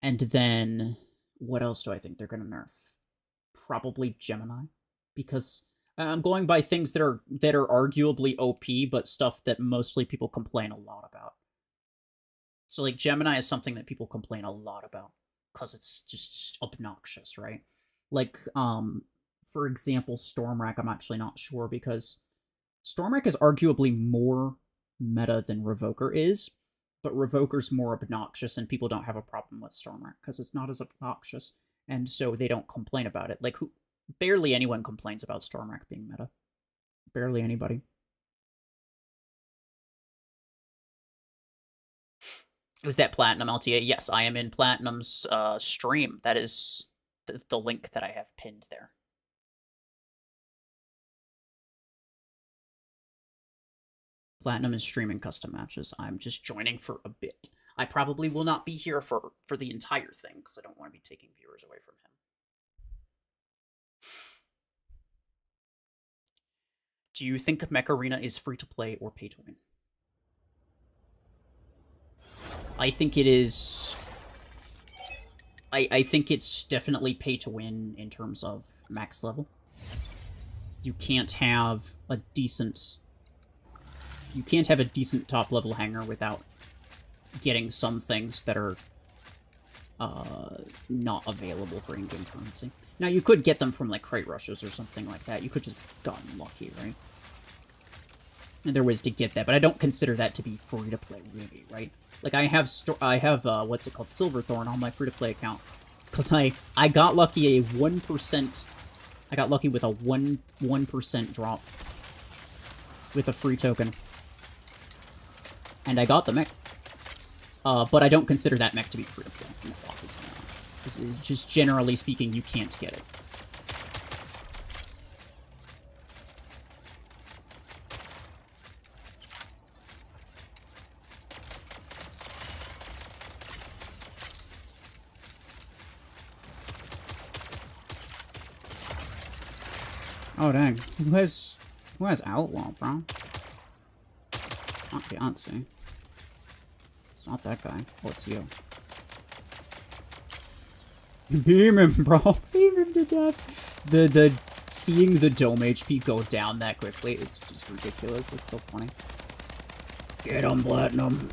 And then, what else do I think they're gonna nerf? Probably Gemini, because I'm going by things that are arguably OP, but stuff that mostly people complain a lot about. So, like, Gemini is something that people complain a lot about because it's just obnoxious, right? Like, for example, Stormrack, I'm actually not sure because Stormrack is arguably more meta than Revoker is, but Revoker's more obnoxious, and people don't have a problem with Stormrack because it's not as obnoxious, and so they don't complain about it. Like, barely anyone complains about Stormrack being meta. Barely anybody. Is that Platinum LTA? Yes, I am in Platinum's stream. That is the link that I have pinned there. Platinum is streaming custom matches. I'm just joining for a bit. I probably will not be here for the entire thing because I don't want to be taking viewers away from him. Do you think Mech Arena is free to play or pay to win? I think it is. I think it's definitely pay to win in terms of max level. You can't have a decent. You can't have a decent top level hanger without getting some things that are not available for in-game currency. Now, you could get them from, like, crate rushes or something like that. You could just have gotten lucky, right? And there are ways to get that, but I don't consider that to be free-to-play, really, right? Like, I have, what's it called, Silverthorn on my free-to-play account. Because I got lucky a 1%... I got lucky with a 1% drop. With a free token. And I got the mech. But I don't consider that mech to be free to play. No, obviously not. This is just generally speaking, you can't get it. Oh dang. Who has Outlaw, bro? It's not Beyonce. It's not that guy. Oh, it's you. Beam him, bro. Beam him to death. The seeing the dome HP go down that quickly is just ridiculous. It's so funny. Get him, Platinum.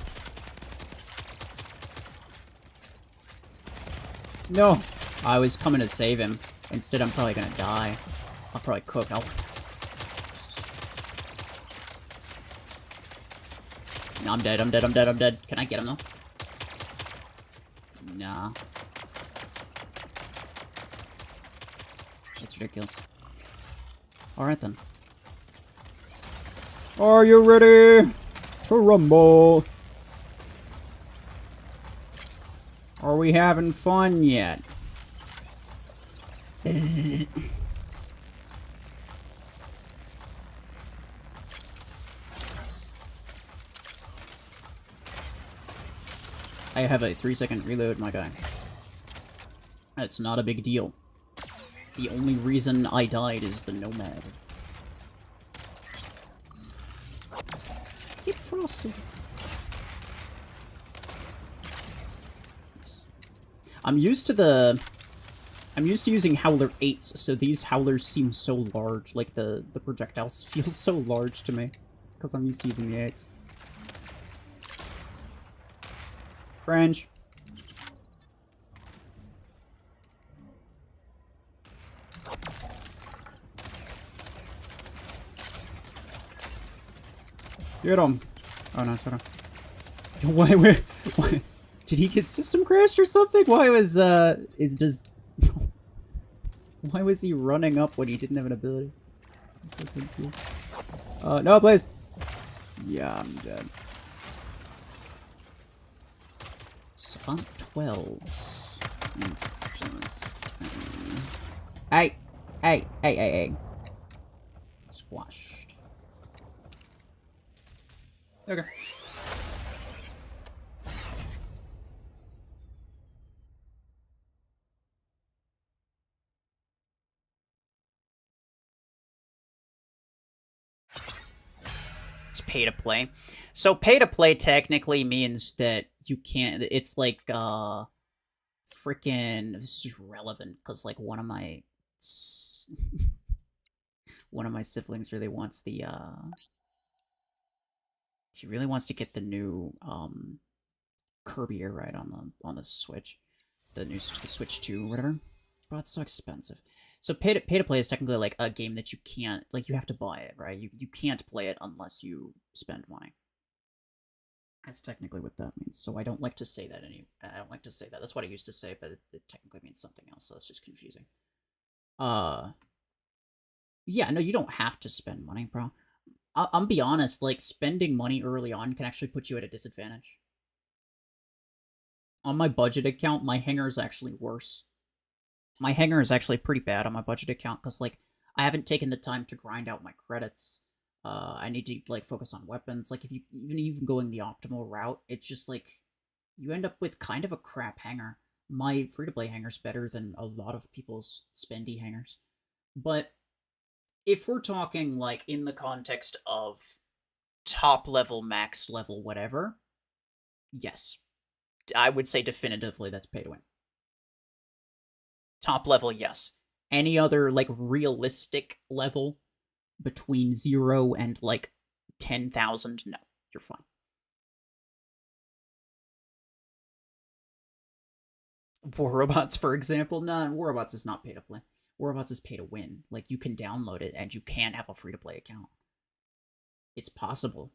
No. I was coming to save him. Instead, I'm probably gonna die. I'll probably cook. No, I'm dead. I'm dead. Can I get him, though? Nah. It's ridiculous. Alright, then. Are you ready to rumble? Are we having fun yet? I have a 3-second reload, my guy. That's not a big deal. The only reason I died is the Nomad. Get frosted. I'm used to using Howler 8s, so these Howlers seem so large. Like, the projectiles feel so large to me. Because I'm used to using the 8s. Cringe. Get him. Oh no, sorry. Why? Did he get system crashed or something? Why was why was he running up when he didn't have an ability? I'm so confused. No, please. Yeah, I'm dead. Spot 12s. Hey. Squashed. Okay. It's pay to play. So pay to play technically means that you can't, it's like, freaking, this is relevant, because, like, one of my siblings really wants the, he really wants to get the new, Kirby Air Ride on the Switch. The Switch 2 or whatever. But it's so expensive. So pay to play is technically like a game that you can't, like, you have to buy it, right? You can't play it unless you spend money. That's technically what that means. So I don't like to say that I don't like to say that. That's what I used to say, but it technically means something else, so that's just confusing. Yeah, no, you don't have to spend money, bro. I'll be honest, like, spending money early on can actually put you at a disadvantage. On my budget account, my hanger is actually worse. My hanger is actually pretty bad on my budget account because, like, I haven't taken the time to grind out my credits. I need to, like, focus on weapons. Like, if you even going the optimal route, it's just, like, you end up with kind of a crap hanger. My free-to-play hanger's better than a lot of people's spendy hangers. But if we're talking, like, in the context of top level, max level, whatever, yes. I would say definitively that's pay to win. Top level, yes. Any other, like, realistic level between 0 and, like, 10,000, no. You're fine. War Robots, for example, nah, War Robots is not pay to play. War Robots is pay to win. Like, you can download it and you can have a free to play account. It's possible.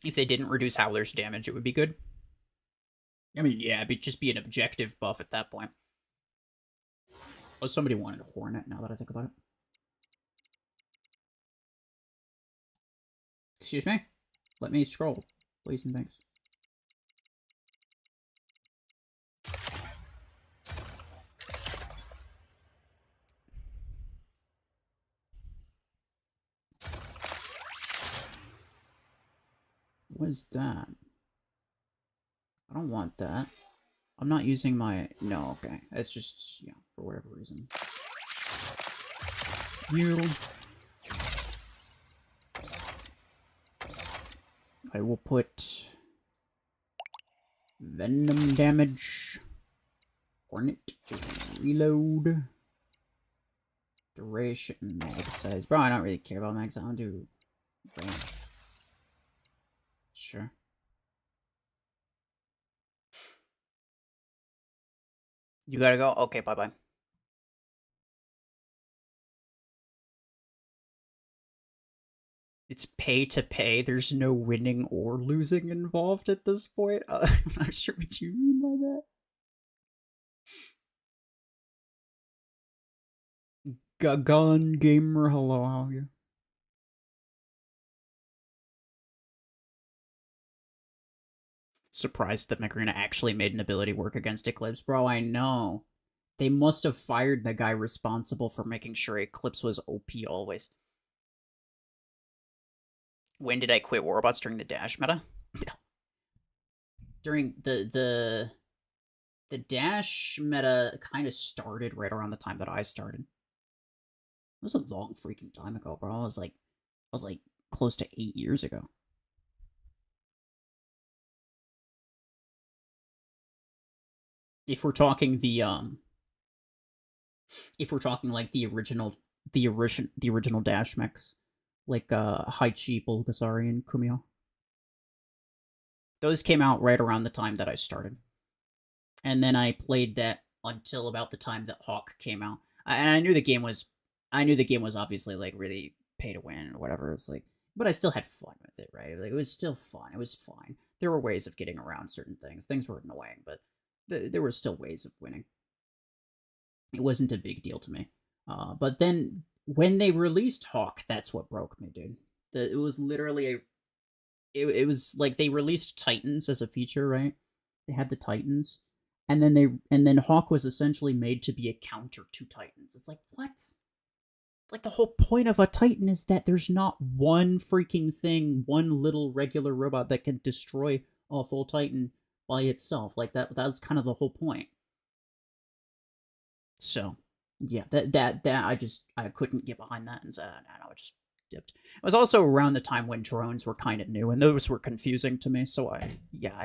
If they didn't reduce Howler's damage, it would be good. I mean, yeah, it'd just be an objective buff at that point. Oh, somebody wanted a Hornet, now that I think about it. Excuse me? Let me scroll, please and thanks. What is that? I don't want that. I'm not using my... No, okay. It's just, yeah, for whatever reason. You... I will put... Venom damage. Hornet. Reload. Duration. Mag size. Bro, I don't really care about mag size. I don't do... range. Sure. You gotta go? Okay, bye-bye. It's pay to pay. There's no winning or losing involved at this point. I'm not sure what you mean by that. Gagon Gamer, hello, how are you? Surprised that Macarena actually made an ability work against Eclipse. Bro, I know. They must have fired the guy responsible for making sure Eclipse was OP always. When did I quit Warbots? During the dash meta? During the dash meta kind of started right around the time that I started. It was a long freaking time ago, bro. I was like close to 8 years ago. If we're talking the if we're talking like the original dash mechs, like Haichi, Bulgasari, and Kumio. Those came out right around the time that I started. And then I played that until about the time that Hawk came out. And I knew the game was obviously like really pay to win or whatever. It's like, but I still had fun with it, right? Like, it was still fun. It was fine. There were ways of getting around certain things. Things were annoying, but there were still ways of winning. It wasn't a big deal to me. But then when they released Hawk, that's what broke me, dude. It was literally a... It was like they released Titans as a feature, right? They had the Titans. And then Hawk was essentially made to be a counter to Titans. It's like, what? Like, the whole point of a Titan is that there's not one freaking thing, one little regular robot that can destroy a full Titan by itself. Like, that's kind of the whole point. So, yeah, that I couldn't get behind that, and so I just dipped. It was also around the time when drones were kind of new, and those were confusing to me, so I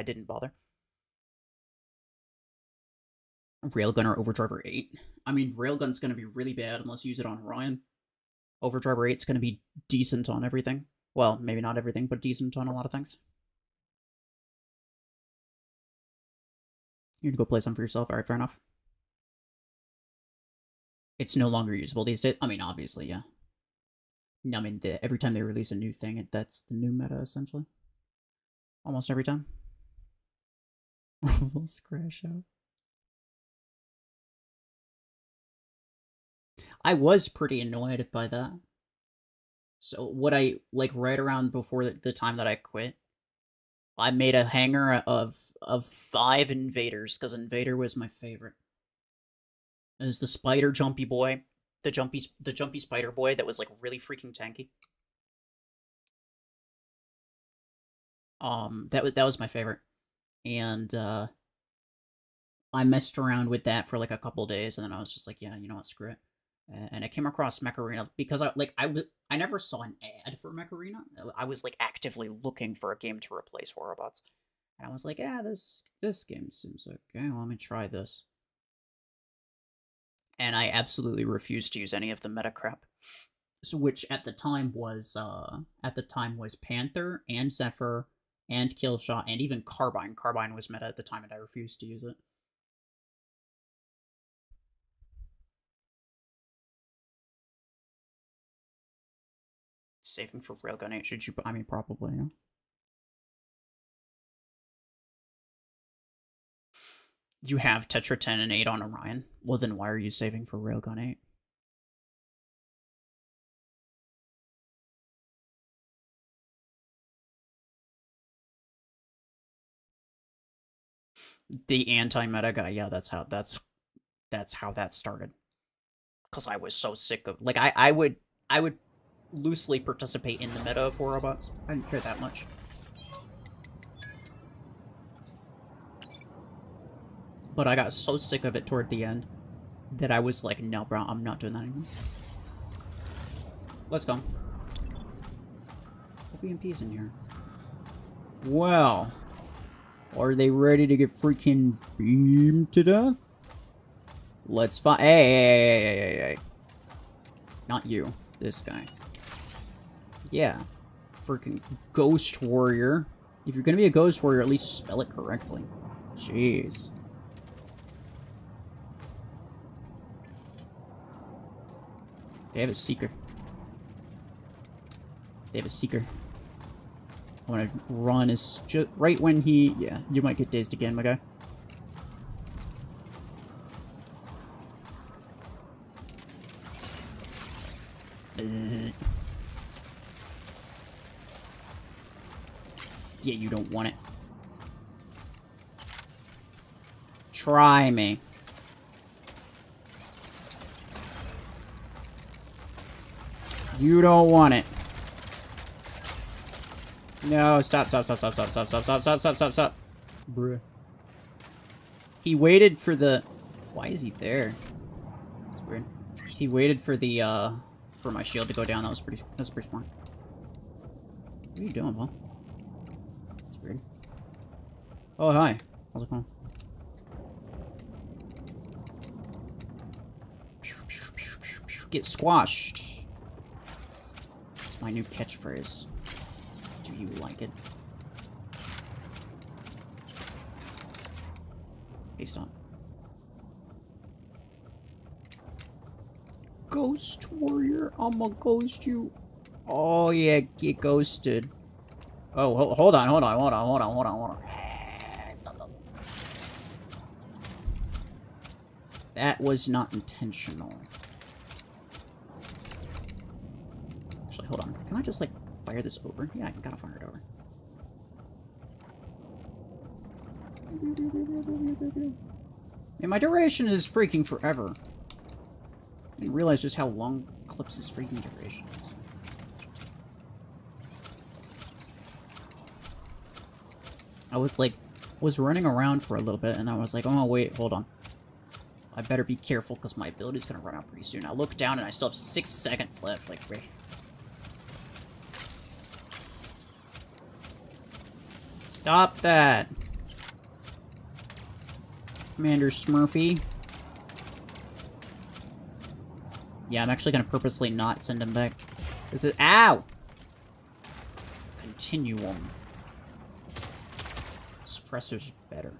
didn't bother. Railgun or Overdriver 8? I mean, Railgun's going to be really bad unless you use it on Orion. Overdriver 8's going to be decent on everything. Well, maybe not everything, but decent on a lot of things. You need to go play some for yourself. Alright, fair enough. It's no longer usable these days. I mean, obviously, yeah. I mean, every time they release a new thing, that's the new meta, essentially. Almost every time. RuFFles crash out. I was pretty annoyed by that. So what I like right around before the time that I quit, I made a hangar of 5 invaders because invader was my favorite. It was the spider jumpy boy, the jumpy spider boy that was like really freaking tanky. That was my favorite, and I messed around with that for like a couple days, and then I was just like, yeah, you know what, screw it. And I came across Mech Arena because I never saw an ad for Mech Arena. I was like actively looking for a game to replace Horrorbots, and I was like, yeah, this game seems okay. Well, let me try this. And I absolutely refused to use any of the meta crap. So, which at the time was Panther and Zephyr and Killshot and even Carbine. Carbine was meta at the time, and I refused to use it. Saving for Railgun 8, should you? I mean, probably. Yeah. You have Tetra 10 and 8 on Orion. Well, then why are you saving for Railgun 8? The anti-meta guy, yeah, that's how that started. Because I was so sick of I would loosely participate in the meta of War Robots. I didn't care that much. But I got so sick of it toward the end that I was like, no, bro, I'm not doing that anymore. Let's go. BMP's in here. Well, are they ready to get freaking beamed to death? Let's find. Hey. Not you. This guy. Yeah. Freaking Ghost Warrior. If you're gonna be a Ghost Warrior, at least spell it correctly. Jeez. They have a Seeker. They have a Seeker. I want to run is just right when he... Yeah, you might get dazed again, my guy. Yeah, you don't want it. Try me. You don't want it. No, stop. Bruh. He waited for the... Why is he there? That's weird. He waited for the, for my shield to go down. That was pretty smart. What are you doing, Paul? That's weird. Oh, hi. How's it going? Get squashed. It's my new catchphrase. Do you like it? Hey, stop. Ghost Warrior, I'ma ghost you. Oh, yeah, get ghosted. Oh, hold on. That was not intentional. Actually, hold on. Can I just, like, fire this over? Yeah, I gotta fire it over. Man, my duration is freaking forever. I didn't realize just how long Clips' freaking duration is. I was running around for a little bit, and I was like, oh, wait, hold on. I better be careful, because my ability's gonna run out pretty soon. I look down, and I still have 6 seconds left. Like, wait. Stop that. Commander Smurfy. Yeah, I'm actually gonna purposely not send him back. This is... Ow! Continuum. Suppressor's better.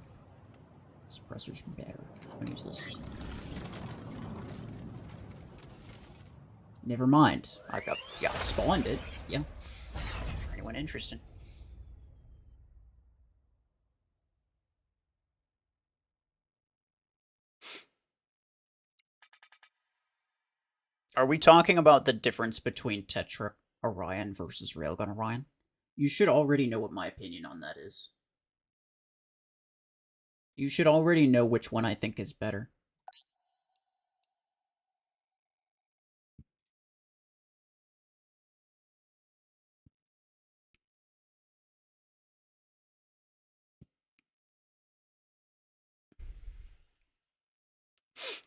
Suppressor's better. I'm gonna use this. Never mind. I spawned it. Yeah. For anyone interested. Are we talking about the difference between Tetra Orion versus Railgun Orion? You should already know what my opinion on that is. You should already know which one I think is better.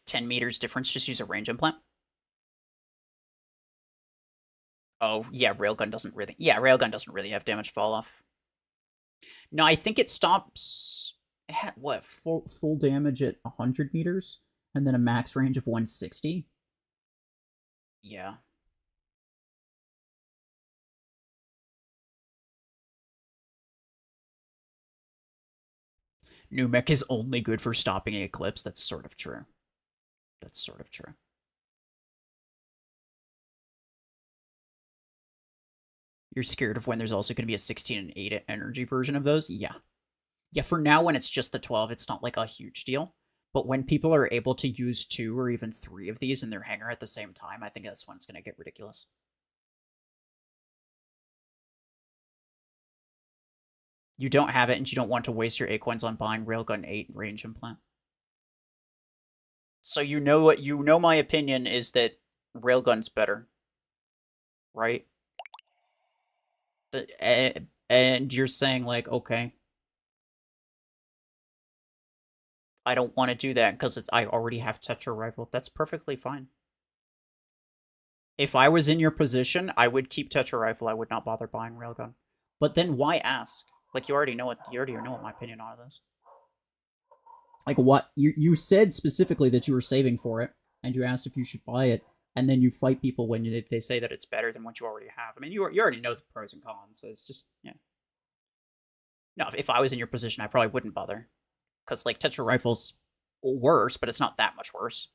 $10 difference, just use a range implant. Oh, yeah, Railgun doesn't really... Yeah, Railgun doesn't really have damage fall off. No, I think it stops... What, full damage at 100 meters? And then a max range of 160? Yeah. New Mech is only good for stopping a Eclipse. That's sort of true. That's sort of true. You're scared of when there's also going to be a 16 and 8 energy version of those? Yeah. Yeah, for now, when it's just the 12, it's not like a huge deal. But when people are able to use 2 or even 3 of these in their hangar at the same time, I think that's when it's going to get ridiculous. You don't have it, and you don't want to waste your A-coins on buying Railgun 8 range implant. So you know what? You know my opinion is that Railgun's better, right? And you're saying like, okay, I don't want to do that because I already have Tetra Rifle. That's perfectly fine. If I was in your position, I would keep Tetra Rifle. I would not bother buying Railgun. But then why ask? Like you already know what my opinion on it is. Like what you said specifically that you were saving for it, and you asked if you should buy it, and then you fight people when they say that it's better than what you already have. I mean, you already know the pros and cons. So it's just yeah. No, if I was in your position, I probably wouldn't bother, because like Tetra Rifle's worse, but it's not that much worse.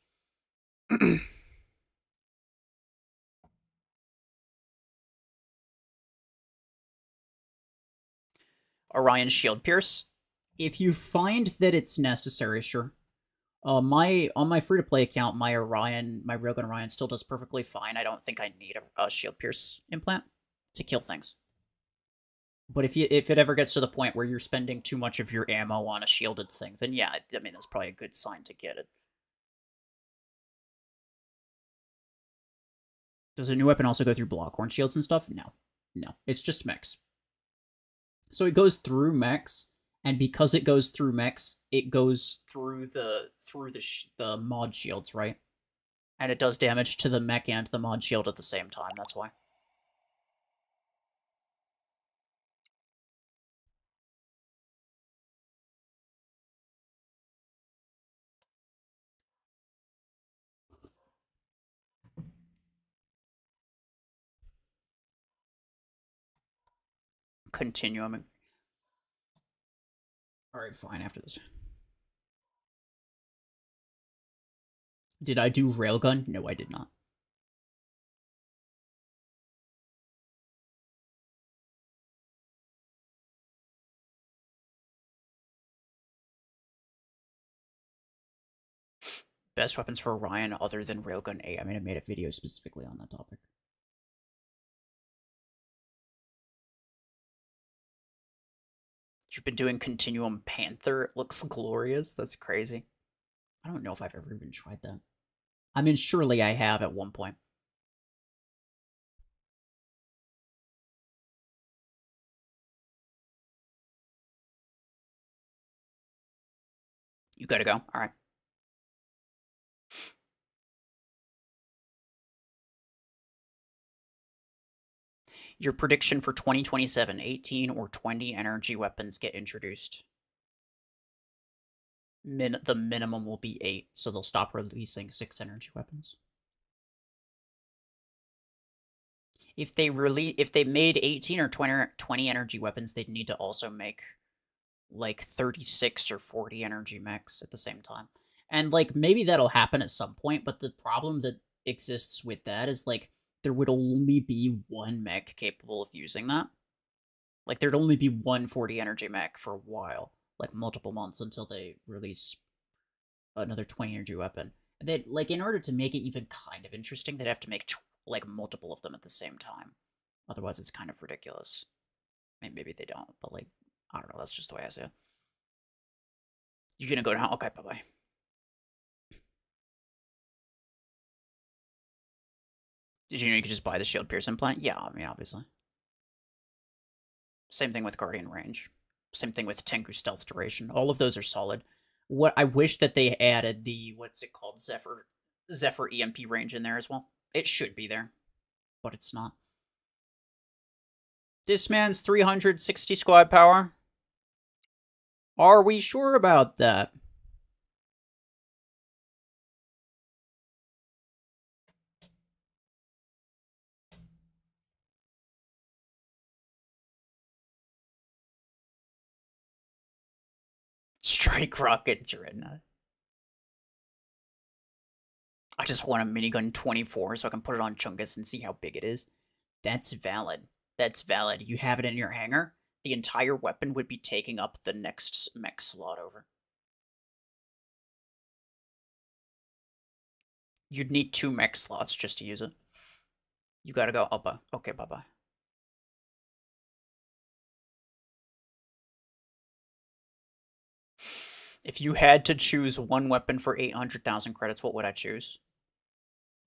Orion Shield Pierce. If you find that it's necessary, sure. On my free to play account, my Railgun Orion still does perfectly fine. I don't think I need a Shield Pierce implant to kill things. But if it ever gets to the point where you're spending too much of your ammo on a shielded thing, then yeah, I mean that's probably a good sign to get it. Does a new weapon also go through Blockhorn shields and stuff? No, no, it's just mechs. So it goes through mechs, and because it goes through mechs, it goes through the mod shields, right? And it does damage to the mech and the mod shield at the same time. That's why. Continuum. All right, fine. After this. Did I do Railgun? No, I did not. Best weapons for Orion other than Railgun 8. I mean, I made a video specifically on that topic. You've been doing Continuum Panther. It looks glorious. That's crazy. I don't know if I've ever even tried that. I mean, surely I have at one point. You gotta go. All right. Your prediction for 2027, 18 or 20 energy weapons get introduced. The minimum will be 8, so they'll stop releasing 6 energy weapons. If they made 18 or 20 energy weapons, they'd need to also make like 36 or 40 energy mechs at the same time. And like maybe that'll happen at some point, but the problem that exists with that is like there would only be one mech capable of using that. Like there'd only be one 40 energy mech for a while, like multiple months until they release another 20 energy weapon. That, like, in order to make it even kind of interesting, they'd have to make, like, multiple of them at the same time. Otherwise, it's kind of ridiculous. I mean, maybe they don't, but, like, I don't know, that's just the way I see it. You're gonna go down? Okay, bye-bye. Did you know you could just buy the shield pierce implant? Yeah, I mean, obviously. Same thing with Guardian range. Same thing with Tengu stealth duration. All of those are solid. What I wish that they added the, what's it called, Zephyr EMP range in there as well. It should be there, but it's not. This man's 360 squad power. Are we sure about that? Strike Rocket Dreadnought. I just want a minigun 24 so I can put it on Chungus and see how big it is. That's valid. That's valid. You have it in your hangar, the entire weapon would be taking up the next mech slot over. You'd need 2 mech slots just to use it. You gotta go up. Okay, bye-bye. If you had to choose one weapon for 800,000 credits, what would I choose?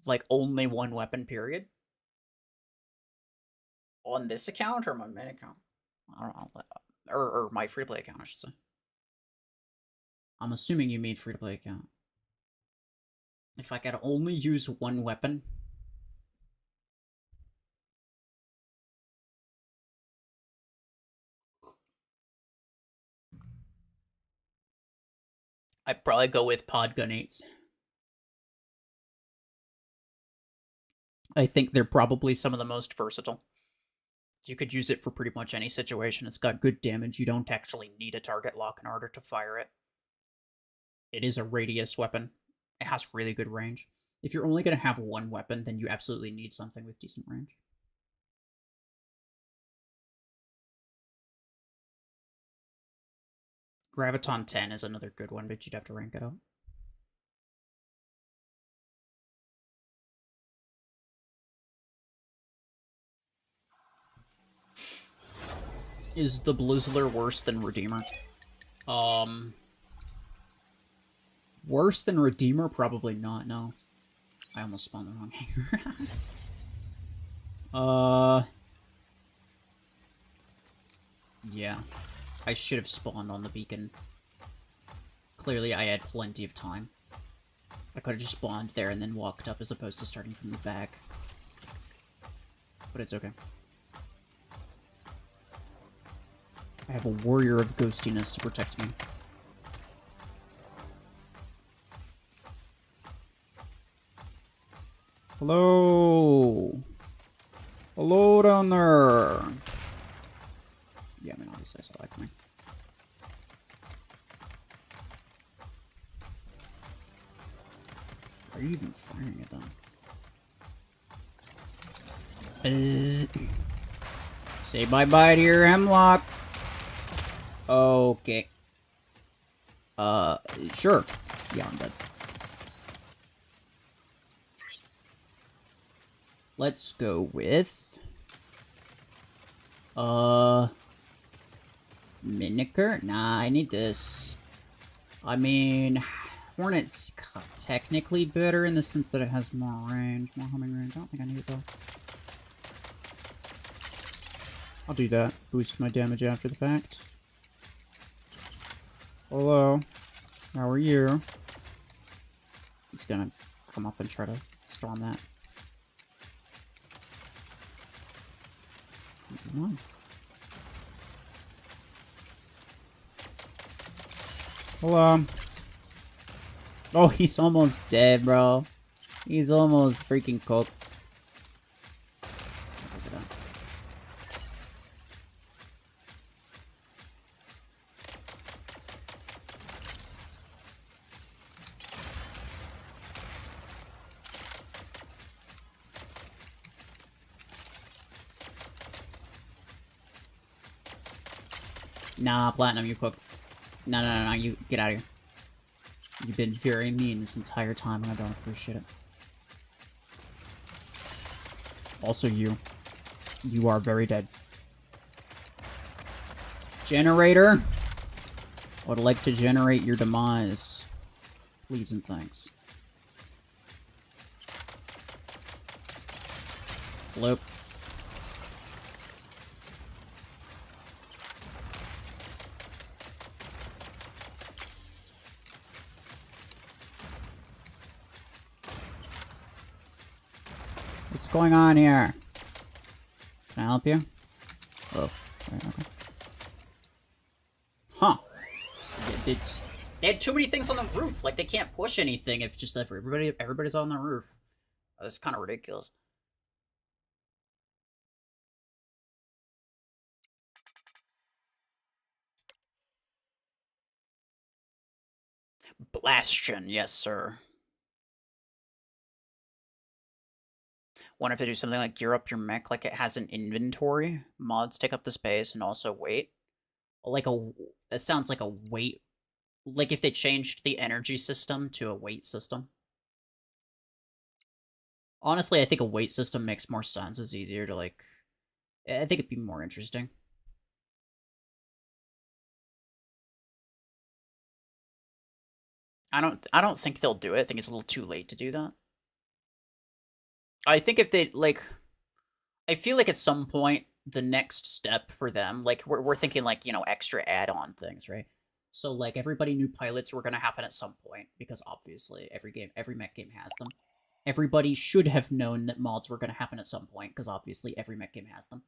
Like, only one weapon, period? On this account or my main account? I don't know. Or my free-to-play account, I should say. I'm assuming you mean free-to-play account. If I could only use one weapon... I'd probably go with Podgun 8s. I think they're probably some of the most versatile. You could use it for pretty much any situation. It's got good damage. You don't actually need a target lock in order to fire it. It is a radius weapon. It has really good range. If you're only going to have one weapon, then you absolutely need something with decent range. Graviton 10 is another good one, but you'd have to rank it up. Is the Blizzler worse than Redeemer? Worse than Redeemer? Probably not, no. I almost spawned the wrong hangar. Yeah. I should have spawned on the beacon. Clearly, I had plenty of time. I could have just spawned there and then walked up as opposed to starting from the back. But it's okay. I have a warrior of ghostiness to protect me. Hello? Hello down there. Yeah, I mean, obviously I saw that coming. Are you even firing at them? Say bye-bye to your hemlock. Okay. Sure. Yeah, I'm dead. Let's go with... Miniker? Nah, I need this. I mean... Hornet's technically better in the sense that it has more range, more homing range. I don't think I need it, though. I'll do that. Boost my damage after the fact. Hello. How are you? He's gonna come up and try to storm that. Come on. Hello. Oh, he's almost dead, bro. He's almost freaking cooked. Look at that. Nah, Platinum, you cooked. No, you get out of here. You've been very mean this entire time, and I don't appreciate it. Also, you. You are very dead. Generator? I would like to generate your demise. Please and thanks. Hello? What's going on here? Can I help you? Oh, right, okay. Huh. They had too many things on the roof. Like, they can't push anything if just if everybody's on the roof. That's kind of ridiculous. Bastion, yes, sir. Wonder if they do something like gear up your mech like it has an inventory. Mods take up the space and also weight. Like it sounds like a weight. Like if they changed the energy system to a weight system. Honestly, I think a weight system makes more sense. It's easier to like... I think it'd be more interesting. I don't think they'll do it. I think it's a little too late to do that. I think if they, like... I feel like at some point, the next step for them, like, we're thinking, like, you know, extra add-on things, right? So, like, everybody new pilots were going to happen at some point, because obviously every mech game has them. Everybody should have known that mods were going to happen at some point, because obviously every mech game has them.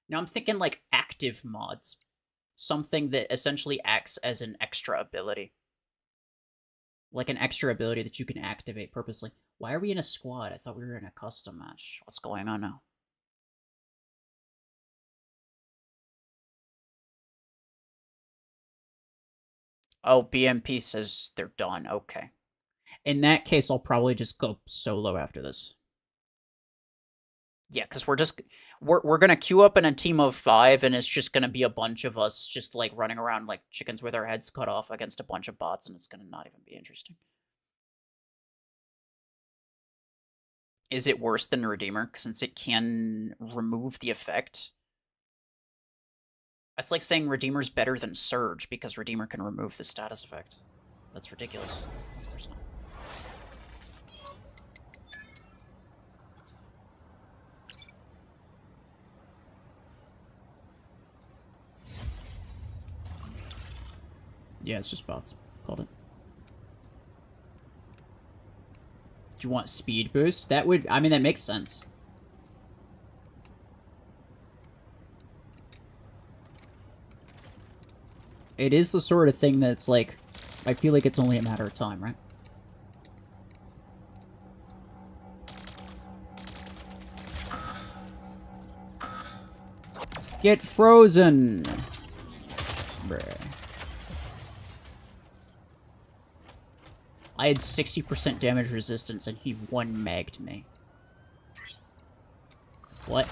Now I'm thinking, like, active mods. Something that essentially acts as an extra ability. Like an extra ability that you can activate purposely. Why are we in a squad? I thought we were in a custom match. What's going on now? Oh, BMP says they're done. Okay. In that case, I'll probably just go solo after this. Yeah, because we're gonna queue up in a team of 5, and it's just gonna be a bunch of us just like running around like chickens with our heads cut off against a bunch of bots, and it's gonna not even be interesting. Is it worse than Redeemer since it can remove the effect? That's like saying Redeemer's better than Surge because Redeemer can remove the status effect. That's ridiculous. Of course not. Yeah, it's just bots. Called it. Do you want speed boost? That would... I mean, that makes sense. It is the sort of thing that's like... I feel like it's only a matter of time, right? Get frozen! Bruh. I had 60% damage resistance and he one-magged me. What?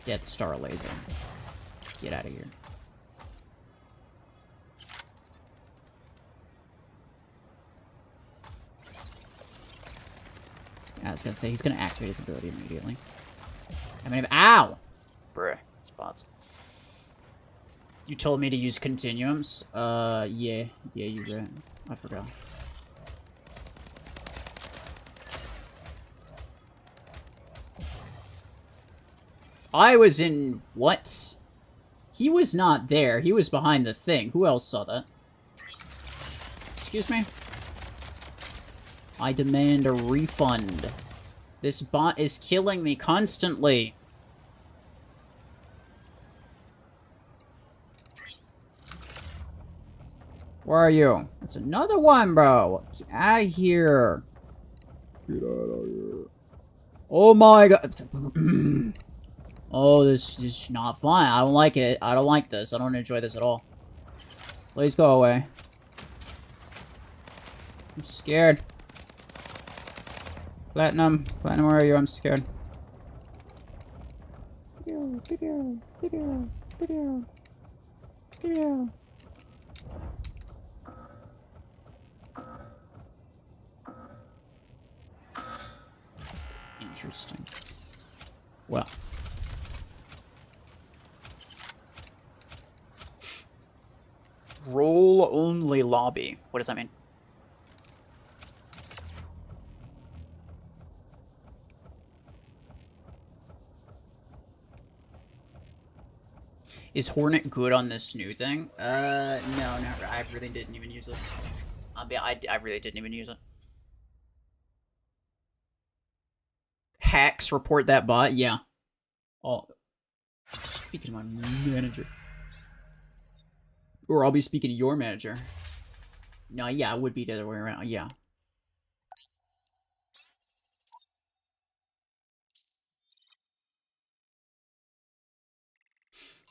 Death Star Laser. Get out of here. I was gonna say, he's gonna activate his ability immediately. I mean, ow! Bruh, spots. You told me to use continuums? Yeah, you're right. I forgot. I was in... what? He was not there. He was behind the thing. Who else saw that? Excuse me? I demand a refund. This bot is killing me constantly. Where are you? That's another one, bro. Get out of here. Get out of here. Oh my god. Oh, this is not fun. I don't like it. I don't like this. I don't enjoy this at all. Please go away. I'm scared. Platinum, where are you? I'm scared. Interesting. Well. Roll only lobby. What does that mean? Is Hornet good on this new thing? No, not really. I really didn't even use it. I really didn't even use it. Hacks report that bot? Yeah. Oh, speaking to my manager. Or I'll be speaking to your manager. No, yeah, it would be the other way around. Yeah.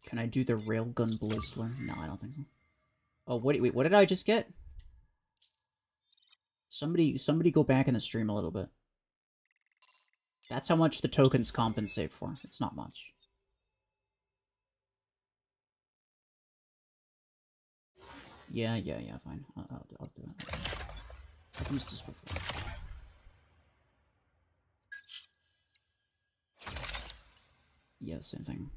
Can I do the railgun blizzler? No, I don't think so. Oh, wait, what did I just get? Somebody go back in the stream a little bit. That's how much the tokens compensate for. It's not much. Yeah, fine. I'll do it. I've used this before. Yeah, same thing.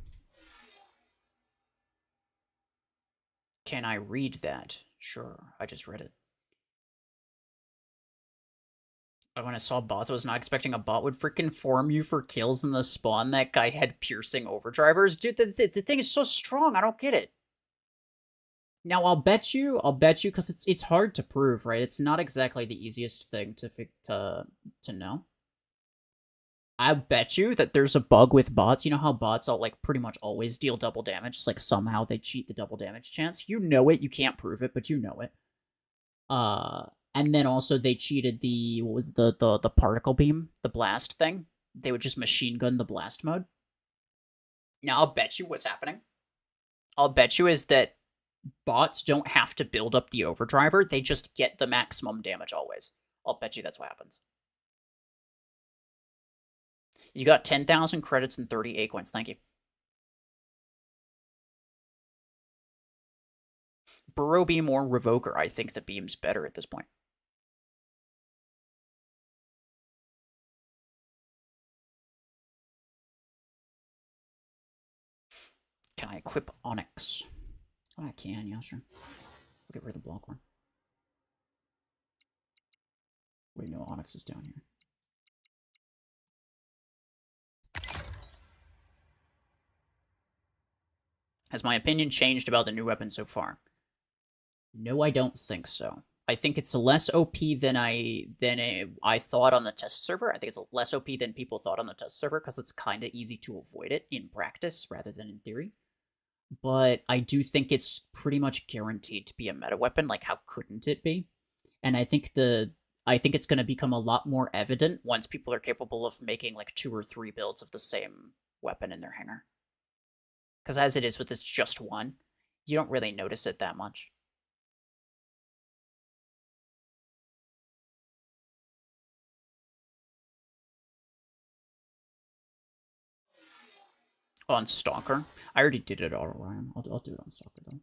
Can I read that? Sure, I just read it. When I saw bots, I was not expecting a bot would freaking farm you for kills in the spawn. That guy had piercing overdrivers. Dude, the thing is so strong, I don't get it. Now, I'll bet you, because it's hard to prove, right? It's not exactly the easiest thing to know. I bet you that there's a bug with bots. You know how bots all like pretty much always deal double damage? It's like somehow they cheat the double damage chance. You know it. You can't prove it, but you know it. And then also they cheated the what was the particle beam, the blast thing. They would just machine gun the blast mode. Now I'll bet you what's happening. I'll bet you is that bots don't have to build up the overdriver. They just get the maximum damage always. I'll bet you that's what happens. You got 10,000 credits and 30 acorns. Thank you. Burrow Beam or Revoker. I think the Beam's better at this point. Can I equip Onyx? Oh, I can, yeah, sure. I'll get rid of the block one. Wait, no, Onyx is down here. Has my opinion changed about the new weapon so far? No, I don't think so. I think it's less OP than I thought on the test server. I think it's less OP than people thought on the test server because it's kind of easy to avoid it in practice rather than in theory. But I do think it's pretty much guaranteed to be a meta weapon. Like, how couldn't it be? And I think it's going to become a lot more evident once people are capable of making like 2 or 3 builds of the same weapon in their hangar. Because as it is with this just one, you don't really notice it that much. On Stalker? I already did it on Orion. I'll do it on Stalker, though.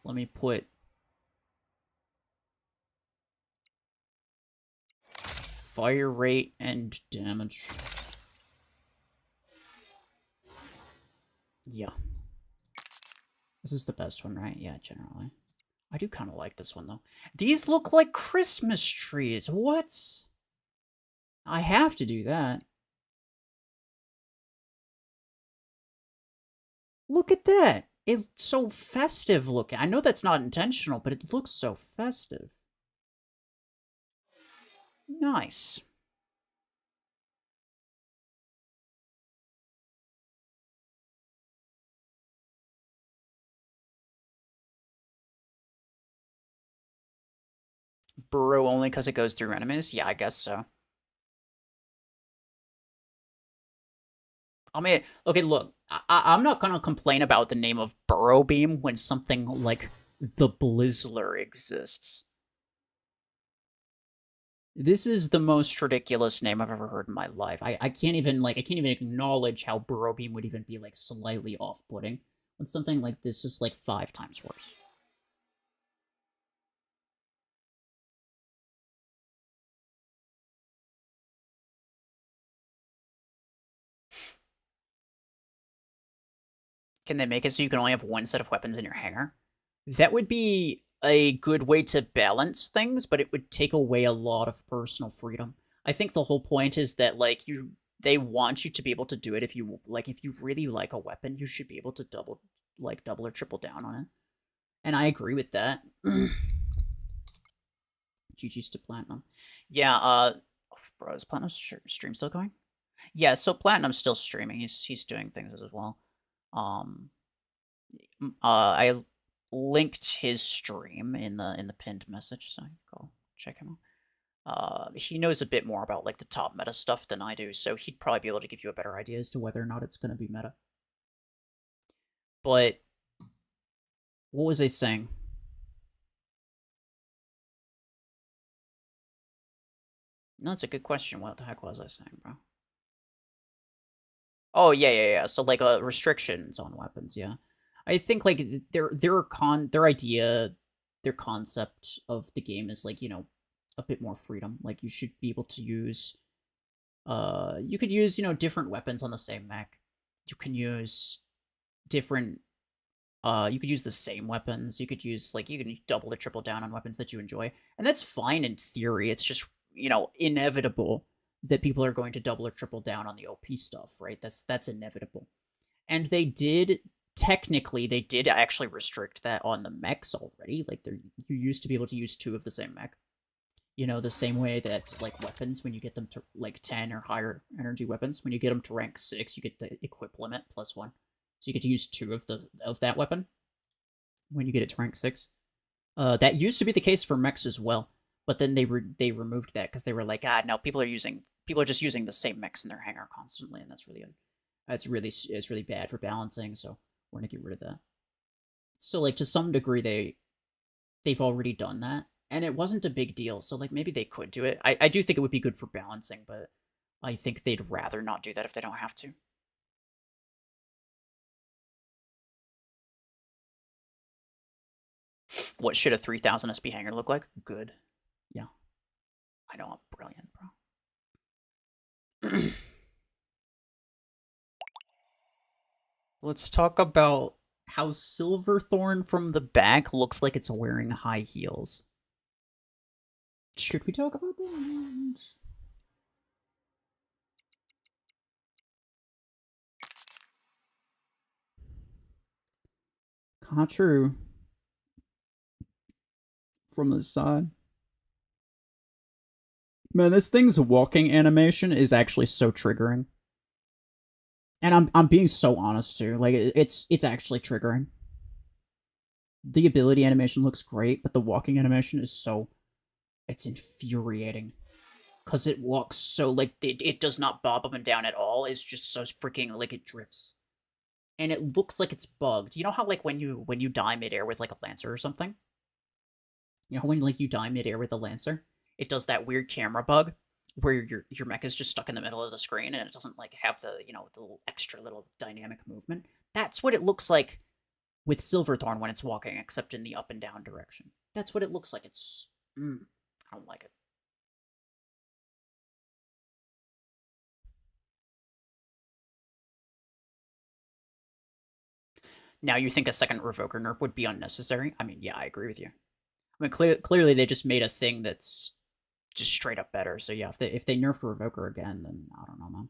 Let me put... fire rate and damage. Yeah. This is the best one, right? Yeah, generally. I do kind of like this one, though. These look like Christmas trees. What? I have to do that. Look at that. It's so festive looking. I know that's not intentional, but it looks so festive. Nice. Burrow only because it goes through enemies? Yeah, I guess so. I mean, okay, look, I'm not gonna complain about the name of Burrow Beam when something like the Blizzler exists. This is the most ridiculous name I've ever heard in my life. I can't even acknowledge how Burrow Beam would even be like slightly off-putting When something like this is like 5 times worse. Can they make it so you can only have one set of weapons in your hangar? That would be a good way to balance things, but it would take away a lot of personal freedom. I think the whole point is that like they want you to be able to do it if you really like a weapon, you should be able to double or triple down on it. And I agree with that. GG's to Platinum. Yeah, bro, is Platinum's stream still going? Yeah, so Platinum's still streaming. He's doing things as well. I linked his stream in the pinned message, so go check him out. He knows a bit more about like the top meta stuff than I do, so he'd probably be able to give you a better idea as to whether or not it's going to be meta. But what was I saying? No, that's a good question. What the heck was I saying, bro? Oh yeah. So like restrictions on weapons, yeah. I think like their concept of the game is like, a bit more freedom. Like you should be able to use you could use, different weapons on the same mech. You can use different you could use the same weapons. You could use you can double or triple down on weapons that you enjoy. And that's fine in theory. It's just, inevitable that people are going to double or triple down on the OP stuff, right? That's inevitable. And they did actually restrict that on the mechs already. Like you used to be able to use 2 of the same mech. The same way that like weapons, when you get them to like 10 or higher energy weapons, when you get them to rank 6, you get the equip limit +1. So you get to use 2 of that weapon when you get it to rank 6. That used to be the case for mechs as well, but then they removed that because they were like, no, people are just using the same mechs in their hangar constantly, and it's really bad for balancing. So we're gonna get rid of that. So like to some degree they've already done that, and it wasn't a big deal. So like maybe they could do it. I do think it would be good for balancing, but I think they'd rather not do that if they don't have to. What should a 3000 SP hangar look like? Good. Yeah. I know I'm brilliant, bro. Let's talk about how Silverthorn from the back looks like it's wearing high heels. Should we talk about that? Not true. From the side. Man, this thing's walking animation is actually so triggering. And I'm being so honest too. Like it's actually triggering. The ability animation looks great, but the walking animation is it's infuriating. Cause it walks so like it does not bob up and down at all. It's just so freaking like it drifts. And it looks like it's bugged. You know how like when you die midair with like a lancer or something? You know when like you die midair with a lancer? It does that weird camera bug where your mech is just stuck in the middle of the screen and it doesn't like have the the extra little dynamic movement. That's what it looks like with Silverthorn when it's walking, except in the up and down direction. That's what it looks like. It's I don't like it. Now you think a second Revoker nerf would be unnecessary? I mean, yeah, I agree with you. I mean, clearly they just made a thing that's just straight up better. So yeah, if they nerf Revoker again, then I don't know, man.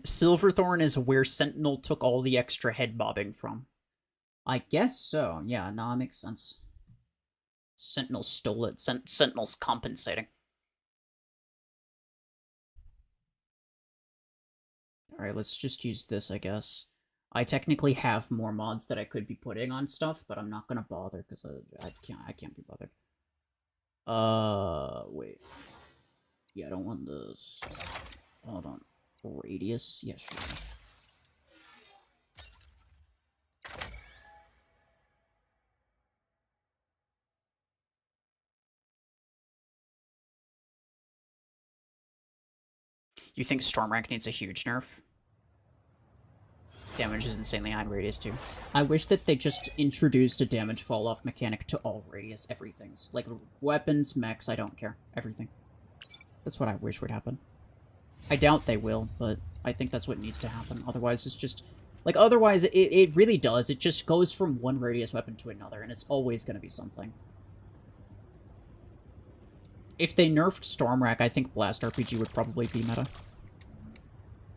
Silverthorn is where Sentinel took all the extra head bobbing from. I guess so. Yeah, no, it makes sense. Sentinel stole it. Sentinel's compensating. Alright, let's just use this, I guess. I technically have more mods that I could be putting on stuff, but I'm not gonna bother because I can't be bothered. Wait. Yeah, I don't want this. Hold on. Radius? Yeah, sure. You think Storm Rank needs a huge nerf? Damage is insanely high in radius, too. I wish that they just introduced a damage fall-off mechanic to all radius everythings. Like, weapons, mechs, I don't care. Everything. That's what I wish would happen. I doubt they will, but I think that's what needs to happen. Otherwise, it's just... Like, otherwise, it really does. It just goes from one radius weapon to another, and it's always going to be something. If they nerfed Storm Rack, I think Blast RPG would probably be meta.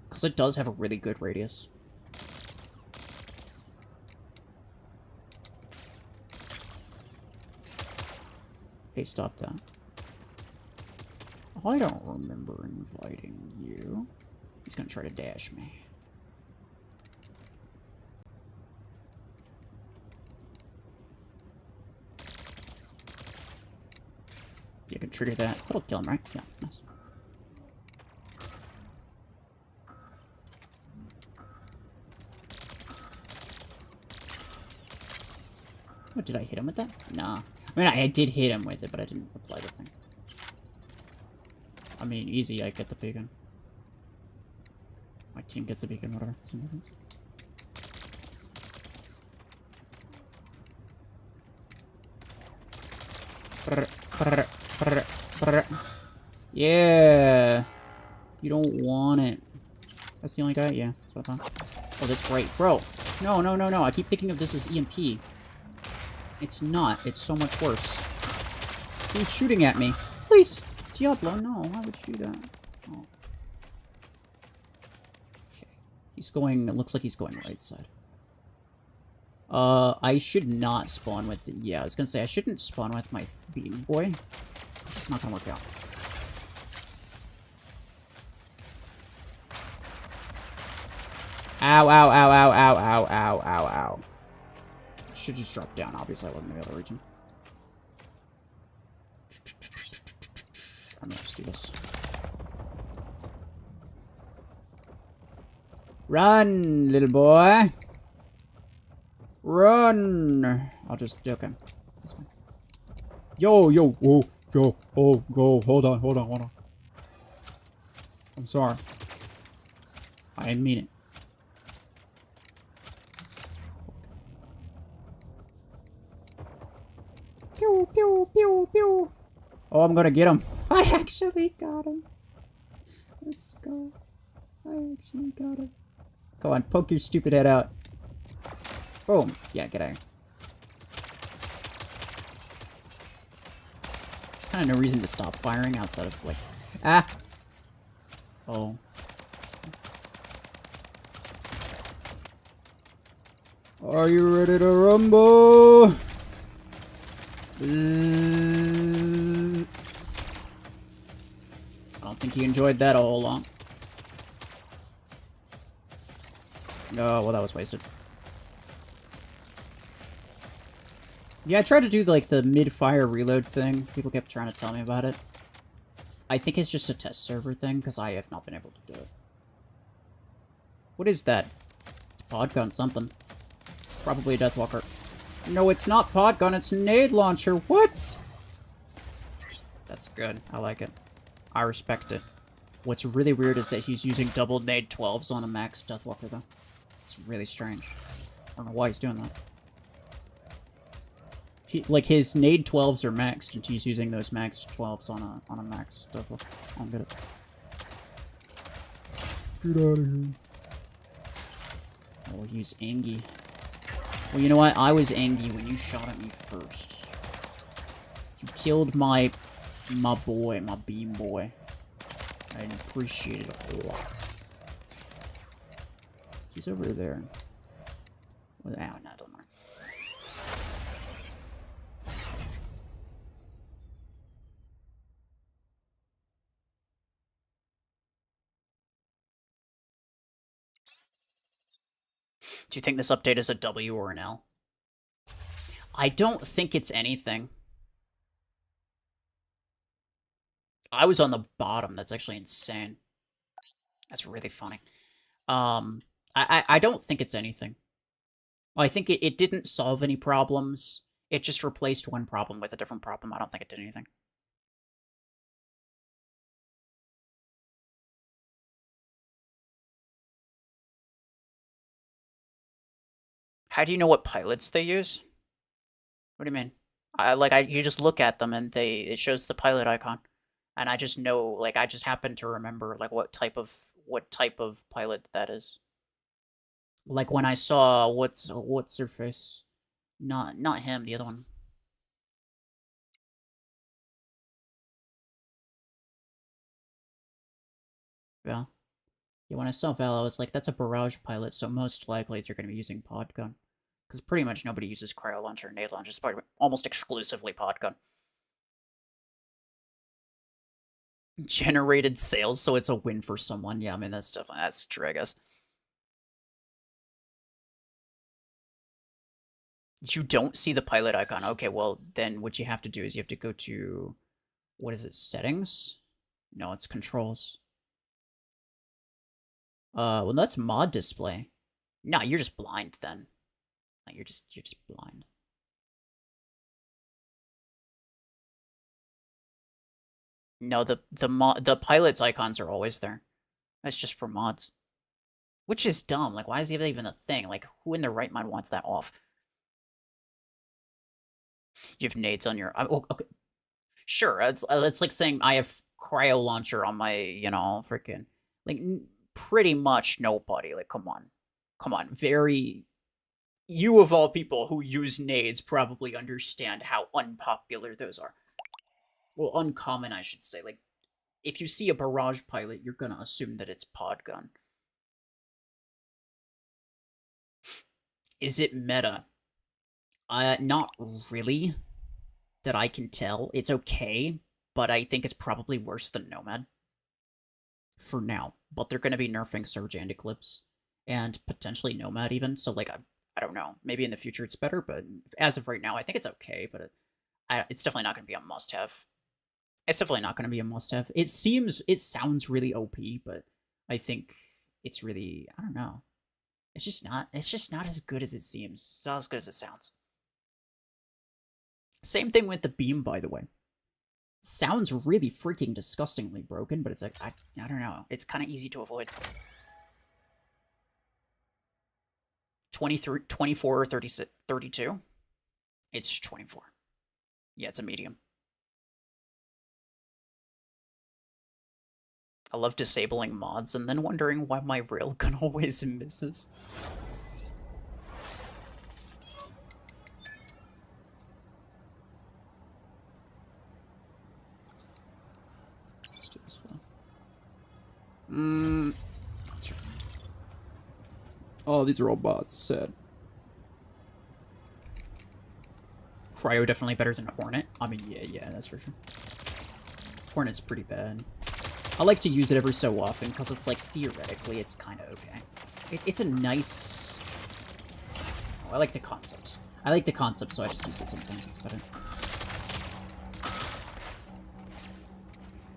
Because it does have a really good radius. Okay, stop that. I don't remember inviting you. He's gonna try to dash me. You can trigger that. That'll kill him, right? Yeah, nice. Oh, did I hit him with that? Nah. I mean, I did hit him with it, but I didn't apply the thing. I mean, easy, I get the beacon. My team gets the beacon, whatever. Yeah. You don't want it. That's the only guy? Yeah, that's what I thought. Oh, that's right. Bro. No, no, no, no. I keep thinking of this as EMP. It's not. It's so much worse. Who's shooting at me? Please! Diablo, no. Why would you do that? Oh. Okay. He's going... It looks like he's going right side. I should not spawn with... Yeah, I was gonna say, I shouldn't spawn with my beam boy. It's just not gonna work out. Ow, ow, ow, ow, ow, ow, ow, ow, ow. Should just drop down. Obviously, I wasn't in the other region. I'm gonna just do this. Run, little boy. Run. I'll just... Okay. That's fine. Yo, yo, oh, yo, oh, go. Hold on, hold on, hold on. I'm sorry. I didn't mean it. Pew, pew, pew, pew. Oh, I'm gonna get him. I actually got him. Let's go. I actually got him. Go on, poke your stupid head out. Boom. Yeah, get out of here. There's kind of no reason to stop firing outside of, like... Ah! Oh. Are you ready to rumble? I don't think he enjoyed that a whole lot. Oh, well, that was wasted. Yeah, I tried to do, like, the mid-fire reload thing. People kept trying to tell me about it. I think it's just a test server thing, because I have not been able to do it. What is that? It's Podgun something. Probably a Deathwalker. No, it's not Podgun, it's Nade Launcher. What? That's good. I like it. I respect it. What's really weird is that he's using double Nade 12s on a max Deathwalker, though. It's really strange. I don't know why he's doing that. Like, his Nade 12s are maxed, and he's using those maxed 12s on a max Deathwalker. I don't get it. Get out of here. Oh, he's Angie. Well, you know what? I was angry when you shot at me first. You killed my boy, my beam boy. I appreciate it a whole lot. He's over there. Well, ow, no, don't mind. Do you think this update is a W or an L? I don't think it's anything. I was on the bottom. That's actually insane. That's really funny. I don't think it's anything. I think it didn't solve any problems. It just replaced one problem with a different problem. I don't think it did anything. How do you know what pilots they use? What do you mean? You just look at them and it shows the pilot icon, and I just know, like, I just happen to remember like what type of pilot that is. Like when I saw what's her face, not him, the other one. Yeah. Yeah, when I saw Val, I was like, that's a barrage pilot, so most likely they're going to be using pod gun. Because pretty much nobody uses cryo launcher or nade launcher. It's almost exclusively pod gun. Generated sales, so it's a win for someone. Yeah, I mean, that's true, I guess. You don't see the pilot icon. Okay, well, then what you have to do is you have to go to, what is it, settings? No, it's controls. Well, that's mod display. No, you're just blind then. Like, you're just blind. No, the pilot's icons are always there. That's just for mods. Which is dumb. Like, why is that even a thing? Like, who in their right mind wants that off? You have nades on your... Oh, okay. Sure, it's like saying I have cryo launcher on my, freaking... Like, pretty much nobody. Like, come on. Come on. Very... You of all people who use nades probably understand how unpopular those are. Well, uncommon, I should say. Like, if you see a barrage pilot, you're gonna assume that it's pod gun. Is it meta? Not really. That I can tell. It's okay, but I think it's probably worse than Nomad. For now. But they're gonna be nerfing Surge and Eclipse. And potentially Nomad even, so like, I don't know. Maybe in the future it's better, but as of right now, I think it's okay, but it's definitely not gonna be a must-have. It's definitely not gonna be a must-have. It sounds really OP, but I think it's really, I don't know. It's just not as good as it seems. It's not as good as it sounds. Same thing with the beam, by the way. Sounds really freaking disgustingly broken, but it's like, I don't know. It's kind of easy to avoid. 23, 24, or 36, 32? It's 24. Yeah, it's a medium. I love disabling mods and then wondering why my railgun always misses. Let's do this one. Sure. Oh, these are all bots. Sad. Cryo definitely better than Hornet. I mean, yeah, that's for sure. Hornet's pretty bad. I like to use it every so often, because it's like, theoretically, it's kind of okay. It's a nice... Oh, I like the concept. I like the concept, so I just use it sometimes. It's better.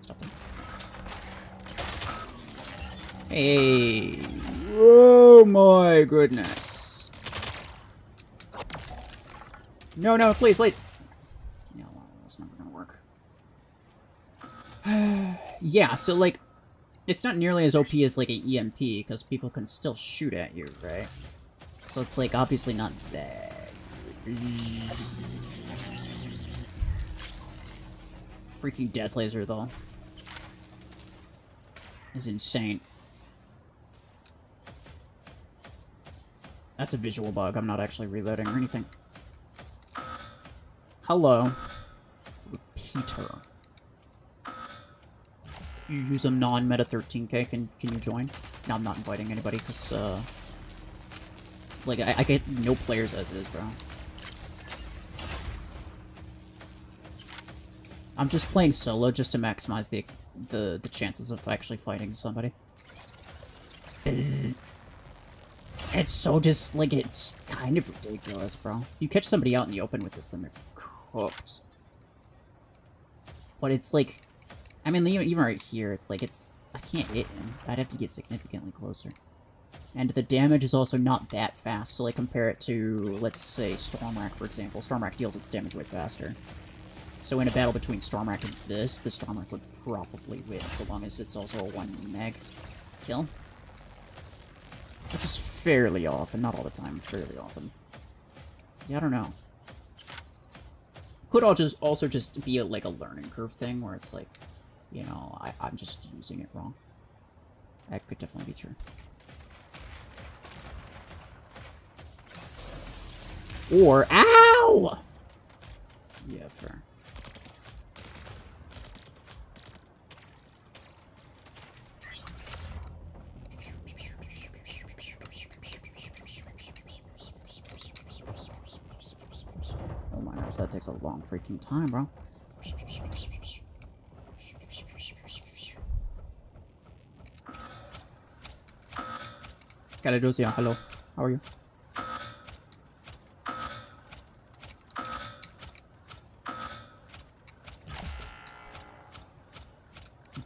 Stop them. Hey! Oh my goodness. No, please. Yeah, well, that's never gonna work. Yeah, so, like, it's not nearly as OP as, like, an EMP, because people can still shoot at you, right? So it's, like, obviously not that. Freaking death laser, though. Is insane. That's a visual bug. I'm not actually reloading or anything. Hello. Repeater. You use a non-meta 13k, can you join? No, I'm not inviting anybody, because, like, I get no players as is, bro. I'm just playing solo just to maximize the chances of actually fighting somebody. It's so just, like, it's kind of ridiculous, bro. You catch somebody out in the open with this, then they're cooked. But it's like... I mean, even right here, it's like, I can't hit him. I'd have to get significantly closer. And the damage is also not that fast, so, like, compare it to, let's say, Stormrack, for example. Stormrack deals its damage way faster. So in a battle between Stormrack and this, the Stormrack would probably win, so long as it's also a 1 meg kill. Which is fairly often, not all the time, fairly often. Yeah, I don't know. Could all just also just be like a learning curve thing where it's like, you know, I'm just using it wrong. That could definitely be true. Or, ow! Yeah, fair. Oh my gosh, that takes a long freaking time, bro. Caledosia, hello. How are you?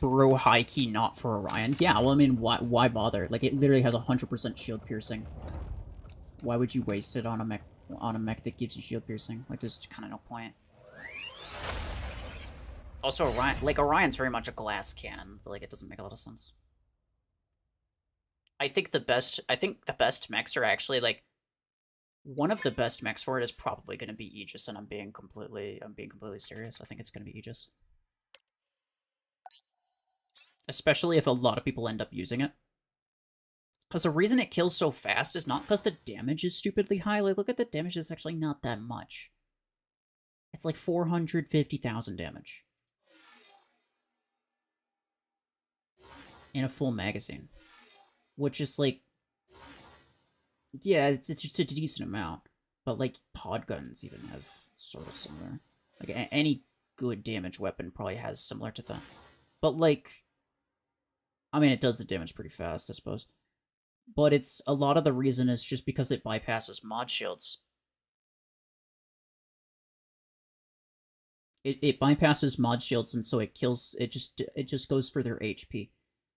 Burrow high key not for Orion. Yeah, well, I mean, why bother? Like, it literally has 100% shield piercing. Why would you waste it on a mech that gives you shield piercing? Like, there's kind of no point. Also, Orion's very much a glass cannon. Like, it doesn't make a lot of sense. I think the best mechs are actually, like, one of the best mechs for it is probably going to be Aegis, and I'm being completely serious. I think it's going to be Aegis. Especially if a lot of people end up using it. Because the reason it kills so fast is not because the damage is stupidly high. Like, look at the damage, it's actually not that much. It's like 450,000 damage. In a full magazine. Which is like... Yeah, it's a decent amount. But, like, pod guns even have sort of similar. Like, any good damage weapon probably has similar to that. But, like... I mean, it does the damage pretty fast, I suppose. But it's... A lot of the reason is just because it bypasses mod shields. It bypasses mod shields, and so it kills... It just goes for their HP.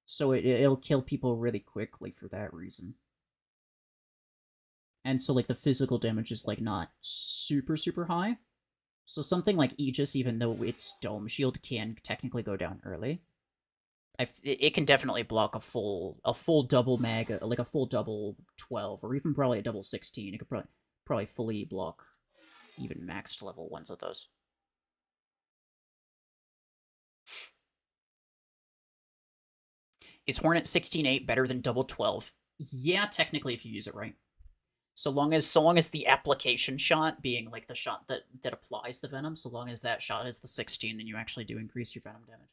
So it'll kill people really quickly for that reason. And so, like, the physical damage is, like, not super, super high. So something like Aegis, even though its dome shield can technically go down early, it can definitely block a full double mag, like a full double 12, or even probably a double 16. It could probably fully block even maxed level ones of those. Is Hornet 16.8 better than double 12? Yeah, technically, if you use it right. So long as the application shot being like the shot that applies the venom, so long as that shot is the 16, then you actually do increase your venom damage.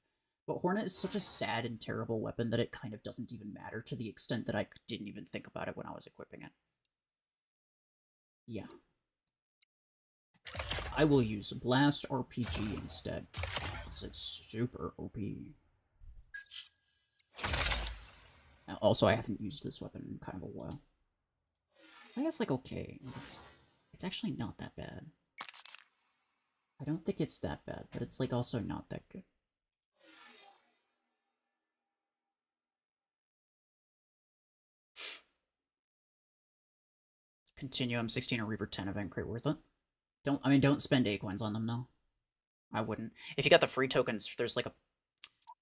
But Hornet is such a sad and terrible weapon that it kind of doesn't even matter, to the extent that I didn't even think about it when I was equipping it. Yeah. I will use Blast RPG instead, because it's super OP. Also, I haven't used this weapon in kind of a while. I think it's, like, okay. It's actually not that bad. I don't think it's that bad, but it's, like, also not that good. Continuum 16 or Reaver 10 event crate worth it. Don't spend 8 coins on them, though. I wouldn't. If you got the free tokens, there's, like, a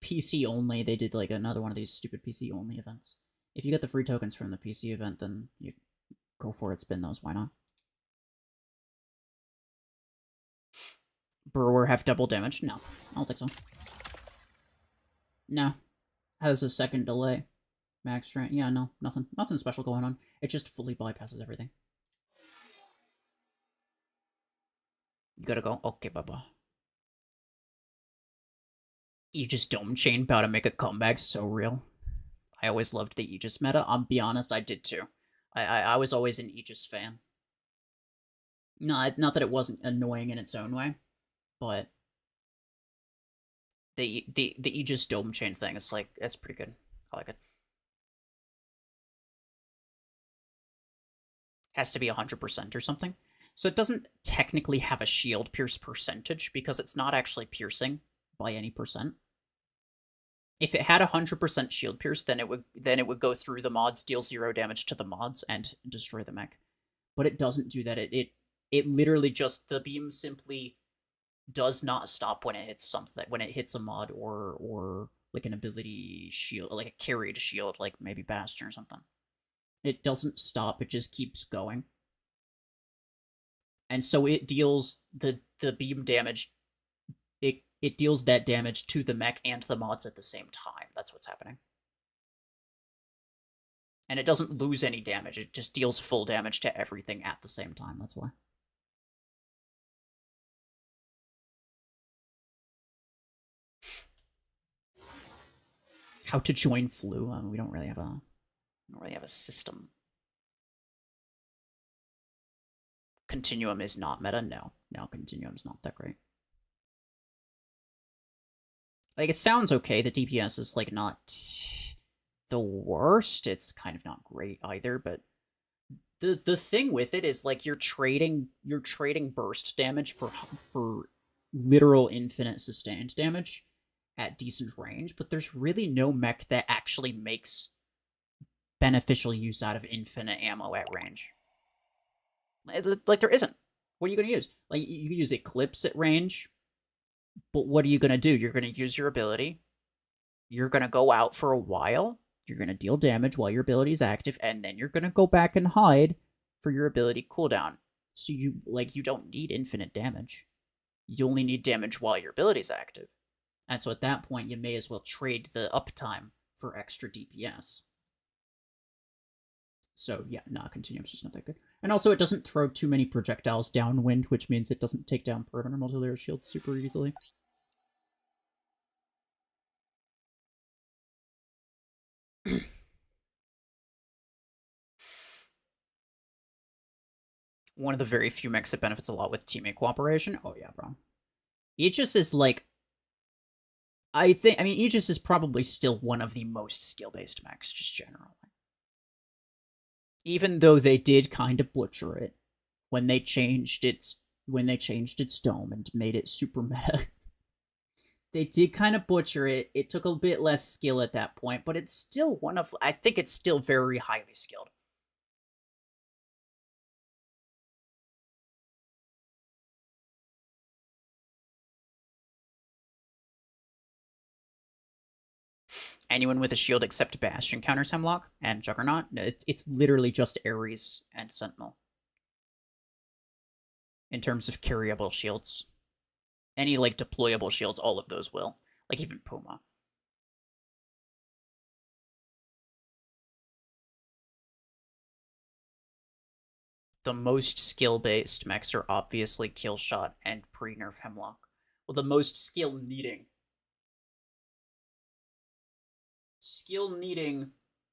PC only. They did, like, another one of these stupid PC only events. If you get the free tokens from the PC event, then you go for it, spin those, why not? Burrow have double damage? No, I don't think so. No. Has a second delay. Max strength? Yeah, no, nothing special going on. It just fully bypasses everything. You gotta go? Okay, bye-bye. Aegis Dome Chain about to make a comeback, so real. I always loved the Aegis meta. I'll be honest, I did too. I was always an Aegis fan. Not that it wasn't annoying in its own way, but the Aegis Dome Chain thing is like, it's pretty good. I like it. Has to be 100% or something. So it doesn't technically have a shield pierce percentage because it's not actually piercing by any percent. If it had 100% shield pierce, then it would go through the mods, deal 0 damage to the mods, and destroy the mech. But it doesn't do that. It literally just, the beam simply does not stop when it hits something, when it hits a mod or like an ability shield, like a carried shield, like maybe Bastion or something. It doesn't stop, it just keeps going. And so it deals the beam damage. It deals that damage to the mech and the mods at the same time. That's what's happening. And it doesn't lose any damage. It just deals full damage to everything at the same time. That's why. How to join flu? We don't really have a system. Continuum is not meta. No, Continuum's not that great. Like, it sounds okay. The DPS is like not the worst. It's kind of not great either, but the thing with it is like you're trading burst damage for literal infinite sustained damage at decent range, but there's really no mech that actually makes beneficial use out of infinite ammo at range. Like, there isn't. What are you going to use? Like, you can use Eclipse at range, but what are you going to do? You're going to use your ability. You're going to go out for a while. You're going to deal damage while your ability is active, and then you're going to go back and hide for your ability cooldown. So you don't need infinite damage. You only need damage while your ability is active. And so at that point, you may as well trade the uptime for extra DPS. So yeah, Continuum's just not that good. And also, it doesn't throw too many projectiles downwind, which means it doesn't take down perimeter multi-layer shields super easily. One of the very few mechs that benefits a lot with teammate cooperation. Oh yeah, bro. Aegis is like... Aegis is probably still one of the most skill-based mechs, just generally. Even though they did kind of butcher it when they changed its dome and made it super meta. They did kind of butcher it. It took a bit less skill at that point, but it's still I think it's still very highly skilled. Anyone with a shield except Bastion counters Hemlock and Juggernaut. It's literally just Ares and Sentinel. In terms of carryable shields. Any, like, deployable shields, all of those will. Like, even Puma. The most skill-based mechs are obviously Killshot and pre-nerf Hemlock. Well, the most skill-needing,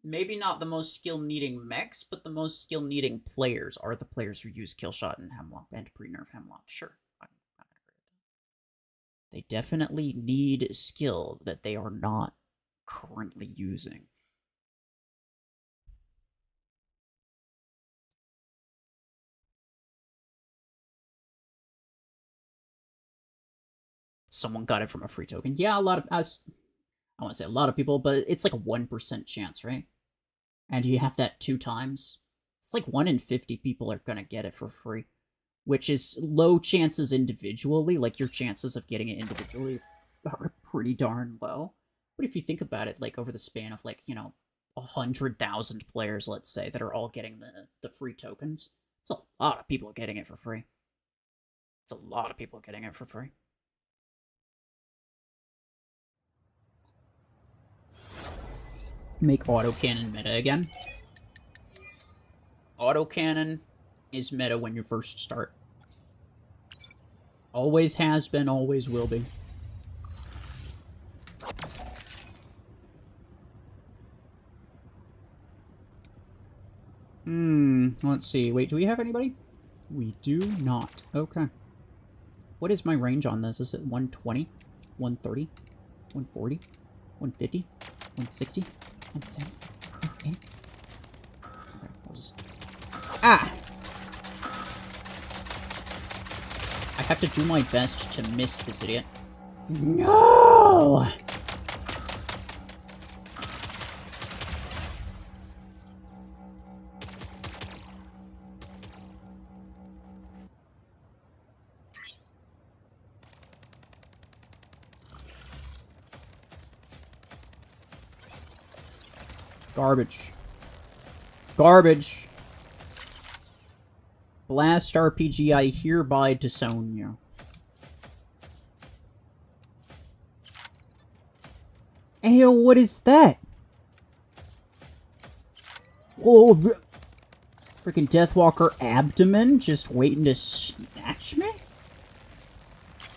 maybe not the most skill-needing mechs, but the most skill-needing players are the players who use Killshot and Hemlock and pre-nerf Hemlock. Sure, I'm gonna agree with that. They definitely need skill that they are not currently using. Someone got it from a free token. Yeah, I want to say a lot of people, but it's like a 1% chance, right? And you have that 2 times. It's like 1 in 50 people are gonna get it for free, which is low chances individually. Like, your chances of getting it individually are pretty darn low. But if you think about it, like, over the span of, like, 100,000 players, let's say, that are all getting the free tokens, it's a lot of people getting it for free. It's a lot of people getting it for free. Make autocannon meta again. Autocannon is meta when you first start. Always has been, always will be. Let's see. Wait, do we have anybody? We do not. Okay. What is my range on this? Is it 120? 130? 140? 150? 160? 170? 180? Okay, I'll just... Ah! I have to do my best to miss this idiot. No! Garbage. Garbage. Blast RPG, I hereby disown you. Ayo, what is that? Whoa, freaking Deathwalker abdomen just waiting to snatch me?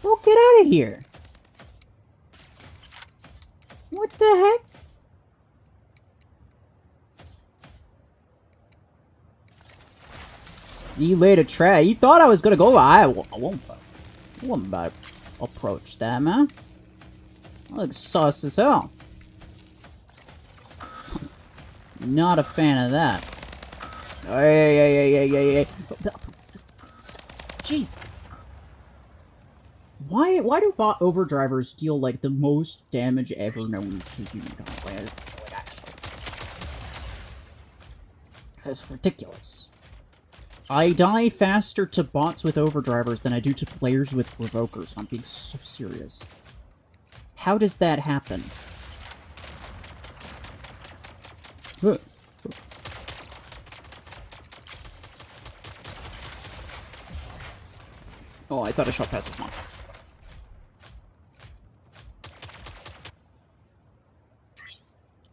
Oh, get out of here. What the heck? You laid a trap. You thought I was gonna go. I won't approach that, man. I look sus as hell. Not a fan of that. Hey. Jeez. Why do bot overdrivers deal like the most damage ever known to humankind? That's ridiculous. I die faster to bots with overdrivers than I do to players with revokers. I'm being so serious. How does that happen? Oh, I thought I shot past his mom.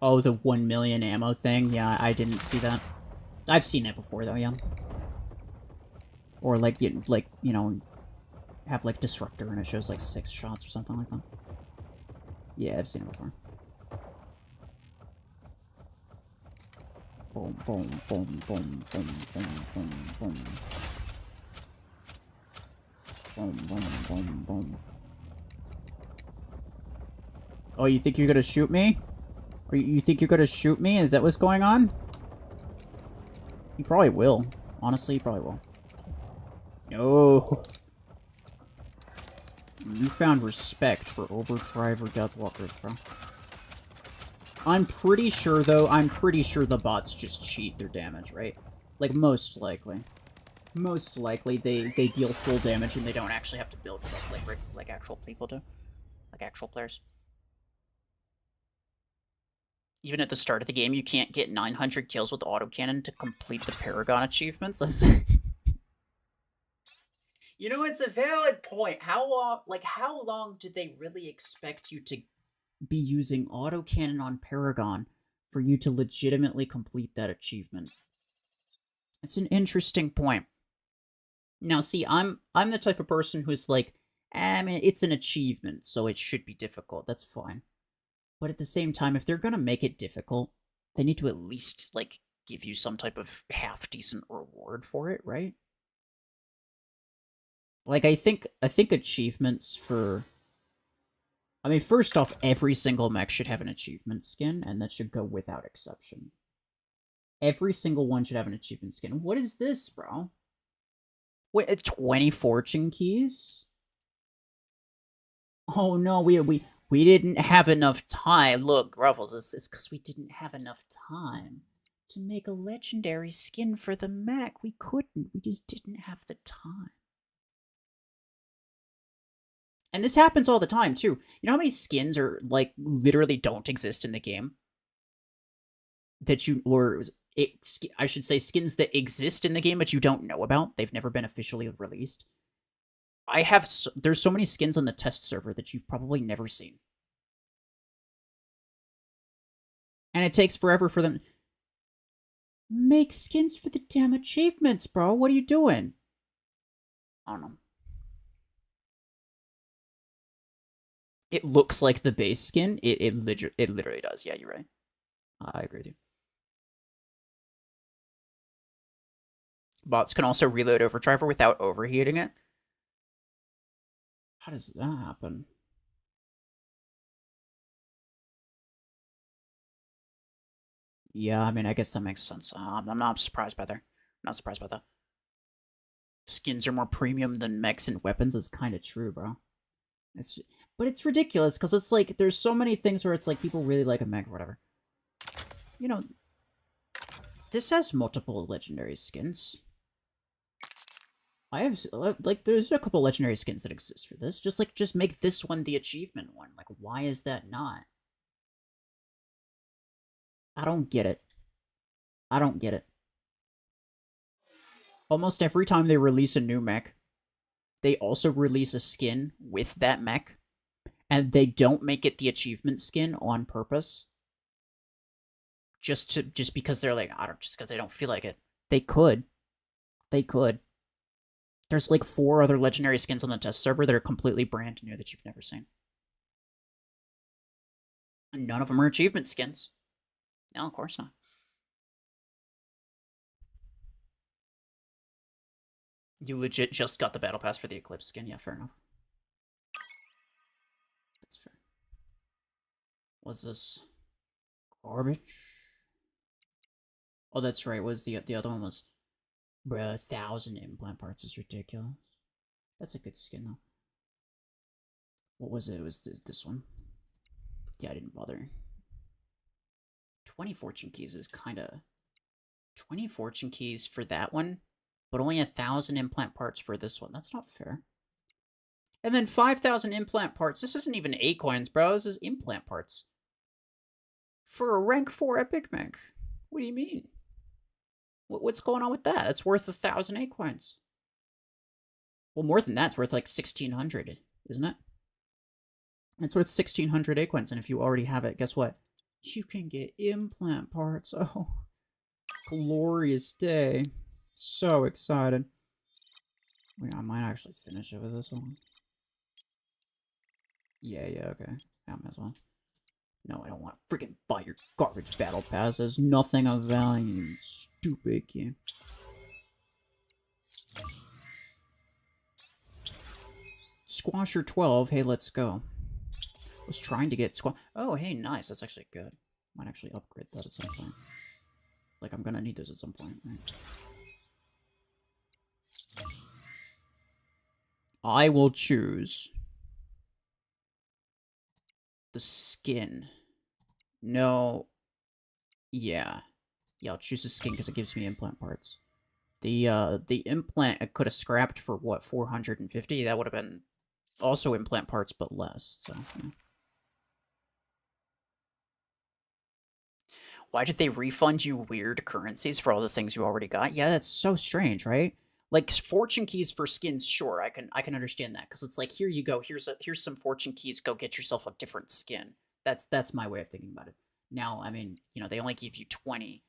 Oh, the 1 million ammo thing? Yeah, I didn't see that. I've seen it before, though, yeah. Or, like, you know, have, like, Disruptor and it shows, like, 6 shots or something like that. Yeah, I've seen it before. Boom, boom, boom, boom, boom, boom, boom, boom. Boom, boom, boom, boom. Oh, you think you're gonna shoot me? Or you think you're gonna shoot me? Is that what's going on? He probably will. Honestly, he probably will. No. You found respect for overdriver Deathwalkers, bro. I'm pretty sure, though, the bots just cheat their damage, right? Like, most likely. Most likely, they deal full damage and they don't actually have to build like actual people do. Like actual players. Even at the start of the game, you can't get 900 kills with autocannon to complete the Paragon achievements. You know, it's a valid point. How long did they really expect you to be using autocannon on Paragon for you to legitimately complete that achievement? It's an interesting point. Now, see, I'm the type of person who's like, I mean, it's an achievement, so it should be difficult. That's fine. But at the same time, if they're gonna make it difficult, they need to at least, like, give you some type of half-decent reward for it, right? Like, I think achievements for... I mean, first off, every single mech should have an achievement skin, and that should go without exception. Every single one should have an achievement skin. What is this, bro? Wait, 20 fortune keys? Oh no, we didn't have enough time. Look, RuFFles, it's because we didn't have enough time to make a legendary skin for the mech. We couldn't. We just didn't have the time. And this happens all the time, too. You know how many skins are, like, literally don't exist in the game? I should say skins that exist in the game but you don't know about. They've never been officially released. There's so many skins on the test server that you've probably never seen. And it takes forever for them. Make skins for the damn achievements, bro. What are you doing? I don't know. It looks like the base skin. It literally does. Yeah, you're right. I agree with you. Bots can also reload Overdriver without overheating it. How does that happen? Yeah, I mean, I guess that makes sense. I'm not surprised by that. I'm not surprised by that. Skins are more premium than mechs and weapons. It's kind of true, bro. But it's ridiculous, because it's like, there's so many things where it's like, people really like a mech or whatever. You know, this has multiple legendary skins. I have, like, there's a couple legendary skins that exist for this. Just make this one the achievement one. Like, why is that not? I don't get it. I don't get it. Almost every time they release a new mech, they also release a skin with that mech, and they don't make it the achievement skin on purpose. Just because they're like, I don't, just because they don't feel like it. They could. They could. There's like 4 other legendary skins on the test server that are completely brand new that you've never seen. And none of them are achievement skins. No, of course not. You legit just got the battle pass for the Eclipse skin. Yeah, fair enough. That's fair. Was this garbage? Oh, that's right. Was the other one was, bruh, 1,000 implant parts is ridiculous. That's a good skin though. What was it? It was this one. Yeah, I didn't bother. 20 fortune keys is kind of 20 fortune keys for that one, but only 1,000 implant parts for this one. That's not fair. And then 5,000 implant parts. This isn't even Acorns, bro. This is implant parts. For a rank 4 epic mech. What do you mean? What's going on with that? That's worth 1,000 Acorns. Well, more than that. It's worth like 1,600, isn't it? It's worth 1,600 Acorns, and if you already have it, guess what? You can get implant parts. Oh, glorious day. So excited. Wait, I might actually finish it with this one. Yeah, okay. Yeah, I might as well. No, I don't want to freaking buy your garbage battle pass. There's nothing of value. Stupid game. Squasher 12. Hey, let's go. Was trying to get Oh, hey, nice. That's actually good. Might actually upgrade that at some point. Like, I'm gonna need those at some point, right? I will choose the skin. No. Yeah. Yeah, I'll choose the skin because it gives me implant parts. The implant I could have scrapped for, what, 450? That would have been also implant parts, but less, so, yeah. Why did they refund you weird currencies for all the things you already got? Yeah, that's so strange, right? Like fortune keys for skins, sure, I can understand that because it's like, here you go, here's some fortune keys, go get yourself a different skin. That's my way of thinking about it. Now, I mean, you know, they only give you 20,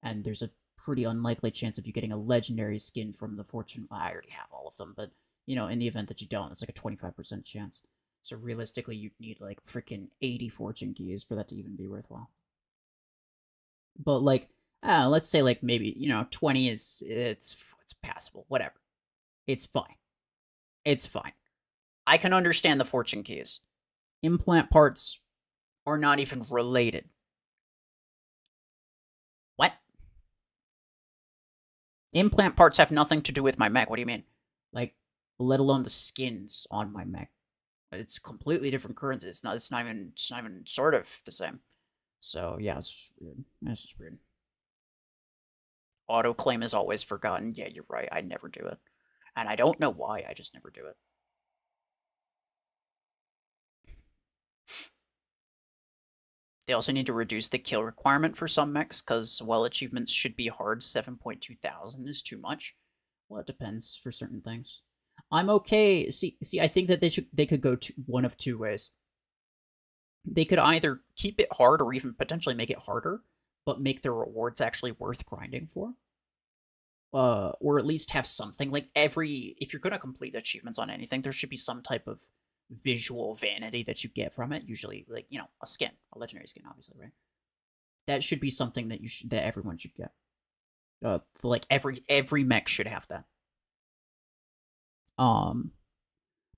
and there's a pretty unlikely chance of you getting a legendary skin from the fortune. Well, I already have all of them, but you know, in the event that you don't, it's like a 25% chance. So realistically, you'd need like freaking 80 fortune keys for that to even be worthwhile. But like, let's say like maybe, you know, 20 is it's passable. Whatever. It's fine. It's fine. I can understand the fortune keys. Implant parts are not even related. What? Implant parts have nothing to do with my mech. What do you mean? Like, let alone the skins on my mech. It's completely different currency. It's not even sort of the same. So yeah, it's weird. That's just weird. Autoclaim is always forgotten. Yeah, you're right. I never do it. And I don't know why, I just never do it. They also need to reduce the kill requirement for some mechs, because while achievements should be hard, 7.2 thousand is too much. Well, it depends for certain things. I'm okay. See, I think that they could go one of 2 ways. They could either keep it hard or even potentially make it harder, but make the rewards actually worth grinding for. Or at least have something like if you're gonna complete achievements on anything, there should be some type of visual vanity that you get from it. Usually, like, you know, a skin, a legendary skin, obviously, right? That should be something that that everyone should get. Like every mech should have that.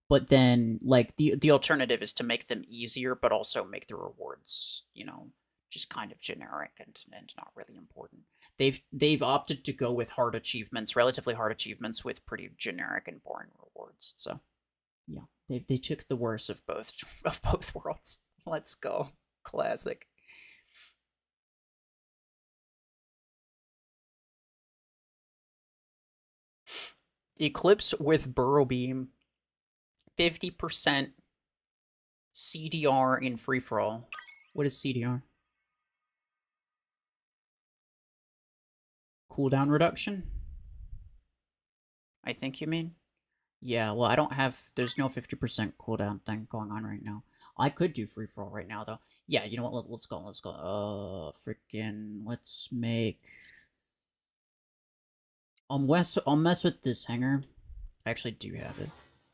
But then like the alternative is to make them easier, but also make the rewards, you know, just kind of generic and not really important. They've opted to go with hard achievements, relatively hard achievements with pretty generic and boring rewards. So yeah, they took the worst of both worlds. Let's go. Classic. Eclipse with Burrow Beam, 50% CDR in free for all. What is CDR? – – – – – – – – – – – – – – – – – – – – – – – – – – – – – – – – – – – – – – – – – – – – – – – – – – – – – – – – – – – – – – – – – – – – – – – – – – – – – – – – – – – – – – – – – – – – – – – – – – – – – – – – – – – – – – – – – – – – – – – – – – – – – – – – – – – – – – – – – – – – – – – – – – – – – – – – – – – – – – – – – – – – – – – – – – – – – – – – – – – – – – – – – – – – – – – – – – – – – – – – – – – – – – – – – – – – – – – – – – – – – – – – – – – – – – – – I think you mean? Yeah, well, I don't have... There's no 50% cooldown thing going on right now. I could do free-for-all right now, though. Yeah, you know what? Let's go, let's go. Freaking... Let's make... I'll mess with this hanger. I actually do have it.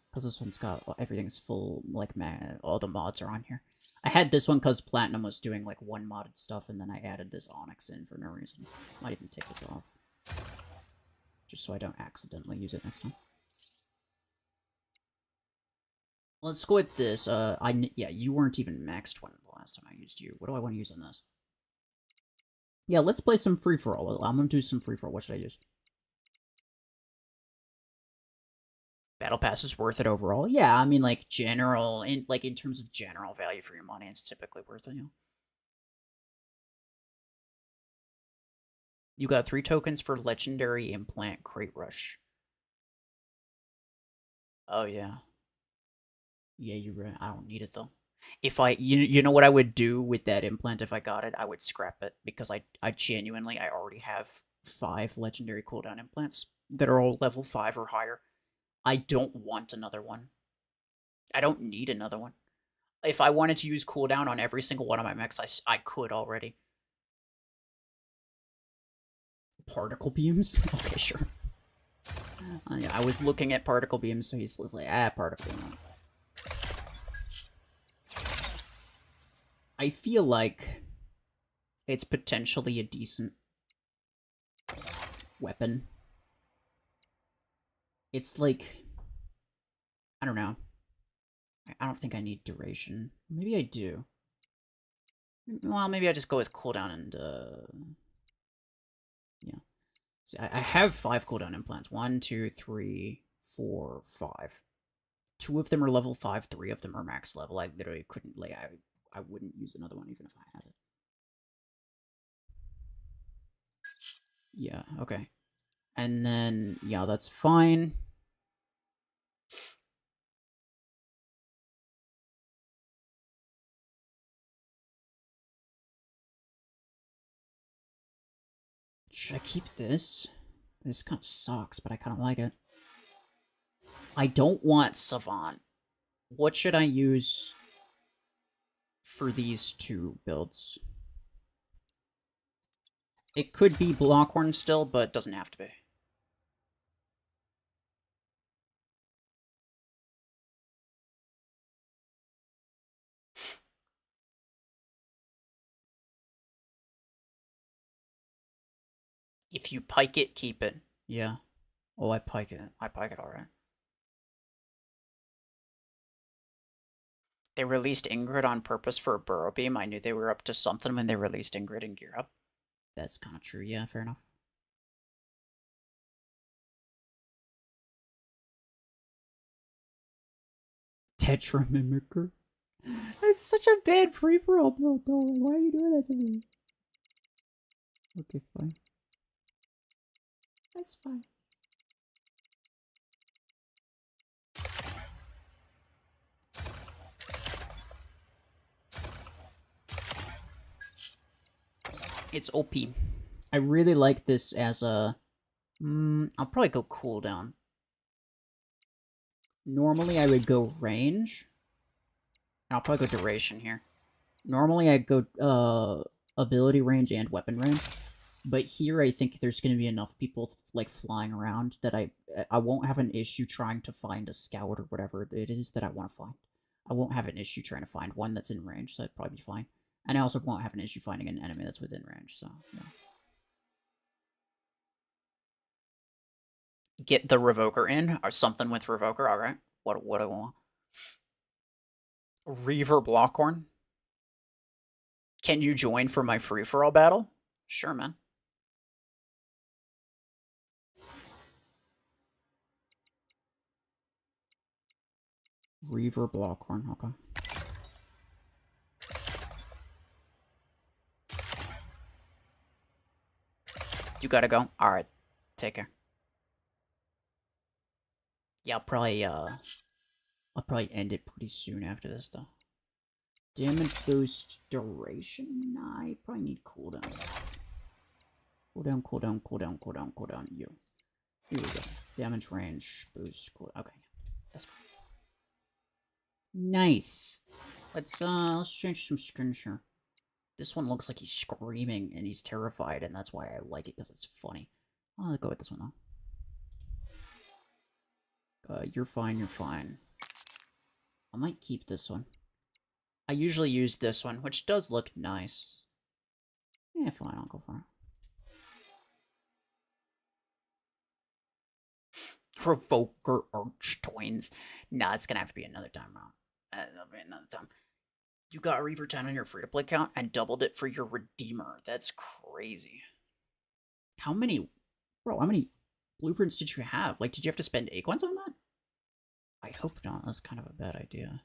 Because this one's got... Everything's full, like, man, all the mods are on here. I had this one because Platinum was doing, like, one modded stuff, and then I added this Onyx in for no reason. Might even take this off. Just so I don't accidentally use it next time. Let's go with this. Yeah, you weren't even maxed when the last time I used you. What do I want to use on this? Yeah, let's play some free-for-all. I'm gonna do some free-for-all. What should I use? Battle Pass is worth it overall. Yeah, I mean, like, in terms of general value for your money, it's typically worth it, you know? You got 3 tokens for Legendary Implant Crate Rush. Oh, yeah. Yeah, you're right. I don't need it, though. If you know what I would do with that implant if I got it? I would scrap it, because I already have 5 legendary cooldown implants that are all level 5 or higher. I don't want another one. I don't need another one. If I wanted to use cooldown on every single one of my mechs, I could already. Particle beams? Okay, sure. Yeah, I was looking at particle beams, so he's like, particle beam. I feel like it's potentially a decent weapon. It's like, I don't know. I don't think I need duration. Maybe I do. Well, maybe I just go with cooldown and, yeah. See, I have 5 cooldown implants. 1, 2, 3, 4, 5. 2 of them are level 5, 3 of them are max level. I literally couldn't, like, I wouldn't use another one even if I had it. Yeah, okay. And then, yeah, that's fine. Should I keep this? This kind of sucks, but I kind of like it. I don't want Savant. What should I use for these 2 builds? It could be Blockhorn still, but it doesn't have to be. If you pike it, keep it. Yeah. Oh, I pike it. I pike it alright. They released Ingrid on purpose for a Burrow Beam. I knew they were up to something when they released Ingrid and Gear Up. That's kind of true, yeah, fair enough. Tetra Mimicker? That's such a bad free-for-all build, though. Why are you doing that to me? Okay, fine. That's fine. It's OP. I really like this as a... I'll probably go cooldown. Normally I would go range. And I'll probably go duration here. Normally I'd go ability range and weapon range. But here I think there's going to be enough people like flying around that I won't have an issue trying to find a scout or whatever it is that I want to find. I won't have an issue trying to find one that's in range, so that'd probably be fine. And I also won't have an issue finding an enemy that's within range, so yeah. Get the Revoker in, or something with Revoker, alright. What do I want? Reaver Blockhorn? Can you join for my free-for-all battle? Sure, man. Reaver Blockhorn, okay. You gotta go? Alright. Take care. Yeah, I'll probably end it pretty soon after this, though. Damage boost duration? Nah, I probably need cooldown. Cooldown, cooldown, cooldown, cooldown, cooldown, you. Here we go. Damage range boost. Okay, that's fine. Nice. Let's change some skins here. This one looks like he's screaming and he's terrified, and that's why I like it, because it's funny. I'll go with this one though. You're fine, you're fine. I might keep this one. I usually use this one, which does look nice. Yeah, fine, I'll go for it. Provoker Arch Twins. Nah, it's gonna have to be another time around. Another time. You got Reaver 10 on your free-to-play account and doubled it for your Redeemer. That's crazy. How many... Bro, how many blueprints did you have? Like, did you have to spend acorns on that? I hope not. That's kind of a bad idea.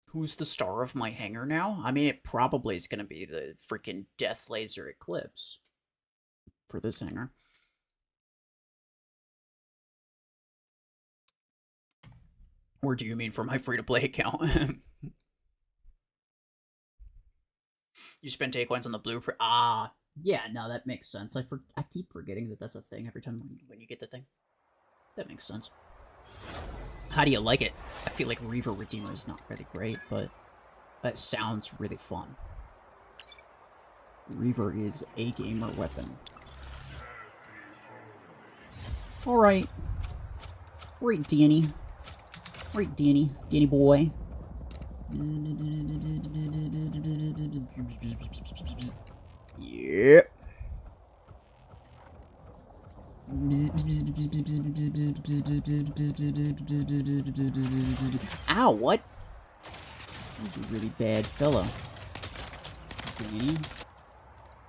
Who's the star of my hangar now? I mean, it probably is going to be the freaking Death Laser Eclipse for this hangar. Or do you mean for my free-to-play account? You spent acorns on the blueprint. Ah, yeah, no, that makes sense. I keep forgetting that that's a thing every time when you get the thing. That makes sense. How do you like it? I feel like Reaver Redeemer is not really great, but it sounds really fun. Reaver is a gamer weapon. Alright. Right, Danny. Right, Danny. Danny boy. Yep. Ow, what? That was a really bad fella. Danny?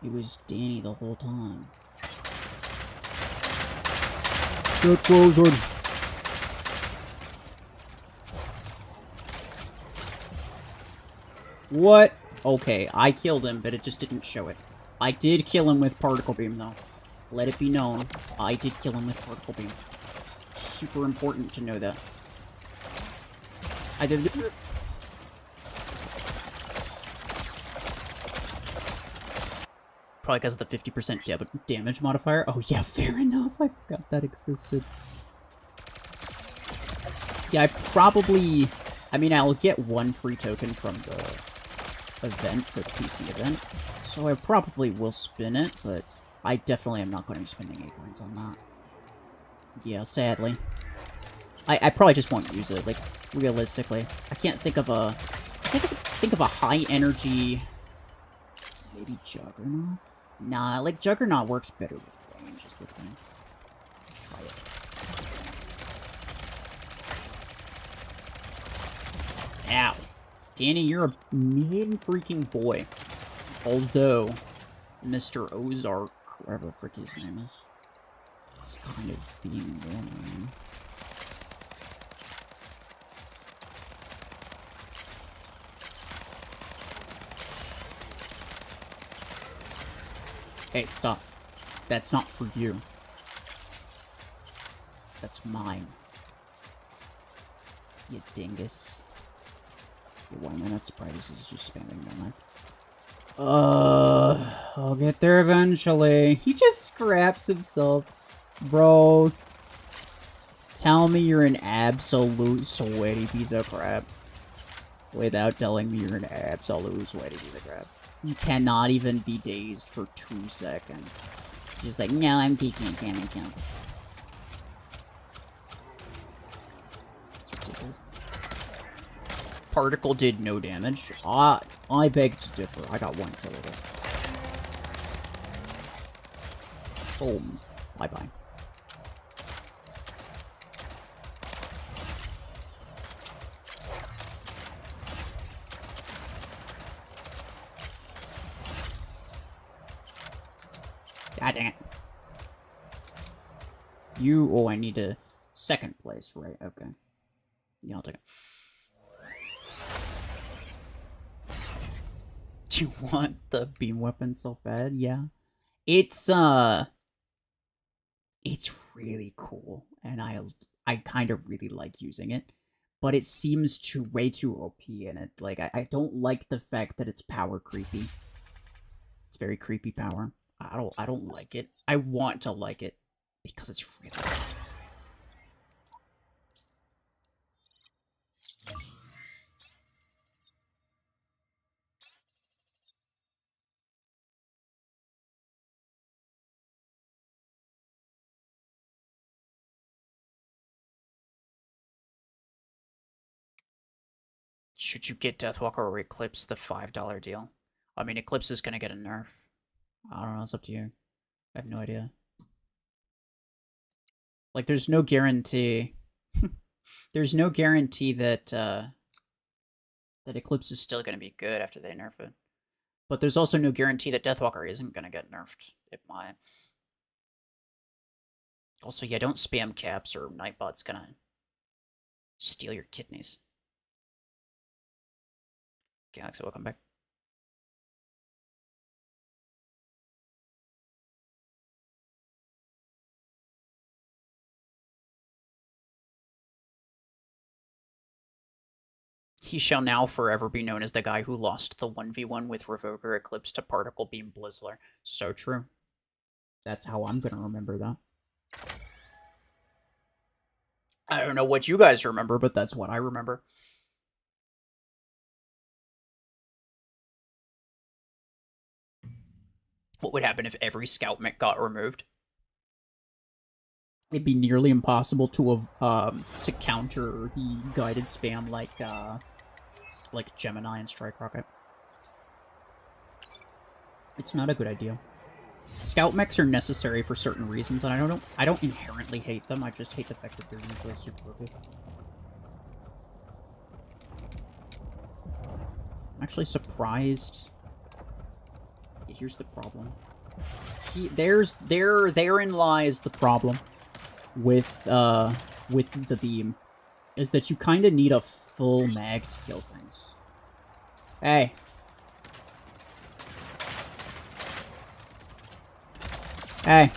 It was Danny the whole time. Get frozen! What? Okay, I killed him, but it just didn't show it. I did kill him with Particle Beam, though. Let it be known, I did kill him with Particle Beam. Super important to know that. I did... Probably because of the 50% damage modifier. Oh yeah, fair enough. I forgot that existed. Yeah, I probably... I mean, I'll get one free token from the event, for the PC event. So I probably will spin it, but I definitely am not going to be spending acorns on that. Yeah, sadly. I probably just won't use it, like, realistically. I can't think of a... high energy... Maybe Juggernaut? Nah, like, Juggernaut works better with range, is the thing. Try it. Ow. Danny, you're a mean freaking boy. Although, Mr. Ozark, whatever the frick his name is kind of being more mean. Hey, stop. That's not for you. That's mine. You dingus. Your 1 minute surprise is just spamming no man. I'll get there eventually. He just scraps himself. Bro. Tell me you're an absolute sweaty piece of crap. Without telling me you're an absolute sweaty piece of crap. You cannot even be dazed for 2 seconds. Just like, no, I'm peeking, can't make sense. It's ridiculous. Particle did no damage. I beg to differ. I got 1 kill with it. Boom. Bye-bye. God dang it. Oh, I need a 2nd place, right? Okay. Yeah, I'll take it. Do you want the beam weapon so bad? Yeah. It's really cool, and I kind of really like using it, but it seems way too OP in it. Like, I don't like the fact that it's power creepy. very creepy power. I don't like it. I want to like it because it's really good. Should you get Deathwalker or Eclipse, the $5 deal? I mean, Eclipse is gonna get a nerf. I don't know, it's up to you. I have no idea. Like, there's no guarantee. There's no guarantee that, that Eclipse is still gonna be good after they nerf it. But there's also no guarantee that Deathwalker isn't gonna get nerfed. It might. Also, yeah, don't spam caps or Nightbot's gonna steal your kidneys. Galaxy, welcome back. He shall now forever be known as the guy who lost the 1v1 with Revoker Eclipse to Particle Beam Blizzler. So true. That's how I'm gonna remember that. I don't know what you guys remember, but that's what I remember. What would happen if every scout mech got removed? It'd be nearly impossible to counter the guided spam like Gemini and Strike Rocket. It's not a good idea. Scout mechs are necessary for certain reasons, and I don't inherently hate them. I just hate the fact that they're usually super good. I'm actually surprised. Here's the problem. Therein lies the problem with the beam, is that you kind of need a full mag to kill things. Hey. Hey.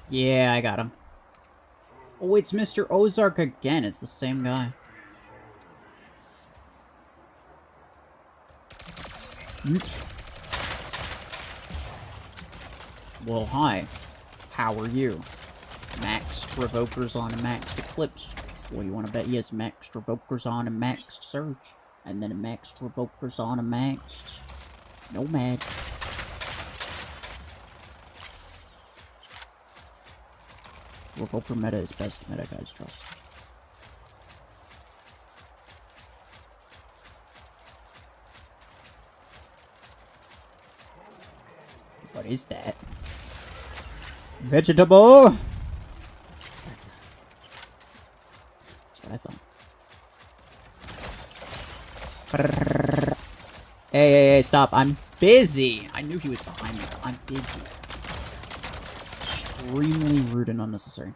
Yeah, I got him. Oh, it's Mr. Ozark again. It's the same guy. Well, hi. How are you? Maxed Revokers on a maxed Eclipse. What do you want to bet? Yes, maxed Revokers on a maxed Surge. And then a maxed Revokers on a maxed Nomad. Revoker meta is best meta, guys, trust. What is that? Vegetable! That's what I thought. Hey, stop. I'm busy. I knew he was behind me. I'm busy. Extremely rude and unnecessary.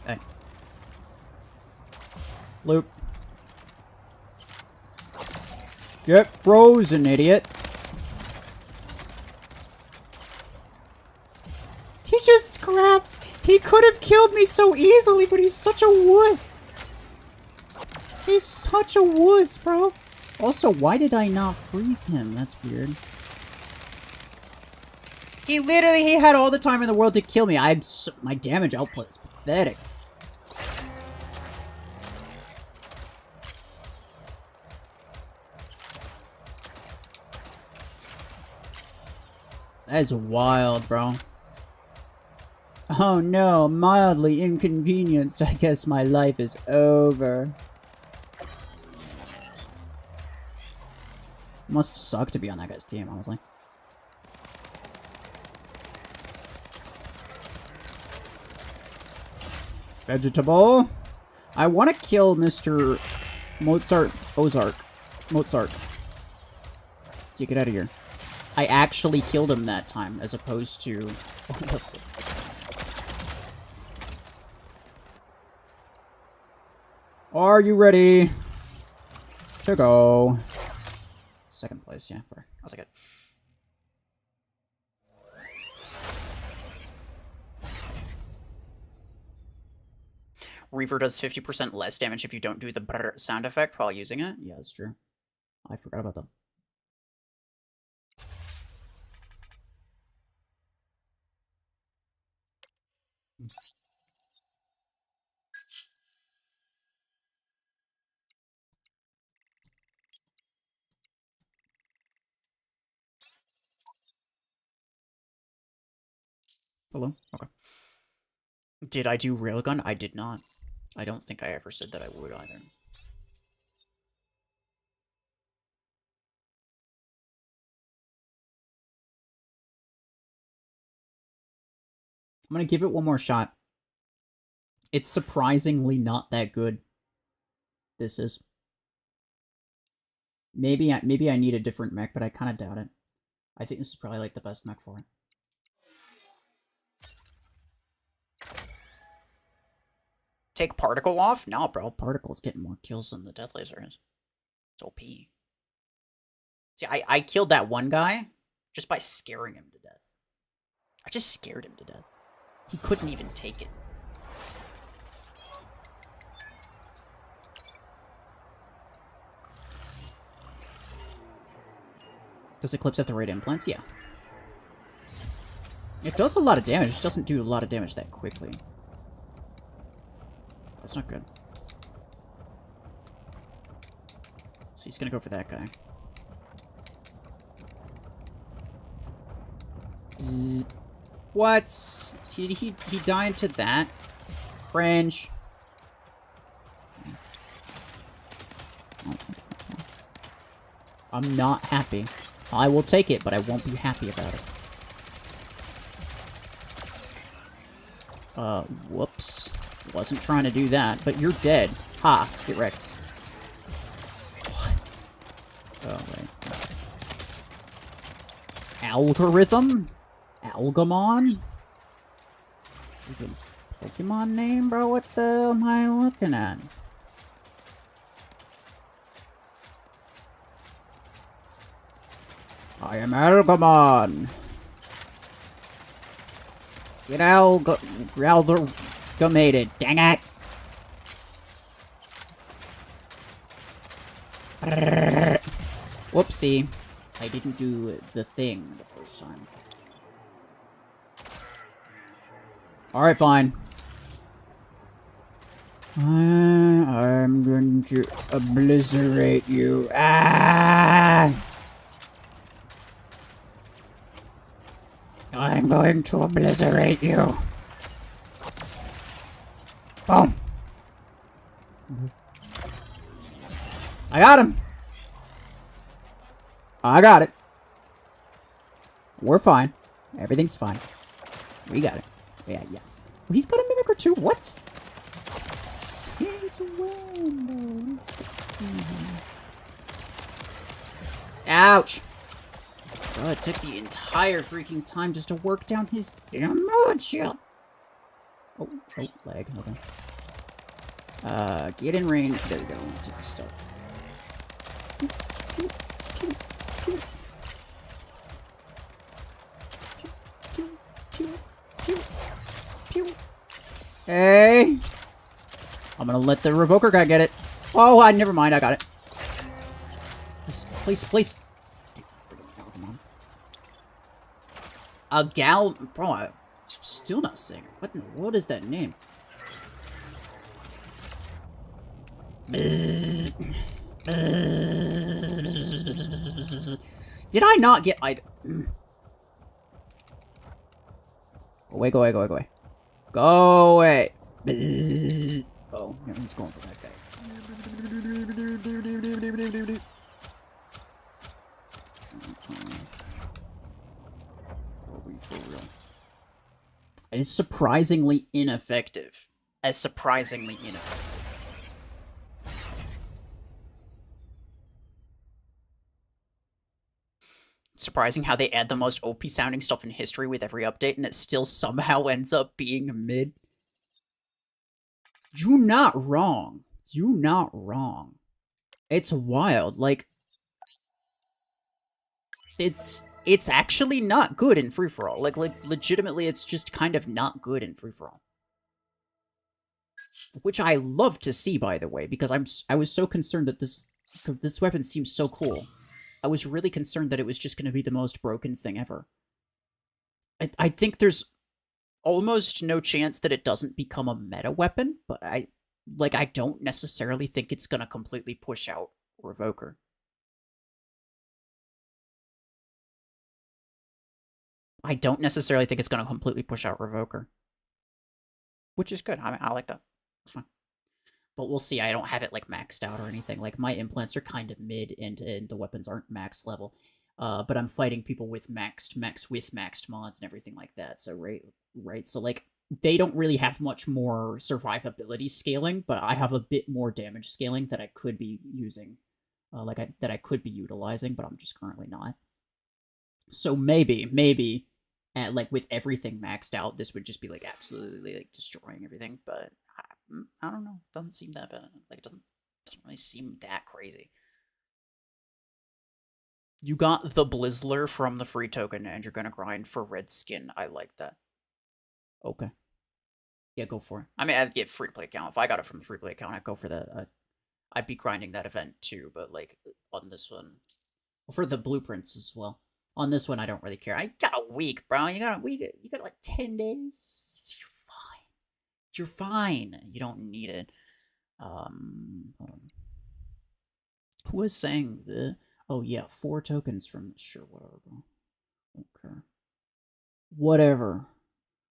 Hey. Loop. Get frozen, idiot. He just scraps. He could have killed me so easily, but he's such a wuss. He's such a wuss, bro. Also, why did I not freeze him? That's weird. He had all the time in the world to kill me. My damage output is pathetic. That is wild, bro. Oh no, mildly inconvenienced. I guess my life is over. Must suck to be on that guy's team, honestly. Vegetable. I want to kill Mr. Ozark. You get out of here. I actually killed him that time, as opposed to... Are you ready to go? Second place, yeah. I'll take it. Reaver does 50% less damage if you don't do the brrr sound effect while using it. Yeah, that's true. I forgot about that. Hello? Okay. Did I do Railgun? I did not. I don't think I ever said that I would either. I'm gonna give it one more shot. It's surprisingly not that good. This is. Maybe I need a different mech, but I kind of doubt it. I think this is probably like the best mech for it. Take Particle off? No, bro. Particle's getting more kills than the Death Laser is. It's OP. See, I killed that one guy just by scaring him to death. I just scared him to death. He couldn't even take it. Does Eclipse have the right implants? Yeah. It does a lot of damage. It doesn't do a lot of damage that quickly. That's not good. So he's gonna go for that guy. What? He died to that? Cringe. I'm not happy. I will take it, but I won't be happy about it. Whoops. Wasn't trying to do that, but you're dead. Ha, get wrecked. What? Oh, wait. Algorithm? Algamon? Freaking Pokemon name, bro? What the hell am I looking at? I am Algamon. Get amalgamated, dang it! Whoopsie. I didn't do the thing the first time. Alright, fine. I'm going to obliterate you. Ah! I'm going to obliterate you. Boom. I got him. I got it. We're fine. Everything's fine. We got it. Yeah. Well, he's got a mimicker too. What? Since when? Ouch. Oh, it took the entire freaking time just to work down his damn mullet shield. Oh, lag. Okay. Get in range. There we go. Take the stealth. Hey! I'm gonna let the Revoker guy get it. Oh, never mind. I got it. Please. A gal, bro, I'm still not saying it. What in the world is that name? Did I not get... Go away. Go away. Oh, no, he's going for that guy. Are we for real? It is surprisingly ineffective. Surprising how they add the most OP sounding stuff in history with every update, and it still somehow ends up being mid. You're not wrong. It's wild. Like, it's actually not good in free-for-all. Like legitimately, it's just kind of not good in free-for-all. which I love to see, by the way, because I was so concerned that because this weapon seems so cool. I was really concerned that it was just going to be the most broken thing ever. I think there's almost no chance that it doesn't become a meta weapon, but I don't necessarily think it's going to completely push out Revoker. I don't necessarily think it's going to completely push out Revoker. Which is good. I mean, I like that. It's fine. But we'll see. I don't have it, like, maxed out or anything. Like, my implants are kind of mid, and the weapons aren't max level. But I'm fighting people with maxed mechs with maxed mods and everything like that. So, right. So, like, they don't really have much more survivability scaling, but I have a bit more damage scaling that I could be using. That I could be utilizing, but I'm just currently not. So maybe, like, with everything maxed out, this would just be, like, absolutely, like, destroying everything. But I don't know. Doesn't seem that bad. Like, it doesn't really seem that crazy. You got the Blizzler from the free token, and you're gonna grind for red skin. I like that. Okay. Yeah, go for it. I mean, I'd get free to play account. If I got it from the free play account, I'd go for the. I'd be grinding that event too, but, like, on this one, for the blueprints as well. On this one, I don't really care. I got a week, bro. You got a week. You got like 10 days. You're fine. You're fine. You don't need it. Hold on. Who was saying the? Oh yeah, 4 tokens from. Sure, whatever, bro. Okay. Whatever.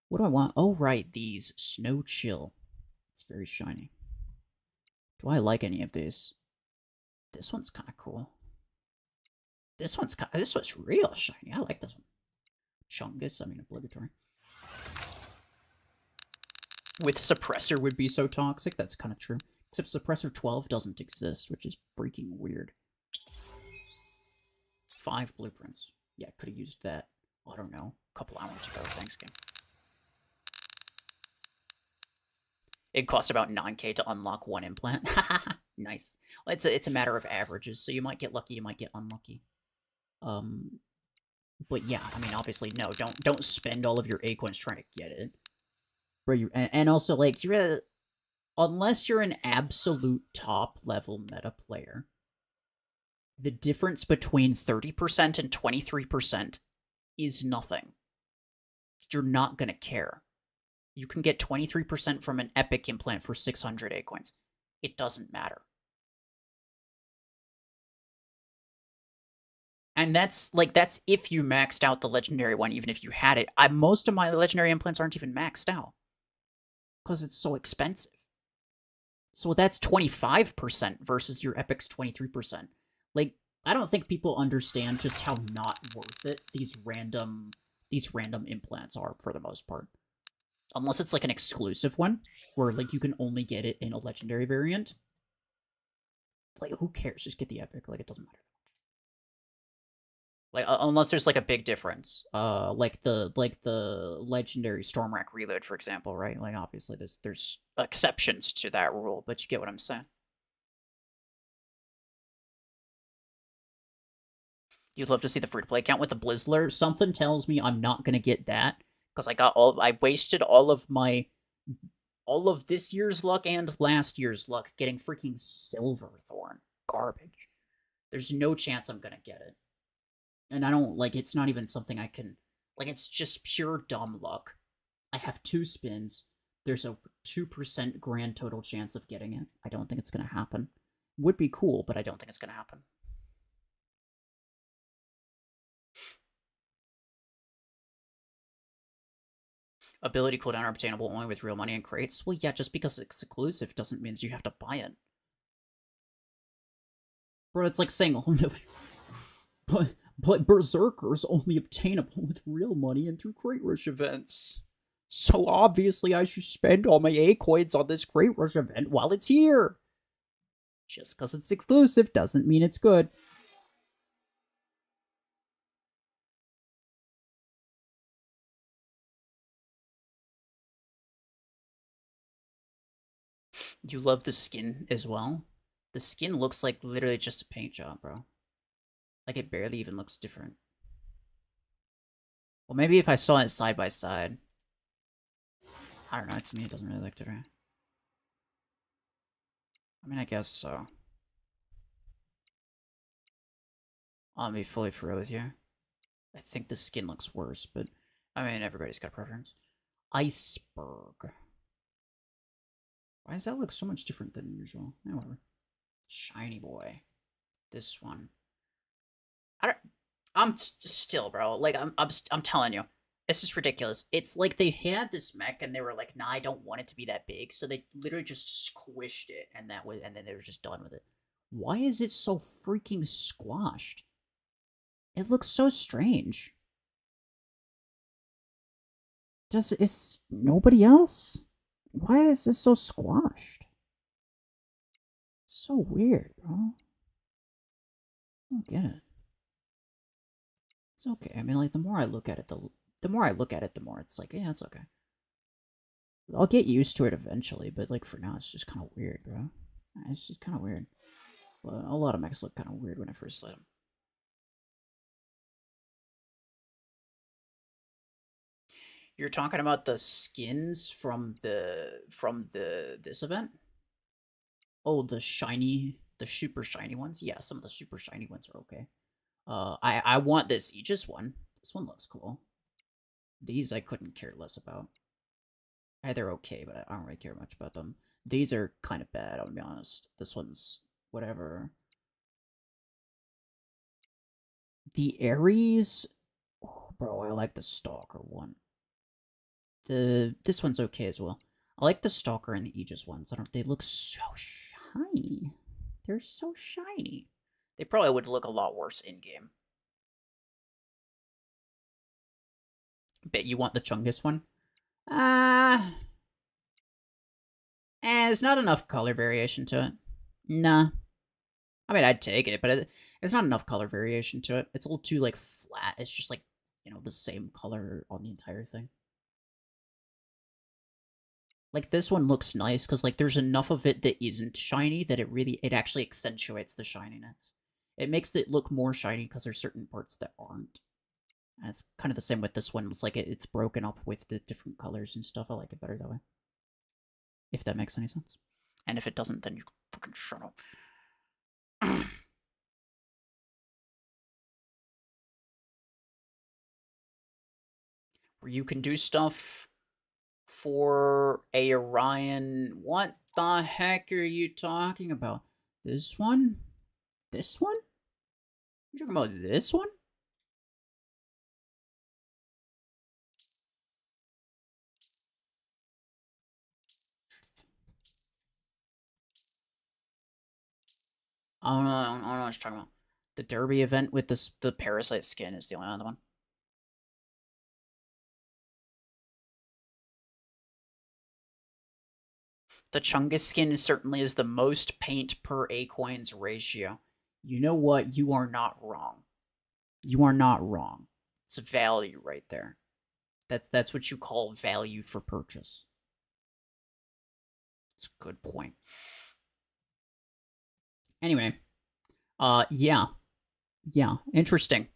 What do I want? Oh right, these Snow Chill. It's very shiny. Do I like any of these? This one's kind of cool. This one's real shiny. I like this one. Chungus, I mean, obligatory. With Suppressor would be so toxic, that's kind of true. Except Suppressor 12 doesn't exist, which is freaking weird. 5 blueprints. Yeah, could have used that, I don't know, a couple hours ago. Thanks, game. It cost about 9k to unlock 1 implant. Nice. Well, it's a matter of averages, so you might get lucky, you might get unlucky. But yeah, I mean, obviously, no, don't spend all of your A coins trying to get it. Bro, and also, like, unless you're an absolute top level meta player, the difference between 30% and 23% is nothing. You're not gonna care. You can get 23% from an epic implant for 600 A coins. It doesn't matter. And that's if you maxed out the legendary one, even if you had it. Most of my legendary implants aren't even maxed out. Because it's so expensive. So that's 25% versus your epic's 23%. Like, I don't think people understand just how not worth it these random implants are for the most part. Unless it's, like, an exclusive one, where, like, you can only get it in a legendary variant. Like, who cares? Just get the epic. Like, it doesn't matter. Like, unless there's, like, a big difference. Like the legendary Stormrack reload, for example, right? Like, obviously, there's exceptions to that rule, but you get what I'm saying. You'd love to see the free-to-play account with the Blizzler. Something tells me I'm not gonna get that, because I wasted all of this year's luck and last year's luck getting freaking Silverthorn. Garbage. There's no chance I'm gonna get it. And I don't, like, it's not even something I can, like, it's just pure dumb luck. I have 2 spins. There's a 2% grand total chance of getting it. I don't think it's gonna happen. Would be cool, but I don't think it's gonna happen. Ability cooldown are obtainable only with real money and crates? Well, yeah, just because it's exclusive doesn't mean that you have to buy it. Bro, it's like saying, oh no, but Berserker's only obtainable with real money and through Crate Rush events. So obviously I should spend all my A coins on this Crate Rush event while it's here. Just because it's exclusive doesn't mean it's good. You love the skin as well? The skin looks like literally just a paint job, bro. Like, it barely even looks different. Well, maybe if I saw it side by side. I don't know, to me it doesn't really look different. I mean, I guess so. I'll be fully for real with you. I think the skin looks worse, but I mean, everybody's got a preference. Iceberg. Why does that look so much different than usual? Whatever. Shiny boy. This one. I don't. Still, bro. Like I'm telling you, it's just ridiculous. It's like they had this mech and they were like, "Nah, I don't want it to be that big," so they literally just squished it, and and then they were just done with it. Why is it so freaking squashed? It looks so strange. Is nobody else? Why is this so squashed? So weird, bro. I don't get it. It's okay. I mean, like, the more I look at it, the more I look at it, the more it's like, yeah, it's okay. I'll get used to it eventually, but, like, for now, it's just kind of weird, bro. It's just kind of weird. Well, a lot of mechs look kind of weird when I first slid them. You're talking about the skins from this event? Oh, the super shiny ones? Yeah, some of the super shiny ones are okay. I want this Aegis one. This one looks cool. These I couldn't care less about. They're okay, but I don't really care much about them. These are kind of bad, I'll be honest. This one's whatever. The Ares, oh, bro, I like the Stalker one. This one's okay as well. I like the Stalker and the Aegis ones. They look so shiny. They're so shiny. They probably would look a lot worse in game. Bet you want the Chungus one? There's not enough color variation to it. Nah. I mean, I'd take it, but it's not enough color variation to it. It's a little too, like, flat. It's just, like, you know, the same color on the entire thing. Like, this one looks nice, because, like, there's enough of it that isn't shiny that it actually accentuates the shininess. It makes it look more shiny, because there's certain parts that aren't. And it's kind of the same with this one. It's like it's broken up with the different colors and stuff. I like it better that way. If that makes any sense. And if it doesn't, then you fucking shut up. Where you can do stuff for a Orion. What the heck are you talking about? This one? This one? You talking about this one? I don't know what you're talking about. The Derby event with the parasite skin is the only other one. The Chungus skin certainly is the most paint per Acoins ratio. You know what? You are not wrong. You are not wrong. It's a value right there. That's what you call value for purchase. It's a good point. Anyway, yeah, interesting.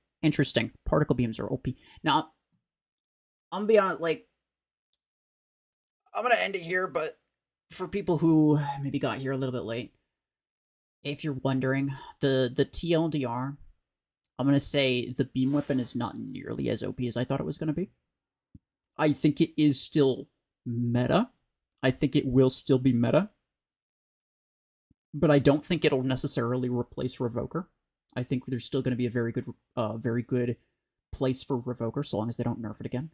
Particle beams are OP. Now, I'm gonna be honest. Like, I'm gonna end it here, but for people who maybe got here a little bit late, if you're wondering, the TLDR, I'm gonna say the beam weapon is not nearly as OP as I thought it was gonna be. I think it is still meta. I think it will still be meta. But I don't think it'll necessarily replace Revoker. I think there's still going to be a very good place for Revoker, so long as they don't nerf it again.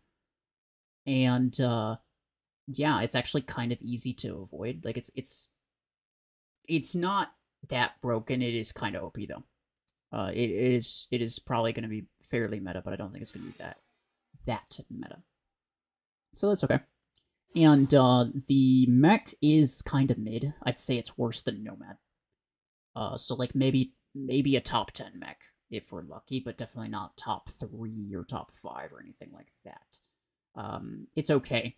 And yeah, it's actually kind of easy to avoid. Like it's not that broken. It is kind of OP though. It is probably going to be fairly meta, but I don't think it's going to be that meta. So that's okay. And the mech is kind of mid. I'd say it's worse than Nomad. So like maybe a top 10 mech if we're lucky, but definitely not top 3 or top 5 or anything like that. It's okay.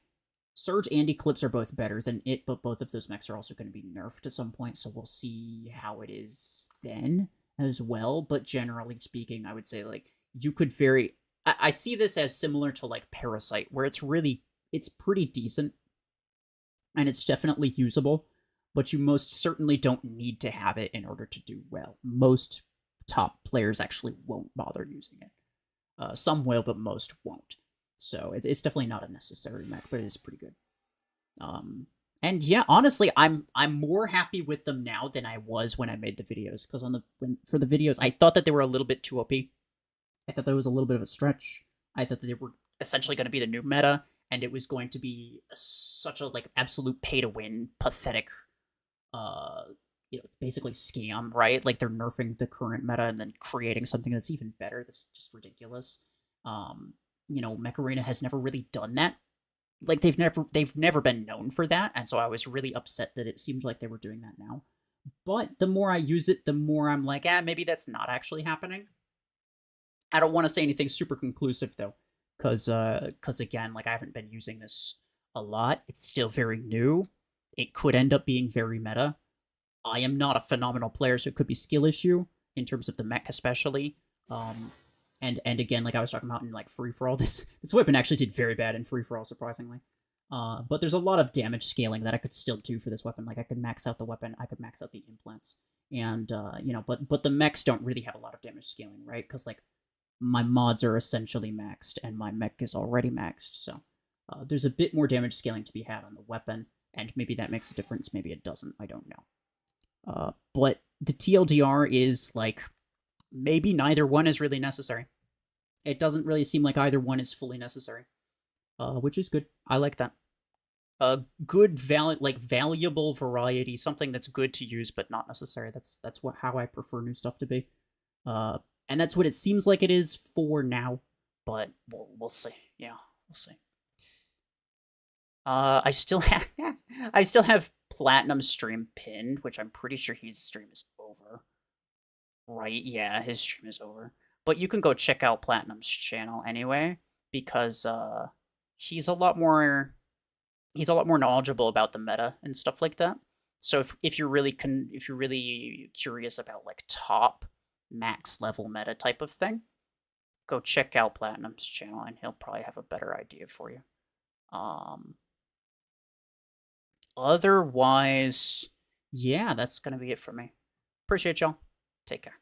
Surge and Eclipse are both better than it, but both of those mechs are also going to be nerfed at some point, so we'll see how it is then as well. But generally speaking, I would say like you could I see this as similar to like Parasite, where it's pretty decent and it's definitely usable, but you most certainly don't need to have it in order to do well. Most top players actually won't bother using it. Some will, but most won't. So it's definitely not a necessary mech, but it is pretty good. And yeah, honestly, I'm more happy with them now than I was when I made the videos. Because for the videos, I thought that they were a little bit too OP. I thought there was a little bit of a stretch. I thought that they were essentially going to be the new meta, and it was going to be such a like absolute pay to win, pathetic, uh, basically scam, right? Like they're nerfing the current meta and then creating something that's even better. That's just ridiculous. Mech Arena has never really done that. Like they've never been known for that, and so I was really upset that it seemed like they were doing that now. But the more I use it, the more I'm like, maybe that's not actually happening. I don't want to say anything super conclusive though, because again, like I haven't been using this a lot. It's still very new. It could end up being very meta. I am not a phenomenal player, so it could be skill issue in terms of the mech especially. And again, like I was talking about in like free for all, this weapon actually did very bad in free for all, surprisingly. But there's a lot of damage scaling that I could still do for this weapon. Like I could max out the weapon, I could max out the implants, and but the mechs don't really have a lot of damage scaling, right? Because like my mods are essentially maxed, and my mech is already maxed, so there's a bit more damage scaling to be had on the weapon, and maybe that makes a difference, maybe it doesn't, I don't know. But the TLDR is like maybe neither one is really necessary. It doesn't really seem like either one is fully necessary, which is good. I like that. A good valuable variety, something that's good to use but not necessary. That's how I prefer new stuff to be. And that's what it seems like it is for now, but we'll see. Yeah, we'll see. I still have I still have Platinum's stream pinned, which I'm pretty sure his stream is over. Right? Yeah, his stream is over. But you can go check out Platinum's channel anyway, because he's a lot more knowledgeable about the meta and stuff like that. So if you're really curious about like top max level meta type of thing, go check out Platinum's channel and he'll probably have a better idea for you. Otherwise, yeah, that's gonna be it for me. Appreciate y'all. Take care.